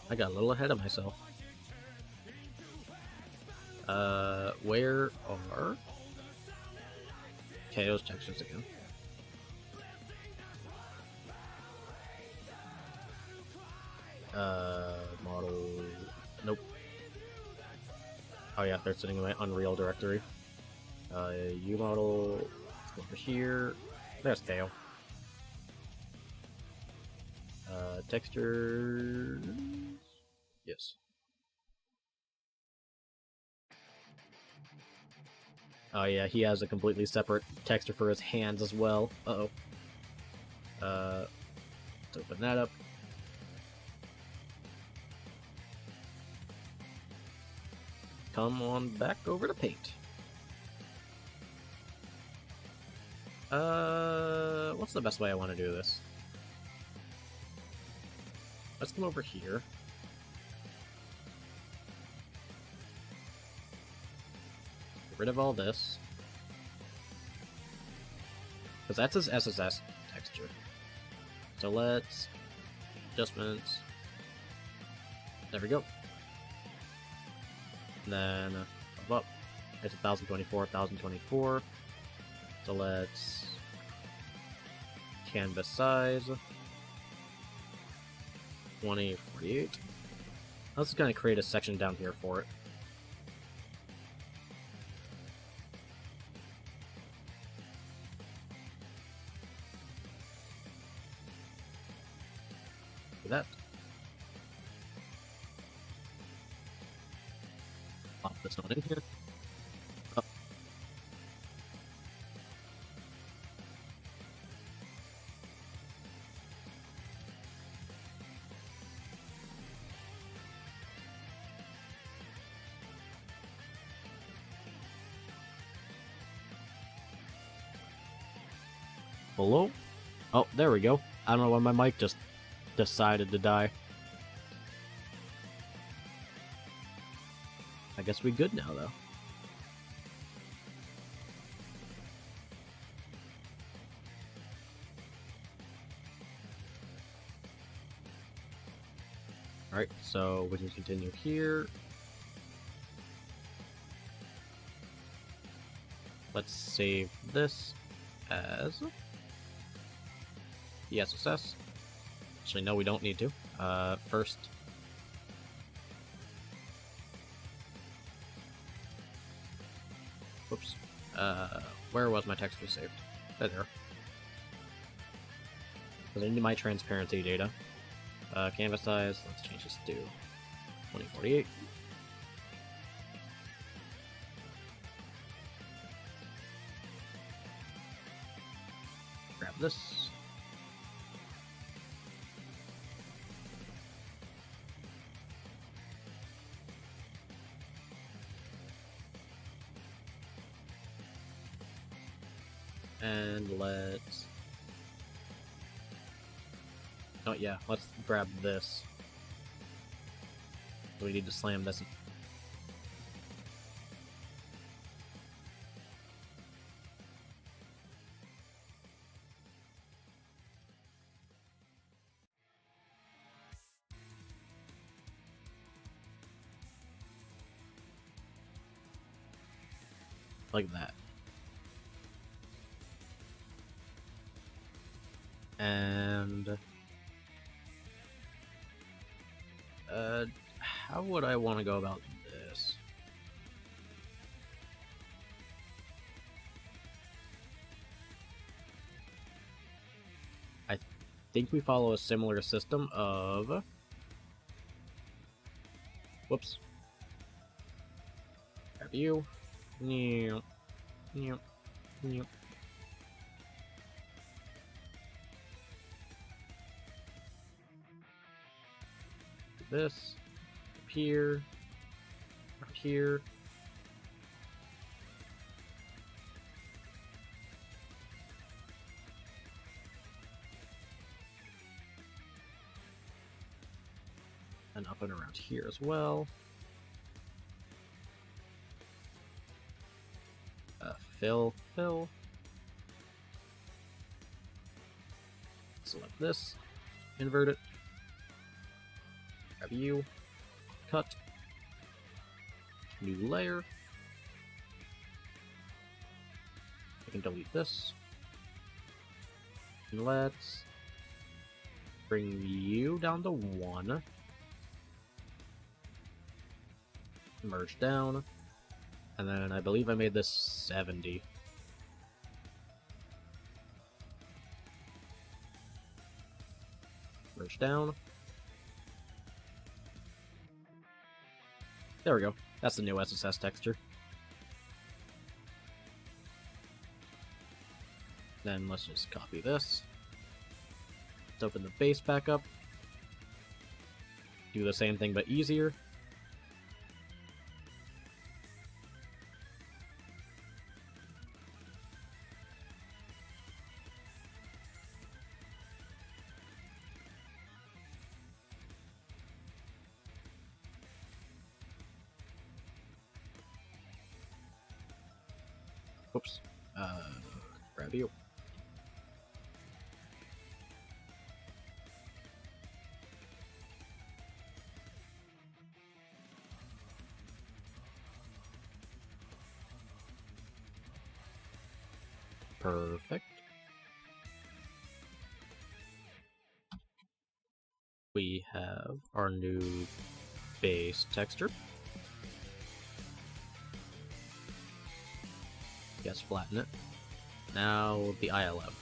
I got a little ahead of myself. Where are KO's textures again? Model... Nope. Oh yeah, they're sitting in my Unreal directory. U-model... over here. There's KO. Texture... Yes. Oh yeah, he has a completely separate texture for his hands as well. Uh-oh. Let's open that up. come on back over to paint. What's the best way I want to do this? Let's come over here. Get rid of all this. Because that's his SSS texture. So let's... adjustments. There we go. And then up. It's 1024, 1024. So let's canvas size 2048. Let's kind of create a section down here for it. Do that. Pop this one in here. Oh. Hello? Oh, there we go. I don't know why my mic just decided to die. I guess we good now, though. Alright, so we can continue here. Let's save this as the SSS. Actually, no, we don't need to. First, whoops. Where was my texture saved? There. Because I need my transparency data. Canvas size, let's change this to 2048. Grab this. And let's... oh yeah, let's grab this. We need to slam this. Like that. And how would I want to go about this? I think we follow a similar system of... whoops. Grab you. New. This up here, up here. And up and around here as well. Fill. Select this, invert it. Grab you, cut, new layer. I can delete this. And let's bring you down to 1. Merge down. And then I believe I made this 70. Merge down. There we go. That's the new SSS texture. Then let's just copy this. Let's open the base back up. Do the same thing but easier. Oops. Grab you. Perfect. We have our new base texture. Yes, flatten it. Now the ILM.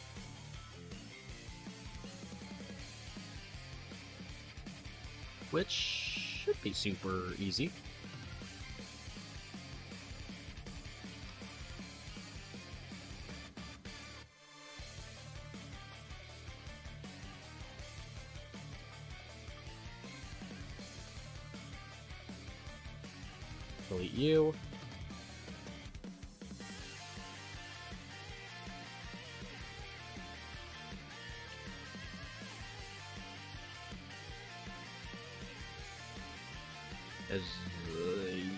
Which should be super easy. Delete you.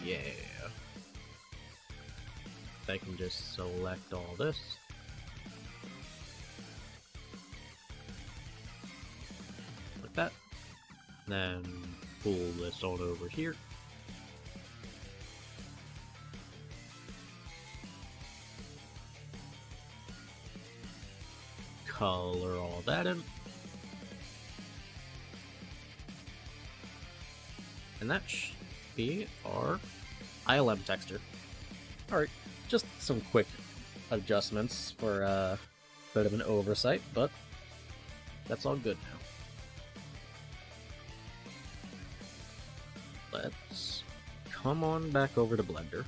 Yeah. I can just select all this. Like that. Then pull this on over here. Color all that in. And that should be our ILM texture. Alright, just some quick adjustments for a bit of an oversight, but that's all good now. Let's come on back over to Blender.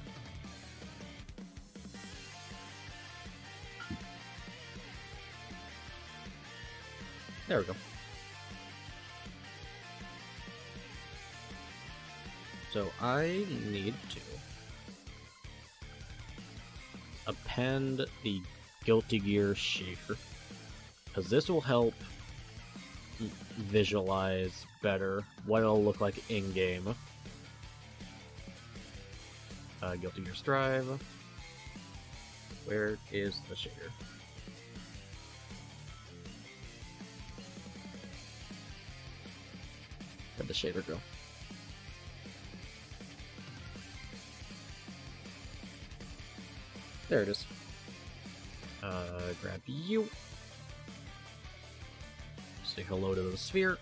There we go. So I need to append the Guilty Gear shader, because this will help visualize better what it'll look like in-game. Guilty Gear Strive. Where is the shader? Where'd the shader go? There it is. Grab you. Say hello to the sphere.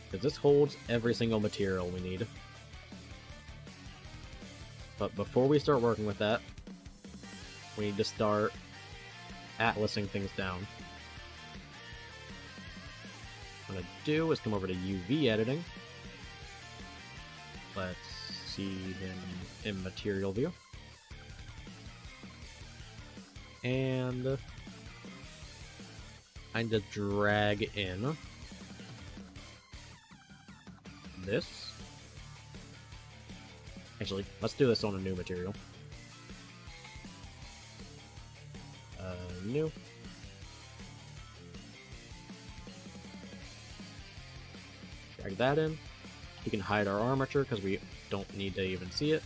Because this holds every single material we need. But before we start working with that, we need to start atlasing things down. What I'm going to do is come over to UV editing. Let's see him in material view. And kind of drag in this. Actually, let's do this on a new material. New. Drag that in. We can hide our armature because we don't need to even see it.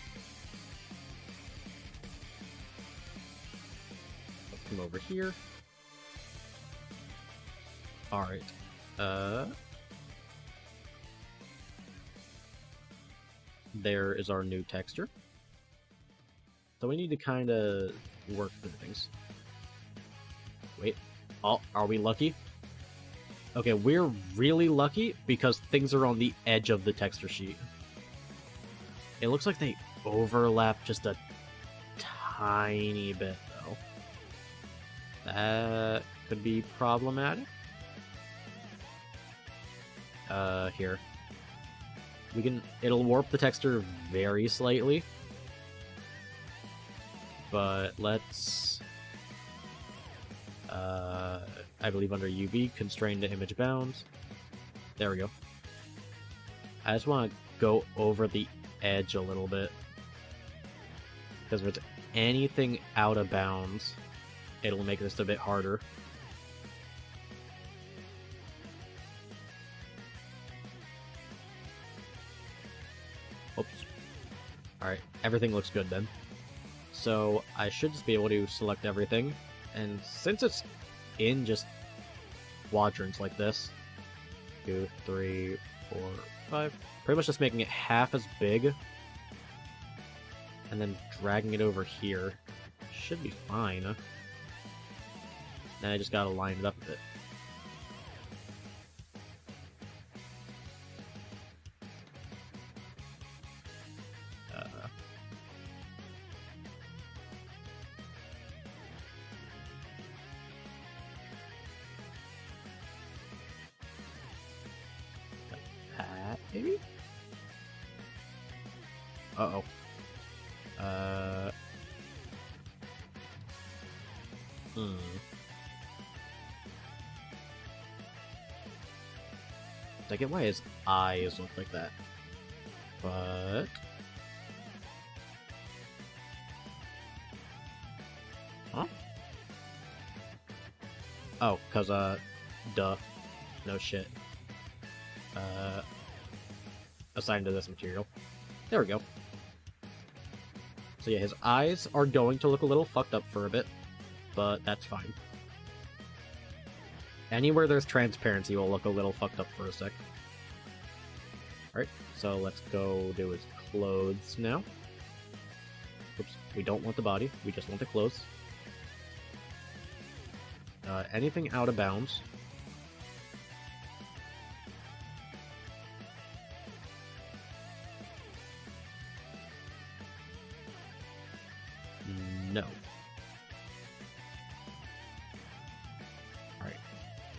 Let's come over here. Alright. There is our new texture. So we need to kind of work through things. Wait. Oh, are we lucky? Okay, we're really lucky because things are on the edge of the texture sheet. It looks like they overlap just a tiny bit, though. That could be problematic. Here. It'll warp the texture very slightly. But let's... I believe under UV, constrain to image bounds. There we go. I just want to go over the edge a little bit. Because if it's anything out of bounds, it'll make this a bit harder. Oops. Alright, everything looks good then. So I should just be able to select everything, and since it's in just quadrants like this, 2, 3, 4, 5, pretty much just making it half as big, and then dragging it over here, should be fine. Then I just gotta line it up a bit. Maybe? Uh-oh. I get why his eyes look like that. But... Huh? Oh, 'cause, duh. No shit. Assigned to this material. There we go. So yeah, his eyes are going to look a little fucked up for a bit, but that's fine. Anywhere there's transparency will look a little fucked up for a sec. Alright, so let's go do his clothes now. Oops, we don't want the body, we just want the clothes. Anything out of bounds. No. Alright,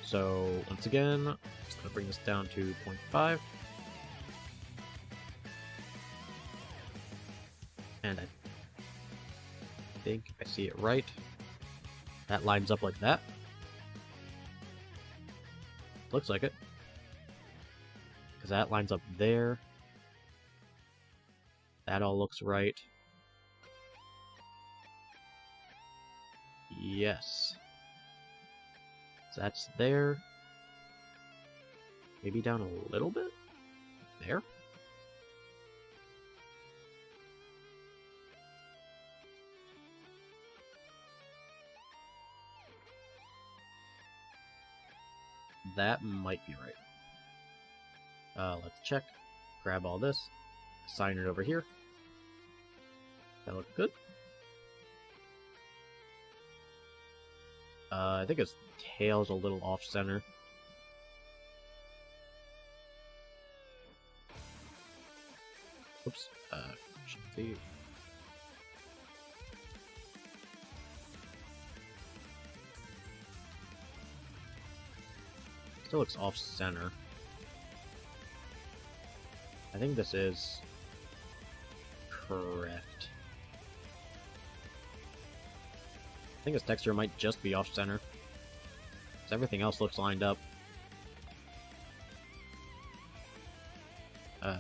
so once again, just gonna bring this down to 0.5. And I think if I see it right, that lines up like that. Looks like it. Because that lines up there. That all looks right. Yes. So that's there. Maybe down a little bit? There? That might be right. Let's check. Grab all this. Assign it over here. That looks good. I think his tail's a little off-center. Oops. Should be... Still looks off-center. I think this is correct. I think his texture might just be off-center. Because everything else looks lined up. Yeah,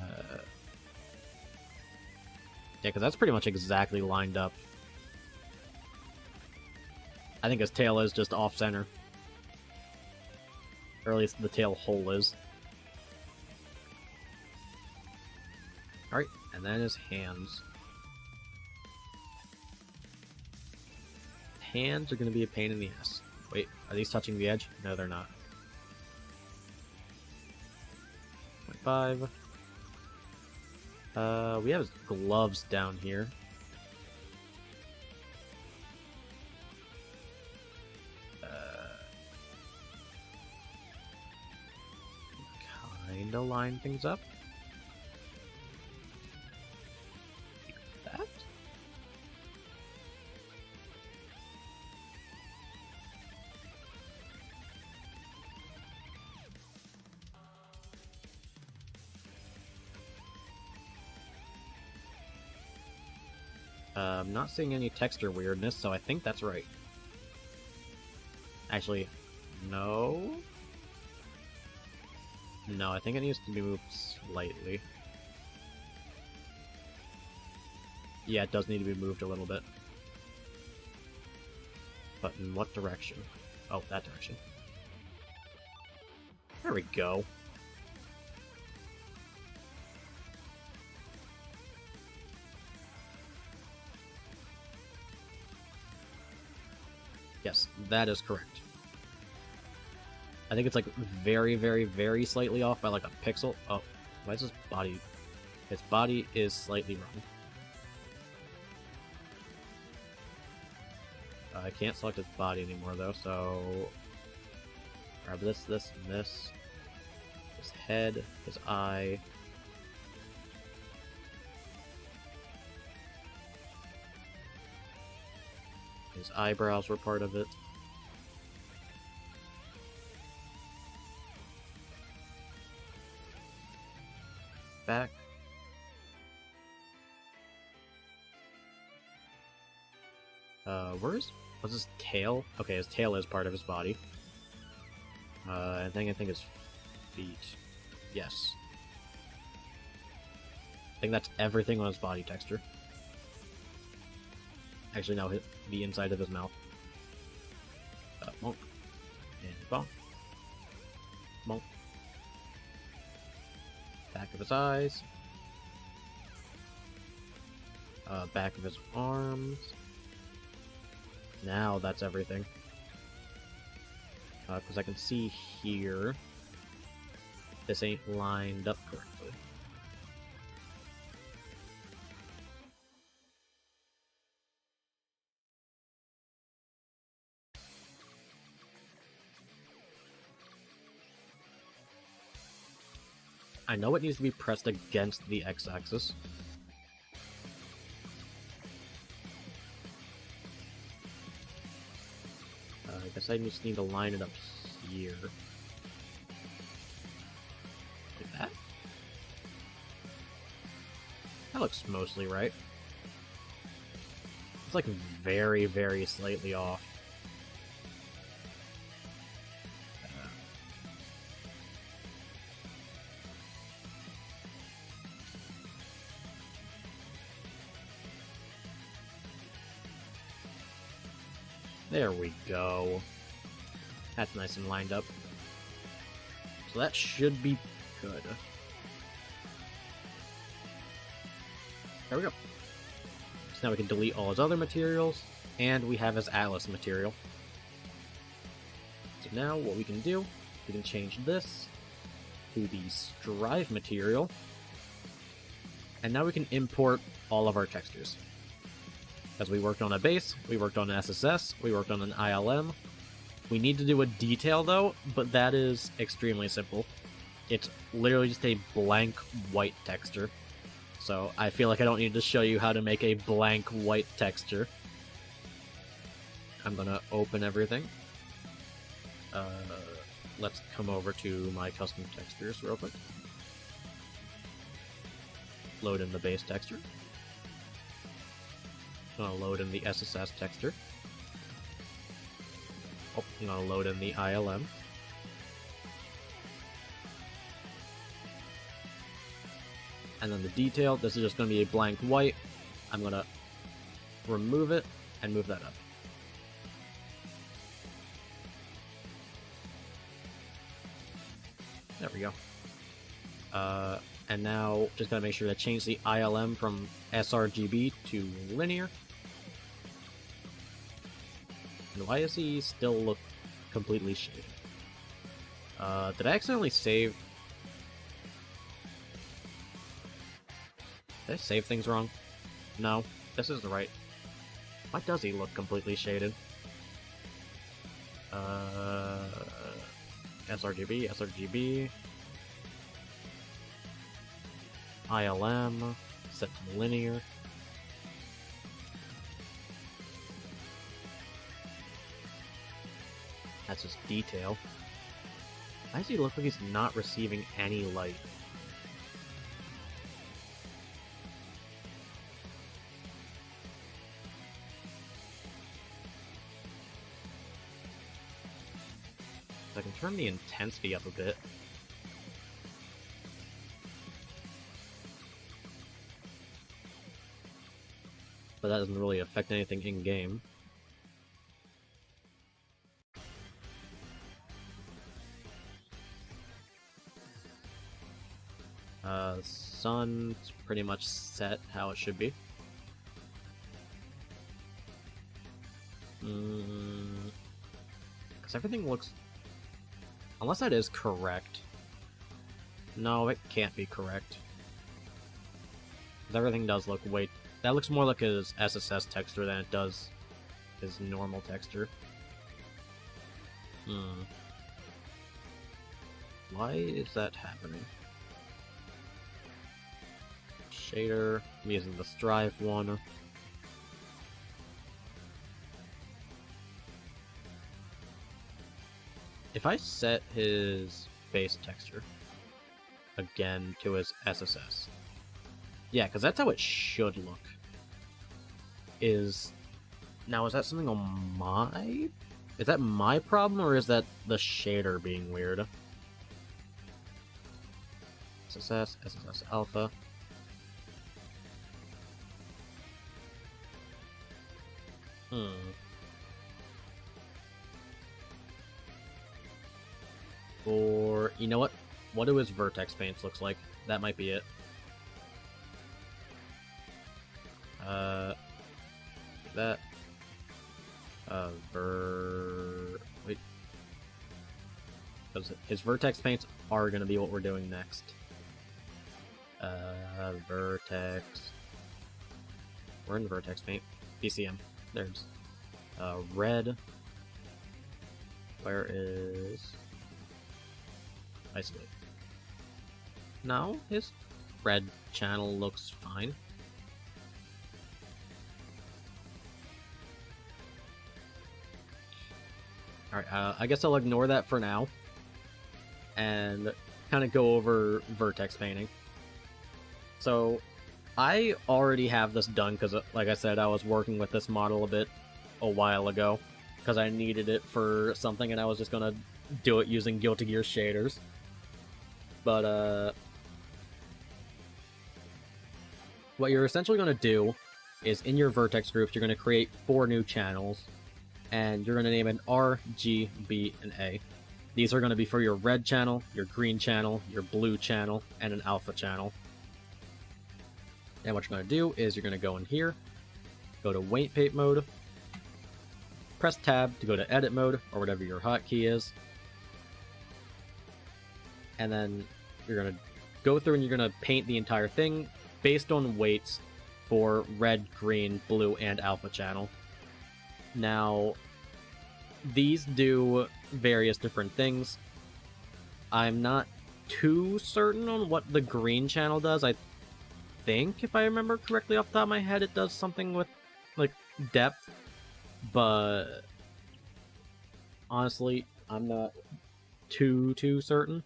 because that's pretty much exactly lined up. I think his tail is just off-center. Or at least the tail hole is. Alright, and then his hands. Hands are going to be a pain in the ass. Wait, are these touching the edge? No, they're not. 0.5. We have his gloves down here. Kinda line things up. Like that. I'm not seeing any texture weirdness, so I think that's right. Actually, no. No, I think it needs to be moved slightly. Yeah, it does need to be moved a little bit. But in what direction? Oh, that direction. There we go. Yes, that is correct. I think it's like very, very, very slightly off by like a pixel. Oh, why is his body? His body is slightly wrong. I can't select his body anymore though, so grab this, this, and this. His head, his eye. His eyebrows were part of it. Back. What's his tail? Okay, his tail is part of his body. I think his feet. Yes. I think that's everything on his body texture. Actually, no, the inside of his mouth. Monk. And bonk. Monk. Back of his eyes. Back of his arms. Now that's everything. Because I can see here, this ain't lined up correctly. I know it needs to be pressed against the x-axis. I guess I just need to line it up here. Like that? That looks mostly right. It's like very, very slightly off. There we go. That's nice and lined up. So that should be good. There we go. So now we can delete all his other materials, and we have his Atlas material. So now what we can do, we can change this to the Strive material, and now we can import all of our textures. As we worked on a base, we worked on an SSS, we worked on an ILM. We need to do a detail though, but that is extremely simple. It's literally just a blank white texture. So I feel like I don't need to show you how to make a blank white texture. I'm gonna open everything. Let's come over to my custom textures real quick. Load in the base texture. I'm gonna load in the SSS texture. Oh, I'm gonna load in the ILM. And then the detail, this is just gonna be a blank white. I'm gonna remove it and move that up. There we go. And now, just gotta make sure to change the ILM from sRGB to linear. And why does he still look completely shaded? Did I accidentally save? Did I save things wrong? No, this is the right. Why does he look completely shaded? sRGB, sRGB. ILM, set to linear. That's just detail. Why does he look like he's not receiving any light? I can turn the intensity up a bit. But that doesn't really affect anything in-game. Sun's pretty much set how it should be. 'Cause everything looks... Unless that is correct. No, it can't be correct. 'Cause everything does look way... That looks more like his SSS texture than it does his normal texture. Why is that happening? Shader, I'm using the Strive one. If I set his base texture again to his SSS, yeah, because that's how it should look. Now, is that something on my... Is that my problem, or is that the shader being weird? SSS, SSS alpha. Or, you know what? What do his vertex paints looks like? That might be it. That. Wait. Because his vertex paints are going to be what we're doing next. Vertex. We're in vertex paint. PCM. There's red. Where is isolate? No, his red channel looks fine. Alright, I guess I'll ignore that for now and kind of go over vertex painting. So, I already have this done because, like I said, I was working with this model a while ago because I needed it for something and I was just going to do it using Guilty Gear shaders. But, what you're essentially going to do is in your vertex groups, you're going to create 4 new channels, and you're going to name an R, G, B, and A. These are going to be for your red channel, your green channel, your blue channel, and an alpha channel. And what you're going to do is you're going to go in here, go to Weight Paint mode, press Tab to go to Edit mode, or whatever your hotkey is. And then you're going to go through and you're going to paint the entire thing based on weights for red, green, blue, and alpha channel. Now, these do various different things. I'm not too certain on what the green channel does. I think, if I remember correctly off the top of my head, it does something with, like, depth. But, honestly, I'm not too certain.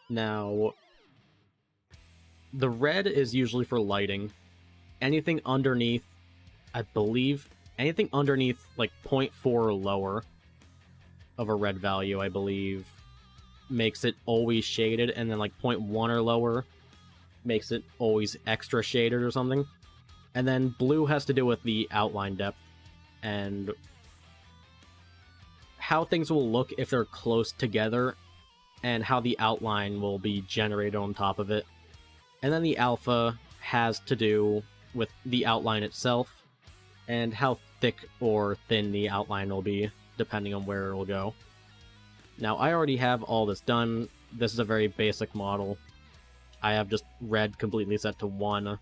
Now, the red is usually for lighting. Anything underneath, I believe, anything underneath, like, 0.4 or lower of a red value, I believe, makes it always shaded, and then, like, 0.1 or lower makes it always extra shaded or something. And then blue has to do with the outline depth, and how things will look if they're close together, and how the outline will be generated on top of it. And then the alpha has to do with the outline itself, and how thick or thin the outline will be, depending on where it will go. Now, I already have all this done. This is a very basic model. I have just red completely set to 1,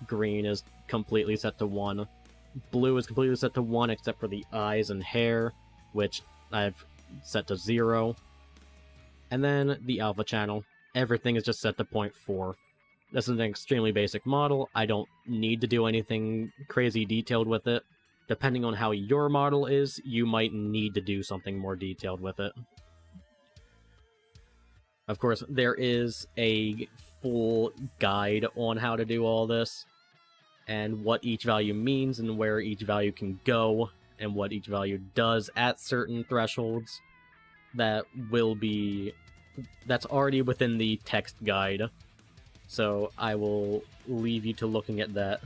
green is completely set to 1, blue is completely set to 1 except for the eyes and hair, which I've set to 0. And then the alpha channel, everything is just set to 0.4. This is an extremely basic model. I don't need to do anything crazy detailed with it. Depending on how your model is, you might need to do something more detailed with it. Of course, there is a full guide on how to do all this, and what each value means, and where each value can go, and what each value does at certain thresholds. That's already within the text guide, so I will leave you to looking at that.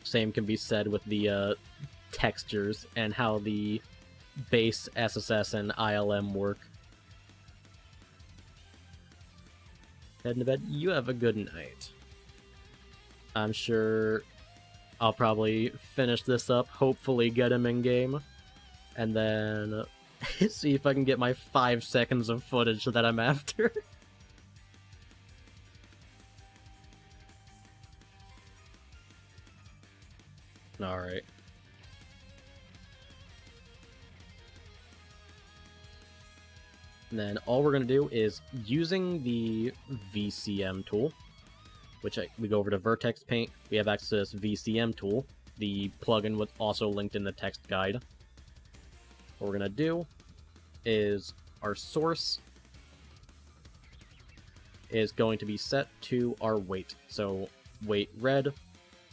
Same can be said with the textures and how the base SSS and ILM work. heading to bed. You have a good night. I'm sure I'll probably finish this up, hopefully get him in game, and then see if I can get my 5 seconds of footage that I'm after. Alright. And then all we're going to do is, using the VCM tool, which we go over to Vertex Paint, we have access to this VCM tool. The plugin was also linked in the text guide. What we're going to do is our source is going to be set to our weight. So weight red,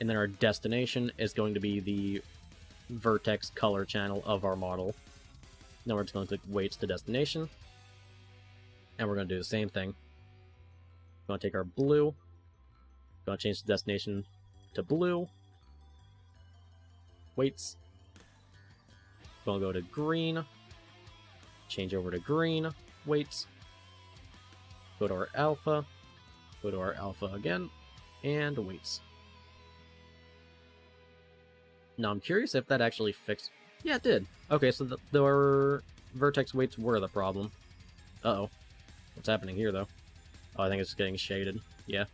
and then our destination is going to be the vertex color channel of our model. Now we're just going to click weights to destination, and we're going to do the same thing. We're going to take our blue, we're going to change the destination to blue, weights, we're going to go to green, change over to green, weights, go to our alpha again, and weights. Now I'm curious if that actually fixed... Yeah, it did. Okay, so our vertex weights were the problem. Uh-oh. What's happening here, though? Oh, I think it's getting shaded. Yeah.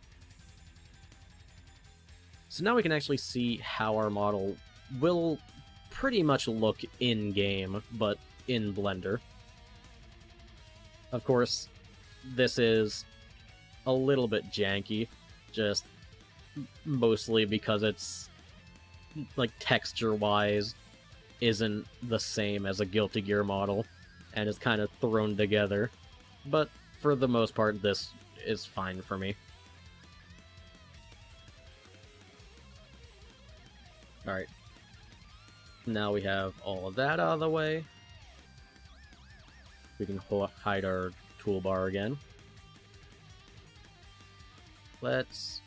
So now we can actually see how our model will pretty much look in-game, but in Blender. Of course, this is a little bit janky, just mostly because it's, like, texture-wise, isn't the same as a Guilty Gear model, and is kind of thrown together. But for the most part, this is fine for me. Alright. Now we have all of that out of the way. We can hide our toolbar again. Let's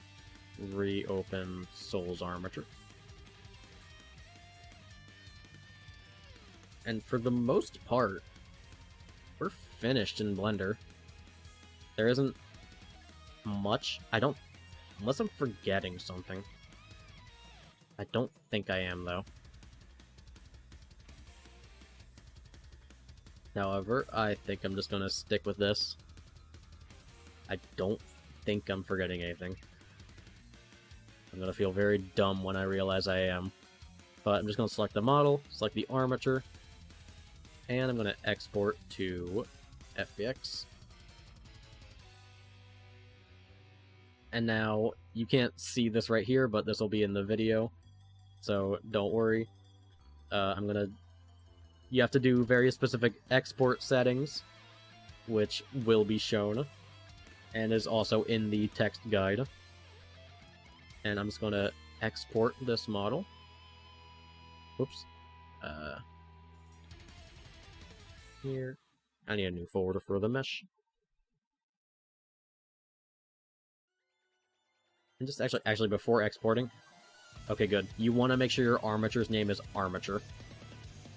reopen Soul's Armature. And for the most part, we're finished in Blender. There isn't much. Unless I'm forgetting something. I don't think I am, though. However, I think I'm just gonna stick with this. I don't think I'm forgetting anything. I'm gonna feel very dumb when I realize I am. But I'm just gonna select the model, select the armature, and I'm gonna export to FBX. And now, you can't see this right here, but this will be in the video, so don't worry. You have to do very specific export settings, which will be shown, and is also in the text guide. And I'm just going to export this model. Oops. Here. I need a new folder for the mesh. And just actually before exporting, okay, good. You want to make sure your armature's name is Armature.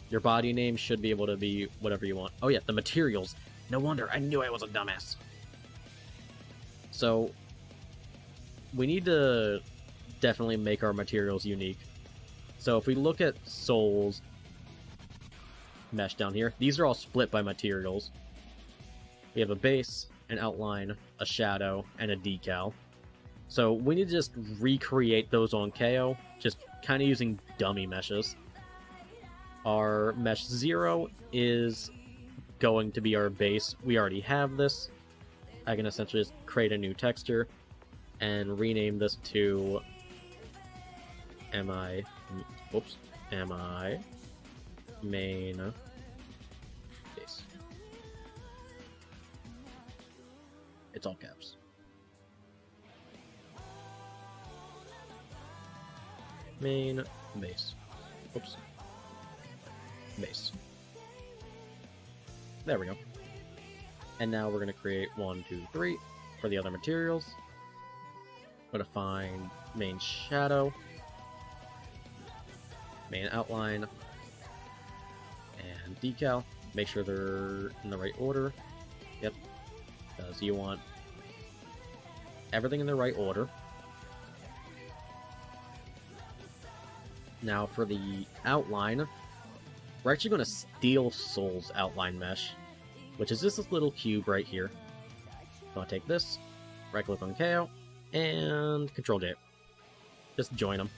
Your body name should be able to be whatever you want. Oh yeah, the materials. No wonder, I knew I was a dumbass. So, we need to definitely make our materials unique. So if we look at Soul's mesh down here, these are all split by materials. We have a base, an outline, a shadow, and a decal. So we need to just recreate those on KO, just kind of using dummy meshes. Our mesh 0 is going to be our base. We already have this. I can essentially just create a new texture and rename this to MI main base. It's all caps. Main base. Oops. Base. There we go. And now we're going to create 1, 2, 3 for the other materials. I'm going to find main shadow, main outline, and decal. Make sure they're in the right order. Yep. Because you want everything in the right order. Now for the outline, we're actually going to steal Soul's outline mesh, which is just this little cube right here. So I'll take this, right-click on KO, and Control-J. Just join them.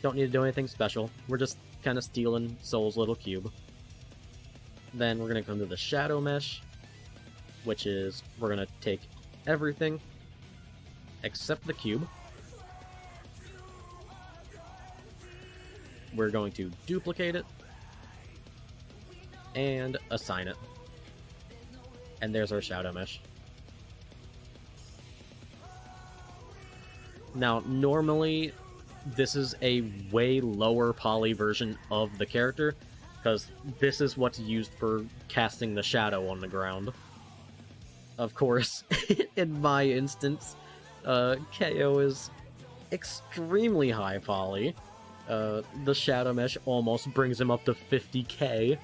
Don't need to do anything special. We're just kind of stealing Soul's little cube. Then we're going to come to the Shadow Mesh, which is, we're going to take everything except the cube. We're going to duplicate it and assign it. And there's our Shadow Mesh. Now, normally, this is a way lower poly version of the character, because this is what's used for casting the shadow on the ground. Of course, in my instance, KO is extremely high poly. The Shadow Mesh almost brings him up to 50k.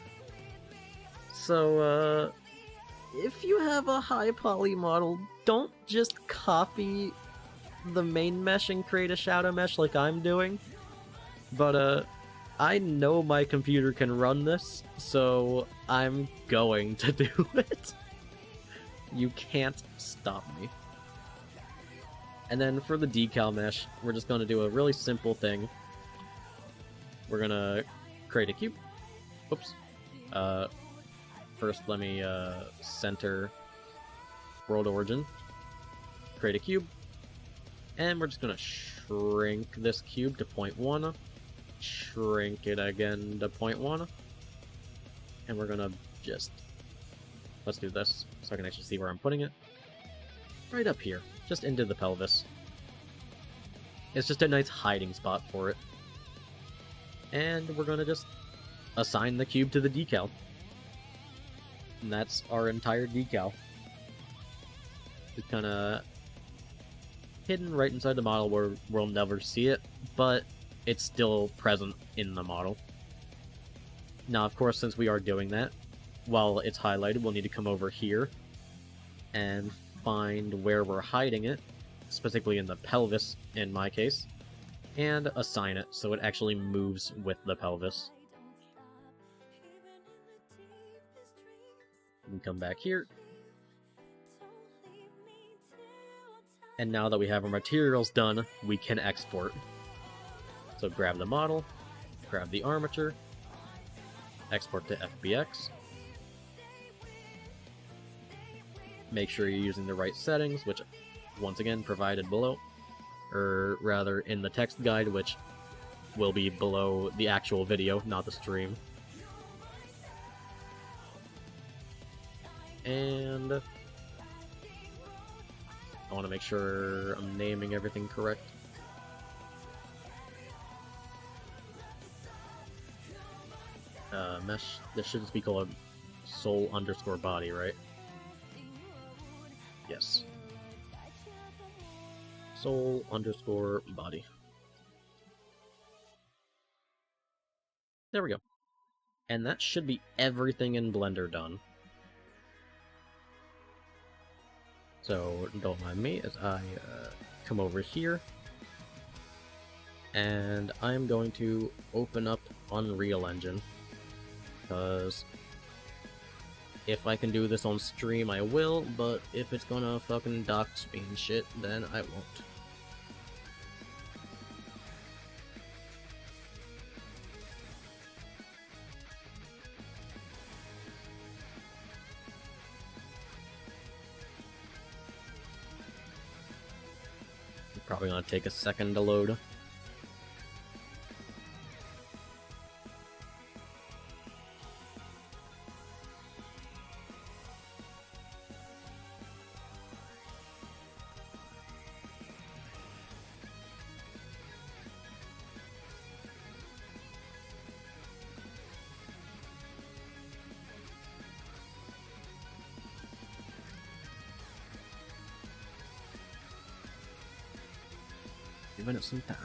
So, if you have a high poly model, don't just copy the main mesh and create a Shadow Mesh like I'm doing. But, I know my computer can run this, so I'm going to do it. You can't stop me. And then for the decal mesh, we're just going to do a really simple thing. We're going to create a cube. Oops. First, let me center world origin. Create a cube. And we're just going to shrink this cube to 0.1. Shrink it again to 0.1. And we're going to just... Let's do this, so I can actually see where I'm putting it. Right up here, just into the pelvis. It's just a nice hiding spot for it. And we're going to just assign the cube to the decal. And that's our entire decal. It's kind of hidden right inside the model where we'll never see it, but it's still present in the model. Now, of course, since we are doing that, while it's highlighted, we'll need to come over here and find where we're hiding it, specifically in the pelvis, in my case, and assign it so it actually moves with the pelvis. We can come back here. And now that we have our materials done, we can export. So grab the model, grab the armature, export to FBX. Make sure you're using the right settings, which, once again, provided below. Or rather, in the text guide, which will be below the actual video, not the stream. And I want to make sure I'm naming everything correct. Mesh, this should just be called soul_body, right? Yes. Soul_body. There we go. And that should be everything in Blender done. So, don't mind me as I come over here. And I'm going to open up Unreal Engine. Because if I can do this on stream, I will, but if it's gonna fucking dock me and shit, then I won't. Probably gonna take a second to load. Giving it some time.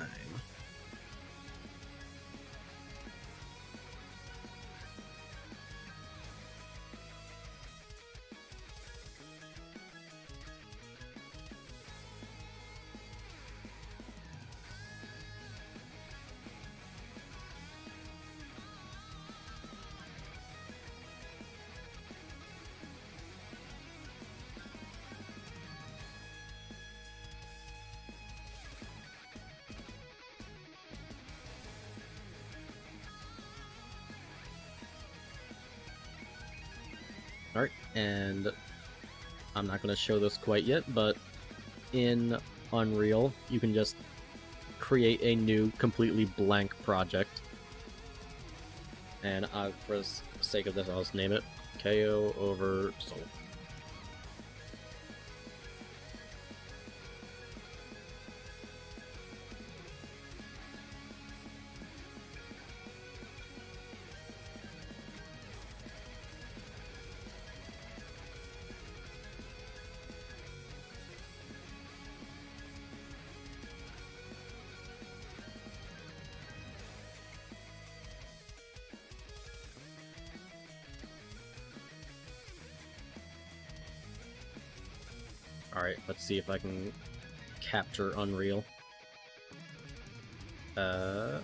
Alright, and I'm not going to show this quite yet, but in Unreal, you can just create a new, completely blank project. And for the sake of this, I'll just name it KO over Soul. Alright, let's see if I can capture Unreal. Oh,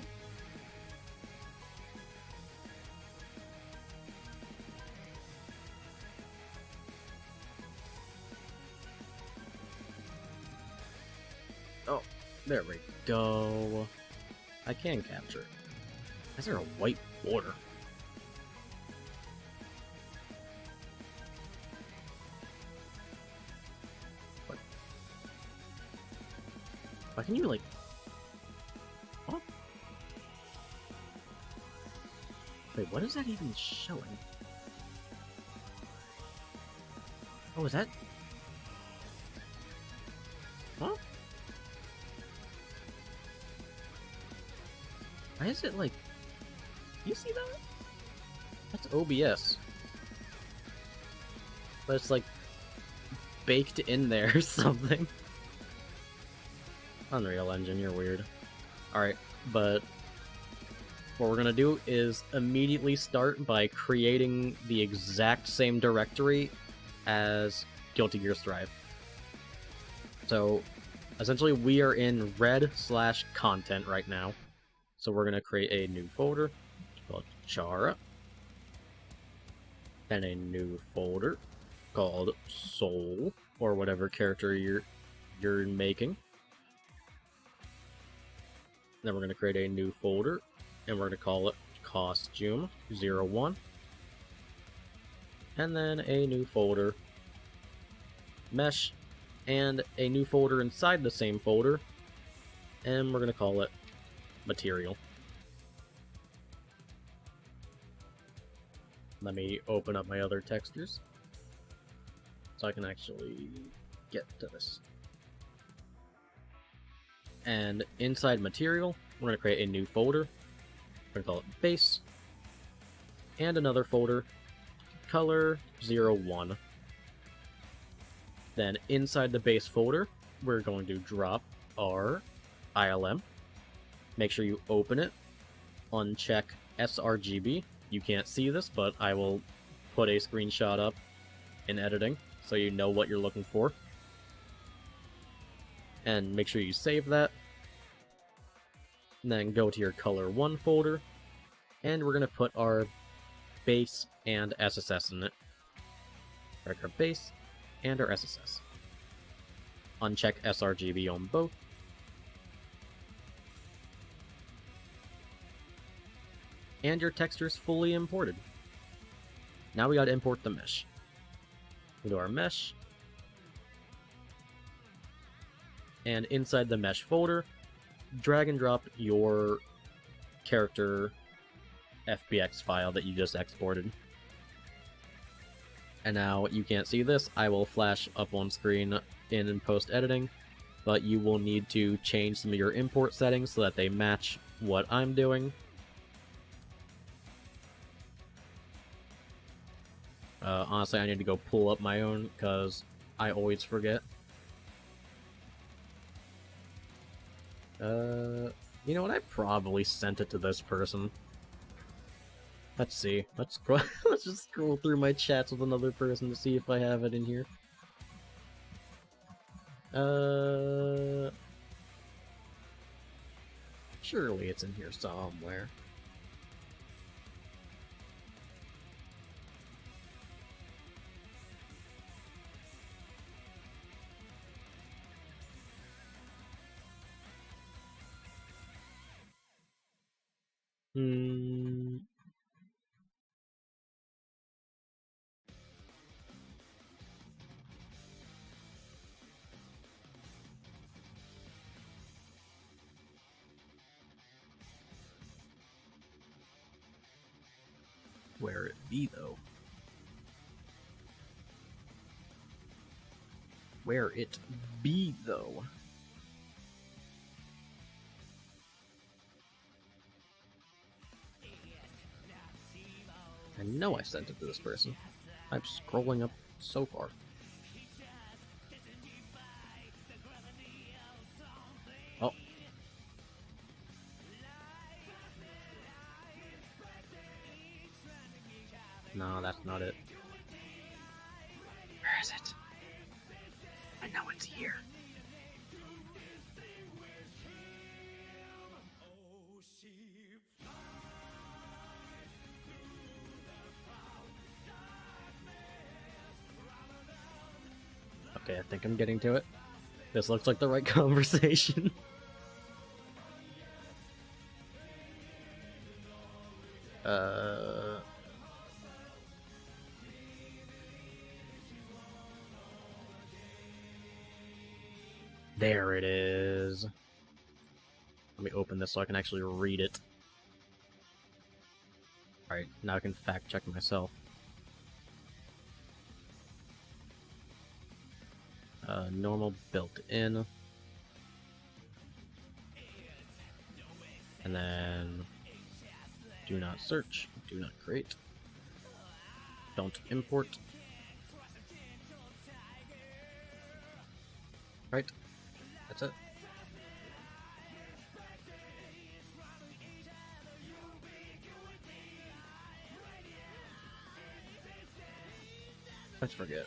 there we go. I can capture. Is there a white border? What? Why can you, like... What? Wait, what is that even showing? Oh, is that... Huh? Why is it, like... You see that? That's OBS. But it's, like, baked in there or something. Unreal Engine, you're weird. Alright, but what we're gonna do is immediately start by creating the exact same directory as Guilty Gear Strive. So, essentially we are in red/content right now. So we're gonna create a new folder called Chara. Then a new folder called Soul, or whatever character you're making. Then we're going to create a new folder, and we're going to call it Costume 01. And then a new folder, Mesh, and a new folder inside the same folder, and we're going to call it Material. Let me open up my other textures, so I can actually get to this. And inside Material, we're going to create a new folder. We're going to call it Base. And another folder, Color 01. Then inside the base folder, we're going to drop our ILM. Make sure you open it. Uncheck sRGB. You can't see this, but I will put a screenshot up in editing so you know what you're looking for. And make sure you save that. And then go to your Color 1 folder, and we're going to put our base and SSS in it. Our base and our SSS. Uncheck sRGB on both. And your texture's fully imported. Now we gotta import the mesh. Go to our mesh. And inside the mesh folder, drag and drop your character FBX file that you just exported. And now you can't see this, I will flash up on screen in post-editing, but you will need to change some of your import settings so that they match what I'm doing. Honestly, I need to go pull up my own, because I always forget. You know what? I probably sent it to this person. Let's see. Let's just scroll through my chats with another person to see if I have it in here. Surely it's in here somewhere. Where it be, though? Where it be, though? I know I sent it to this person. I'm scrolling up so far. Oh. No, that's not it. Where is it? I know it's here. Okay, I think I'm getting to it. This looks like the right conversation. There it is. Let me open this so I can actually read it. Alright, now I can fact check myself. Normal built in. And then do not search, do not create, don't import. Right, that's it. Let's forget.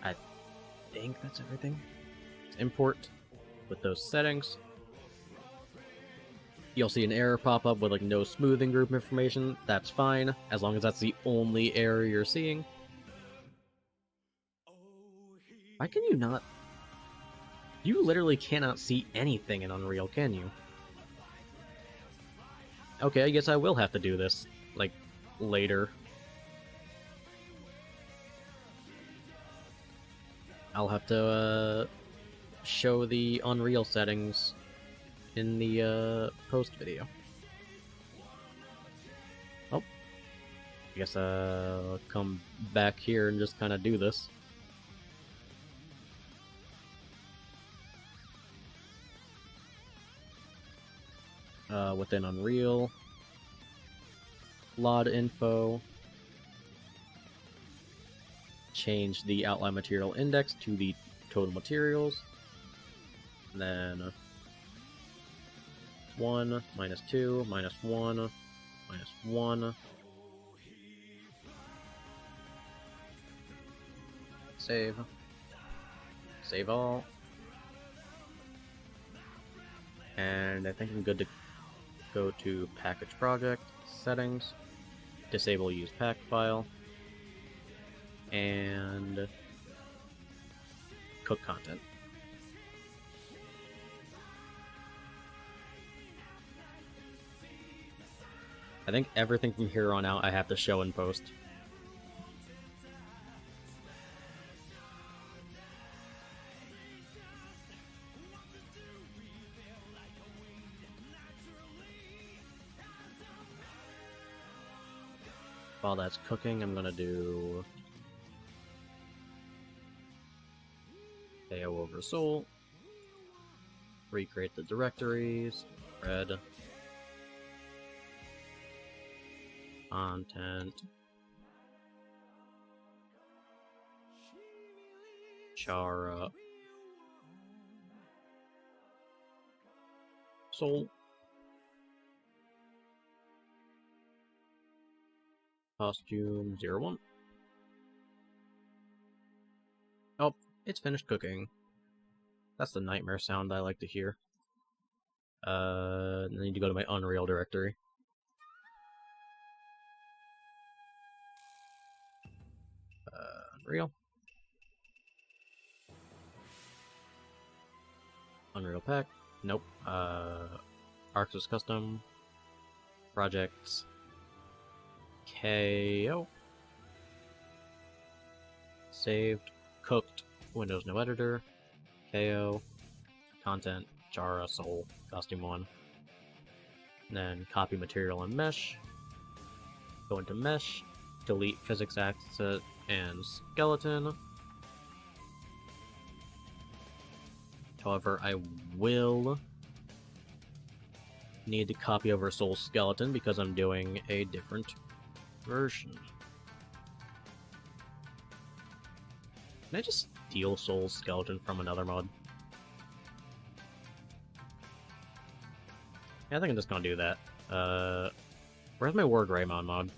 I think that's everything. Let's import with those settings. You'll see an error pop up with like no smoothing group information. That's fine, as long as that's the only error you're seeing. Why can you not? You literally cannot see anything in Unreal, can you? Okay, I guess I will have to do this, like, later. I'll have to, show the Unreal settings in the, post video. Oh. I guess, I'll come back here and just kind of do this. Within Unreal, LOD info, change the outline material index to the total materials, and then 1, minus 2, minus 1, minus 1, save, save all, and I think I'm good to go to package project, settings, disable use pack file, and cook content. I think everything from here on out I have to show in post. While that's cooking, I'm gonna do AO over Soul, recreate the directories, red, content, Chara, Soul, costume 01. Oh, it's finished cooking. That's the nightmare sound I like to hear. I need to go to my Unreal directory. Unreal. Unreal pack. Nope. Arxis custom. Projects. KO. Saved. Cooked. Windows no editor. KO. Content. Chara. Soul. Costume 1. And then copy material and mesh. Go into mesh, delete physics asset and skeleton. However, I will need to copy over Soul Skeleton because I'm doing a different version. Can I just steal Soul Skeleton from another mod? Yeah, I think I'm just gonna do that. Where's my War Greymon mod?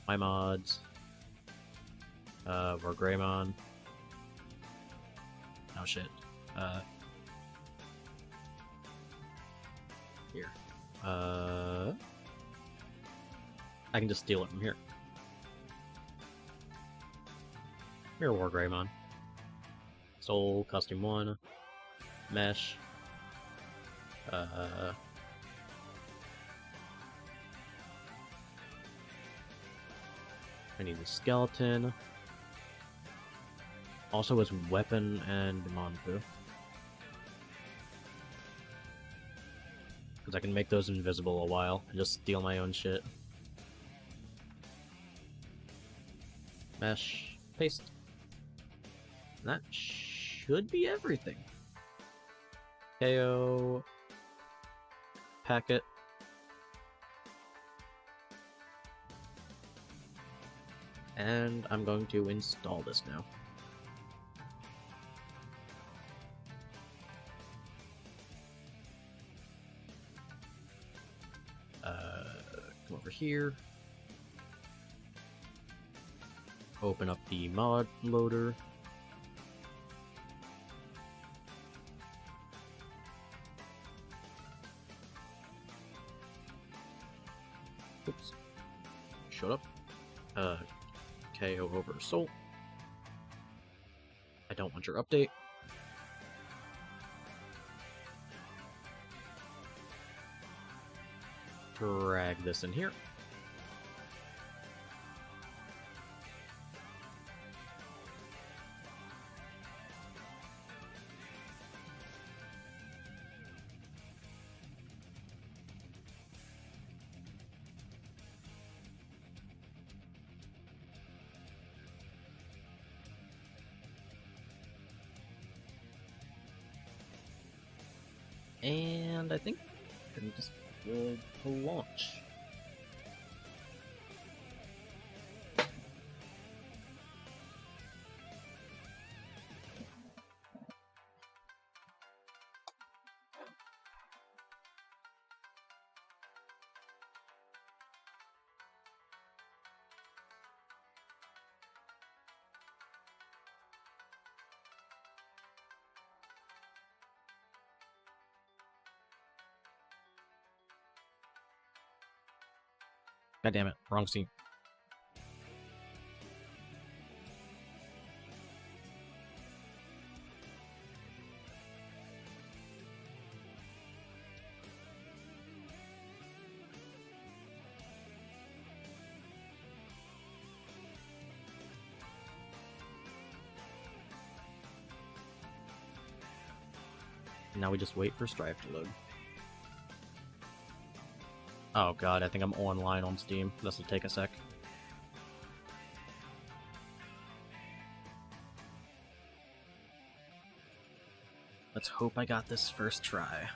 My mods. War Greymon. Oh shit. Here. I can just steal it from here. Here, War Greymon. Soul, Custom 1. Mesh. I need the skeleton. Also his weapon and Monfu. Because I can make those invisible a while and just steal my own shit. Mesh. Paste. And that should be everything. KO. Packet. And I'm going to install this now. Come over here. Open up the mod loader. Oops. Shut up. KO over Soul. I don't want your update. Drag this in here. And I think I'm just good to launch. God damn it, wrong scene. Now we just wait for Strive to load. Oh god, I think I'm online on Steam. This will take a sec. Let's hope I got this first try.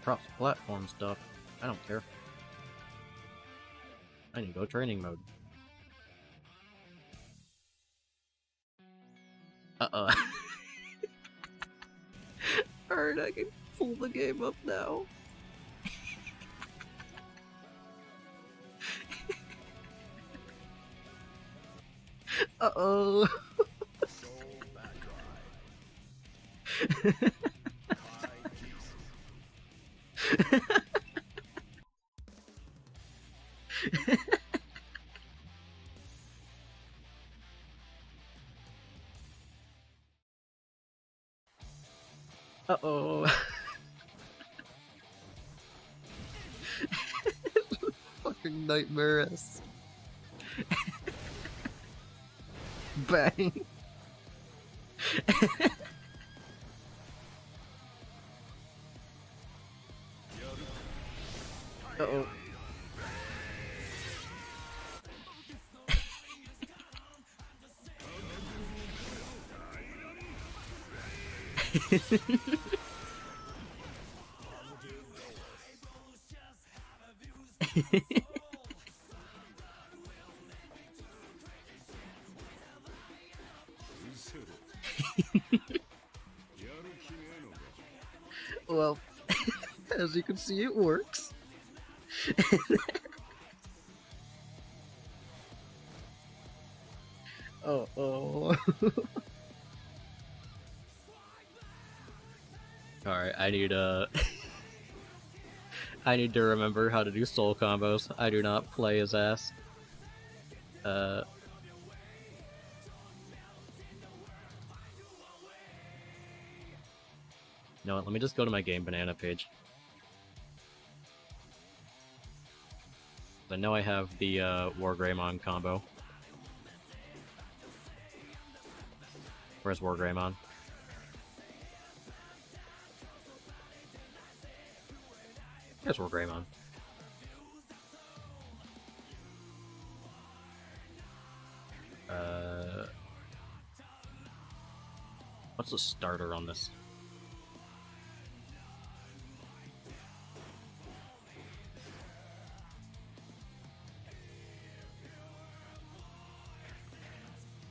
Cross-platform stuff. I don't care. I need to go training mode. Uh-oh. Alright, I can pull the game up now. Uh-oh. Uh-oh. Fucking nightmares. Bang. Uh-oh. Well, as you can see, it works. Oh. Alright, I need I need to remember how to do soul combos. I do not play his ass. No, let me just go to my Game Banana page. I know I have the War Greymon combo. Where's War Greymon? There's War Greymon. What's the starter on this?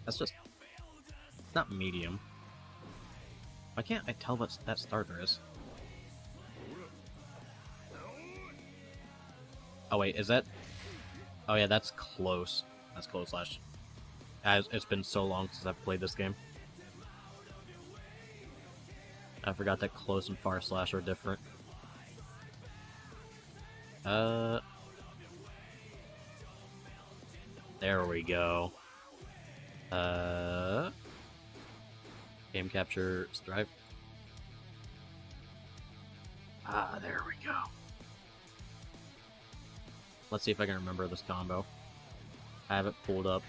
That's just... It's not medium. Why can't I tell what that starter is? Oh wait, is that... Oh yeah, that's close. That's close slash. It's been so long since I've played this game. I forgot that close and far slash are different. There we go. Game capture strive. Ah, there we go. Let's see if I can remember this combo. I have it pulled up.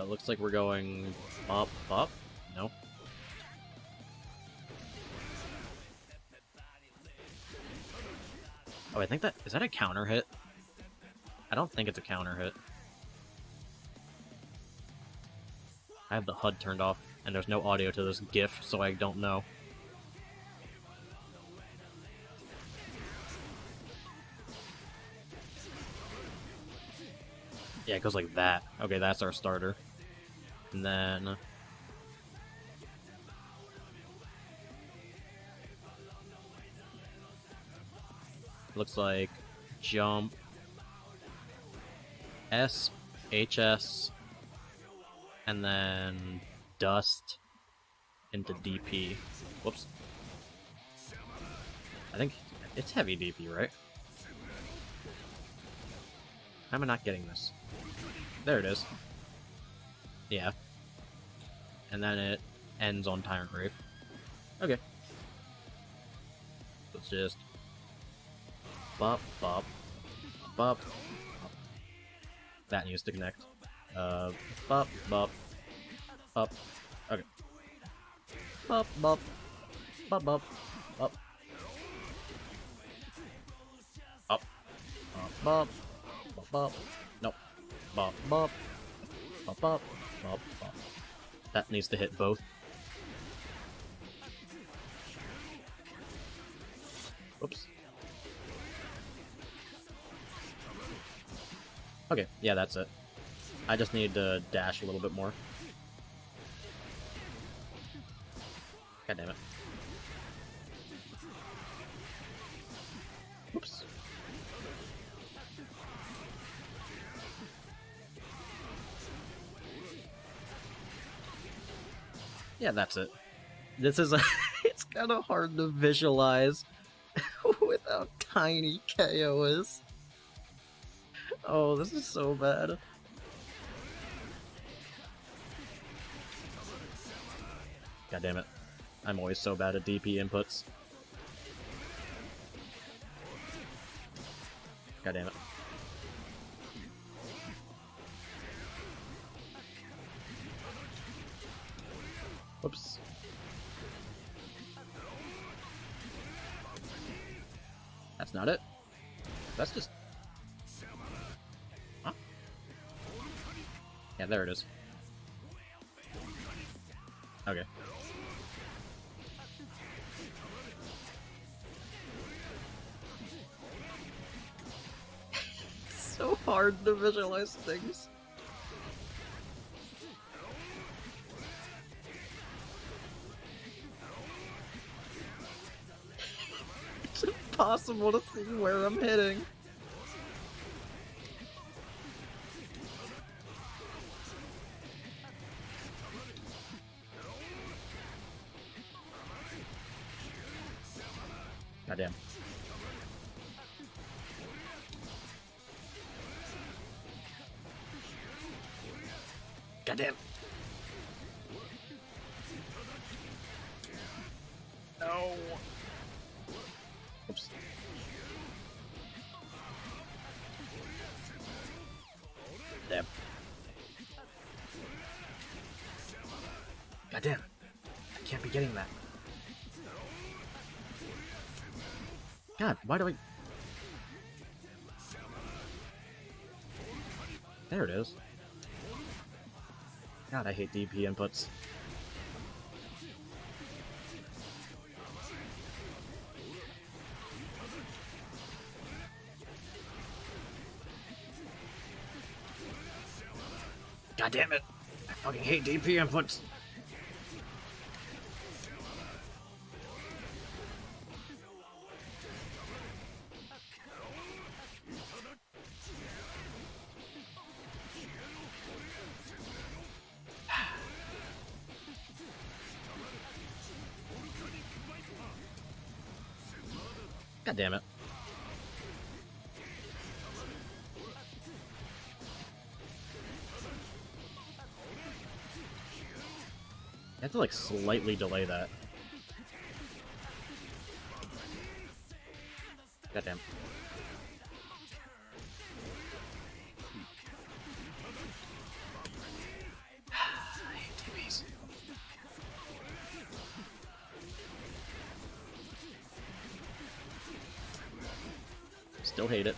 Looks like we're going up. No. Oh, I think that... Is that a counter hit? I don't think it's a counter hit. I have the HUD turned off, and there's no audio to this GIF, so I don't know. Yeah, it goes like that. Okay, that's our starter. And then... Looks like jump S, HS, and then dust into DP. Whoops. I think it's heavy DP, right? How am I not getting this? There it is. Yeah. And then it ends on Tyrant Rave. Okay. Let's just... Bop, bop, bop, bop. That needs to connect. Bop, bop, bop. Okay. Bop, bop, bop, bop, bop. Up. Bop, bop, bop. Nope. Bop, bop, bop, bop, bop, bop. That needs to hit both. Oops. Okay, yeah, that's it. I just need to dash a little bit more. God damn it. Oops. Yeah, that's it. This is a... it's kind of hard to visualize with how tiny KO is. Oh, this is so bad. God damn it. I'm always so bad at DP inputs. God damn it. Whoops. That's not it. That's just... Huh? Yeah, there it is. Okay. So hard to visualize things. It's impossible to see where I'm hitting. Goddamn. Goddamn. No. Oops. Damn. Goddamn. I can't be getting that. God, why do I... There it is. God, I hate DP inputs. God damn it! I fucking hate DP inputs! God damn it. I have to like slightly delay that. Goddamn. I hate TVs. Still hate it.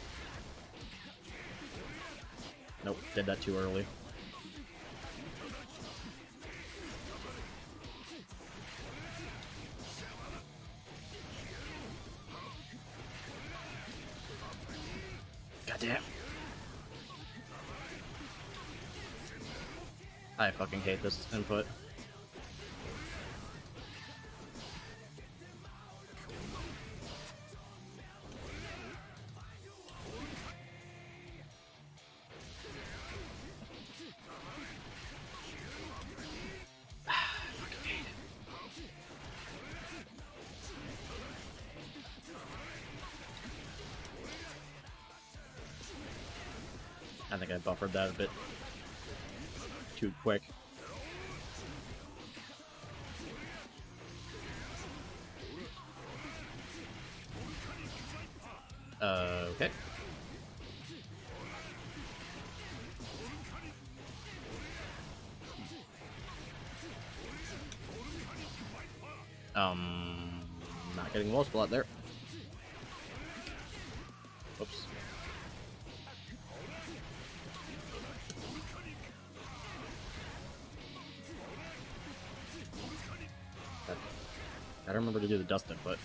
Nope, did that too early. Goddamn. I fucking hate this input. I think I buffered that a bit too quick. Okay. Not getting wall splat there. Oops. I don't remember to do the dust input.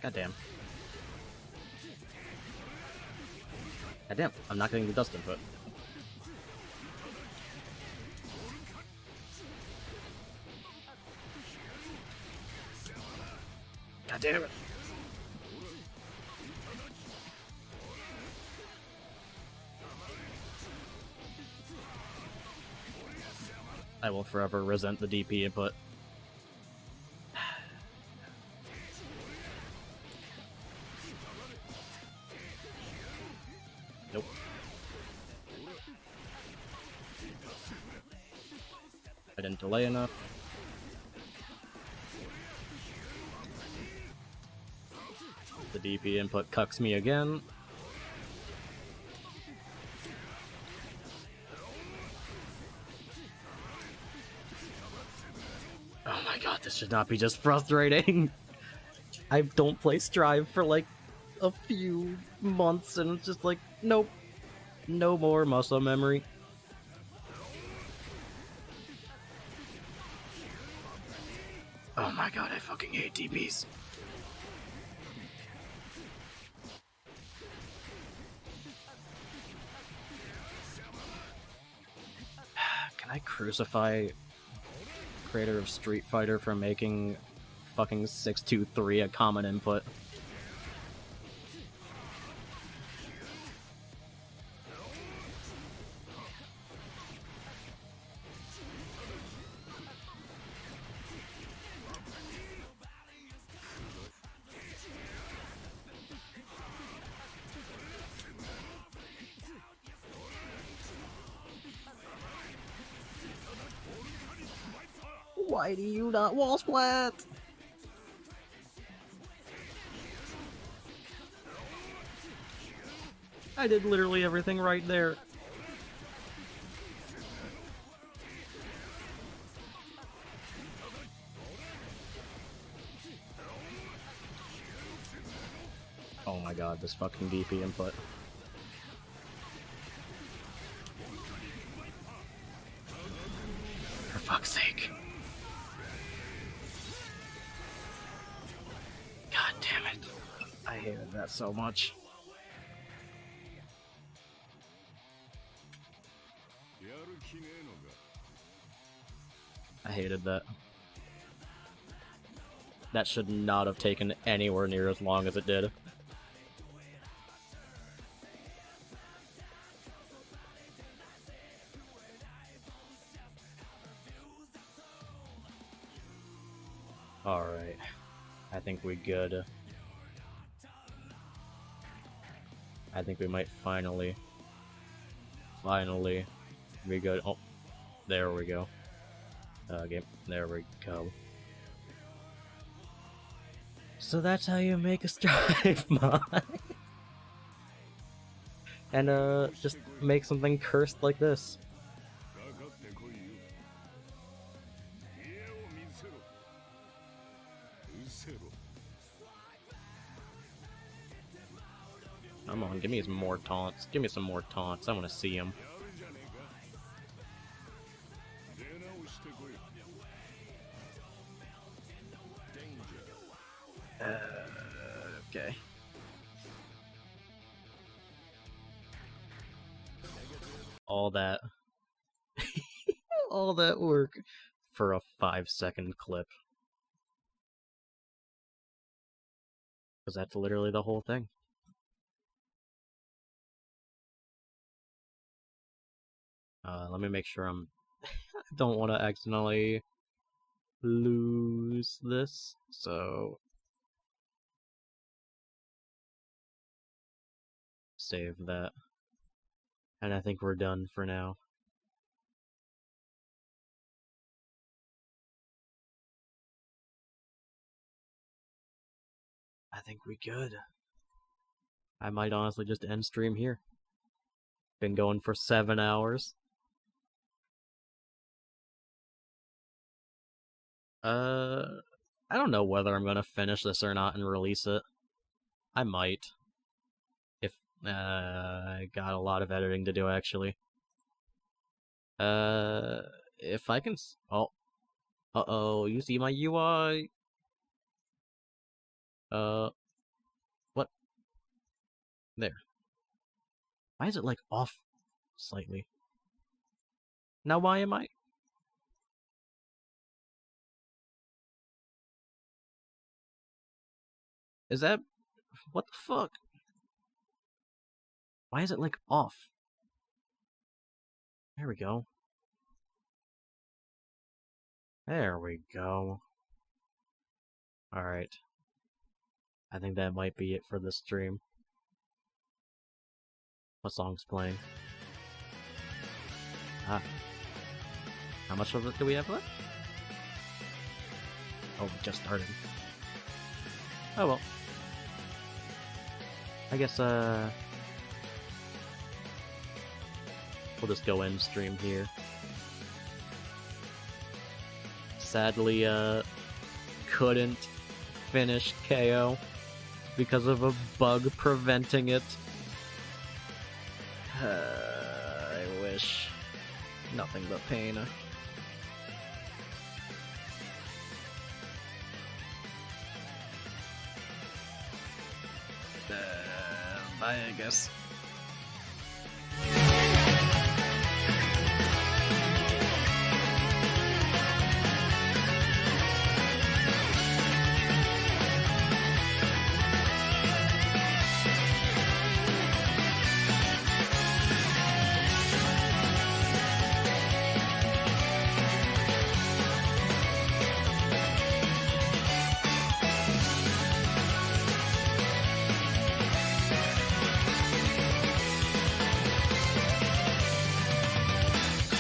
Goddamn. Goddamn, I'm not getting the dust input. God damn it. I will forever resent the DP input. Nope. I didn't delay enough. The DP input cucks me again. Oh my god, this should not be just frustrating. I don't play Strive for like a few months and it's just like, nope. No more muscle memory. Oh my god, I fucking hate DPs. Can I crucify creator of Street Fighter for making fucking 623 a common input? Why do you not wall splat? I did literally everything right there. Oh my god, this fucking DP input. For fuck's sake. God damn it. I hated that so much. I hated that. That should not have taken anywhere near as long as it did. Alright. I think we good. I think we might finally be good. Oh, there we go. Game. There we go. So that's how you make a Strive mod. And just make something cursed like this. Come on, give me some more taunts. Give me some more taunts. I want to see them. Okay. All that. All that work for a 5-second clip. Because that's literally the whole thing. Let me make sure I don't want to accidentally lose this, so save that. And I think we're done for now. I think we could. I might honestly just end stream here. Been going for 7 hours. I don't know whether I'm gonna finish this or not and release it. I might. If, I got a lot of editing to do, actually. If I can oh. Uh-oh, you see my UI? What? There. Why is it, like, off slightly? Now why am I... Is that... What the fuck? Why is it, like, off? There we go. There we go. Alright. I think that might be it for this stream. What song's playing? Ah. How much of it do we have left? Oh, we just started. Oh well. I guess, we'll just go end stream here. Sadly, couldn't finish KO because of a bug preventing it. I wish. Nothing but pain. Bye, I guess.